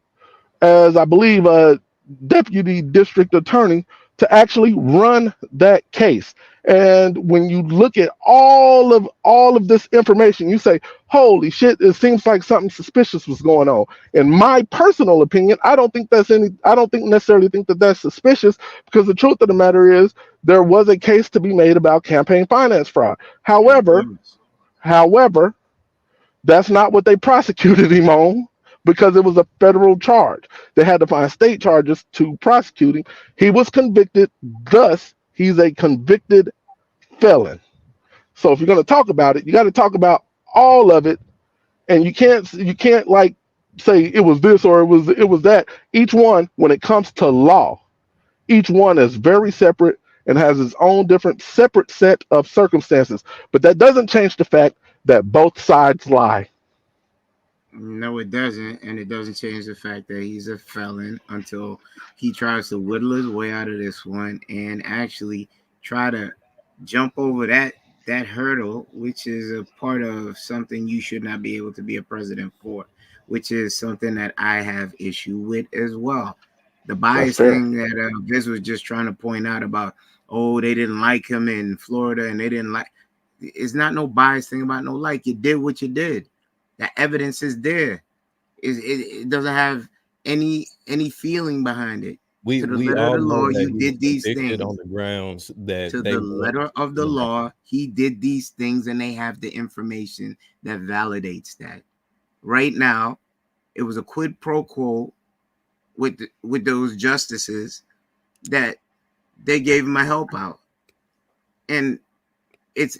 as, I believe, a deputy district attorney to actually run that case. And when you look at all of this information, you say, holy shit, it seems like something suspicious was going on. In my personal opinion, I don't necessarily think that that's suspicious, because the truth of the matter is there was a case to be made about campaign finance fraud. However, that's not what they prosecuted him on, because it was a federal charge. They had to find state charges to prosecute him. He was convicted, thus he's a convicted felon. So if you're going to talk about it, you got to talk about all of it, and you can't like say it was this or it was that. Each one, when it comes to law, each one is very separate and has its own separate set of circumstances. But that doesn't change the fact that both sides lie. No, it doesn't. And it doesn't change the fact that he's a felon until he tries to whittle his way out of this one and actually try to jump over that that hurdle, which is a part of something you should not be able to be a president for, which is something that I have issue with as well. The bias thing that Viz was just trying to point out about, oh, they didn't like him in Florida and they didn't like. It's not no bias thing about no like. You did what you did. The evidence is there. It doesn't have any feeling behind it. We To the we letter of all the know law, that you he was did these convicted things. on the grounds that To they the weren't letter of the criminal. law, he did these things, and they have the information that validates that. Right now, it was a quid pro quo with those justices that they gave him a help out, and it's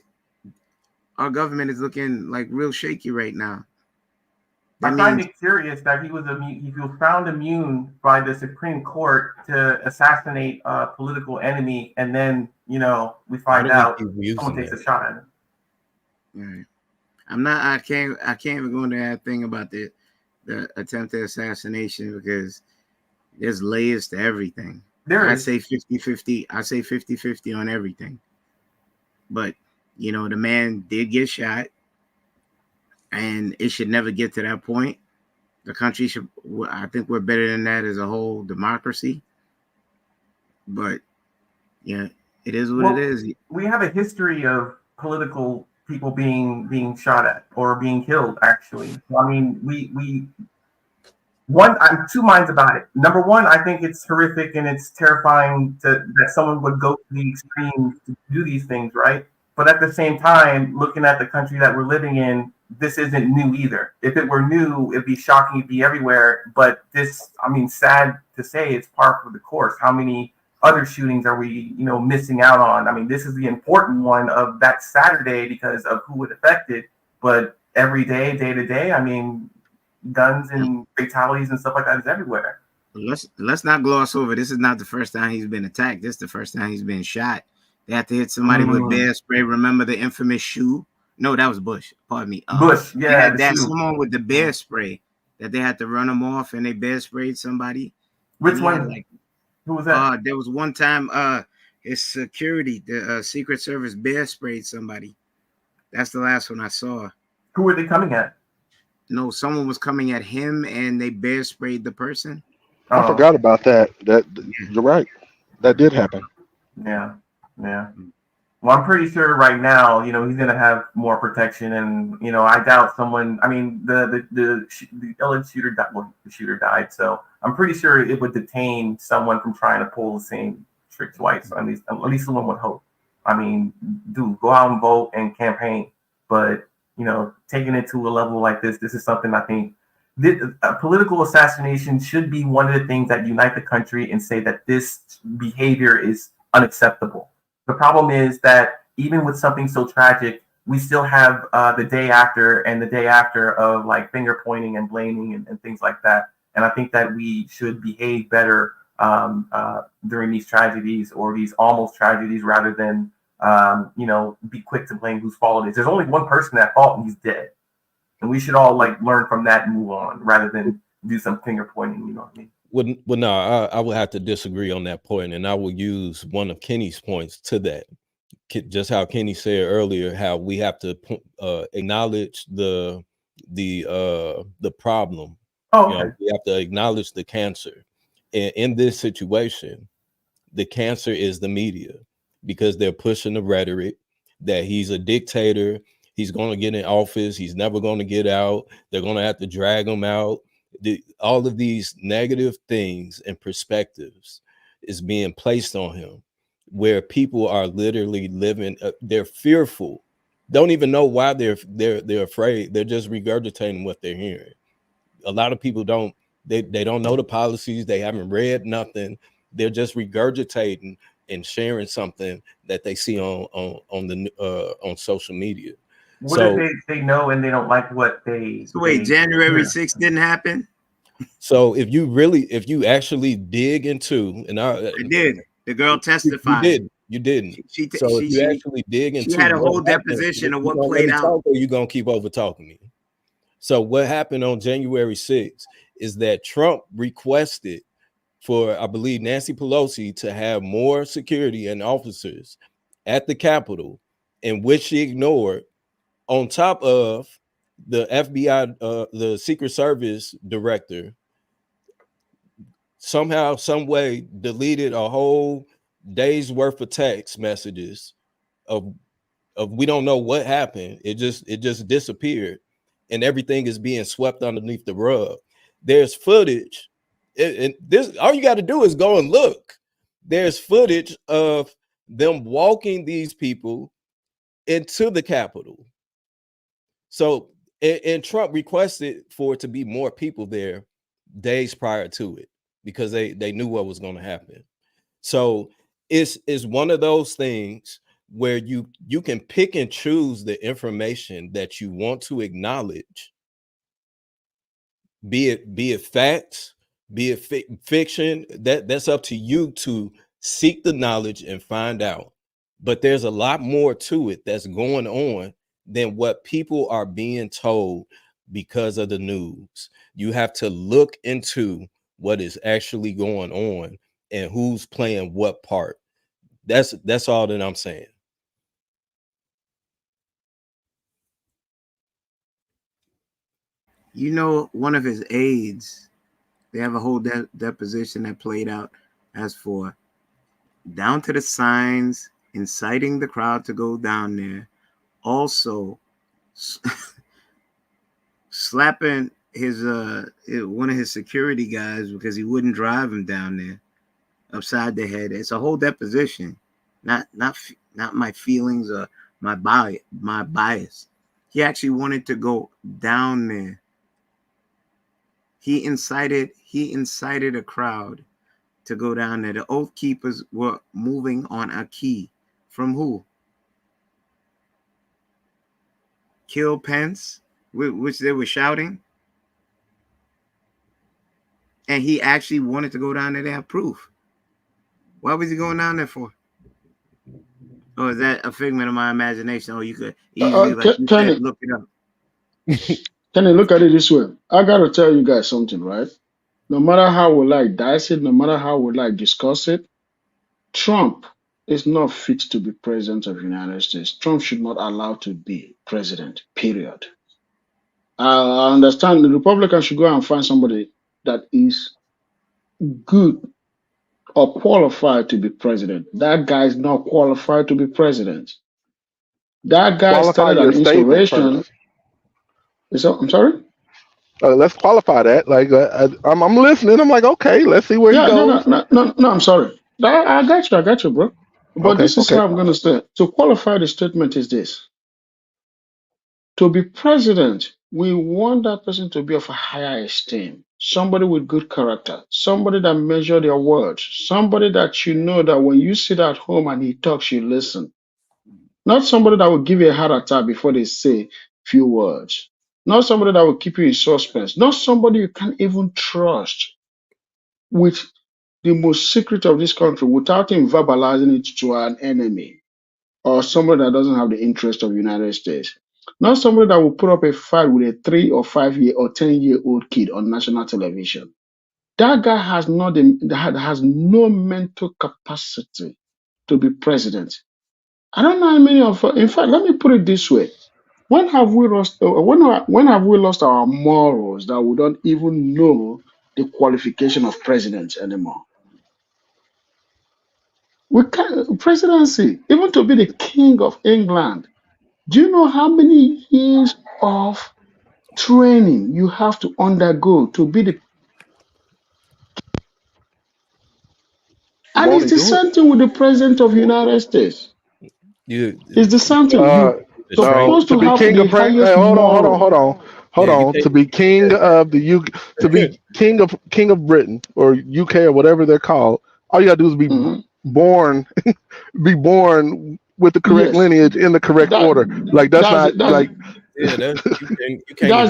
our government is looking like real shaky right now. I That find means it curious that he was found immune by the Supreme Court to assassinate a political enemy, and then we Why find do we out keep someone using takes that? a shot at him. right. I can't even go into that thing about the attempted assassination because there's layers to everything. There I is. say 50-50. I say 50-50 on everything. But the man did get shot, and it should never get to that point. The country should. I think we're better than that as a whole democracy. But yeah, it is what it is. We have a history of political people being shot at or being killed. Actually, I mean, I'm two minds about it. Number one, I think it's horrific and it's terrifying that someone would go to the extreme to do these things, right? But at the same time, looking at the country that we're living in, this isn't new either. If it were new, it'd be shocking, it'd be everywhere. But this, I mean, sad to say, it's par for the course. How many other shootings are we, missing out on? I mean, this is the important one of that Saturday because of who it affected. But every day, day to day, I mean, guns and fatalities and stuff like that is everywhere. Let's not gloss over. This is not the first time he's been attacked. This is the first time he's been shot. They have to hit somebody with bear spray. Remember the infamous shoe? No, that was Bush. Pardon me. Bush, yeah. That's someone with the bear spray that they had to run him off, and they bear sprayed somebody. Which one? Who was that? There was one time his security, the Secret Service bear sprayed somebody. That's the last one I saw. Who were they coming at? No, someone was coming at him, and they bear sprayed the person. I forgot about that. You're right. That did happen. Yeah. Well, I'm pretty sure right now, he's going to have more protection, and I doubt someone. I mean, the alleged shooter died. Well, the shooter died, so I'm pretty sure it would detain someone from trying to pull the same trick twice. At least someone would hope. I mean, dude, go out and vote and campaign, but taking it to a level like this is something I think. Political assassination should be one of the things that unite the country and say that this behavior is unacceptable. The problem is that even with something so tragic, we still have the day after and the day after of like finger pointing and blaming and things like that. And I think that we should behave better during these tragedies or these almost tragedies rather than, be quick to blame whose fault it is. There's only one person at fault and he's dead. And we should all learn from that and move on rather than do some finger pointing, you know what I mean? Well, no, I would have to disagree on that point, and I will use one of Kenny's points to that. Just how Kenny said earlier, how we have to acknowledge the problem. Oh, okay. We have to acknowledge the cancer. And in this situation, the cancer is the media because they're pushing the rhetoric that he's a dictator. He's going to get in office. He's never going to get out. They're going to have to drag him out. All of these negative things and perspectives is being placed on him where people are literally living. They're fearful. Don't even know why they're afraid. They're just regurgitating what they're hearing. A lot of people don't know the policies. They haven't read nothing. They're just regurgitating and sharing something that they see on social media. What if they know and they don't like what they... So wait, January 6th didn't happen? So if you actually dig into, and I did. The girl testified. You didn't. So if you actually dig into... She had a whole deposition of what played out. You're going to keep over talking me. So what happened on January 6th is that Trump requested for, I believe, Nancy Pelosi to have more security and officers at the Capitol and which she ignored, on top of the FBI, the Secret Service director, somehow, some way deleted a whole day's worth of text messages of we don't know what happened. It just disappeared, and everything is being swept underneath the rug. There's footage, and this, all you got to do is go and look. There's footage of them walking these people into the Capitol. So, and Trump requested for it to be more people there days prior to it because they knew what was going to happen. So it's one of those things where you can pick and choose the information that you want to acknowledge, be it facts, be it fiction. That's up to you to seek the knowledge and find out. But there's a lot more to it that's going on than what people are being told because of the news. You have to look into what is actually going on and who's playing what part. That's all that I'm saying. You know, one of his aides, they have a whole deposition that played out as for down to the signs, inciting the crowd to go down there. Also, slapping his one of his security guys because he wouldn't drive him down there upside the head. It's a whole deposition, not my feelings or my bias. He actually wanted to go down there. He incited a crowd to go down there. The Oath Keepers were moving on a key from who? Kill Pence, which they were shouting. And he actually wanted to go down there to have proof. What was he going down there for? Oh, is that a figment of my imagination? Oh, you could easily, like you said, look it up. Can you look at it this way? I gotta tell you guys something, right? No matter how we like dice it, no matter how we like discuss it, Trump is not fit to be president of the United States. Trump should not allow to be president, period. I understand the Republicans should go and find somebody that is good or qualified to be president. That guy is not qualified to be president. That guy Qualify started your an statement inspiration. first. I'm sorry? Let's qualify that. Like I'm listening. I'm like, okay, let's see where he goes. No, I'm sorry. I got you, bro. But this is how I'm going to say. To qualify the statement is this. To be president, we want that person to be of a higher esteem. Somebody with good character. Somebody that measure their words. Somebody that you know that when you sit at home and he talks, you listen. Not somebody that will give you a heart attack before they say few words. Not somebody that will keep you in suspense. Not somebody you can't even trust with the most secret of this country without him verbalizing it to an enemy or somebody that doesn't have the interest of the United States. Not somebody that will put up a fight with a 3 or 5 year or 10-year-old kid on national television. That guy has no mental capacity to be president. I don't know how many of. In fact, let me put it this way: when have we lost? When have we lost our morals that we don't even know the qualification of president anymore? We can't presidency, even to be the king of England. Do you know how many years of training you have to undergo to be the? And it's the same thing with the president of the United States. It's the same thing. You're supposed to be have king the of highest hold on. To be king of the UK, to be king of Britain or UK or whatever they're called, all you gotta do is be born, be born with the correct lineage in the correct order. Like that's the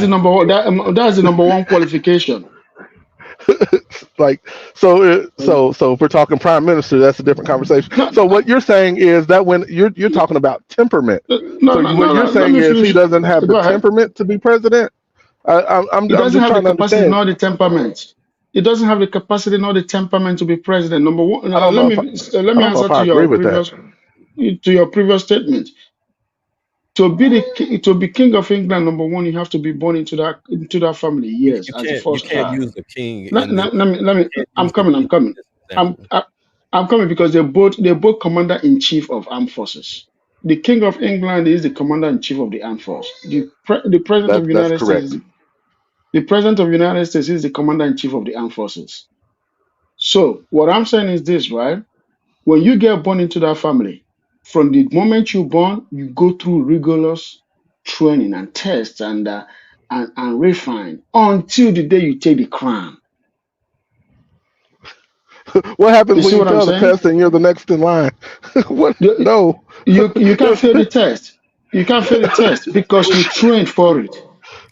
number one. That's the number one qualification. Like so if we're talking prime minister, that's a different conversation. So what you're saying is that when you're talking about temperament, what you're saying is he doesn't have the temperament to be president. He doesn't have the capacity nor the temperament. He doesn't have the capacity nor the temperament to be president. Number one, let me answer to your previous statement. To be king of England, number one, you have to be born into that family. Yes, as the You first can't child. use the king Let, in this. let, let me. Let You me. can't I'm use the coming. I'm king coming. in this I'm. example. I'm coming because they're both commander in chief of armed forces. The king of England is the commander in chief of the armed force. The president of That's United States correct. is the president of United States is the commander in chief of the armed forces. So what I'm saying is this, right? When you get born into that family, from the moment you're born, you go through rigorous training and tests and refine until the day you take the crown. What happens You when see you what I'm fail the saying? test and you're the next in line? What? You, No. you can't fail the test. You can't fail the test because you trained for it.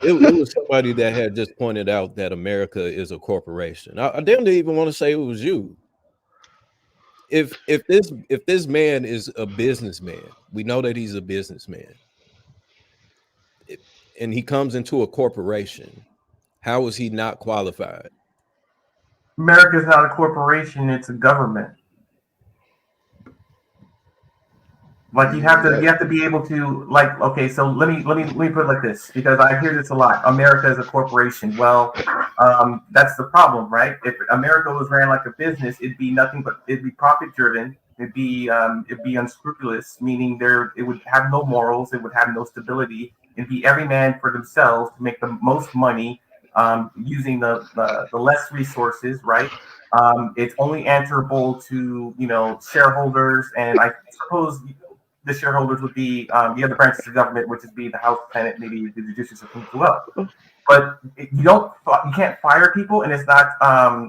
It was somebody that had just pointed out that America is a corporation. I didn't even want to say it was you. If this man is a businessman, we know that he's a businessman, and he comes into a corporation. How is he not qualified? America is not a corporation; it's a government. Like you have to be able to like okay, so let me put it like this because I hear this a lot. America is a corporation. Well, that's the problem, right? If America was ran like a business, it'd be nothing but it'd be profit driven. It'd be unscrupulous, meaning it would have no morals, it would have no stability. It'd be every man for themselves to make the most money, using the less resources, right? It's only answerable to shareholders, and I suppose the shareholders would be the other branches of government, which would be the House, Senate, maybe the judicial system as well. But you can't fire people, and it's not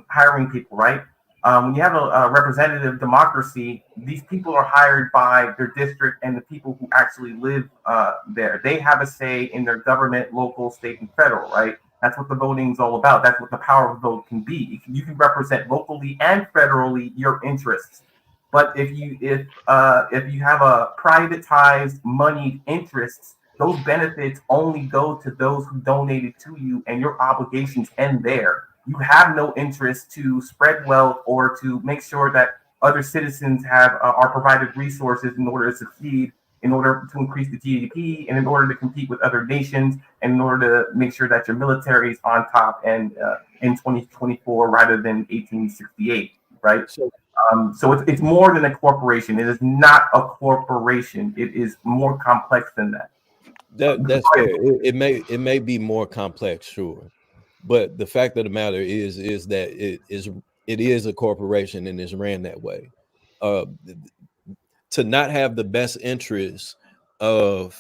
hiring people, right? When you have a representative democracy, these people are hired by their district and the people who actually live there. They have a say in their government, local, state, and federal, right? That's what the voting is all about. That's what the power of the vote can be. You can represent locally and federally your interests. But if you have a privatized, moneyed interests, those benefits only go to those who donated to you, and your obligations end there. You have no interest to spread wealth or to make sure that other citizens are provided resources in order to succeed, in order to increase the GDP, and in order to compete with other nations, and in order to make sure that your military is on top and in 2024 rather than 1868, right? So it's more than a corporation. It is not a corporation. It is more complex than that. That's fair. It may be more complex, sure, but the fact of the matter is that it is a corporation and is ran that way. Uh, to not have the best interest of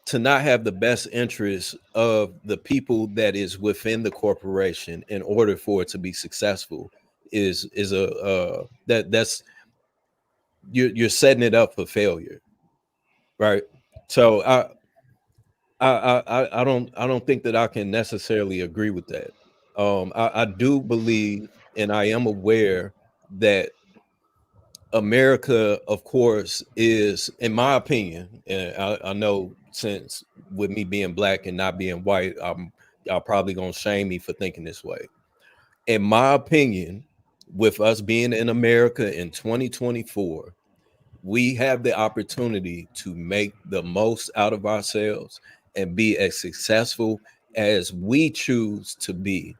the people that is within the corporation in order for it to be successful is that's you're setting it up for failure, right? So I don't think that I can necessarily agree with that. I do believe and I am aware that America, of course, is, in my opinion, and I know since with me being black and not being white, y'all probably gonna shame me for thinking this way. In my opinion, with us being in America in 2024, we have the opportunity to make the most out of ourselves and be as successful as we choose to be.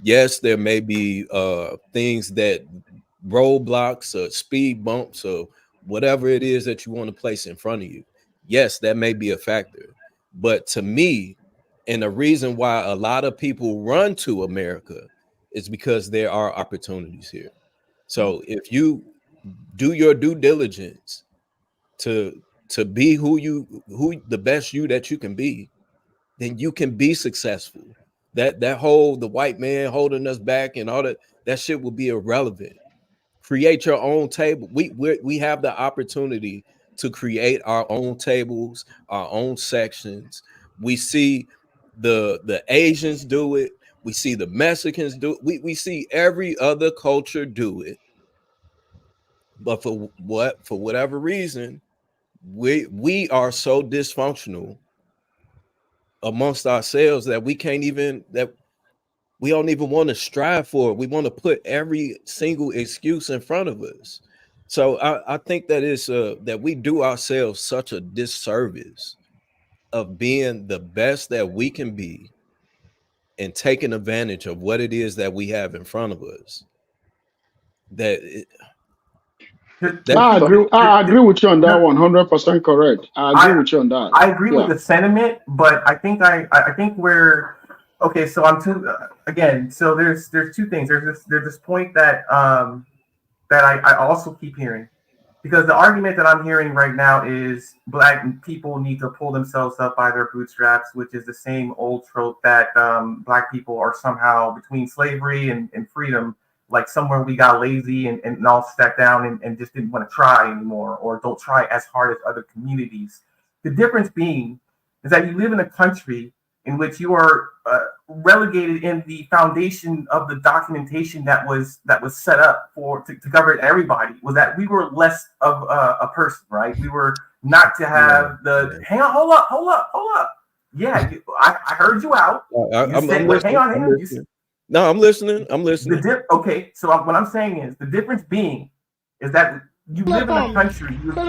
Yes, there may be things that roadblocks or speed bumps or whatever it is that you want to place in front of you. Yes, that may be a factor. But to me, and the reason why a lot of people run to America is because there are opportunities here. So if you do your due diligence to be who the best you that you can be, then you can be successful. That whole the white man holding us back and all that shit will be irrelevant. Create your own table. We have the opportunity to create our own tables, our own sections. We see the Asians do it. We see the Mexicans do it. We see every other culture do it. But for whatever reason, we are so dysfunctional amongst ourselves that we don't even want to strive for it. We want to put every single excuse in front of us. So I think that is that we do ourselves such a disservice of being the best that we can be and taking advantage of what it is that we have in front of us. I agree with you on that 100% correct. I agree with you on that. I agree with Yeah. the sentiment, but I think I think we're okay. So I'm too again. So there's two things. There's this point that that I also keep hearing, because the argument that I'm hearing right now is Black people need to pull themselves up by their bootstraps, which is the same old trope that Black people are somehow between slavery and freedom, like somewhere we got lazy and all sat down and just didn't want to try anymore, or don't try as hard as other communities. The difference being is that you live in a country in which you are relegated in the foundation of the documentation that was set up to govern everybody, was that we were less of a person, right? We were not to have hang on, hold up. Yeah, I heard you out. I'm Hang on. No, I'm listening. Okay, so what I'm saying is the difference being is that you live in a country. You live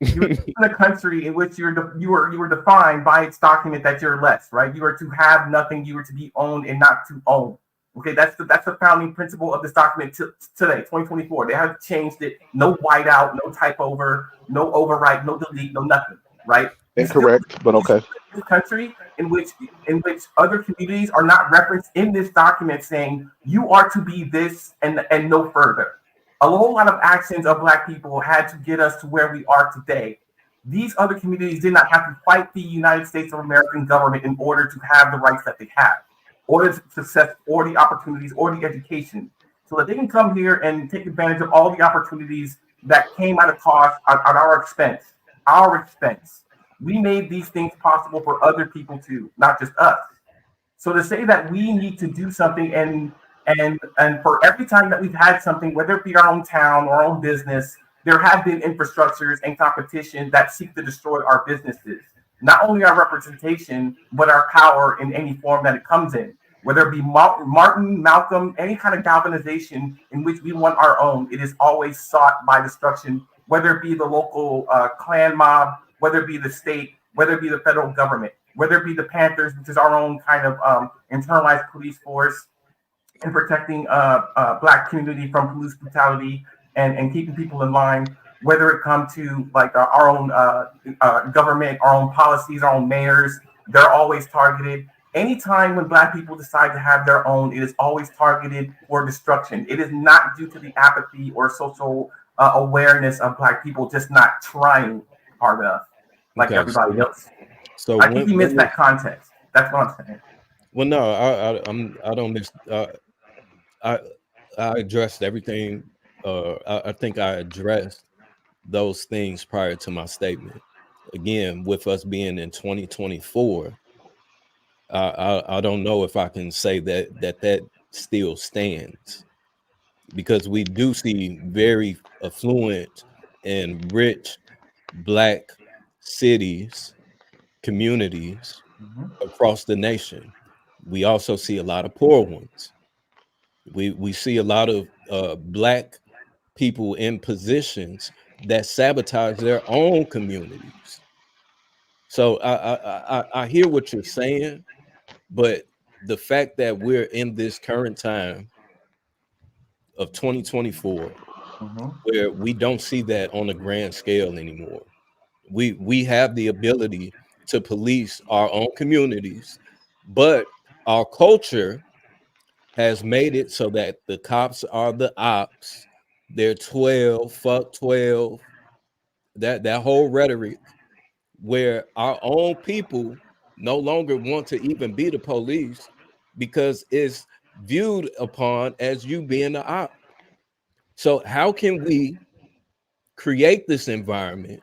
in a country in which you were defined by its document that you're less, right? You are to have nothing, you are to be owned and not to own. Okay, that's the founding principle of this document today, 2024. They haven't changed it. No whiteout, no type over, no overwrite, no delete, no nothing, right? Incorrect, but okay. This country in which other communities are not referenced in this document, saying you are to be this and no further. A whole lot of actions of Black people had to get us to where we are today. These other communities did not have to fight the United States of American government in order to have the rights that they have, or the success, or the opportunities, or the education, so that they can come here and take advantage of all the opportunities that came at a cost, at our expense. Our expense. We made these things possible for other people too, not just us. So to say that we need to do something and for every time that we've had something, whether it be our own town or our own business, there have been infrastructures and competition that seek to destroy our businesses. Not only our representation, but our power in any form that it comes in. Whether it be Martin, Malcolm, any kind of galvanization in which we want our own, it is always sought by destruction, whether it be the local clan mob, whether it be the state, whether it be the federal government, whether it be the Panthers, which is our own kind of internalized police force, and protecting Black community from police brutality and keeping people in line, whether it come to like our own government, our own policies, our own mayors, they're always targeted. Anytime when Black people decide to have their own, it is always targeted for destruction. It is not due to the apathy or social awareness of Black people just not trying hard enough like everybody else. So I think you missed that context. That's what I'm saying. Well, no, I don't miss. I addressed everything. I think I addressed those things prior to my statement. Again, with us being in 2024, I don't know if I can say that still stands, because we do see very affluent and rich Black cities, communities across the nation. We also see a lot of poor ones. We see a lot of Black people in positions that sabotage their own communities. So I hear what you're saying, but the fact that we're in this current time of 2024, where we don't see that on a grand scale anymore. We have the ability to police our own communities, but our culture has made it so that the cops are the ops. They're 12, fuck 12. That whole rhetoric, where our own people no longer want to even be the police because it's viewed upon as you being the op. So how can we create this environment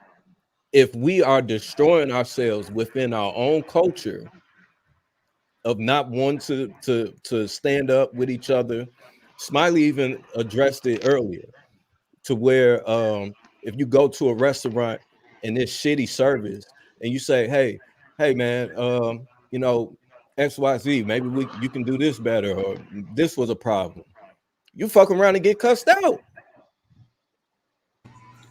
if we are destroying ourselves within our own culture of not wanting to stand up with each other? Smiley even addressed it earlier, to where if you go to a restaurant and it's shitty service and you say, hey man, you know, XYZ, maybe you can do this better, or this was a problem, you fuck around and get cussed out.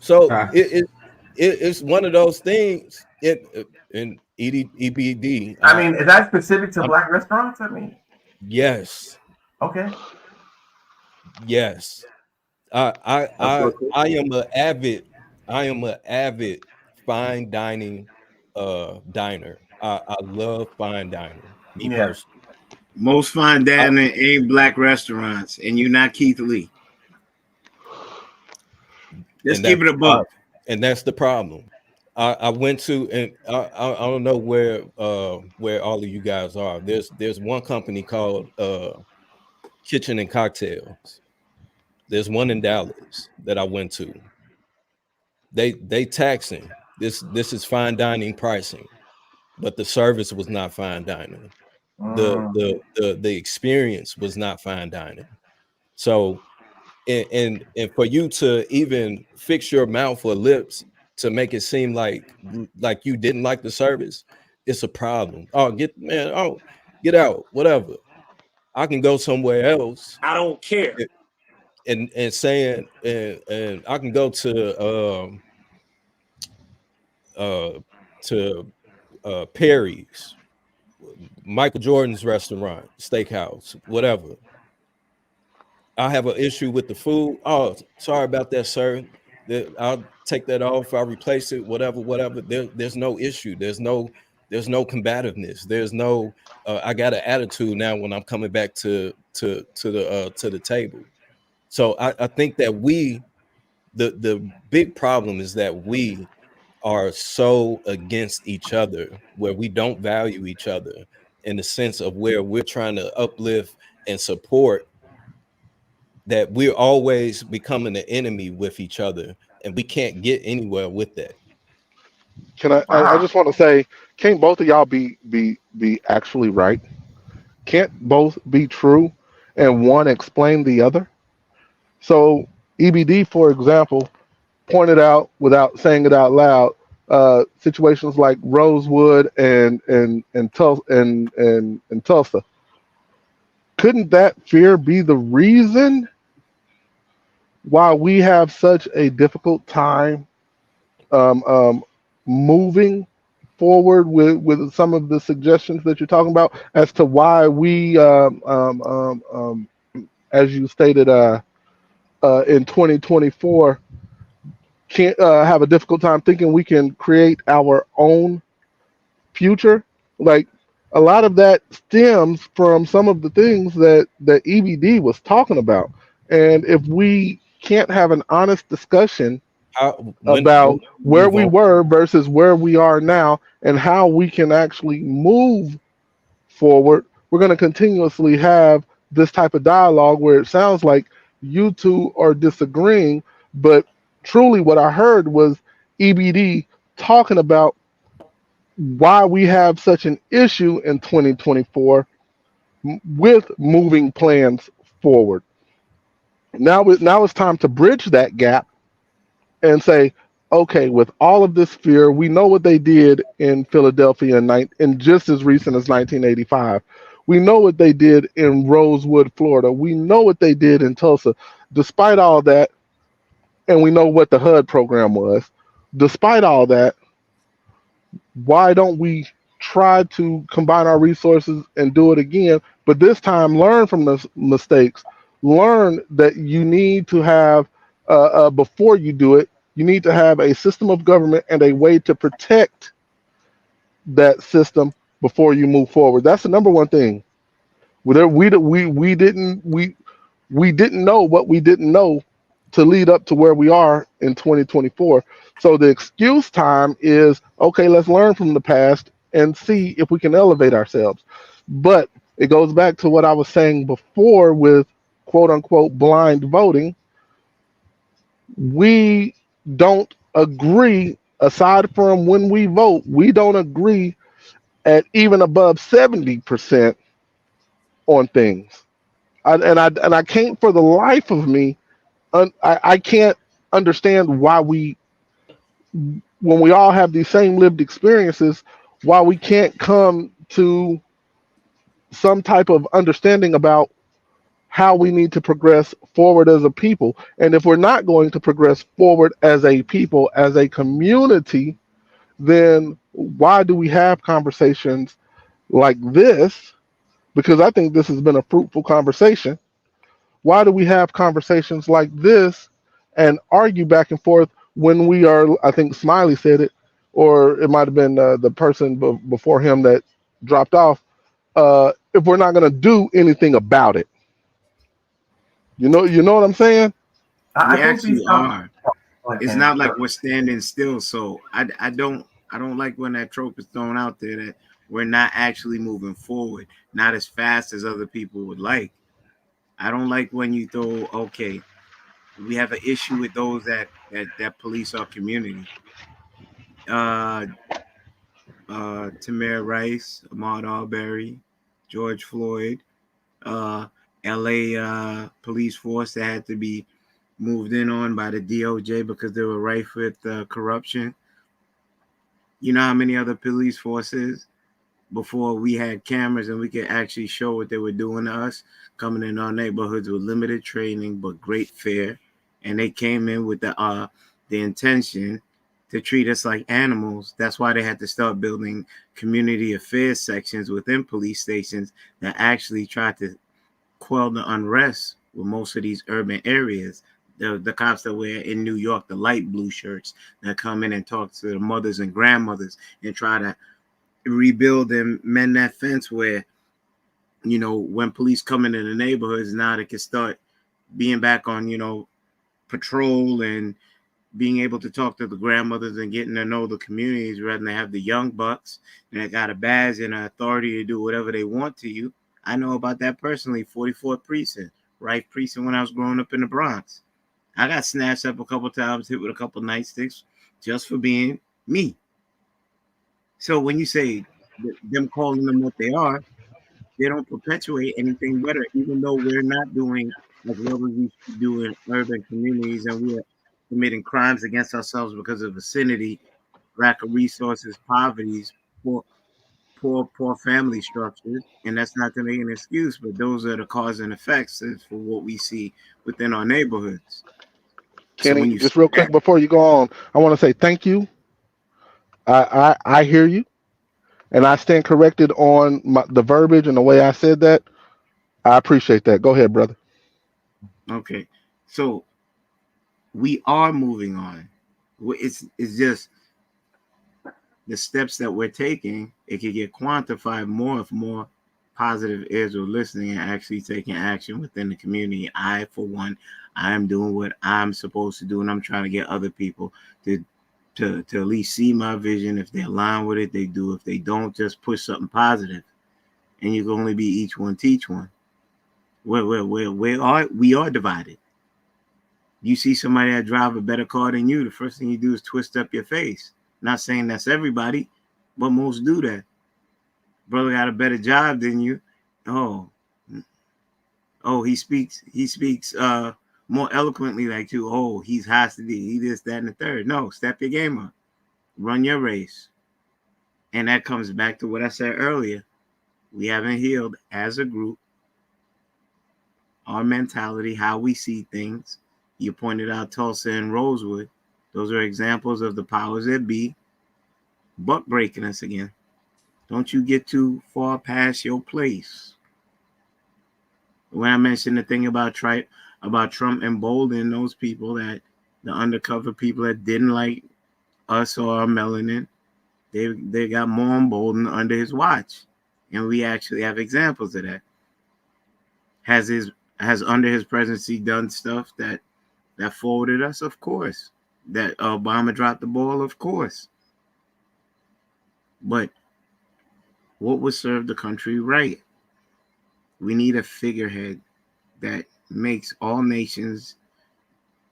So it's one of those things. In EBD. I mean, is that specific to black restaurants? I mean, yes, okay. yes. I am an avid. I am an avid fine dining diner. I love fine dining. Me Yeah. personally. Most fine dining ain't black restaurants, and you're not Keith Lee. Let's keep it a buck. And that's the problem. I went to, and I don't know where all of you guys are. There's one company called Kitchen and Cocktails. There's one in Dallas that I went to. They taxing. This is fine dining pricing, but the service was not fine dining. The experience was not fine dining. So and for you to even fix your mouth or lips to make it seem like you didn't like the service, it's a problem. Get out, whatever. I can go somewhere else. I don't care. And saying and I can go to Perry's, Michael Jordan's restaurant, steakhouse, whatever. I have an issue with the food. Oh, sorry about that, sir. I'll take that off. I'll replace it. Whatever. There's no issue. There's no combativeness. There's no. I got an attitude now when I'm coming back to the table. So I think that the big problem is that we are so against each other, where we don't value each other in the sense of where we're trying to uplift and support, that we're always becoming an enemy with each other, and we can't get anywhere with that. Can I just want to say, can't both of y'all be actually right? Can't both be true and one explain the other? So EBD, for example, pointed out without saying it out loud, situations like Rosewood and Tulsa. Couldn't that fear be the reason why we have such a difficult time moving forward with some of the suggestions that you're talking about, as to why we, as you stated, in 2024, can't have a difficult time thinking we can create our own future? Like, a lot of that stems from some of the things that EBD was talking about. And if we can't have an honest discussion about where we were versus where we are now and how we can actually move forward, we're going to continuously have this type of dialogue where it sounds like you two are disagreeing, but truly what I heard was EBD talking about why we have such an issue in 2024 with moving plans forward. Now it's time to bridge that gap and say, okay, with all of this fear, we know what they did in Philadelphia in just as recent as 1985. We know what they did in Rosewood, Florida. We know what they did in Tulsa. Despite all that, and we know what the HUD program was. Despite all that, why don't we try to combine our resources and do it again? But this time, learn from the mistakes. Learn that you need to have, before you do it, you need to have a system of government and a way to protect that system before you move forward. That's the number one thing. We didn't know what we didn't know to lead up to where we are in 2024. So the excuse time is, okay, let's learn from the past and see if we can elevate ourselves. But it goes back to what I was saying before with quote unquote blind voting. We don't agree, aside from when we vote, we don't agree at even above 70% on things. I can't for the life of me, I can't understand why when we all have these same lived experiences, why we can't come to some type of understanding about how we need to progress forward as a people. And if we're not going to progress forward as a people, as a community, then why do we have conversations like this? Because I think this has been a fruitful conversation. Why do we have conversations like this and argue back and forth when we are, I think Smiley said it, or it might have been the person before him that dropped off, if we're not going to do anything about it? You know what I'm saying? We I think these actually are. It's conversations. not like we're standing still. So I don't like when that trope is thrown out there that we're not actually moving forward, not as fast as other people would like. I don't like when you throw, okay, we have an issue with those that police our community. Uh Tamir Rice, Ahmaud Arbery, George Floyd, uh LA police force that had to be moved in on by the DOJ because they were rife with corruption. You know how many other police forces before we had cameras and we could actually show what they were doing to us, coming in our neighborhoods with limited training but great fare, and they came in with the intention to treat us like animals. That's why they had to start building community affairs sections within police stations that actually tried to quell the unrest with most of these urban areas. The cops that wear in New York, the light blue shirts that come in and talk to the mothers and grandmothers and try to rebuild and mend that fence where, when police come into the neighborhoods, now they can start being back on, patrol and being able to talk to the grandmothers and getting to know the communities rather than have the young bucks that got a badge and an authority to do whatever they want to you. I know about that personally, 44th Precinct, right precinct when I was growing up in the Bronx. I got snatched up a couple times, hit with a couple nightsticks just for being me. So when you say them calling them what they are, they don't perpetuate anything better, even though we're not doing as well as we should do in urban communities and we are committing crimes against ourselves because of vicinity, lack of resources, poverty, poor family structures. And that's not to make an excuse, but those are the cause and effects for what we see within our neighborhoods. So when Kenny, you just real quick before you go on, I want to say thank you. I hear you, and I stand corrected on the verbiage and the way I said that. I appreciate that. Go ahead, brother. okay, so we are moving on. It's just the steps that we're taking. It can get quantified more if more positive ears are listening and actually taking action within the community. I, for one, I am doing what I'm supposed to do, and I'm trying to get other people to at least see my vision. If they align with it, they do. If they don't, just push something positive. And you can only be each one teach one. We are divided. You see somebody that drive a better car than you, the first thing you do is twist up your face. Not saying that's everybody, but most do that. Brother got a better job than you. Oh, he speaks more eloquently like you. Oh, he's hostile. He this, that, and the third. No, step your game up. Run your race. And that comes back to what I said earlier. We haven't healed as a group. Our mentality, how we see things. You pointed out Tulsa and Rosewood. Those are examples of the powers that be buck breaking us again. Don't you get too far past your place. When I mentioned the thing about Trump emboldening those people, that the undercover people that didn't like us or our melanin, they got more emboldened under his watch. And we actually have examples of that. Has under his presidency done stuff that forwarded us? Of course. That Obama dropped the ball? Of course. But what would serve the country right? We need a figurehead that makes all nations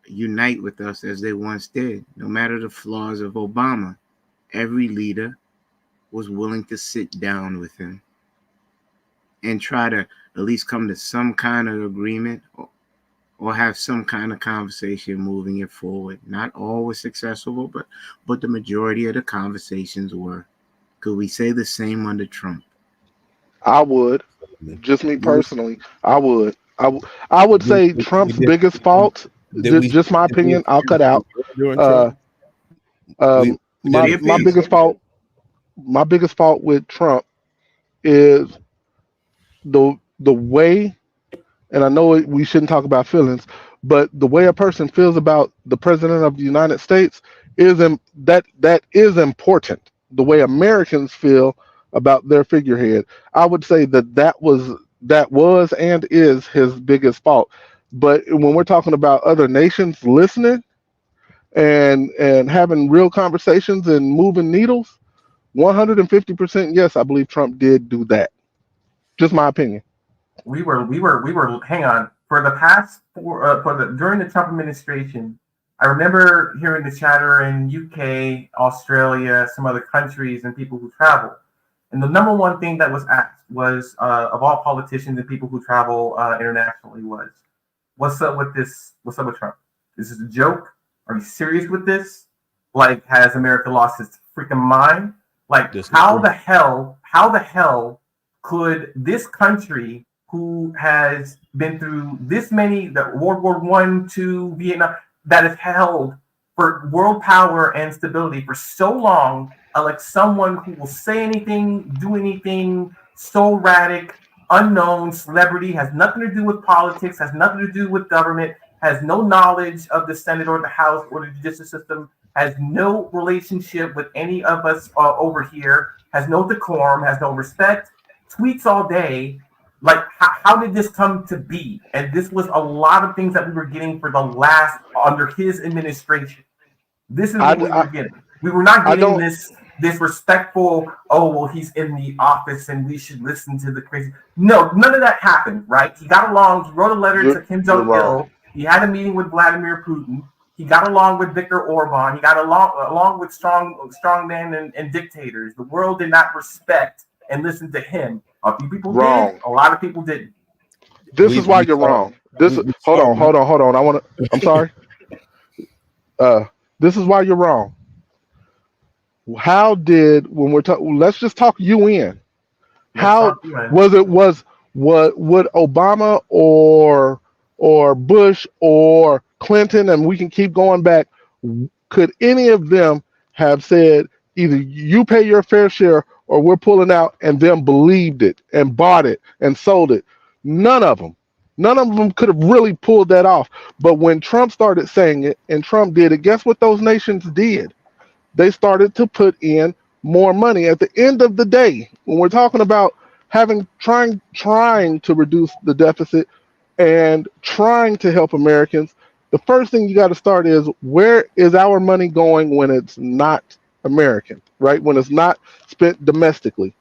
unite with us as they once did. No matter the flaws of Obama, every leader was willing to sit down with him and try to at least come to some kind of agreement or have some kind of conversation moving it forward. Not all was successful, but the majority of the conversations were. Could we say the same under Trump? I would. Just me personally, I would. I would say Trump's biggest fault, Did we just my opinion, I'll cut out. during Uh, Trump? We my didn't. my biggest fault with Trump is the way, and I know we shouldn't talk about feelings, but the way a person feels about the president of the United States that is important. The way Americans feel about their figurehead, I would say that was and is his biggest fault. But when we're talking about other nations listening and having real conversations and moving needles, 150% yes, I believe Trump did do that. Just my opinion. We were. Hang on. For the past during the Trump administration, I remember hearing the chatter in UK, Australia, some other countries, and people who travel. And the number one thing that was asked was of all politicians and people who travel internationally was, "What's up with this? What's up with Trump? This is a joke. Are you serious with this? Like, has America lost its freaking mind? Like, how the hell could this country who has been through this many, the World War One, Two, Vietnam, that has held for world power and stability for so long, like someone who will say anything, do anything, so erratic, unknown, celebrity, has nothing to do with politics, has nothing to do with government, has no knowledge of the Senate or the House or the judicial system, has no relationship with any of us over here, has no decorum, has no respect, tweets all day. Like, how did this come to be? And this was a lot of things that we were getting for the last, under his administration. This is what we were getting. We were not getting this respectful, oh, well, he's in the office and we should listen to the crazy. No, none of that happened, right? He got along, he wrote a letter to Kim Jong-il, he had a meeting with Vladimir Putin, he got along with Viktor Orban, he got along with strong men and dictators. The world did not respect and listen to him. A few people did, a lot of people didn't. This is why you're wrong. Hold on. I'm sorry. This is why you're wrong. How did, when we're talking, let's just talk UN. How was it, would Obama or Bush or Clinton, and we can keep going back, could any of them have said either you pay your fair share or we're pulling out, and them believed it and bought it and sold it? None of them could have really pulled that off. But when Trump started saying it and Trump did it, guess what those nations did? They started to put in more money. At the end of the day, when we're talking about trying to reduce the deficit and trying to help Americans, the first thing you got to start is, where is our money going when it's not American, right? When it's not spent domestically.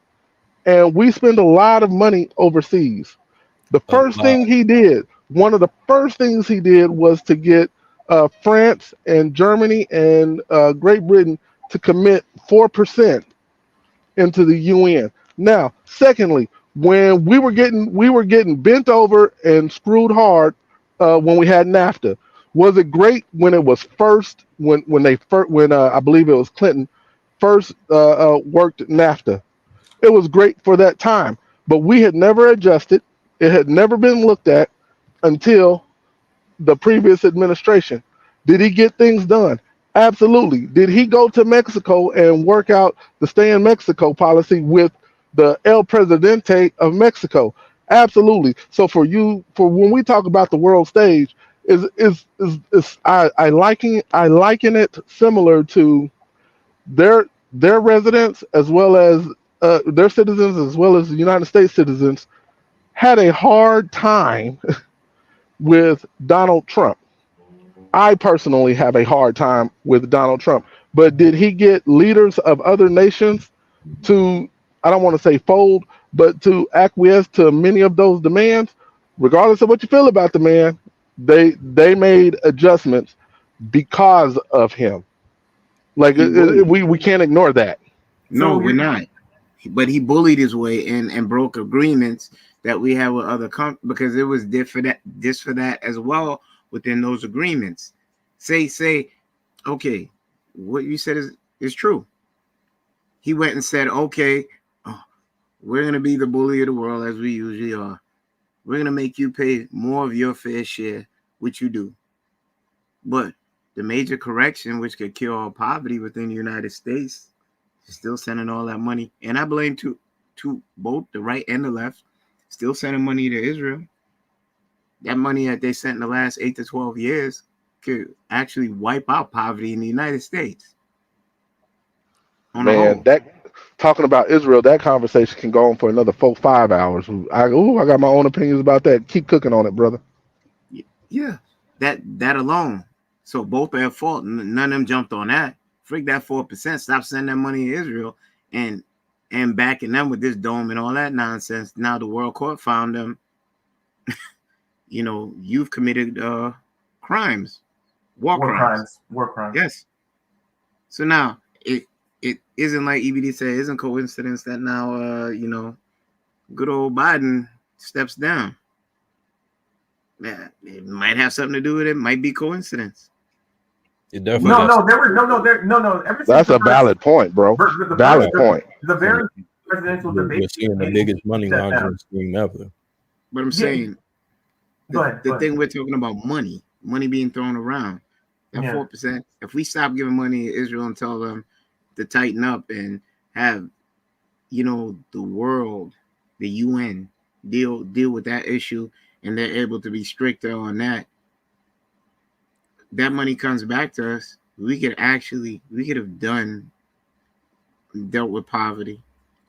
And we spend a lot of money overseas. The first thing he did, one of the first things he did, was to get France and Germany and Great Britain to commit 4% into the UN. Now, secondly, when we were getting bent over and screwed hard when we had NAFTA, was it great when it was first, when I believe it was Clinton first worked NAFTA? It was great for that time, but we had never adjusted. It had never been looked at until the previous administration. Did he get things done? Absolutely. Did he go to Mexico and work out the stay in Mexico policy with the El Presidente of Mexico? Absolutely. So for when we talk about the world stage, I liken it similar to their residents, as well as their citizens, as well as the United States citizens, had a hard time with Donald Trump. I personally have a hard time with Donald Trump, but did he get leaders of other nations to, I don't want to say fold, but to acquiesce to many of those demands? Regardless of what you feel about the man, they made adjustments because of him. Like, we can't ignore that. No, we're not. But he bullied his way and broke agreements that we have with other companies, because it was this for that as well within those agreements. Say, okay, what you said is true. He went and said, okay, we're going to be the bully of the world, as we usually are. We're going to make you pay more of your fair share, which you do. But the major correction, which could cure all poverty within the United States, is still sending all that money. And I blame to both the right and the left, still sending money to Israel. That money that they sent in the last 8 to 12 years could actually wipe out poverty in the United States. Man, that talking about Israel, that conversation can go on for another 4-5 hours. I got my own opinions about that. Keep cooking on it, brother. Yeah, that alone. So both are at fault. None of them jumped on that. Freak that 4%. Stop sending that money to Israel and backing them with this dome and all that nonsense. Now the World Court found them. You've committed crimes, war crimes. Yes. So now it isn't like EBD said. It isn't coincidence that now good old Biden steps down. Yeah, it might have something to do with it. Might be coincidence. It definitely No. That's a valid point, bro. Valid point. The very presidential debate. We're seeing the biggest money laundering scheme ever. But I'm saying the thing we're talking about, money being thrown around. That 4%. If we stop giving money to Israel and tell them to tighten up and have, the world, the UN deal with that issue, and they're able to be stricter on that, that money comes back to us. We could have dealt with poverty.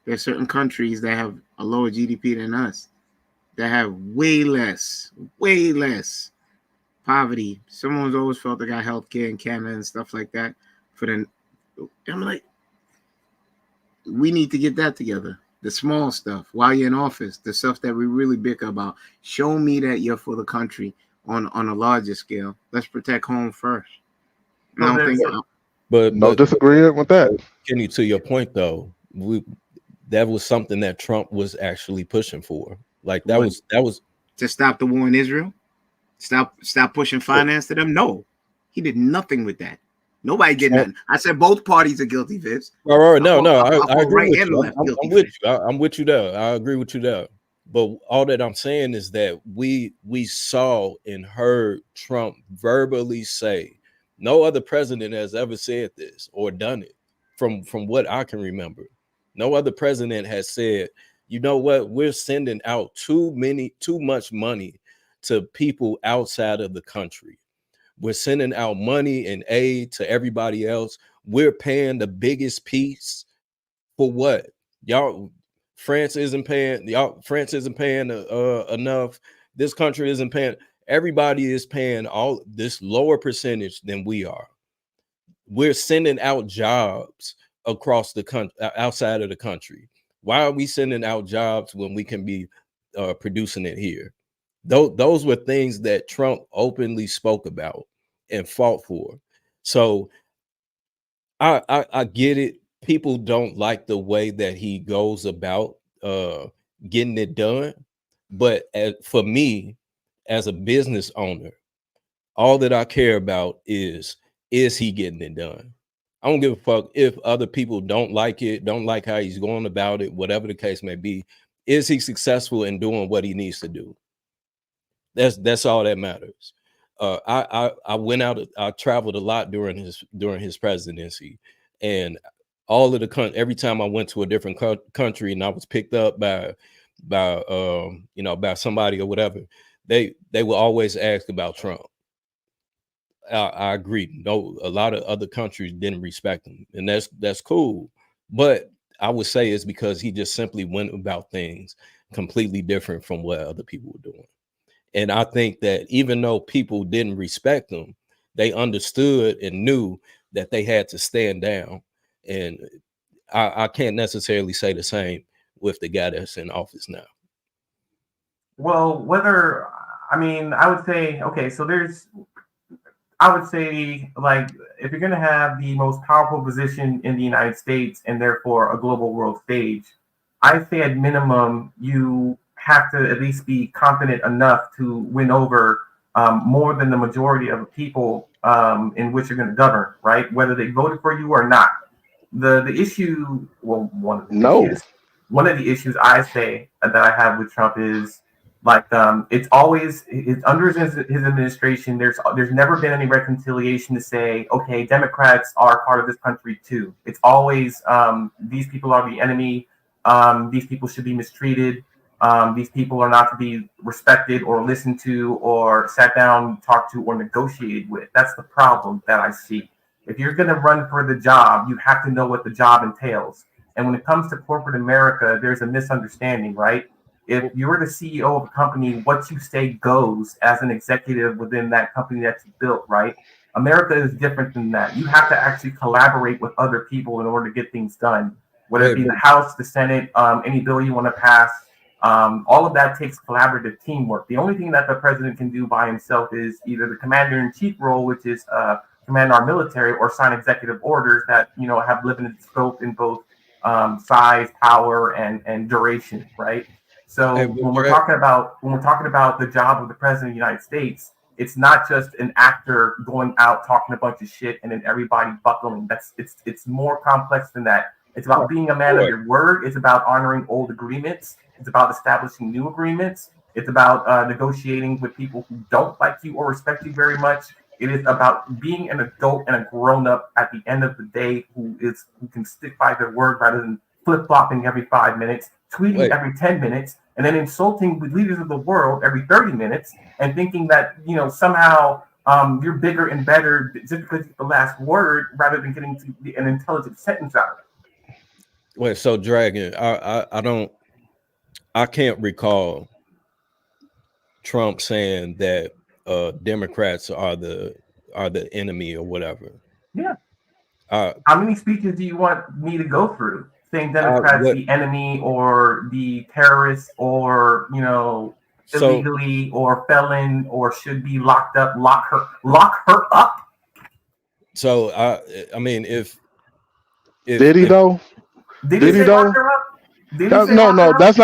There are certain countries that have a lower GDP than us that have way less poverty. Someone's always felt they got healthcare in Canada and stuff like that. I'm like, we need to get that together. The small stuff while you're in office, the stuff that we really bicker about. Show me that you're for the country on a larger scale. Let's protect home first. But no disagreeing with that. Kenny, to your point though, that was something that Trump was actually pushing for. Like that was to stop the war in Israel. Stop pushing finance to them. No, he did nothing with that. Nobody did nothing. I said both parties are guilty, Vips. No, I agree with you. I'm with you. I'm with you there. I agree with you there. But all that I'm saying is that we saw and heard Trump verbally say, no other president has ever said this or done it from what I can remember. No other president has said, you know what, we're sending out too much money to people outside of the country. We're sending out money and aid to everybody else. We're paying the biggest piece for what? France isn't paying enough. This country isn't paying. Everybody is paying all this lower percentage than we are. We're sending out jobs across the country, outside of the country. Why are we sending out jobs when we can be producing it here? Those were things that Trump openly spoke about and fought for. So I get it. People don't like the way that he goes about getting it done. But for me, as a business owner, all that I care about is he getting it done? I don't give a fuck if other people don't like it, don't like how he's going about it, whatever the case may be. Is he successful in doing what he needs to do? That's all that matters. I went out. I traveled a lot during his presidency, and all of the every time I went to a different country and I was picked up by somebody or whatever, they will always ask about Trump. I agree. No, a lot of other countries didn't respect him, and that's cool. But I would say it's because he just simply went about things completely different from what other people were doing. And I think that even though people didn't respect him, they understood and knew that they had to stand down. And I can't necessarily say the same with the guy that's in office now. Well, I would say, okay, so I would say, like, if you're going to have the most powerful position in the United States and therefore a global world stage, I say at minimum, you have to at least be confident enough to win over more than the majority of the people in which you're going to govern, right? Whether they voted for you or not. The issue, well, one of the issues I say that I have with Trump is Like it's always under his administration. There's never been any reconciliation to say, okay, Democrats are part of this country too. It's always these people are the enemy. These people should be mistreated. These people are not to be respected or listened to or sat down, talked to, or negotiated with. That's the problem that I see. If you're going to run for the job, you have to know what the job entails. And when it comes to corporate America, there's a misunderstanding, right? If you're the CEO of a company, what you say goes as an executive within that company that you built, right? America is different than that. You have to actually collaborate with other people in order to get things done, whether it be the House, the Senate, any bill you want to pass. All of that takes collaborative teamwork. The only thing that the president can do by himself is either the commander-in-chief role, which is command our military, or sign executive orders that have limited scope in both size, power, and duration, right? So when we're talking about the job of the president of the United States, it's not just an actor going out talking a bunch of shit and then everybody buckling. It's more complex than that. It's about being a man of your word. It's about honoring old agreements. It's about establishing new agreements. It's about negotiating with people who don't like you or respect you very much. It is about being an adult and a grown-up at the end of the day who can stick by their word rather than flip-flopping every 5 minutes, tweeting every 10 minutes, and then insulting the leaders of the world every 30 minutes and thinking that, somehow you're bigger and better just because it's the last word rather than getting to an intelligent sentence out of it. Wait, so Dragon, I can't recall Trump saying that Democrats are the enemy or whatever. Yeah. How many speeches do you want me to go through saying Democrats the enemy or the terrorists or illegally or felon or should be locked up? Lock her up. So I mean, if did he though? Did he say lock her up? No, that's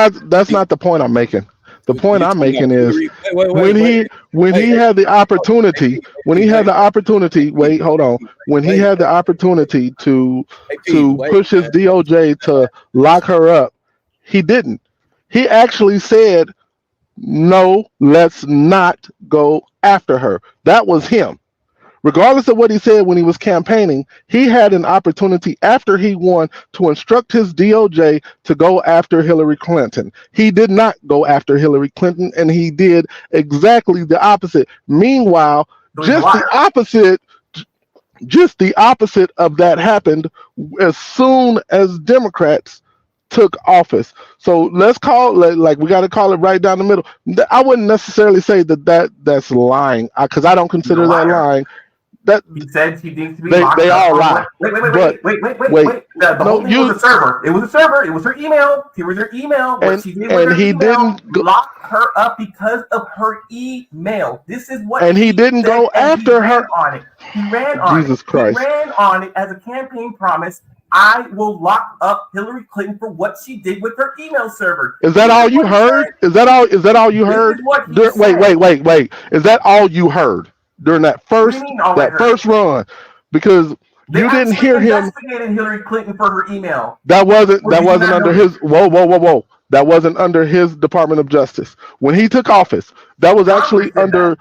not the point I'm making. The point I'm making is when he had the opportunity, when he had the opportunity to push his DOJ to lock her up, he didn't. He actually said, no, let's not go after her. That was him. Regardless of what he said when he was campaigning, he had an opportunity after he won to instruct his DOJ to go after Hillary Clinton. He did not go after Hillary Clinton, and he did exactly the opposite. Meanwhile, just the opposite of that happened as soon as Democrats took office. So let's call it like we got to call it right down the middle. I wouldn't necessarily say that's lying because I don't consider that lying. That he said he needs to be they all lie. Wait. The whole thing was a server. It was a server. It was her email. Here was her email. What she did with her email, lock her up because of her email. This is what. And he didn't go after her on it. He ran on Jesus it. Christ. He ran on it as a campaign promise. I will lock up Hillary Clinton for what she did with her email server. Is that all you heard? Is that all you heard? Wait. Is that all you heard during that first run? Because you didn't hear him. Investigated Hillary Clinton for her email. That wasn't under his whoa. That wasn't under his Department of Justice. When he took office, that was actually under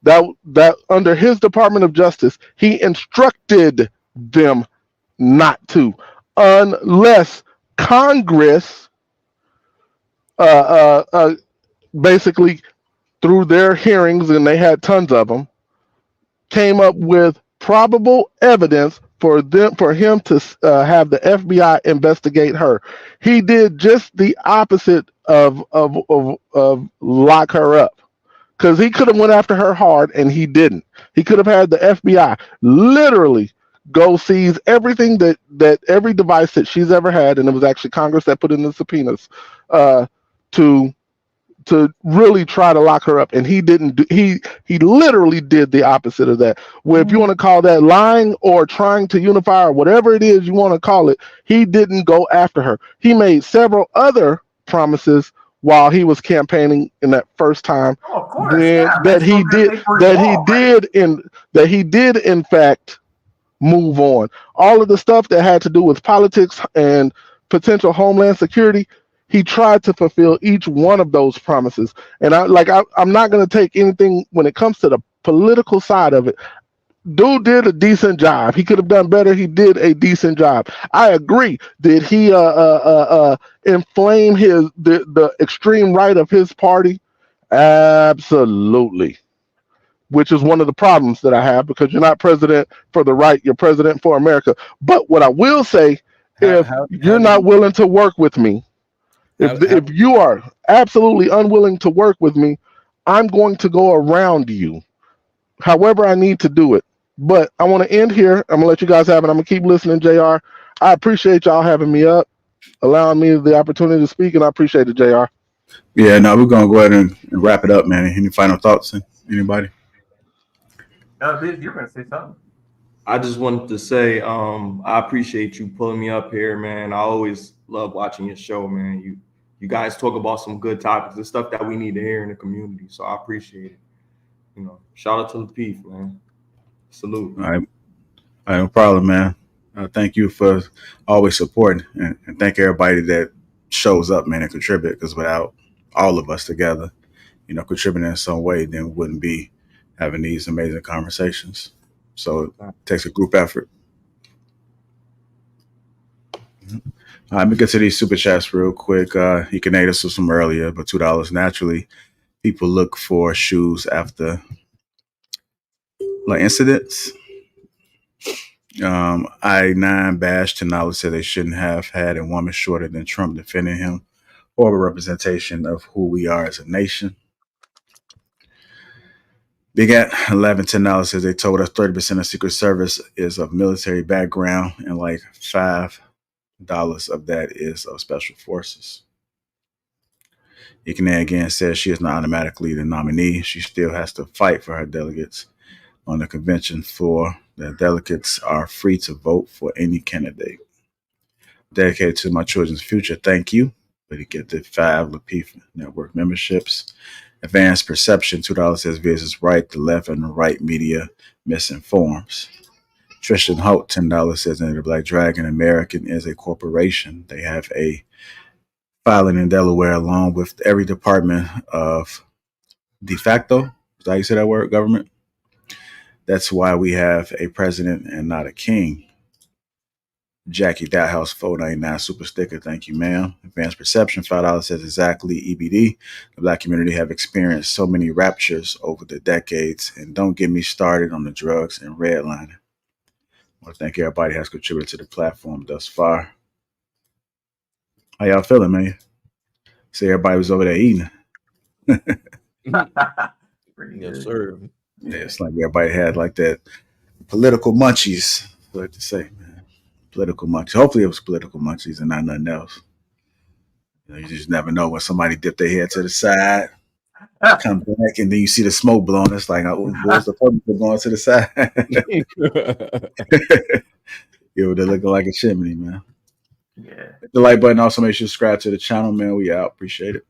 that under his Department of Justice. He instructed them not to, unless Congress basically through their hearings, and they had tons of them, came up with probable evidence for him to have the FBI investigate her. He did just the opposite of lock her up, because he could have went after her hard and he didn't. He could have had the FBI literally go seize everything that every device that she's ever had, and it was actually Congress that put in the subpoenas to really try to lock her up, and he didn't. He literally did the opposite of that. Well, if you want to call that lying or trying to unify or whatever it is you want to call it, he didn't go after her. He made several other promises while he was campaigning in that first time that he did in fact move on. All of the stuff that had to do with politics and potential homeland security, He tried to fulfill each one of those promises. And I'm not going to take anything when it comes to the political side of it. Dude did a decent job. He could have done better. He did a decent job. I agree. Did he inflame the extreme right of his party? Absolutely. Which is one of the problems that I have, because you're not president for the right, you're president for America. But what I will say, if you're not willing to work with me, if you are absolutely unwilling to work with me, I'm going to go around you however I need to do it. But I want to end here. I'm going to let you guys have it. I'm going to keep listening, JR. I appreciate y'all having me up, allowing me the opportunity to speak, and I appreciate it, JR. Yeah, no, we're going to go ahead and wrap it up, man. Any final thoughts? Anybody? Liz, you're going to say something. I just wanted to say, I appreciate you pulling me up here, man. I always love watching your show, man. You guys talk about some good topics and stuff that we need to hear in the community. So I appreciate it. You know, shout out to Lapeef, man. Salute. All right, no problem, man. Thank you for always supporting, and thank everybody that shows up, man, and contribute. Because without all of us together, contributing in some way, then we wouldn't be having these amazing conversations. So it takes a group effort. All right, let me get to these super chats real quick. You can aid us with some earlier, but $2 naturally. People look for shoes after incidents. I9 Bash $10 said they shouldn't have had a woman shorter than Trump defending him, or a representation of who we are as a nation. Big at 11 $10 says they told us 30% of Secret Service is of military background, and like $5 of that is of special forces. Ikane again says she is not automatically the nominee. She still has to fight for her delegates on the convention floor. The delegates are free to vote for any candidate. Dedicated to my children's future, thank you. But you get the 5 Lapeef Network memberships. Advanced Perception, $2 says Viz is right. The left and the right media misinforms. Tristan Holt, $10 says the Black Dragon American is a corporation. They have a filing in Delaware along with every department of de facto. Is that how you say that word? Government. That's why we have a president and not a king. Jackie Dowhouse 499 super sticker. Thank you, ma'am. Advanced Perception, $5 says exactly EBD. The Black community have experienced so many raptures over the decades, and don't get me started on the drugs and redlining. I want to thank everybody who has contributed to the platform thus far. How y'all feeling, man? See, everybody was over there eating. Yes, sir. Yeah, it's like everybody had like that political munchies, I like to say, man. Political munchies. Hopefully it was political munchies and not nothing else. You just never know when somebody dip their head to the side, come back, and then you see the smoke blowing. It's like, oh, where's the public going to the side? They're looking like a chimney, man. Yeah. Hit the like button. Also, make sure you subscribe to the channel, man. We out. Appreciate it.